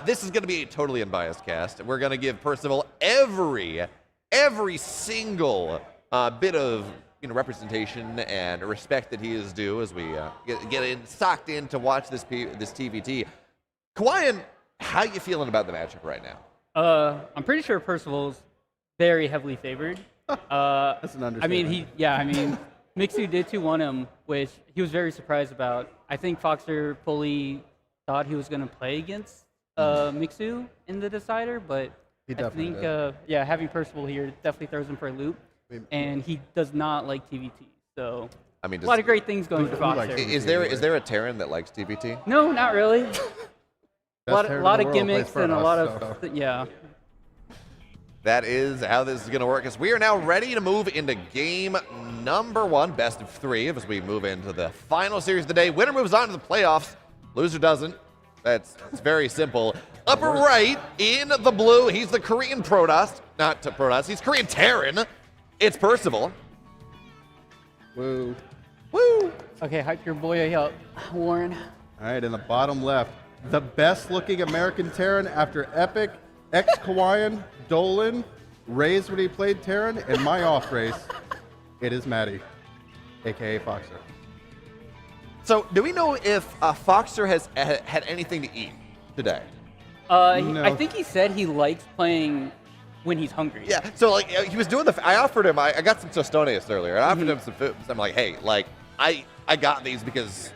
This is going to be a totally unbiased cast. We're going to give Percival every single bit of representation and respect that he is due as we get socked in to watch this TVT. Kawaiian, how you feeling about the matchup right now? I'm pretty sure Percival's very heavily favored. That's an understatement. I mean, Mixu did 2-1 him, which he was very surprised about. I think Foxer fully thought he was going to play against Mixu in the decider, but He I definitely think, did. yeah, having Percival here definitely throws him for a loop, and he does not like TVT. So I mean, a lot of great things going for who likes Foxer. TVT? is there a Terran that likes TBT? No, not really. a lot, Terran in lot the of world gimmicks plays and a for lot us, of, so. yeah. That is how this is going to work. As we are now ready to move into game number 1, best of 3, as we move into the final series of the day. Winner moves on to the playoffs. Loser doesn't. It's very simple. Upper right in the blue, he's the Korean Protoss. Not Protoss, he's Korean Terran. It's Percival. Woo. Woo! Okay, hype your boy up, Warren. All right, in the bottom left, the best looking American Terran after Epic, ex-Kawaiian, Dolan, raised when he played Terran, and my off race, it is Maddie, aka Foxer. So, do we know if Foxer has had anything to eat today? No. I think he said he likes playing when he's hungry. Yeah, so like he was doing I offered him, I got some Tostones earlier, and I offered him some food. So I'm like, hey, like, I got these because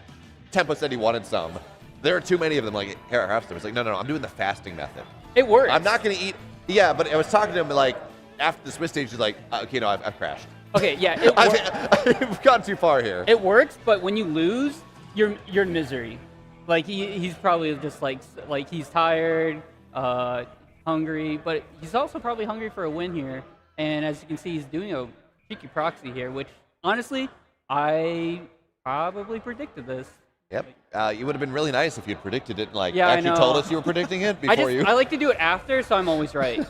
Tempo said he wanted some. There are too many of them, like, here, have some. It's like, no, I'm doing the fasting method. It works. I'm not going to eat. Yeah, but I was talking to him, like, after the Swiss stage, he's like, okay, no, I've crashed. Okay, yeah, I've gone too far here. it works, but when you lose, you're in misery. Like he's probably just like he's tired, hungry, but he's also probably hungry for a win here. And as you can see, he's doing a cheeky proxy here, which honestly, I probably predicted this. Yep. You would have been really nice if you'd predicted it, and, like, Yeah, I actually know. told us you were predicting it before you. I like to do it after, so I'm always right.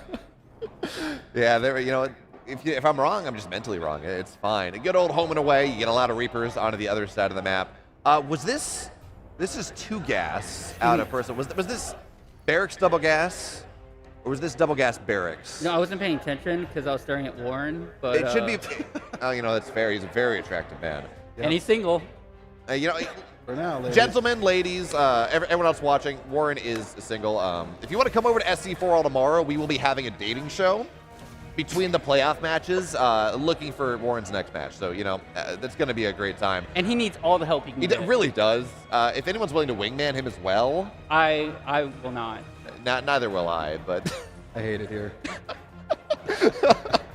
Yeah, there. You know, if I'm wrong, I'm just mentally wrong. It's fine. A good old home and away. You get a lot of Reapers onto the other side of the map. Was this? This is 2 gas out of person. Was this barracks double gas, or was this double gas barracks? No, I wasn't paying attention because I was staring at Warren. But It should be. Oh, you know, that's fair. He's a very attractive man. and he's single. You know. For now, ladies. Gentlemen, ladies, everyone else watching, Warren is single. If you want to come over to SC4ALL tomorrow, we will be having a dating show between the playoff matches, looking for Warren's next match. So, you know, that's going to be a great time. And he needs all the help he can get. Really does. If anyone's willing to wingman him as well, I will not. neither will I, but... I hate it here.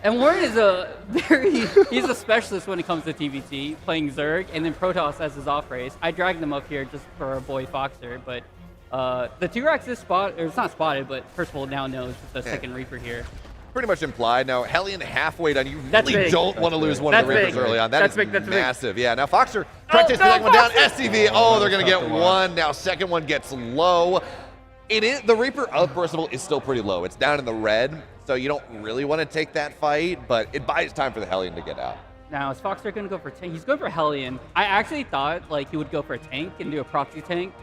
And Warren is he's a specialist when it comes to TVT, playing Zerg, and then Protoss as his off race. I dragged him up here just for our boy Foxer, but the 2-Rax is spotted, or it's not spotted, but Percival now knows it's the second Reaper here. Pretty much implied. Now, Hellion halfway done. You That's really big. don't want to lose one of the That's Reapers big. early on. That's is big, that's big. massive. Yeah, now Foxer trying to take the second one down. SCV, they're going to get one. Now, second one gets low. The Reaper of Percival is still pretty low. It's down in the red, so you don't really want to take that fight, but it buys time for the Hellion to get out. Now, is Foxer going to go for tank? He's going for Hellion. I actually thought like he would go for a tank and do a proxy tank,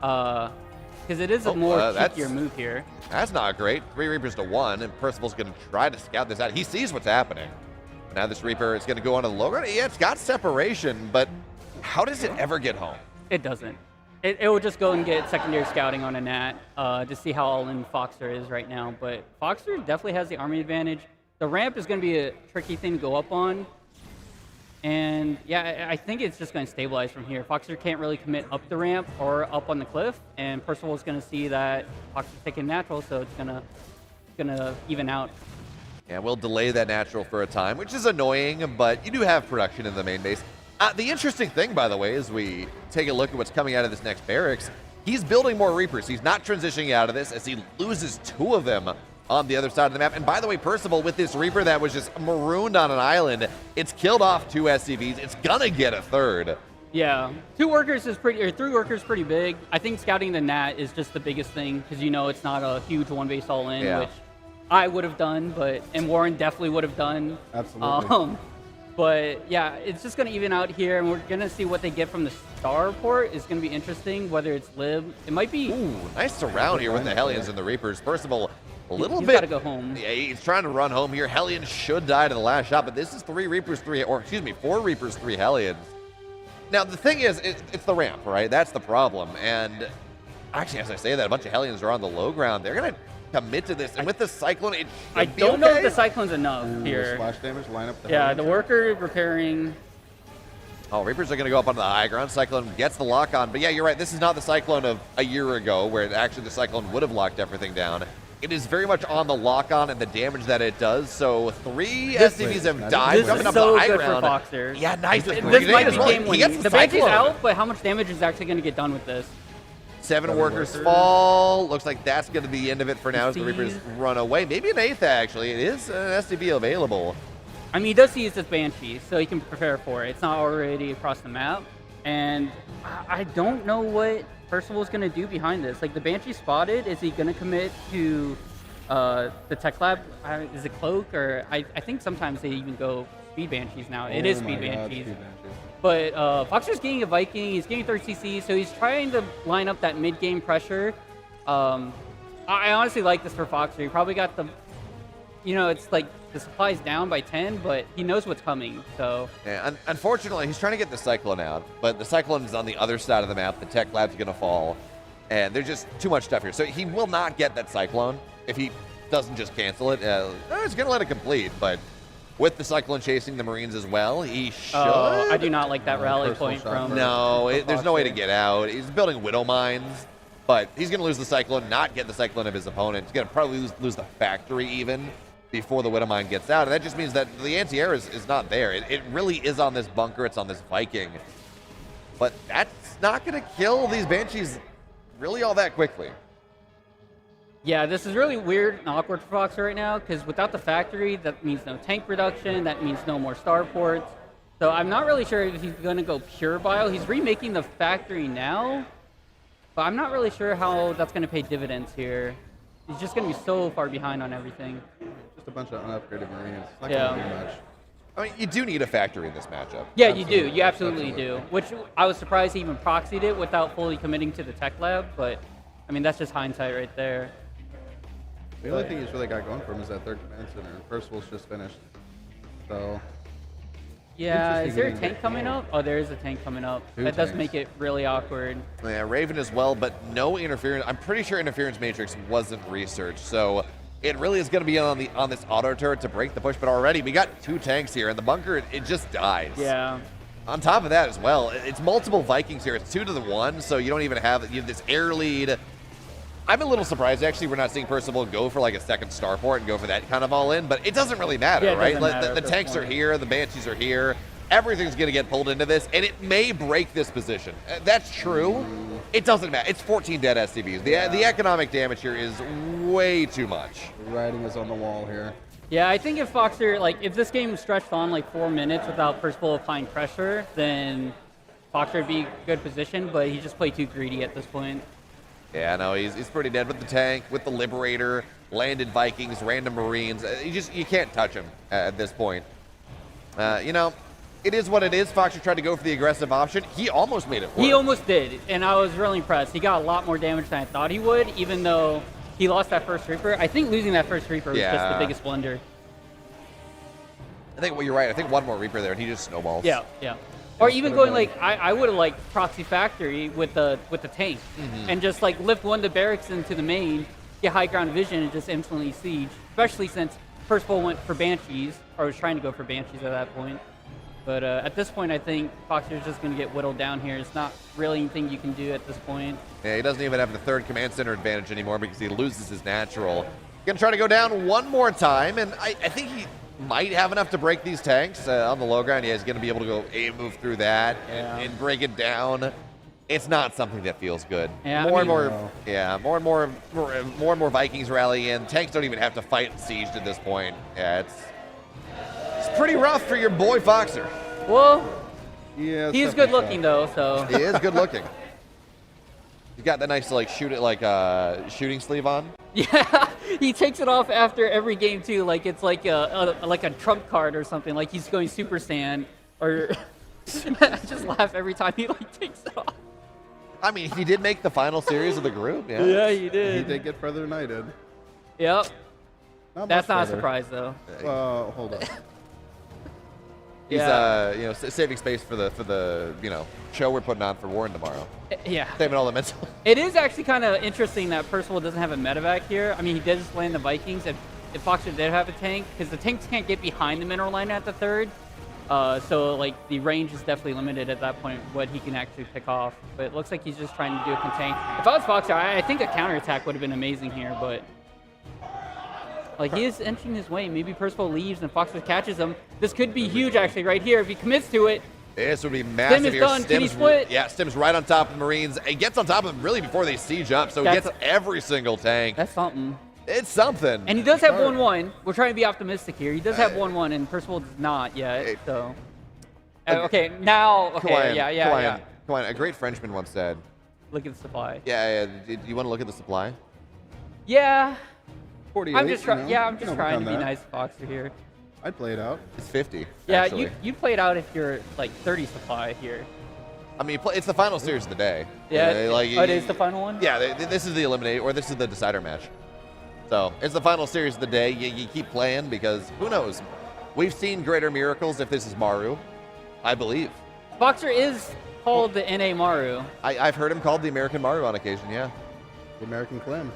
because it is a more cheekier move here. That's not great. 3 Reapers to 1, and Percival's going to try to scout this out. He sees what's happening. Now this Reaper is going to go on to the low ground. Yeah, it's got separation, but how does it ever get home? It doesn't. It will just go and get secondary scouting on a Nat to see how all-in Foxer is right now. But Foxer definitely has the army advantage. The ramp is going to be a tricky thing to go up on. And yeah, I think it's just going to stabilize from here. Foxer can't really commit up the ramp or up on the cliff. And Percival is going to see that Foxer's taking natural, so it's going to even out. Yeah, we'll delay that natural for a time, which is annoying, but you do have production in the main base. The interesting thing, by the way, as we take a look at what's coming out of this next barracks, he's building more Reapers. He's not transitioning out of this as he loses 2 of them on the other side of the map. And by the way, Percival, with this Reaper that was just marooned on an island, it's killed off 2 SCVs. It's gonna get a 3rd. Yeah, 2 workers is pretty, or 3 workers pretty big. I think scouting the Nat is just the biggest thing because you know it's not a huge 1-base all-in, which I would have done, and Warren definitely would have done. Absolutely. But yeah, it's just going to even out here, and we're going to see what they get from the starport. It's going to be interesting, whether it's Lib. It might be... Ooh, nice surround here with the Hellions and the Reapers. Percival, a little he's bit... got to go home. Yeah, he's trying to run home here. Hellion should die to the last shot, but this is 4 Reapers, 3 Hellions. Now, the thing is, it's the ramp, right? That's the problem. And actually, as I say that, a bunch of Hellions are on the low ground. They're going to commit to this, and with the Cyclone, it should I be don't know if okay. the Cyclone's enough here. Splash damage, line up the Yeah, Hellions. the worker repairing. Oh, Reapers are going to go up onto the high ground. Cyclone gets the lock on. But yeah, you're right. This is not the Cyclone of a year ago where actually the Cyclone would have locked everything down. It is very much on the lock on and the damage that it does. So 3 SCVs have died. This Coming is up so the high good ground. for Foxer. Yeah, nice. This Grenade might as be well. game He gets winning. The Banshee's Cyclone. out, but how much damage is actually going to get done with this? 7 workers fall. Looks like that's going to be the end of it for now as the Reapers run away. Maybe an 8th, actually. It is an SCV available. I mean, he does use his Banshee, so he can prepare for it. It's not already across the map. And I don't know what Percival's going to do behind this. Like, the Banshee spotted. Is he going to commit to the Tech Lab? Is it Cloak? Or I think sometimes they even go Speed Banshees now. It is Speed Banshees. But Foxer's getting a Viking. He's getting 3rd CC, so he's trying to line up that mid-game pressure. I honestly like this for Foxer. He probably got the... You know, it's like the supply's down by 10, but he knows what's coming, so... Yeah, unfortunately, he's trying to get the Cyclone out, but the Cyclone is on the other side of the map. The Tech Lab's going to fall, and there's just too much stuff here. So he will not get that Cyclone if he doesn't just cancel it. He's going to let it complete, but with the Cyclone chasing the Marines as well, he should... Oh, I do not like that rally point from... No, there's no way to get out. He's building Widow Mines, but he's going to lose the Cyclone, not get the Cyclone of his opponent. He's going to probably lose the factory even before the Widow Mine gets out, and that just means that the anti-air is not there. It really is on this bunker. It's on this Viking. But that's not going to kill these Banshees really all that quickly. Yeah, this is really weird and awkward for Foxer right now, because without the factory, that means no tank reduction, that means no more starports. So I'm not really sure if he's going to go pure bio. He's remaking the factory now, but I'm not really sure how that's going to pay dividends here. He's just going to be so far behind on everything. Just a bunch of unupgraded Marines. Not Yeah. gonna do much. I mean, you do need a factory in this matchup. Yeah, you do. You absolutely do. Which I was surprised he even proxied it without fully committing to the tech lab, but I mean, that's just hindsight right there. The only thing he's really got going for him is that 3rd command center. Percival's just finished. So... Yeah, is there a Interesting tank coming up? Oh, there is a tank coming up. Two That does tanks. make it really awkward. Yeah, Raven as well, but no interference. I'm pretty sure interference matrix wasn't researched, so it really is going to be on this auto turret to break the push. But already we got 2 tanks here, and the bunker it just dies. Yeah. On top of that as well, it's multiple Vikings here. It's 2 to the 1, so you don't even have this air lead. I'm a little surprised actually we're not seeing Percival go for like a 2nd starport and go for that kind of all in, but it doesn't really matter, Yeah, it right? doesn't matter The at this tanks are point. here, the Banshees are here. Everything's going to get pulled into this, and it may break this position. That's true. It doesn't matter. It's 14 dead SCVs. The economic damage here is way too much. The writing is on the wall here. Yeah, I think if Foxer, like, if this game stretched on like 4 minutes without Percival applying pressure, then Foxer would be in good position, but he just played too greedy at this point. Yeah, no, he's pretty dead with the tank, with the Liberator, landed Vikings, random Marines. You can't touch him at this point. You know, it is what it is. Foxer tried to go for the aggressive option. He almost made it work. He almost did, and I was really impressed. He got a lot more damage than I thought he would, even though he lost that first Reaper. I think losing that first Reaper was just the biggest blunder. I think, well, you're right. I think one more Reaper there, and he just snowballs. Yeah, yeah. Or even going like, I would have liked Proxy Factory with the tank, and just like lift one of the barracks into the main, get high ground vision, and just instantly siege. Especially since Percival went for Banshees, or was trying to go for Banshees at that point. But at this point, I think Foxer's just going to get whittled down here. It's not really anything you can do at this point. Yeah, he doesn't even have the 3rd command center advantage anymore because he loses his natural. Gonna try to go down one more time, and I think he might have enough to break these tanks on the low ground. Yeah, he's going to be able to go move through that and break it down. It's not something that feels good. Yeah, more and more Vikings rally in. Tanks don't even have to fight sieged at this point. Yeah, it's pretty rough for your boy Foxer. Well, Yeah, he's good looking though, so. He is good looking. He's got that nice shooting sleeve on. Yeah, he takes it off after every game too, like it's like a trump card or something. Like he's going Super Saiyan, or I just laugh every time he like takes it off. I mean, he did make the final series of the group. Yeah, Yeah, he did. He did get further than I did. Yep. That's not a further. surprise though. Hold on. He's saving space for the show we're putting on for Warren tomorrow. Yeah. Saving all the mental. It is actually kind of interesting that Percival doesn't have a medevac here. I mean, he did just land the Vikings. If Foxer did have a tank, because the tanks can't get behind the mineral line at the 3rd, So like the range is definitely limited at that point, what he can actually pick off. But it looks like he's just trying to do a contain. If I was Foxer, I think a counterattack would have been amazing here, but like he is inching his way. Maybe Percival leaves and Foxer catches him. This could be huge actually right here if he commits to it. This would be massive Stim is here. done. Can he split? Yeah, Stim's right on top of the Marines. He gets on top of them really before they siege up, so he gets every single tank. That's something. It's something. And he does have 1-1. We're trying to be optimistic here. He does have 1-1, and Percival does not yet. So, okay, now, okay, Kawayan, yeah. Kawayan, a great Frenchman once said. Look at the supply. Yeah. Do you want to look at the supply? Yeah. 48. I'm just trying. Yeah, I'm you just can trying overcome to be that. nice to Foxer here. I'd play it out. It's 50. Yeah, actually. you play it out if you're like 30 supply here. I mean, it's the final series of the day. Yeah. It is the final one. Yeah, this is the eliminate, or this is the decider match. So it's the final series of the day. You keep playing because who knows? We've seen greater miracles if this is Maru, I believe. Foxer is called the NA Maru. I've heard him called the American Maru on occasion, yeah. The American Clem.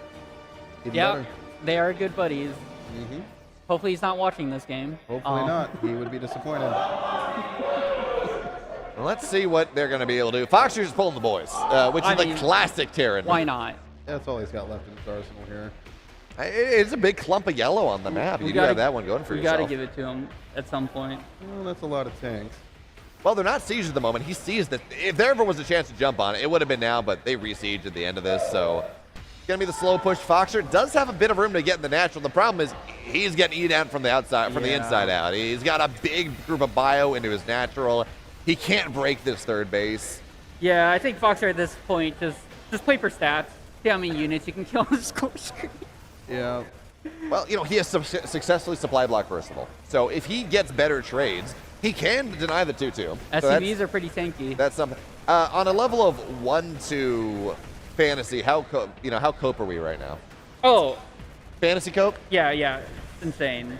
Even Yeah, better. they are good buddies. Mm-hmm. Hopefully he's not watching this game. Hopefully not. He would be disappointed. Well, let's see what they're going to be able to do. Foxer's pulling the boys, which is the classic Terran. Why not? That's all he's got left in his arsenal here. It's a big clump of yellow on the map. You do have that one going for yourself. We got to give it to him at some point. Well, that's a lot of tanks. Well, they're not sieged at the moment. He sees that if there ever was a chance to jump on it, it would have been now, but they re-sieged at the end of this, so it's going to be the slow push. Foxer does have a bit of room to get in the natural. The problem is he's getting eaten out from the outside, from the inside out. He's got a big group of bio into his natural. He can't break this third base. Yeah, I think Foxer at this point just play for stats. See how many units you can kill on the score screen. Yeah. Well, he has successfully supply blocked Percival. So if he gets better trades, he can deny the 2-2. SCVs are pretty tanky. That's something. On a level of 1-2 fantasy, how cope are we right now? Oh. Fantasy cope? Yeah, it's insane.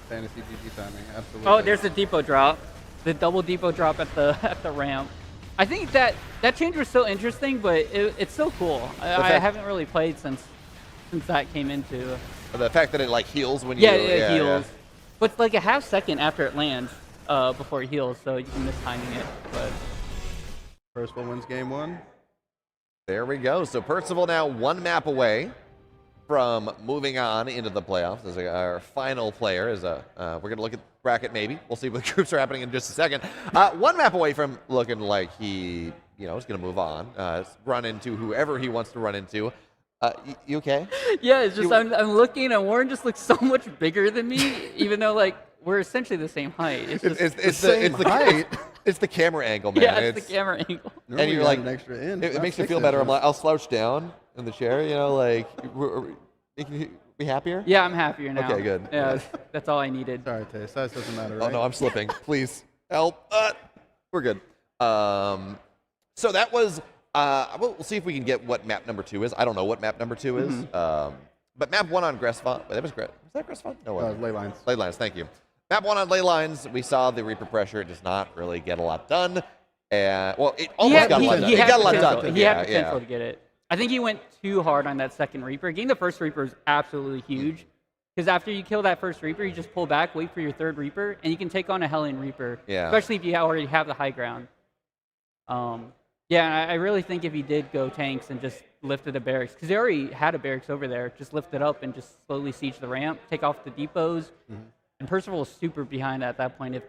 Fantasy GG timing, absolutely. Oh, there's the depot drop. The double depot drop at the ramp. I think that change was so interesting, but it's so cool. I haven't really played since that came into. The fact that it heals when you. Yeah, it heals. Yeah. But it's like a half second after it lands before it heals, so you can miss timing it. But Percival wins game 1. There we go. So Percival now 1 map away from moving on into the playoffs as our final player. We're going to look at the bracket maybe. We'll see what groups are happening in just a second. 1 map away from looking like he is going to move on, run into whoever he wants to run into. You okay? Yeah, it's just I'm looking and Warren just looks so much bigger than me, even though we're essentially the same height. It's the height. It's the camera angle, man. Yeah, it's the camera angle. And you're like, an extra inch. It makes you feel better. I'm like, I'll slouch down in the chair. Can you be happier? Yeah, I'm happier now. Okay, good. Yeah, that's all I needed. Sorry, Tay. Size doesn't matter, Oh right? no, I'm slipping. Please help. We're good. So that was. We'll see if we can get what map number 2 is. I don't know what map number 2 is. But map 1 on Gressfont. Was that Gressfont? No. Ley lines. Ley lines. Thank you. Map 1 on ley lines. We saw the Reaper pressure. It does not really get a lot done. It almost got a lot done. It got a lot done. He had potential to get it. I think he went too hard on that second Reaper. Getting the first Reaper is absolutely huge. Because after you kill that first Reaper, you just pull back, wait for your third Reaper, and you can take on a Hellion Reaper. Yeah. Especially if you already have the high ground. Yeah, I really think if he did go tanks and just lifted a barracks, because they already had a barracks over there, just lift it up and just slowly siege the ramp, take off the depots. And Percival was super behind at that point if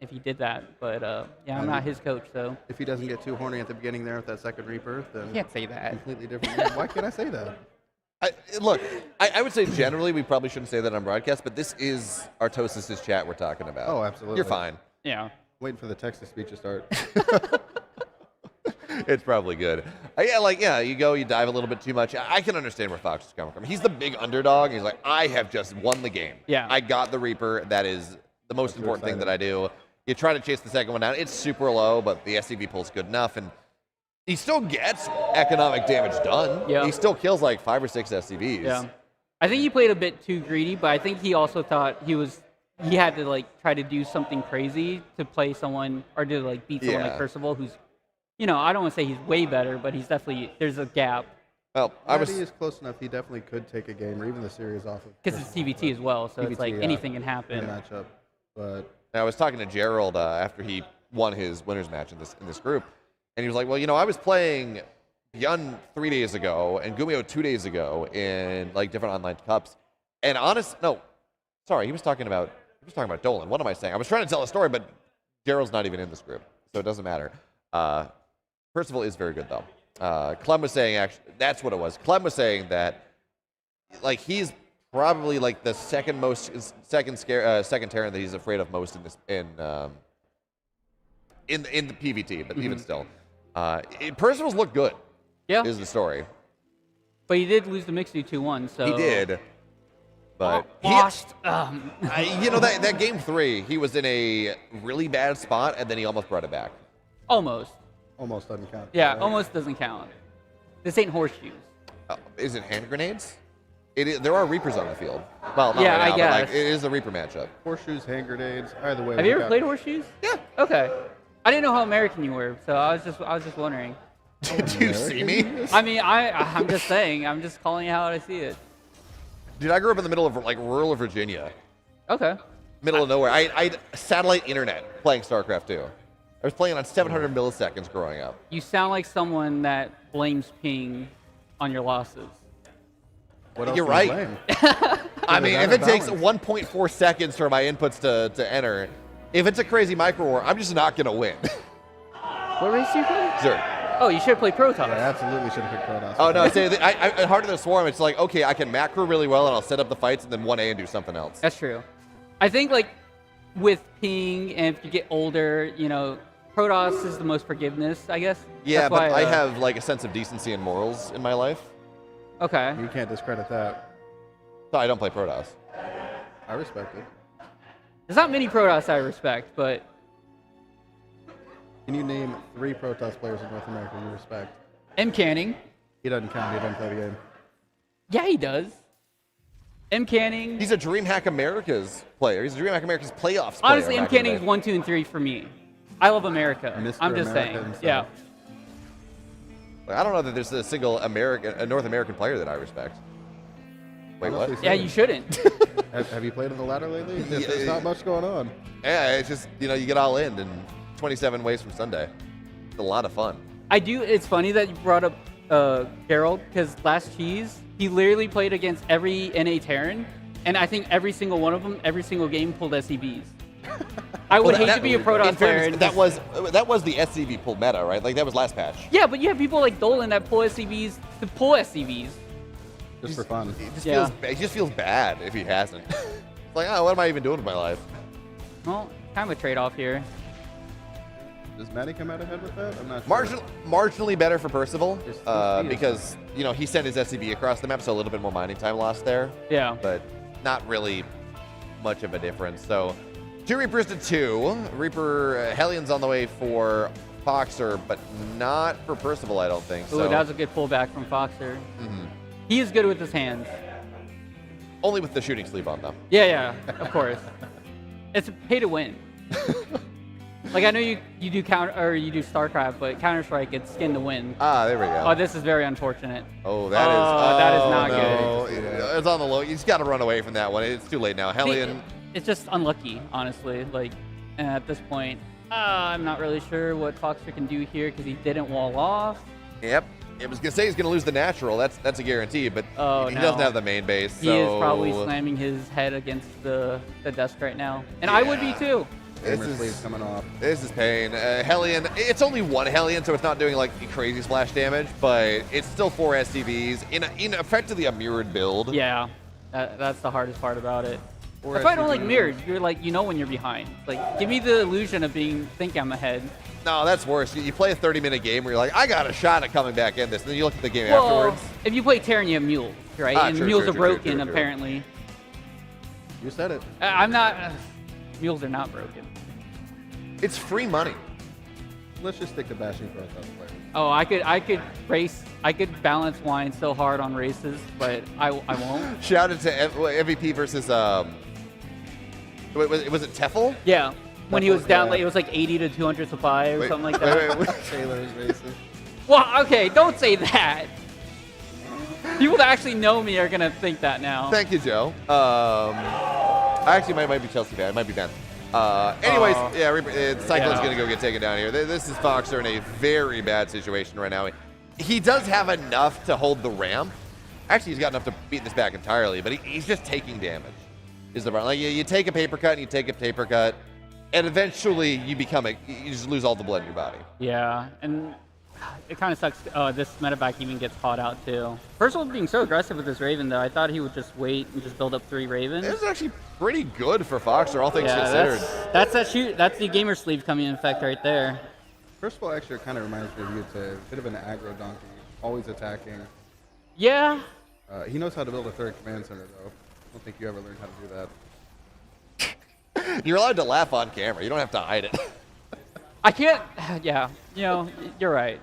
he did that. But yeah, I'm not his coach, so. If he doesn't get too horny at the beginning there with that second Reaper, then. You can't say that. Completely different. Why can't I say that? I would say generally we probably shouldn't say that on broadcast, but this is Artosis' chat we're talking about. Oh, absolutely. You're fine. Yeah. Waiting for the text-to-speech to start. It's probably good. You go, you dive a little bit too much. I can understand where Fox is coming from. He's the big underdog. He's like, I have just won the game. Yeah. I got the Reaper. That is the most important thing that I do. You try to chase the second one down. It's super low, but the SCV pull's good enough, and he still gets economic damage done. Yeah. He still kills 5 or 6 SCVs. Yeah. I think he played a bit too greedy, but I think he also thought he had to try to do something crazy to play someone or to beat someone like Percival, who's, I don't want to say he's way better, but he's definitely, there's a gap. Well, he is close enough. He definitely could take a game or even the series off of. Because it's TVT as well, so it's TVT, anything can happen. In a matchup, but And I was talking to Gerald after he won his winners match in this group, and he was like, "Well, I was playing Yun 3 days ago and Gumio 2 days ago in like different online cups, and he was talking about Dolan. What am I saying? I was trying to tell a story, but Gerald's not even in this group, so it doesn't matter. Percival is very good though. Clem was saying actually that's what it was. Clem was saying that like he's probably like the second Terran that he's afraid of most in the PVT, but even still, Percival's looked good. Yeah, is the story. But he did lose the Mixu 2-1, so he did. But washed. That game 3, he was in a really bad spot, and then he almost brought it back. Almost. Almost doesn't count. Yeah, almost doesn't count. This ain't horseshoes. Is it hand grenades? There are Reapers on the field. Well, not yeah, right now, I guess. but like, it is a Reaper matchup. Horseshoes, hand grenades, either way. Have you ever played horseshoes? Yeah. Okay. I didn't know how American you were, so I was just wondering. Did you see me? I mean, I'm just saying. I'm just calling you how I see it. Dude, I grew up in the middle of like rural Virginia. Okay. Middle of nowhere. I had satellite internet playing StarCraft 2. I was playing on 700 milliseconds growing up. You sound like someone that blames ping on your losses. You're right. I mean, if it takes 1.4 seconds for my inputs to enter, if it's a crazy micro war, I'm just not going to win. What race do you play? Zerg. Oh, you should have played Protoss. I absolutely should have picked Protoss. Oh, no, I Heart of the Swarm, it's like, okay, I can macro really well, and I'll set up the fights and then 1A and do something else. That's true. I think, like, with ping, and if you get older, Protoss is the most forgiveness, I guess. Yeah, That's but why, I have, like, a sense of decency and morals in my life. Okay. You can't discredit that. So I don't play Protoss. I respect it. There's not many Protoss I respect, but... Can you name 3 Protoss players in North America you respect? M. Canning. He doesn't count. He doesn't play the game. Yeah, he does. M. Canning. He's a DreamHack America's player. He's a DreamHack America's playoffs player. Honestly, M. Canning is 1, 2, and 3 for me. I love America. Mr. I'm just America saying. himself. Yeah. I don't know that there's a single North American player that I respect. Wait, Honestly, what? Yeah, you shouldn't. Have you played in the ladder lately? There's not much going on. Yeah, it's just, you get all in 27 ways from Sunday. It's a lot of fun. I do. It's funny that you brought up Gerald, because last Cheese, he literally played against every NA Terran, and I think every single one of them, every single game, pulled SCVs. I would hate to be a Protoss player. And that was the SCV pull meta, right? Like, that was last patch. Yeah, but you have people like Dolan that pull SCVs to pull SCVs. Just for fun. He just feels bad if he hasn't. It's like, oh, what am I even doing with my life? Well, kind of a trade-off here. Does Matty come out ahead with that? I'm not sure. Marginally better for Percival, because he sent his SCV across the map, so a little bit more mining time lost there. Yeah. But not really much of a difference. So 2 Reapers to 2. Reaper Hellions on the way for Foxer, but not for Percival, I don't think. Ooh, So that was a good pullback from Foxer. Mhm. He is good with his hands. Only with the shooting sleeve on, though. Yeah, of course. It's a pay to win. Like, I know you do you do StarCraft, but Counter-Strike, it's skin to win. Ah, there we go. Oh, this is very unfortunate. Oh, that is. that is not no. good. It's on the low. You just got to run away from that one. It's too late now. Hellion. It's just unlucky, honestly. Like, at this point, I'm not really sure what Foxer can do here because he didn't wall off. Yep. I was gonna say he's gonna lose the natural. That's a guarantee, but he no. doesn't have the main base. He is probably slamming his head against the desk right now, and I would be too. Sleeve's coming off. This is pain. Hellion, it's only one Hellion, so it's not doing like crazy splash damage, but it's still 4 SCVs in effectively a mirrored build. Yeah, that's the hardest part about it. That's why I don't like mirrored. You're like, when you're behind. Like, give me the illusion of think I'm ahead. No, that's worse. You play a 30-minute game where you're like, I got a shot at coming back in this, and then you look at the game Well, afterwards. if you play Terran, you have mules, right? And mules are broken, apparently. You said it. I'm not. Mules are not broken. It's free money. Let's just stick to bashing Protoss players. Oh, I could race. I could balance wine so hard on races, but I won't. Shout out to MVP versus was it Teffel? Yeah. When he was down, like, it was like 80 to 200 supply or something like that. Taylor's racist. Well, okay, don't say that. People that actually know me are gonna think that now. Thank you, Joe. I actually might be Chelsea fan. I might be Ben. Anyways, Cyclone's going to go get taken down here. This is Foxer in a very bad situation right now. He does have enough to hold the ramp. Actually, he's got enough to beat this back entirely, but he's just taking damage. Is the problem. Like, you take a paper cut and you take a paper cut, and eventually you just lose all the blood in your body. Yeah, and it kind of sucks. This medevac even gets caught out too. Percival being so aggressive with this Raven, though, I thought he would just wait and just build up 3 Ravens. It was actually pretty good for Foxer, all things considered. That's the gamer sleeve coming in effect right there. First of all, actually, it kind of reminds me of you. It's a bit of an aggro donkey, always attacking. Yeah. He knows how to build a third command center, though. I don't think you ever learned how to do that. You're allowed to laugh on camera. You don't have to hide it. I can't. Yeah, you're right.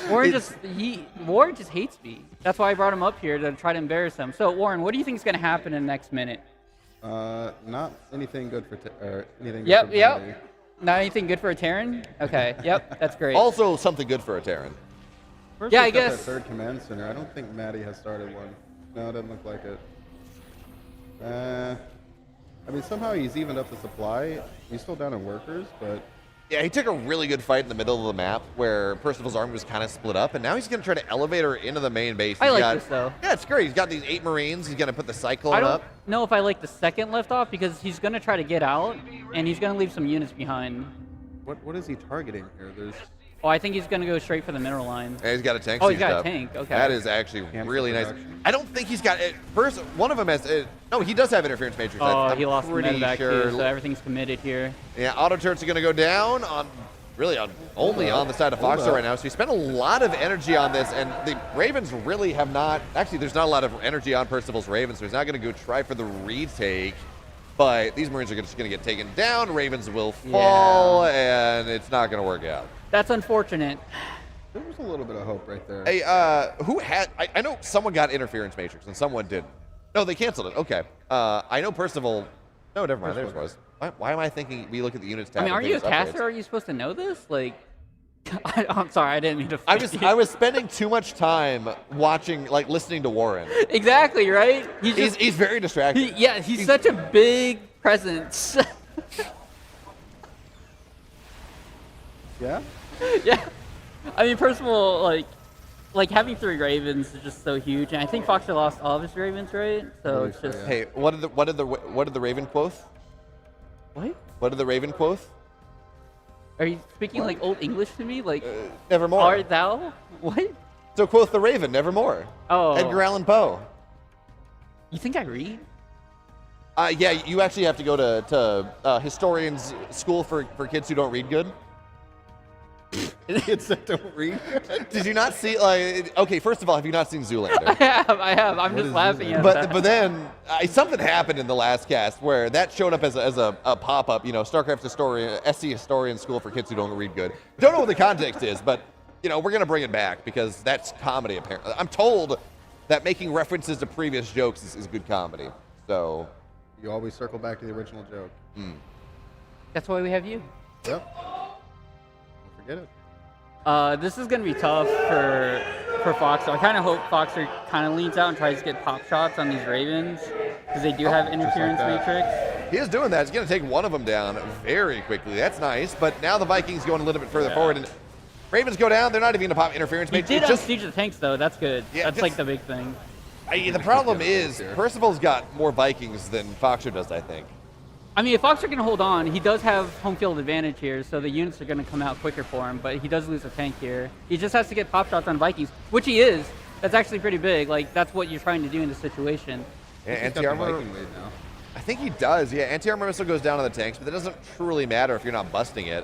Warren just hates me. That's why I brought him up here to try to embarrass him. So Warren, what do you think is going to happen in the next minute? Not anything good for anything. Yep. Good for Not anything good for a Terran? Okay. Yep. That's great. Also, something good for a Terran. First I guess. That third command center. I don't think Maddie has started one. No, it doesn't look like it. I mean, somehow he's evened up the supply. He's still down in workers, but. Yeah, he took a really good fight in the middle of the map where Percival's army was kind of split up, and now he's going to try to elevate her into the main base. I like this, though. Yeah, it's great. He's got these 8 Marines. He's going to put the Cyclone I don't up. know if I like the second lift off because he's going to try to get out, and he's going to leave some units behind. What is he targeting here? Oh, I think he's going to go straight for the middle line. Yeah, he's got a tank. Oh, he's got a tank. Okay. That is actually really nice. I don't think he's got it. First, one of them has. No, he does have interference matrix. Oh, I'm he lost the pretty medevac sure. too, so everything's committed here. Yeah, auto turrets are going to go down on. Really only on the side of Foxer right now. So he spent a lot of energy on this, and the Ravens really have not. Actually, there's not a lot of energy on Percival's Ravens, so he's not going to go try for the retake. But these Marines are just going to get taken down. Ravens will fall, and it's not going to work out. That's unfortunate. There was a little bit of hope right there. Hey, who had? I know someone got interference matrix, and someone didn't. No, they canceled it. Okay. I know Percival. No, never mind. Theirs was. Why am I thinking we look at the units tab? I mean, are you a caster? Are you supposed to know this? Like, I'm sorry, I didn't mean to. I was spending too much time watching, like, listening to Warren. Exactly right. He's very distracted. He's such a big presence. Yeah. Yeah. I mean, Percival, like having 3 Ravens is just so huge, and I think Foxer lost all of his Ravens, right? So it's just. Hey, what did the Raven quoth? What? What did the Raven quoth? Are you speaking like old English to me? Like, nevermore. Art thou? What? So quoth the Raven, nevermore. Oh. Edgar Allan Poe. You think I read? Yeah, you actually have to go to historians school for kids who don't read good. Kids that don't read. Did you not see? Okay, first of all, have you not seen Zoolander? I have. I'm just laughing at that. But then something happened in the last cast where that showed up as a pop-up. StarCraft historian, SC historian school for kids who don't read good. Don't know what the context is, but we're gonna bring it back because that's comedy. Apparently, I'm told that making references to previous jokes is good comedy. So you always circle back to the original joke. That's why we have you. Yep. Get it. This is going to be tough for Foxer. I kind of hope Foxer kind of leans out and tries to get pop shots on these Ravens because they do have interference matrix. He is doing that. He's going to take one of them down very quickly. That's nice. But now the Vikings going a little bit further forward, and Ravens go down. They're not even going to pop interference matrix. He did unsiege the tanks, though. That's good. Yeah, that's like the big thing. The problem is Percival's got more Vikings than Foxer does, I think. I mean, if Foxer can hold on, he does have home field advantage here, so the units are going to come out quicker for him, but he does lose a tank here. He just has to get pop shots on Vikings, which he is. That's actually pretty big. Like, that's what you're trying to do in this situation. Anti-armor, I think he does, yeah. Anti-armor missile goes down on the tanks, but that doesn't truly matter if you're not busting it.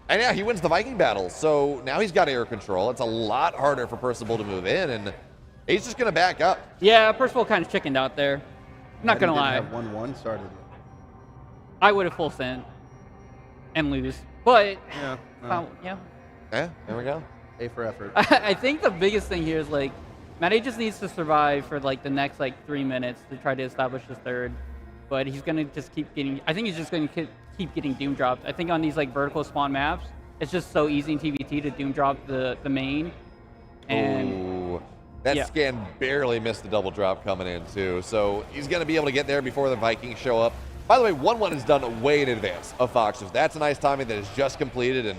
And yeah, he wins the Viking battle, so now he's got air control. It's a lot harder for Percival to move in, and he's just going to back up. Yeah, Percival kind of chickened out there. I'm not going to lie. Have 1-1 started. I would have full sent and lose, but Yeah, there we go. A for effort. I think the biggest thing here is like Matty just needs to survive for like the next 3 minutes to try to establish his third, but he's gonna just keep getting. I think he's just gonna keep getting doom dropped. I think on these vertical spawn maps, it's just so easy in TVT to doom drop the main. And that scan barely missed the double drop coming in too, so he's gonna be able to get there before the Vikings show up. By the way, 1-1 is done way in advance of Foxers. That's a nice timing that is just completed, and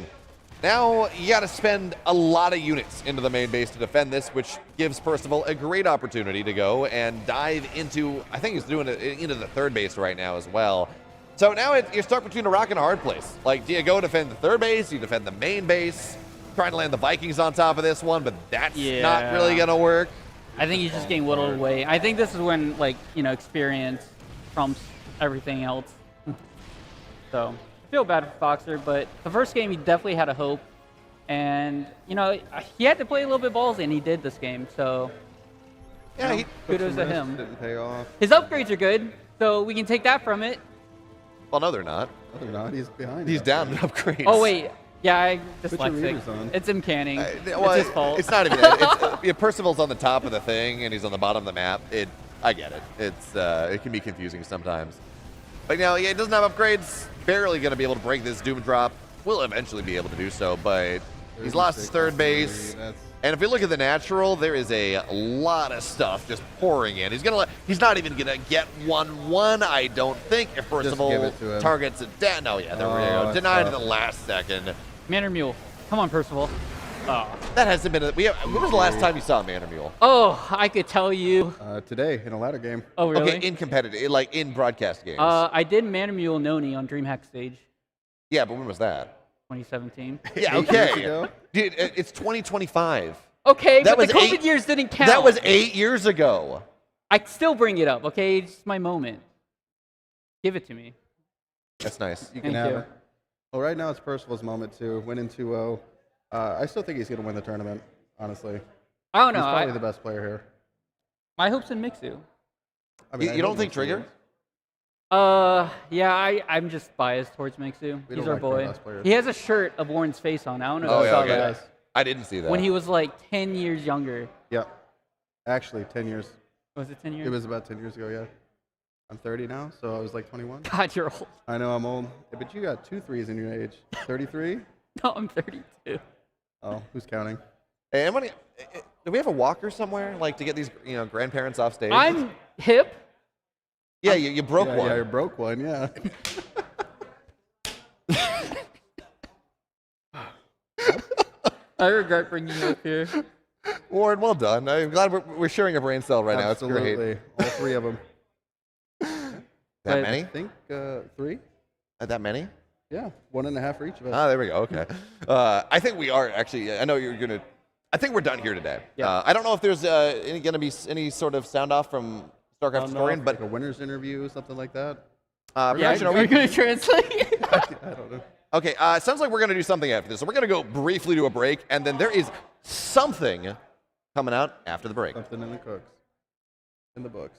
now you got to spend a lot of units into the main base to defend this, which gives Percival a great opportunity to go and dive into, I think he's doing it into the third base right now as well. So now you're stuck between a rock and a hard place. Like, do you go defend the third base? Do you defend the main base? Trying to land the Vikings on top of this one, but that's not really going to work. I think he's just getting whittled away. I think this is when, like, you know, experience trumps everything else. So, I feel bad for Foxer, but the first game he definitely had a hope. And, you know, he had to play a little bit ballsy, and he did this game. So, yeah, kudos to him. Didn't pay off. His upgrades are good, so we can take that from it. Well, no, they're not. No, they're not. He's behind. He's down in upgrades. Oh, wait. Yeah, I Put your dyslexic. readers on. It's him canning. Well, it's his fault. It's not even that. Yeah, Percival's on the top of the thing, and he's on the bottom of the map. I get it. It can be confusing sometimes. But, you know, yeah, it doesn't have upgrades. Barely going to be able to break this Doom Drop. Will eventually be able to do so, but he's lost his third base. And if we look at the natural, there is a lot of stuff just pouring in. He's not even gonna get 1-1, I don't think. If Percival targets it down, no, yeah, there we go. Denied in the last second. Manor Mule, come on, Percival. Oh. That hasn't been. When was the last time you saw Manor Mule? Oh, I could tell you. Today in a ladder game. Oh, really? Okay, in competitive, like in broadcast games. I did Manor Mule Noni on DreamHack stage. Yeah, but when was that? 2017. Yeah, okay. Dude, it's 2025. Okay, that but the COVID years didn't count. That was 8 years ago. I still bring it up, okay? It's my moment. Give it to me. That's nice. You can have it. Well, right now it's Percival's moment to win in 2-0. I still think he's going to win the tournament, honestly. I don't know. He's probably the best player here. My hope's in Mixu. I mean, you don't think Trigger? Yeah, I'm just biased towards Mixu. He's our boy. He has a shirt of Warren's face on. I don't know if you saw that. I didn't see that. When he was like 10 years younger. Yep. Actually, 10 years. Was it 10 years? It was about 10 years ago, yeah. I'm 30 now, so I was like 21. God, you're old. I know I'm old. Yeah, but you got 2 3s in your age. 33? No, I'm 32. Oh, who's counting? Hey, do we have a walker somewhere, like to get these, grandparents off stage? I'm hip. Yeah, you broke one. Yeah, you broke one. Yeah. I regret bringing you up here. Warren, well done. I'm glad we're sharing a brain cell right now. It's great. Absolutely. All 3 of them. That many? I think 3. That many? Yeah, 1.5 for each of us. Ah, there we go. Okay. I think we are actually. I know you're gonna. I think we're done here today. Yeah. I don't know if there's going to be any sort of sound off from StarCraft Historian, but like a winner's interview, something like that. Yeah, are we going to translate? I don't know. Okay, sounds like we're going to do something after this. So we're going to go briefly to a break, and then there is something coming out after the break. Something in the cooks. In the books.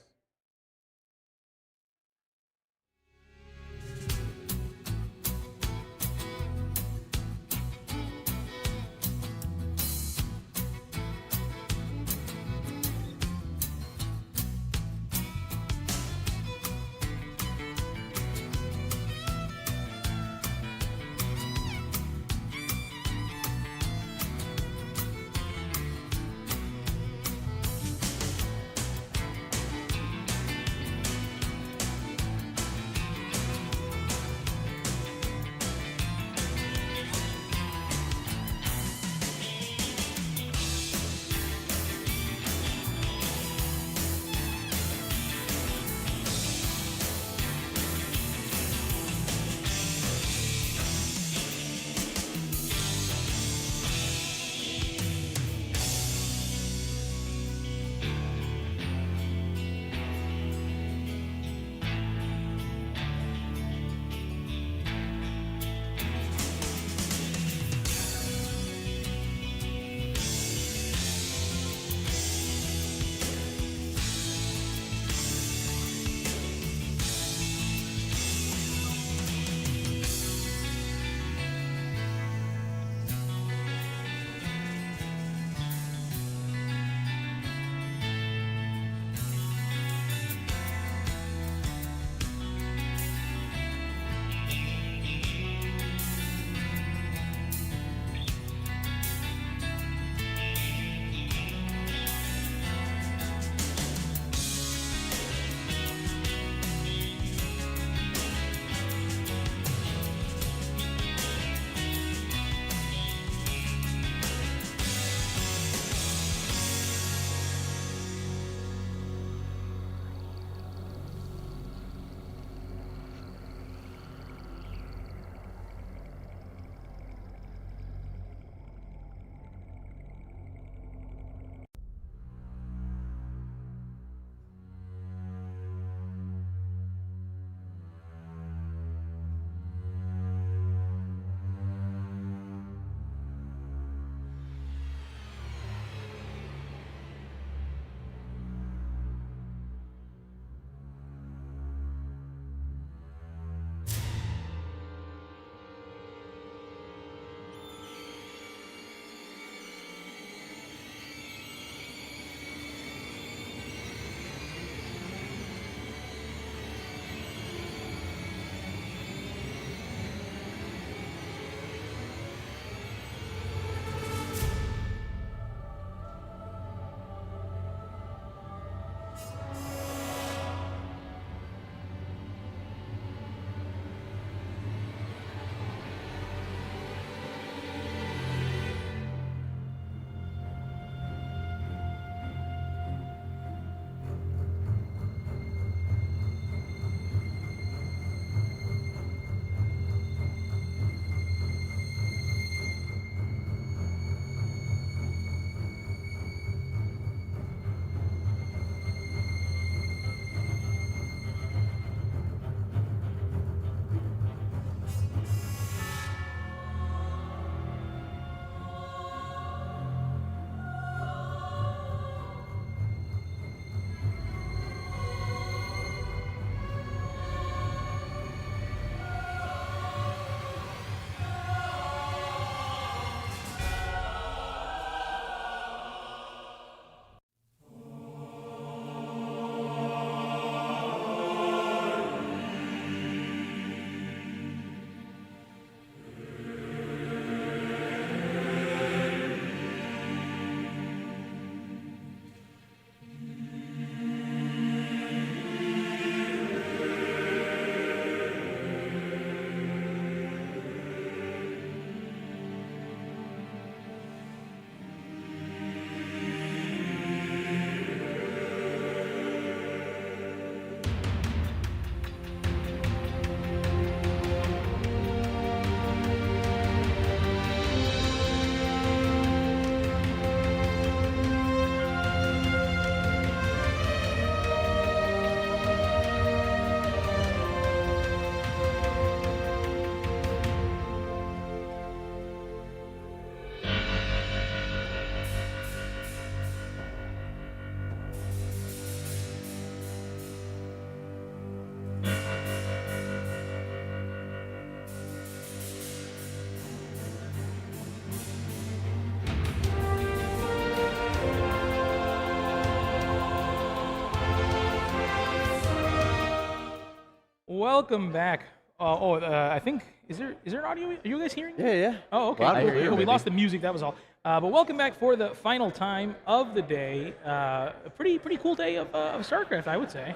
welcome back. I think is there an audio? Are you guys hearing? Yeah, yeah. Oh, okay. Loud and clear, We baby. lost the music. That was all. But welcome back for the final time of the day. A pretty cool day of StarCraft, I would say.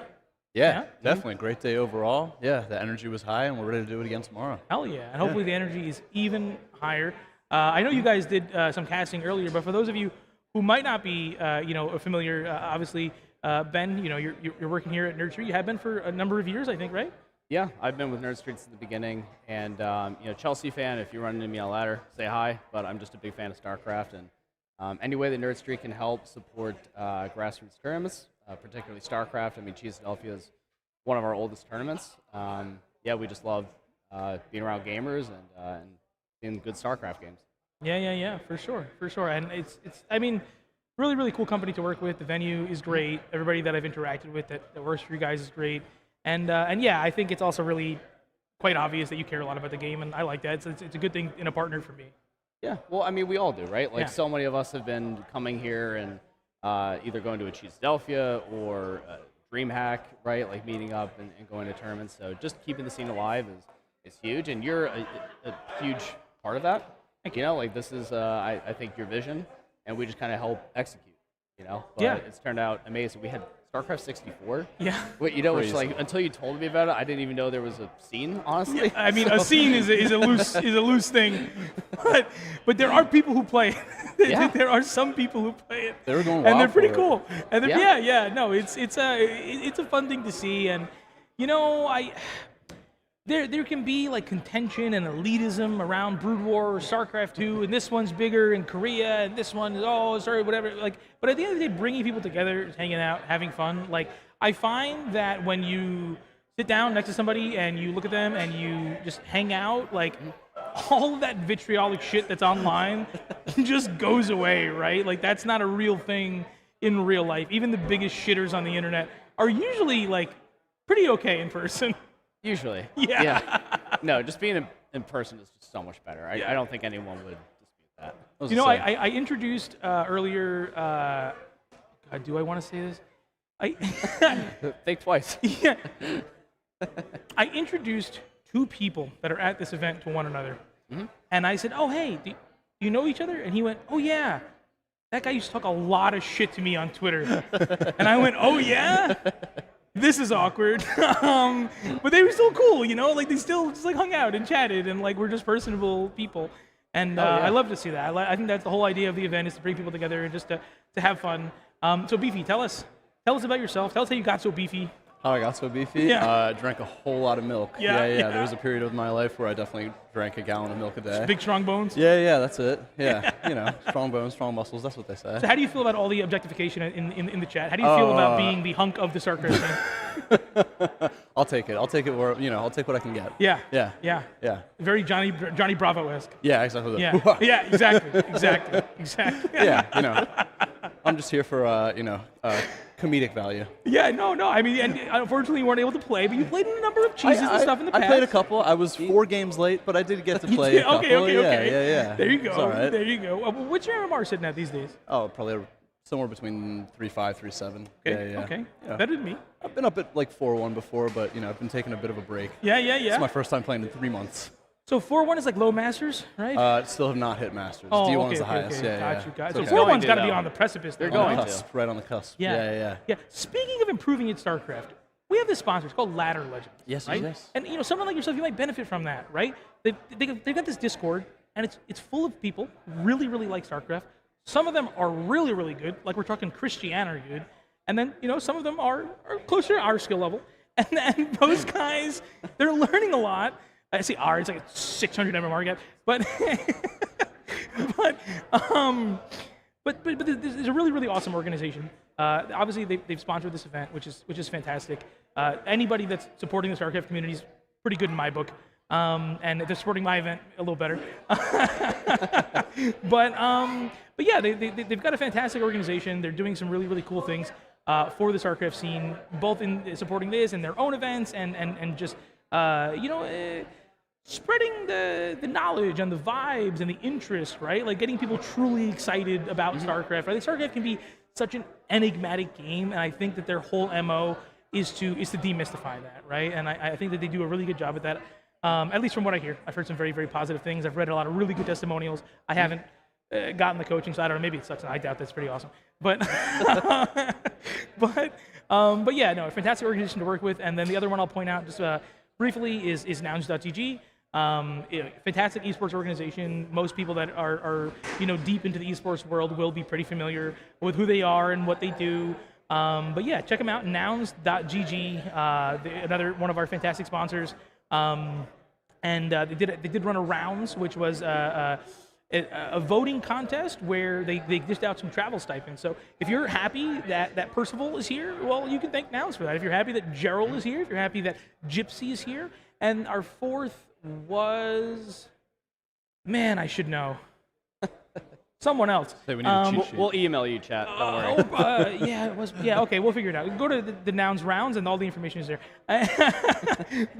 Yeah, definitely. Great day overall. Yeah, the energy was high, and we're ready to do it again tomorrow. Hell yeah. And hopefully the energy is even higher. I know you guys did some casting earlier, but for those of you who might not be, familiar, obviously, Ben, you're working here at Nerd Street. You have been for a number of years, I think, right? Yeah, I've been with Nerd Street since the beginning, and Chelsea fan. If you run into me on a ladder, say hi. But I'm just a big fan of StarCraft, and any way that Nerd Street can help support grassroots tournaments, particularly StarCraft. I mean, Cheese Philadelphia is one of our oldest tournaments. We just love being around gamers and in good StarCraft games. Yeah, for sure. And it's really, really cool company to work with. The venue is great. Everybody that I've interacted with that works for you guys is great. And I think it's also really quite obvious that you care a lot about the game, and I like that. It's a good thing in a partner for me. Yeah, well, I mean, we all do, right? Like, Yeah. so many of us have been coming here and either going to a Cheese Philadelphia or DreamHack, right? Like, meeting up and going to tournaments. So just keeping the scene alive is huge, and you're a huge part of that. This is, I think, your vision, and we just kind of help execute, But Yeah. it's turned out amazing. We had StarCraft 64. Yeah. Which, until you told me about it, I didn't even know there was a scene, honestly. I mean, a scene is a loose thing, but there are people who play it. Yeah. There are some people who play it. They were going and wild they're pretty for it. cool. And they're, Yeah. no, it's a fun thing to see, and there can be like contention and elitism around Brood War or StarCraft 2, and this one's bigger in Korea, and this one is whatever. But at the end of the day, bringing people together, hanging out, having fun. Like, I find that when you sit down next to somebody and you look at them and you just hang out, like, all of that vitriolic shit that's online just goes away, right? Like, that's not a real thing in real life. Even the biggest shitters on the internet are usually like pretty okay in person. Usually. Yeah. No, just being in person is just so much better. I don't think anyone would dispute that. I introduced earlier. God, do I want to say this? Think twice. Yeah. I introduced two people that are at this event to one another, and I said, "Oh, hey, do you know each other?" And he went, "Oh yeah, that guy used to talk a lot of shit to me on Twitter." And I went, "Oh yeah." This is awkward, but they were still cool, Like, they still just like hung out and chatted, and like we're just personable people, and I love to see that. I think that's the whole idea of the event, is to bring people together and just to have fun. So Beefy, tell us about yourself. Tell us how you got so beefy. How I got so beefy? Yeah. Drank a whole lot of milk. Yeah. There was a period of my life where I definitely drank a gallon of milk a day. Big strong bones. Yeah, that's it. Yeah, strong bones, strong muscles. That's what they say. So how do you feel about all the objectification in the chat? How do you feel about being the hunk of the StarCraft team? I'll take it. I'll take it where I'll take what I can get. Yeah. Yeah. Very Johnny Bravo-esque. Yeah, exactly. Yeah, exactly. Yeah, I'm just here for comedic value. Yeah, no. I mean, and unfortunately you weren't able to play, but you played in a number of cheeses and stuff in the past. I played a couple. I was 4 games late, but I did get to play a couple. Okay. Yeah. There you go. It's all right. There you go. What's your MMR sitting at these days? Oh, probably somewhere between 3.5, 3.7. Okay. Better than me. I've been up at like 4.1 before, but I've been taking a bit of a break. Yeah. It's my first time playing in 3 months. So 4-1 is like low Masters, right? Still have not hit Masters. Oh, D1 is okay, the highest. Okay. Yeah. Got So you. So 4-1's got to be on the precipice. They're though, going right? to. Right on the cusp. Yeah. Speaking of improving at StarCraft, we have this sponsor. It's called Ladder Legends. Yes, right? yes. And someone like yourself, you might benefit from that, right? They've got this Discord, and it's full of people who really, really like StarCraft. Some of them are really, really good, like we're talking Christiana good, and then some of them are closer to our skill level, and then those guys, they're learning a lot. I see R, it's like a 600 MMR gap, but there's a really, really awesome organization. Obviously, they've sponsored this event, which is fantastic. Anybody that's supporting the StarCraft community is pretty good in my book, and they're supporting my event a little better. But yeah, they've got a fantastic organization. They're doing some really, really cool things for the StarCraft scene, both in supporting this and their own events, and just spreading the knowledge and the vibes and the interest, right? Like getting people truly excited about StarCraft. I think StarCraft can be such an enigmatic game, and I think that their whole MO is to demystify that, right? And I think that they do a really good job at that. At least from what I hear, I've heard some very, very positive things. I've read a lot of really good testimonials. I haven't gotten the coaching, so I don't know. Maybe it sucks. I doubt that's pretty awesome. But but yeah, no, a fantastic organization to work with. And then the other one I'll point out just briefly is Nouns.gg. Fantastic esports organization. Most people that are deep into the esports world will be pretty familiar with who they are and what they do. But yeah, check them out. Nouns.gg, another one of our fantastic sponsors. And they did run a rounds, which was a voting contest where they dished out some travel stipends. So if you're happy that Percival is here, well, you can thank Nouns for that. If you're happy that Gerald is here, if you're happy that Gypsy is here, and our fourth was, man, I should know. Someone else. Say we need a cheat sheet. We'll email you, chat. Don't worry. Yeah, okay, we'll figure it out. Go to the Nouns rounds, and all the information is there.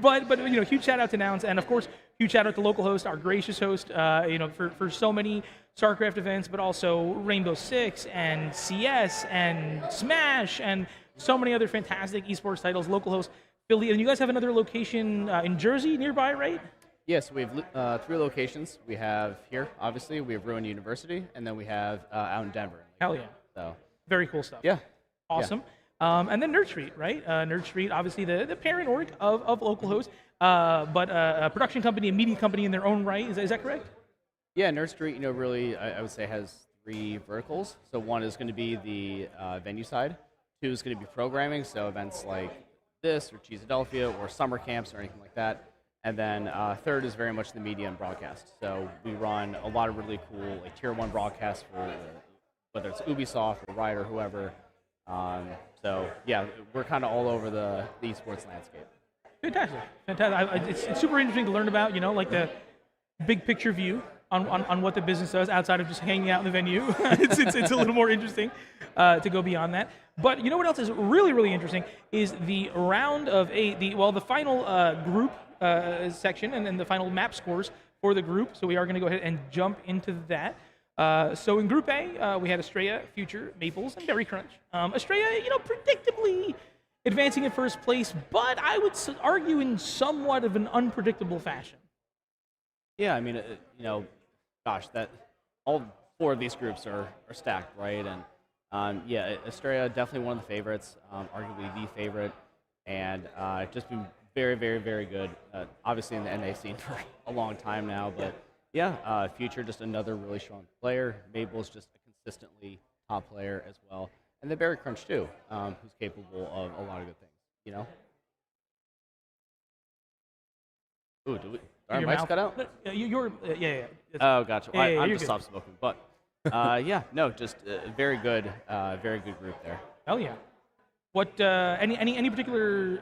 but huge shout out to Nouns, and of course, huge shout out to localhost, our gracious host. For so many StarCraft events, but also Rainbow Six and CS and Smash and so many other fantastic esports titles. Localhost Philly, and you guys have another location in Jersey nearby, right? Yes, we have 3 locations. We have here, obviously, we have Ruin University, and then we have out in Denver. Hell yeah. So very cool stuff. Yeah. Awesome. Yeah. And then Nerd Street, right? Nerd Street, obviously the parent org of localhost, but a production company, a media company in their own right. Is that correct? Yeah, Nerd Street, really, I would say has 3 verticals. So one is going to be the venue side. 2 is going to be programming, so events like this or Cheesadelphia or summer camps or anything like that. And then third is very much the media and broadcast. So we run a lot of really cool Tier 1 broadcasts for whether it's Ubisoft or Riot or whoever. So yeah, we're kind of all over the esports landscape. Fantastic. It's super interesting to learn about, like the big picture view on what the business does outside of just hanging out in the venue. it's a little more interesting to go beyond that. But you know what else is really, really interesting is the round of the final group section and then the final map scores for the group. So we are going to go ahead and jump into that. So in Group A, we had Estrella, Future, Maples, and Berry Crunch. Estrella, predictably advancing in first place, but I would argue in somewhat of an unpredictable fashion. Yeah, I mean, gosh, that all 4 of these groups are stacked, right? And yeah, Estrella definitely one of the favorites, arguably the favorite, and just been very, very, very good. Obviously in the NA scene for a long time now, but yeah, Future just another really strong player. Mabel's just a consistently top player as well, and the Berry Crunch too, who's capable of a lot of good things. Ooh, did our mics cut out? Yeah. Oh, gotcha. Yeah, I'm you're just good. soft spoken, but just a very good group there. Hell yeah. What any particular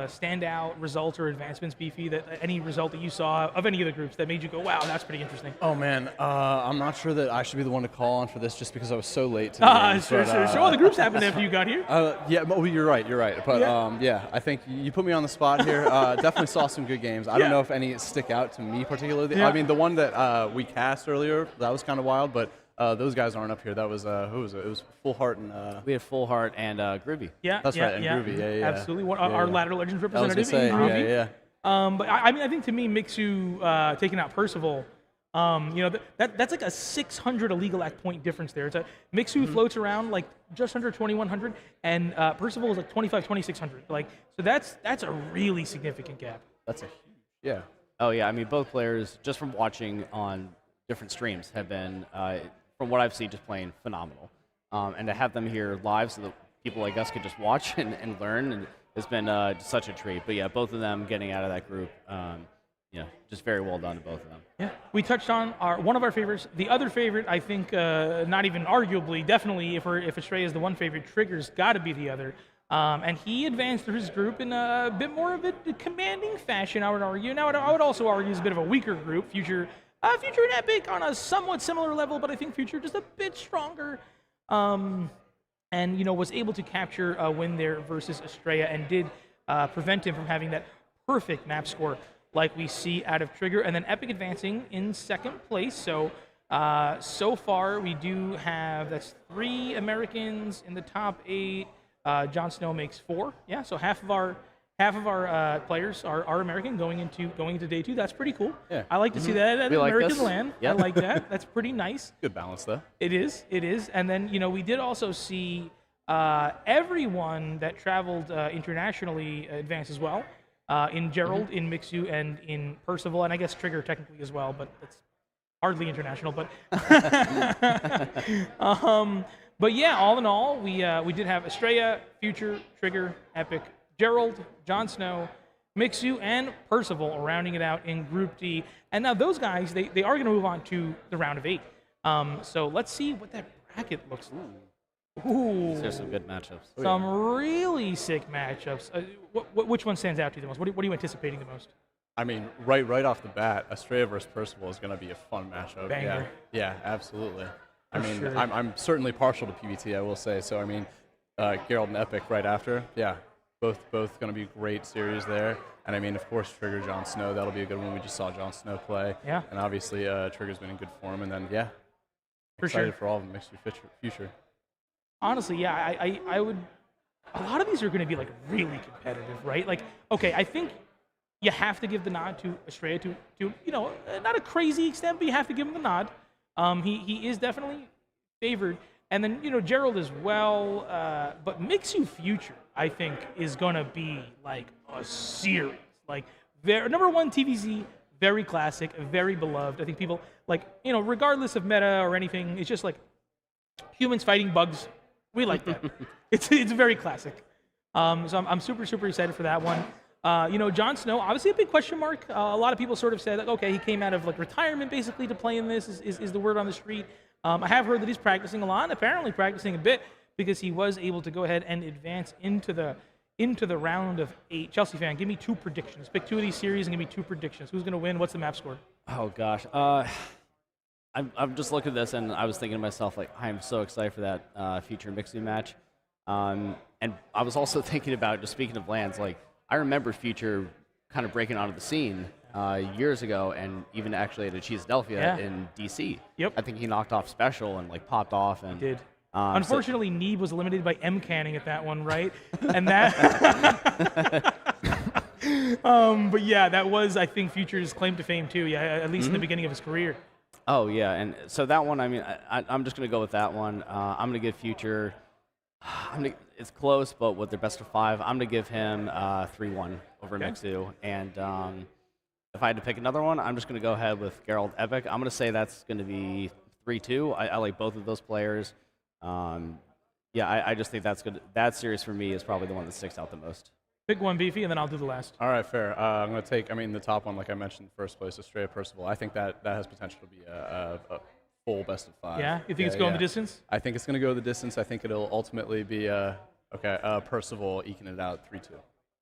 standout results or advancements, Beefy? That any result that you saw of any of the groups that made you go, wow, that's pretty interesting? Oh man, I'm not sure that I should be the one to call on for this just because I was so late to the game, sure. Well, the groups happened after you got here. Yeah, well, you're right. But yeah, I think you put me on the spot here. Definitely saw some good games. I don't know if any stick out to me particularly. Yeah. I mean, the one that we cast earlier, that was kind of wild, but those guys aren't up here. That was who was it? It was Full Heart and we had Full Heart and Groovy. Yeah, that's right, and Groovy. Yeah. Absolutely, our Ladder Legends representative. I was gonna say, Groovy. yeah. But I think to me, Mixu taking out Percival, that's like a 600 illegal act point difference there. It's Mixu floats around like just under 2,100, and Percival is like 2,600. So that's a really significant gap. That's a huge. Yeah. Oh yeah, I mean both players just from watching on different streams have been. From what I've seen, just playing phenomenal. And to have them here live so that people like us could just watch and learn, and it's been such a treat. But yeah, both of them getting out of that group, just very well done to both of them. Yeah, we touched on one of our favorites. The other favorite, I think, not even arguably, definitely, if Estrella is the one favorite, Trigger's got to be the other. And he advanced through his group in a bit more of a commanding fashion, I would argue. Now, I would also argue it's a bit of a weaker group. Future and Epic on a somewhat similar level, but I think Future just a bit stronger. And was able to capture a win there versus Estrella and did prevent him from having that perfect map score like we see out of Trigger. And then Epic advancing in second place. So far we do have, that's 3 Americans in the top 8. Jon Snow makes 4. Yeah, so half of our players are American going into day 2. That's pretty cool. Yeah. I like to see that at We like American this. land. Yep. I like that. That's pretty nice. Good balance, though. It is. And then, we did also see everyone that traveled internationally advance as well. In Gerald, in Mixu, and in Percival, and I guess Trigger technically as well, but that's hardly international. But but yeah, all in all, we did have Estrella, Future, Trigger, Epic, Gerald, Jon Snow, Mixu, and Percival rounding it out in Group D. And now those guys, they are going to move on to the round of 8. So let's see what that bracket looks like. Ooh. There's some good matchups. Some really sick matchups. Which one stands out to you the most? What are you anticipating the most? I mean, right off the bat, Estrella versus Percival is going to be a fun matchup. Banger. Yeah, absolutely. I For mean, sure. I'm certainly partial to PBT, I will say. So, I mean, Gerald and Epic right after. Yeah, both going to be great series there. And I mean, of course, Trigger, Jon Snow, that'll be a good one. We just saw Jon Snow play. Yeah. And obviously, Trigger's been in good form. And then, yeah, For excited sure. for all of them mixed future. Honestly, yeah, I would. A lot of these are going to be like really competitive, right? Like, okay, I think you have to give the nod to Estrella to not a crazy extent, but you have to give him the nod. He is definitely favored, and then Gerald as well. But Mixu Future, I think, is going to be like a series. Like, number 1 TVZ, very classic, very beloved. I think people like regardless of meta or anything, it's just like humans fighting bugs. We like that. It's very classic. So I'm super excited for that one. Jon Snow, obviously a big question mark. A lot of people sort of said, like, okay, he came out of like retirement basically to play in this. Is the word on the street? I have heard that he's practicing a lot, and apparently practicing a bit because he was able to go ahead and advance into the round of 8. Chelsea fan, give me 2 predictions. Pick 2 of these series and give me 2 predictions. Who's going to win? What's the map score? Oh gosh. I'm just looking at this and I was thinking to myself, like, I am so excited for that Future Mixu match. And I was also thinking about, just speaking of lands, like, I remember Future kind of breaking onto the scene years ago, and even actually at Cheesedelphia in DC. Yep. I think he knocked off Special and like popped off. And He did. Unfortunately, Neeb was eliminated by M-canning at that one, right? And that. But yeah, that was, I think, Future's claim to fame too. Yeah, at least in the beginning of his career. Oh yeah, and so that one, I mean, I'm just gonna go with that one. I'm gonna give Future. It's close, but with their best of 5, I'm gonna give him 3-1 over Mixu. And if I had to pick another one, I'm just gonna go ahead with Gerald Epic. I'm gonna say that's gonna be 3-2. I like both of those players. I just think that's good. That series for me is probably the one that sticks out the most. Pick one, Beefy, and then I'll do the last. All right, fair. I'm going to take, the top one, like I mentioned in the first place, Estrella Percival. I think that has potential to be a full best of 5. Yeah? You think it's going the distance? I think it's going to go the distance. I think it'll ultimately be, Percival eking it out 3-2.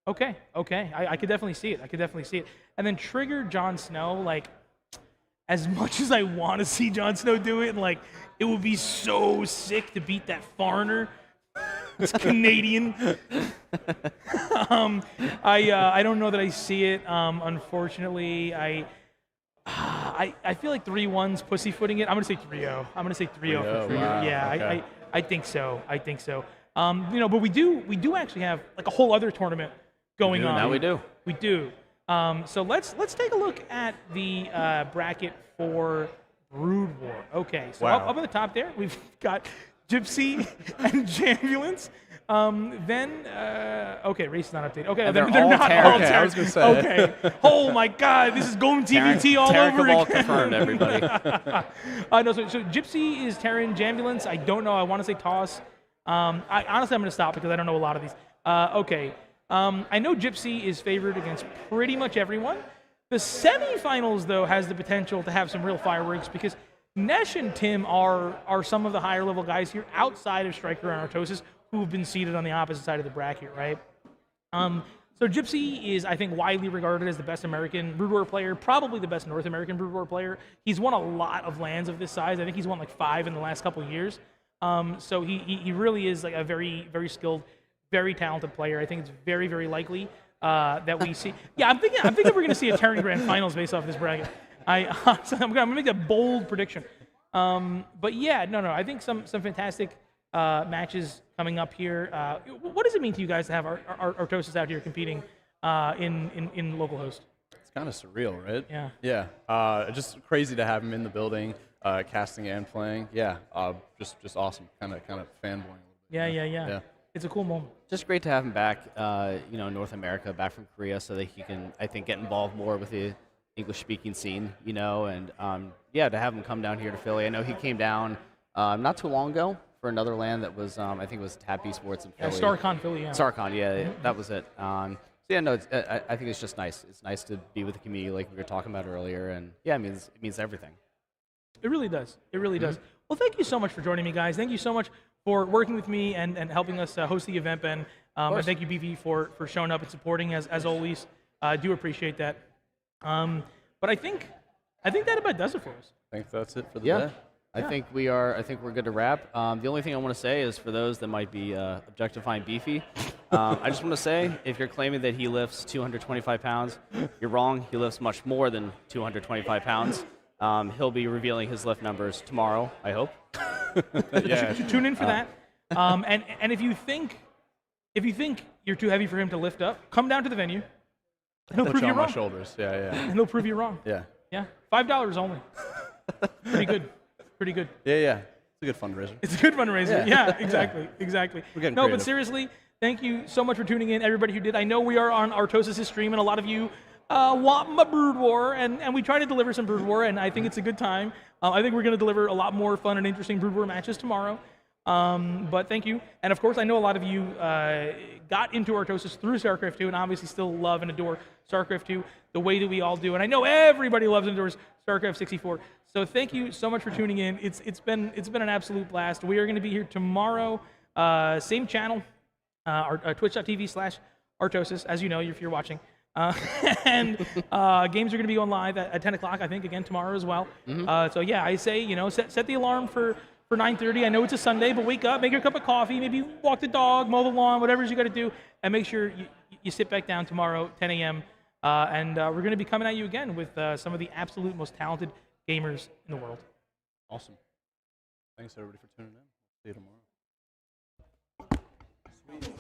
Okay. I could definitely see it. And then Trigger Jon Snow, like, as much as I want to see Jon Snow do it, and like, it would be so sick to beat that foreigner. It's Canadian. I don't know that I see it. Unfortunately, I feel like 3-1's pussyfooting it. I'm gonna say 3-0. I'm gonna say 3-0 for Trigger. Wow. Yeah, Okay. I think so. But we do actually have like a whole other tournament going on. Now we do. We do. So let's take a look at the bracket for Brood War. Okay, so Wow. up at the top there, we've got Gypsy and Jambulance. Okay, race is not updated. Okay, And they're they're all not Terran. all Okay, Terran. I was gonna say. Okay. Oh my God, this is going TVT all Terran over Cabal again. confirmed, everybody. No, so Gypsy is Terran, Jambulance. I don't know. I want to say Toss. Honestly, I'm going to stop because I don't know a lot of these. Okay. I know Gypsy is favored against pretty much everyone. The semifinals, though, has the potential to have some real fireworks because Nesh and Tim are some of the higher level guys here outside of Striker and Artosis who have been seated on the opposite side of the bracket, right? So Gypsy is, I think, widely regarded as the best American Brood War player, probably the best North American Brood War player. He's won a lot of lands of this size. I think he's won like 5 in the last couple of years. So he really is like a very, very skilled, very talented player. I think it's very, very likely that we see. Yeah, I'm thinking we're going to see a Terran Grand Finals based off this bracket. I'm going to make a bold prediction. But yeah, no, I think some fantastic matches coming up here. What does it mean to you guys to have Artosis out here competing in local host? It's kind of surreal, right? Yeah. Yeah. Just crazy to have him in the building, casting and playing. Yeah. Just awesome. Kind of fanboying a little bit. Yeah. It's a cool moment. Just great to have him back, in North America, back from Korea, so that he can, I think, get involved more with the English-speaking scene, and to have him come down here to Philly. I know he came down not too long ago for another LAN that was, I think it was Tab Esports in Philly. StarCon Philly, yeah. StarCon, that was it. I think it's just nice. It's nice to be with the community like we were talking about earlier, and it means everything. It really does. It really does. Well, thank you so much for joining me, guys. Thank you so much for working with me and helping us host the event, Ben. And thank you, BV, for showing up and supporting as always. I do appreciate that. But I think that about does it for us. I think that's it for the day. I think we're good to wrap. The only thing I want to say is for those that might be objectifying Beefy, I just want to say if you're claiming that he lifts 225 pounds, you're wrong. He lifts much more than 225 pounds. He'll be revealing his lift numbers tomorrow, I hope. Tune in for that. And if you think you're too heavy for him to lift up, come down to the venue. He'll prove you wrong. On my shoulders. Yeah. And he'll prove you wrong. Yeah. $5 only. Pretty good. Yeah. It's a good fundraiser. It's a good fundraiser. Yeah, exactly. We're getting No, creative. but seriously, thank you so much for tuning in, everybody who did. I know we are on Artosis' stream, and a lot of you want my Brood War, and we try to deliver some Brood War, and I think it's a good time. I think we're going to deliver a lot more fun and interesting Brood War matches tomorrow. But thank you. And of course, I know a lot of you got into Artosis through StarCraft 2 and obviously still love and adore StarCraft 2 the way that we all do. And I know everybody loves and adores StarCraft 64. So thank you so much for tuning in. It's been an absolute blast. We are going to be here tomorrow, same channel, twitch.tv/Artosis, as you know if you're watching. And games are going to be on live at 10 o'clock, I think, again tomorrow as well. So yeah, I say, set the alarm for 9:30. I know it's a Sunday, but wake up, make your cup of coffee, maybe walk the dog, mow the lawn, whatever you got to do, and make sure you sit back down tomorrow, 10 a.m. And we're going to be coming at you again with some of the absolute most talented gamers in the world. Awesome. Thanks everybody for tuning in. See you tomorrow. Sweet.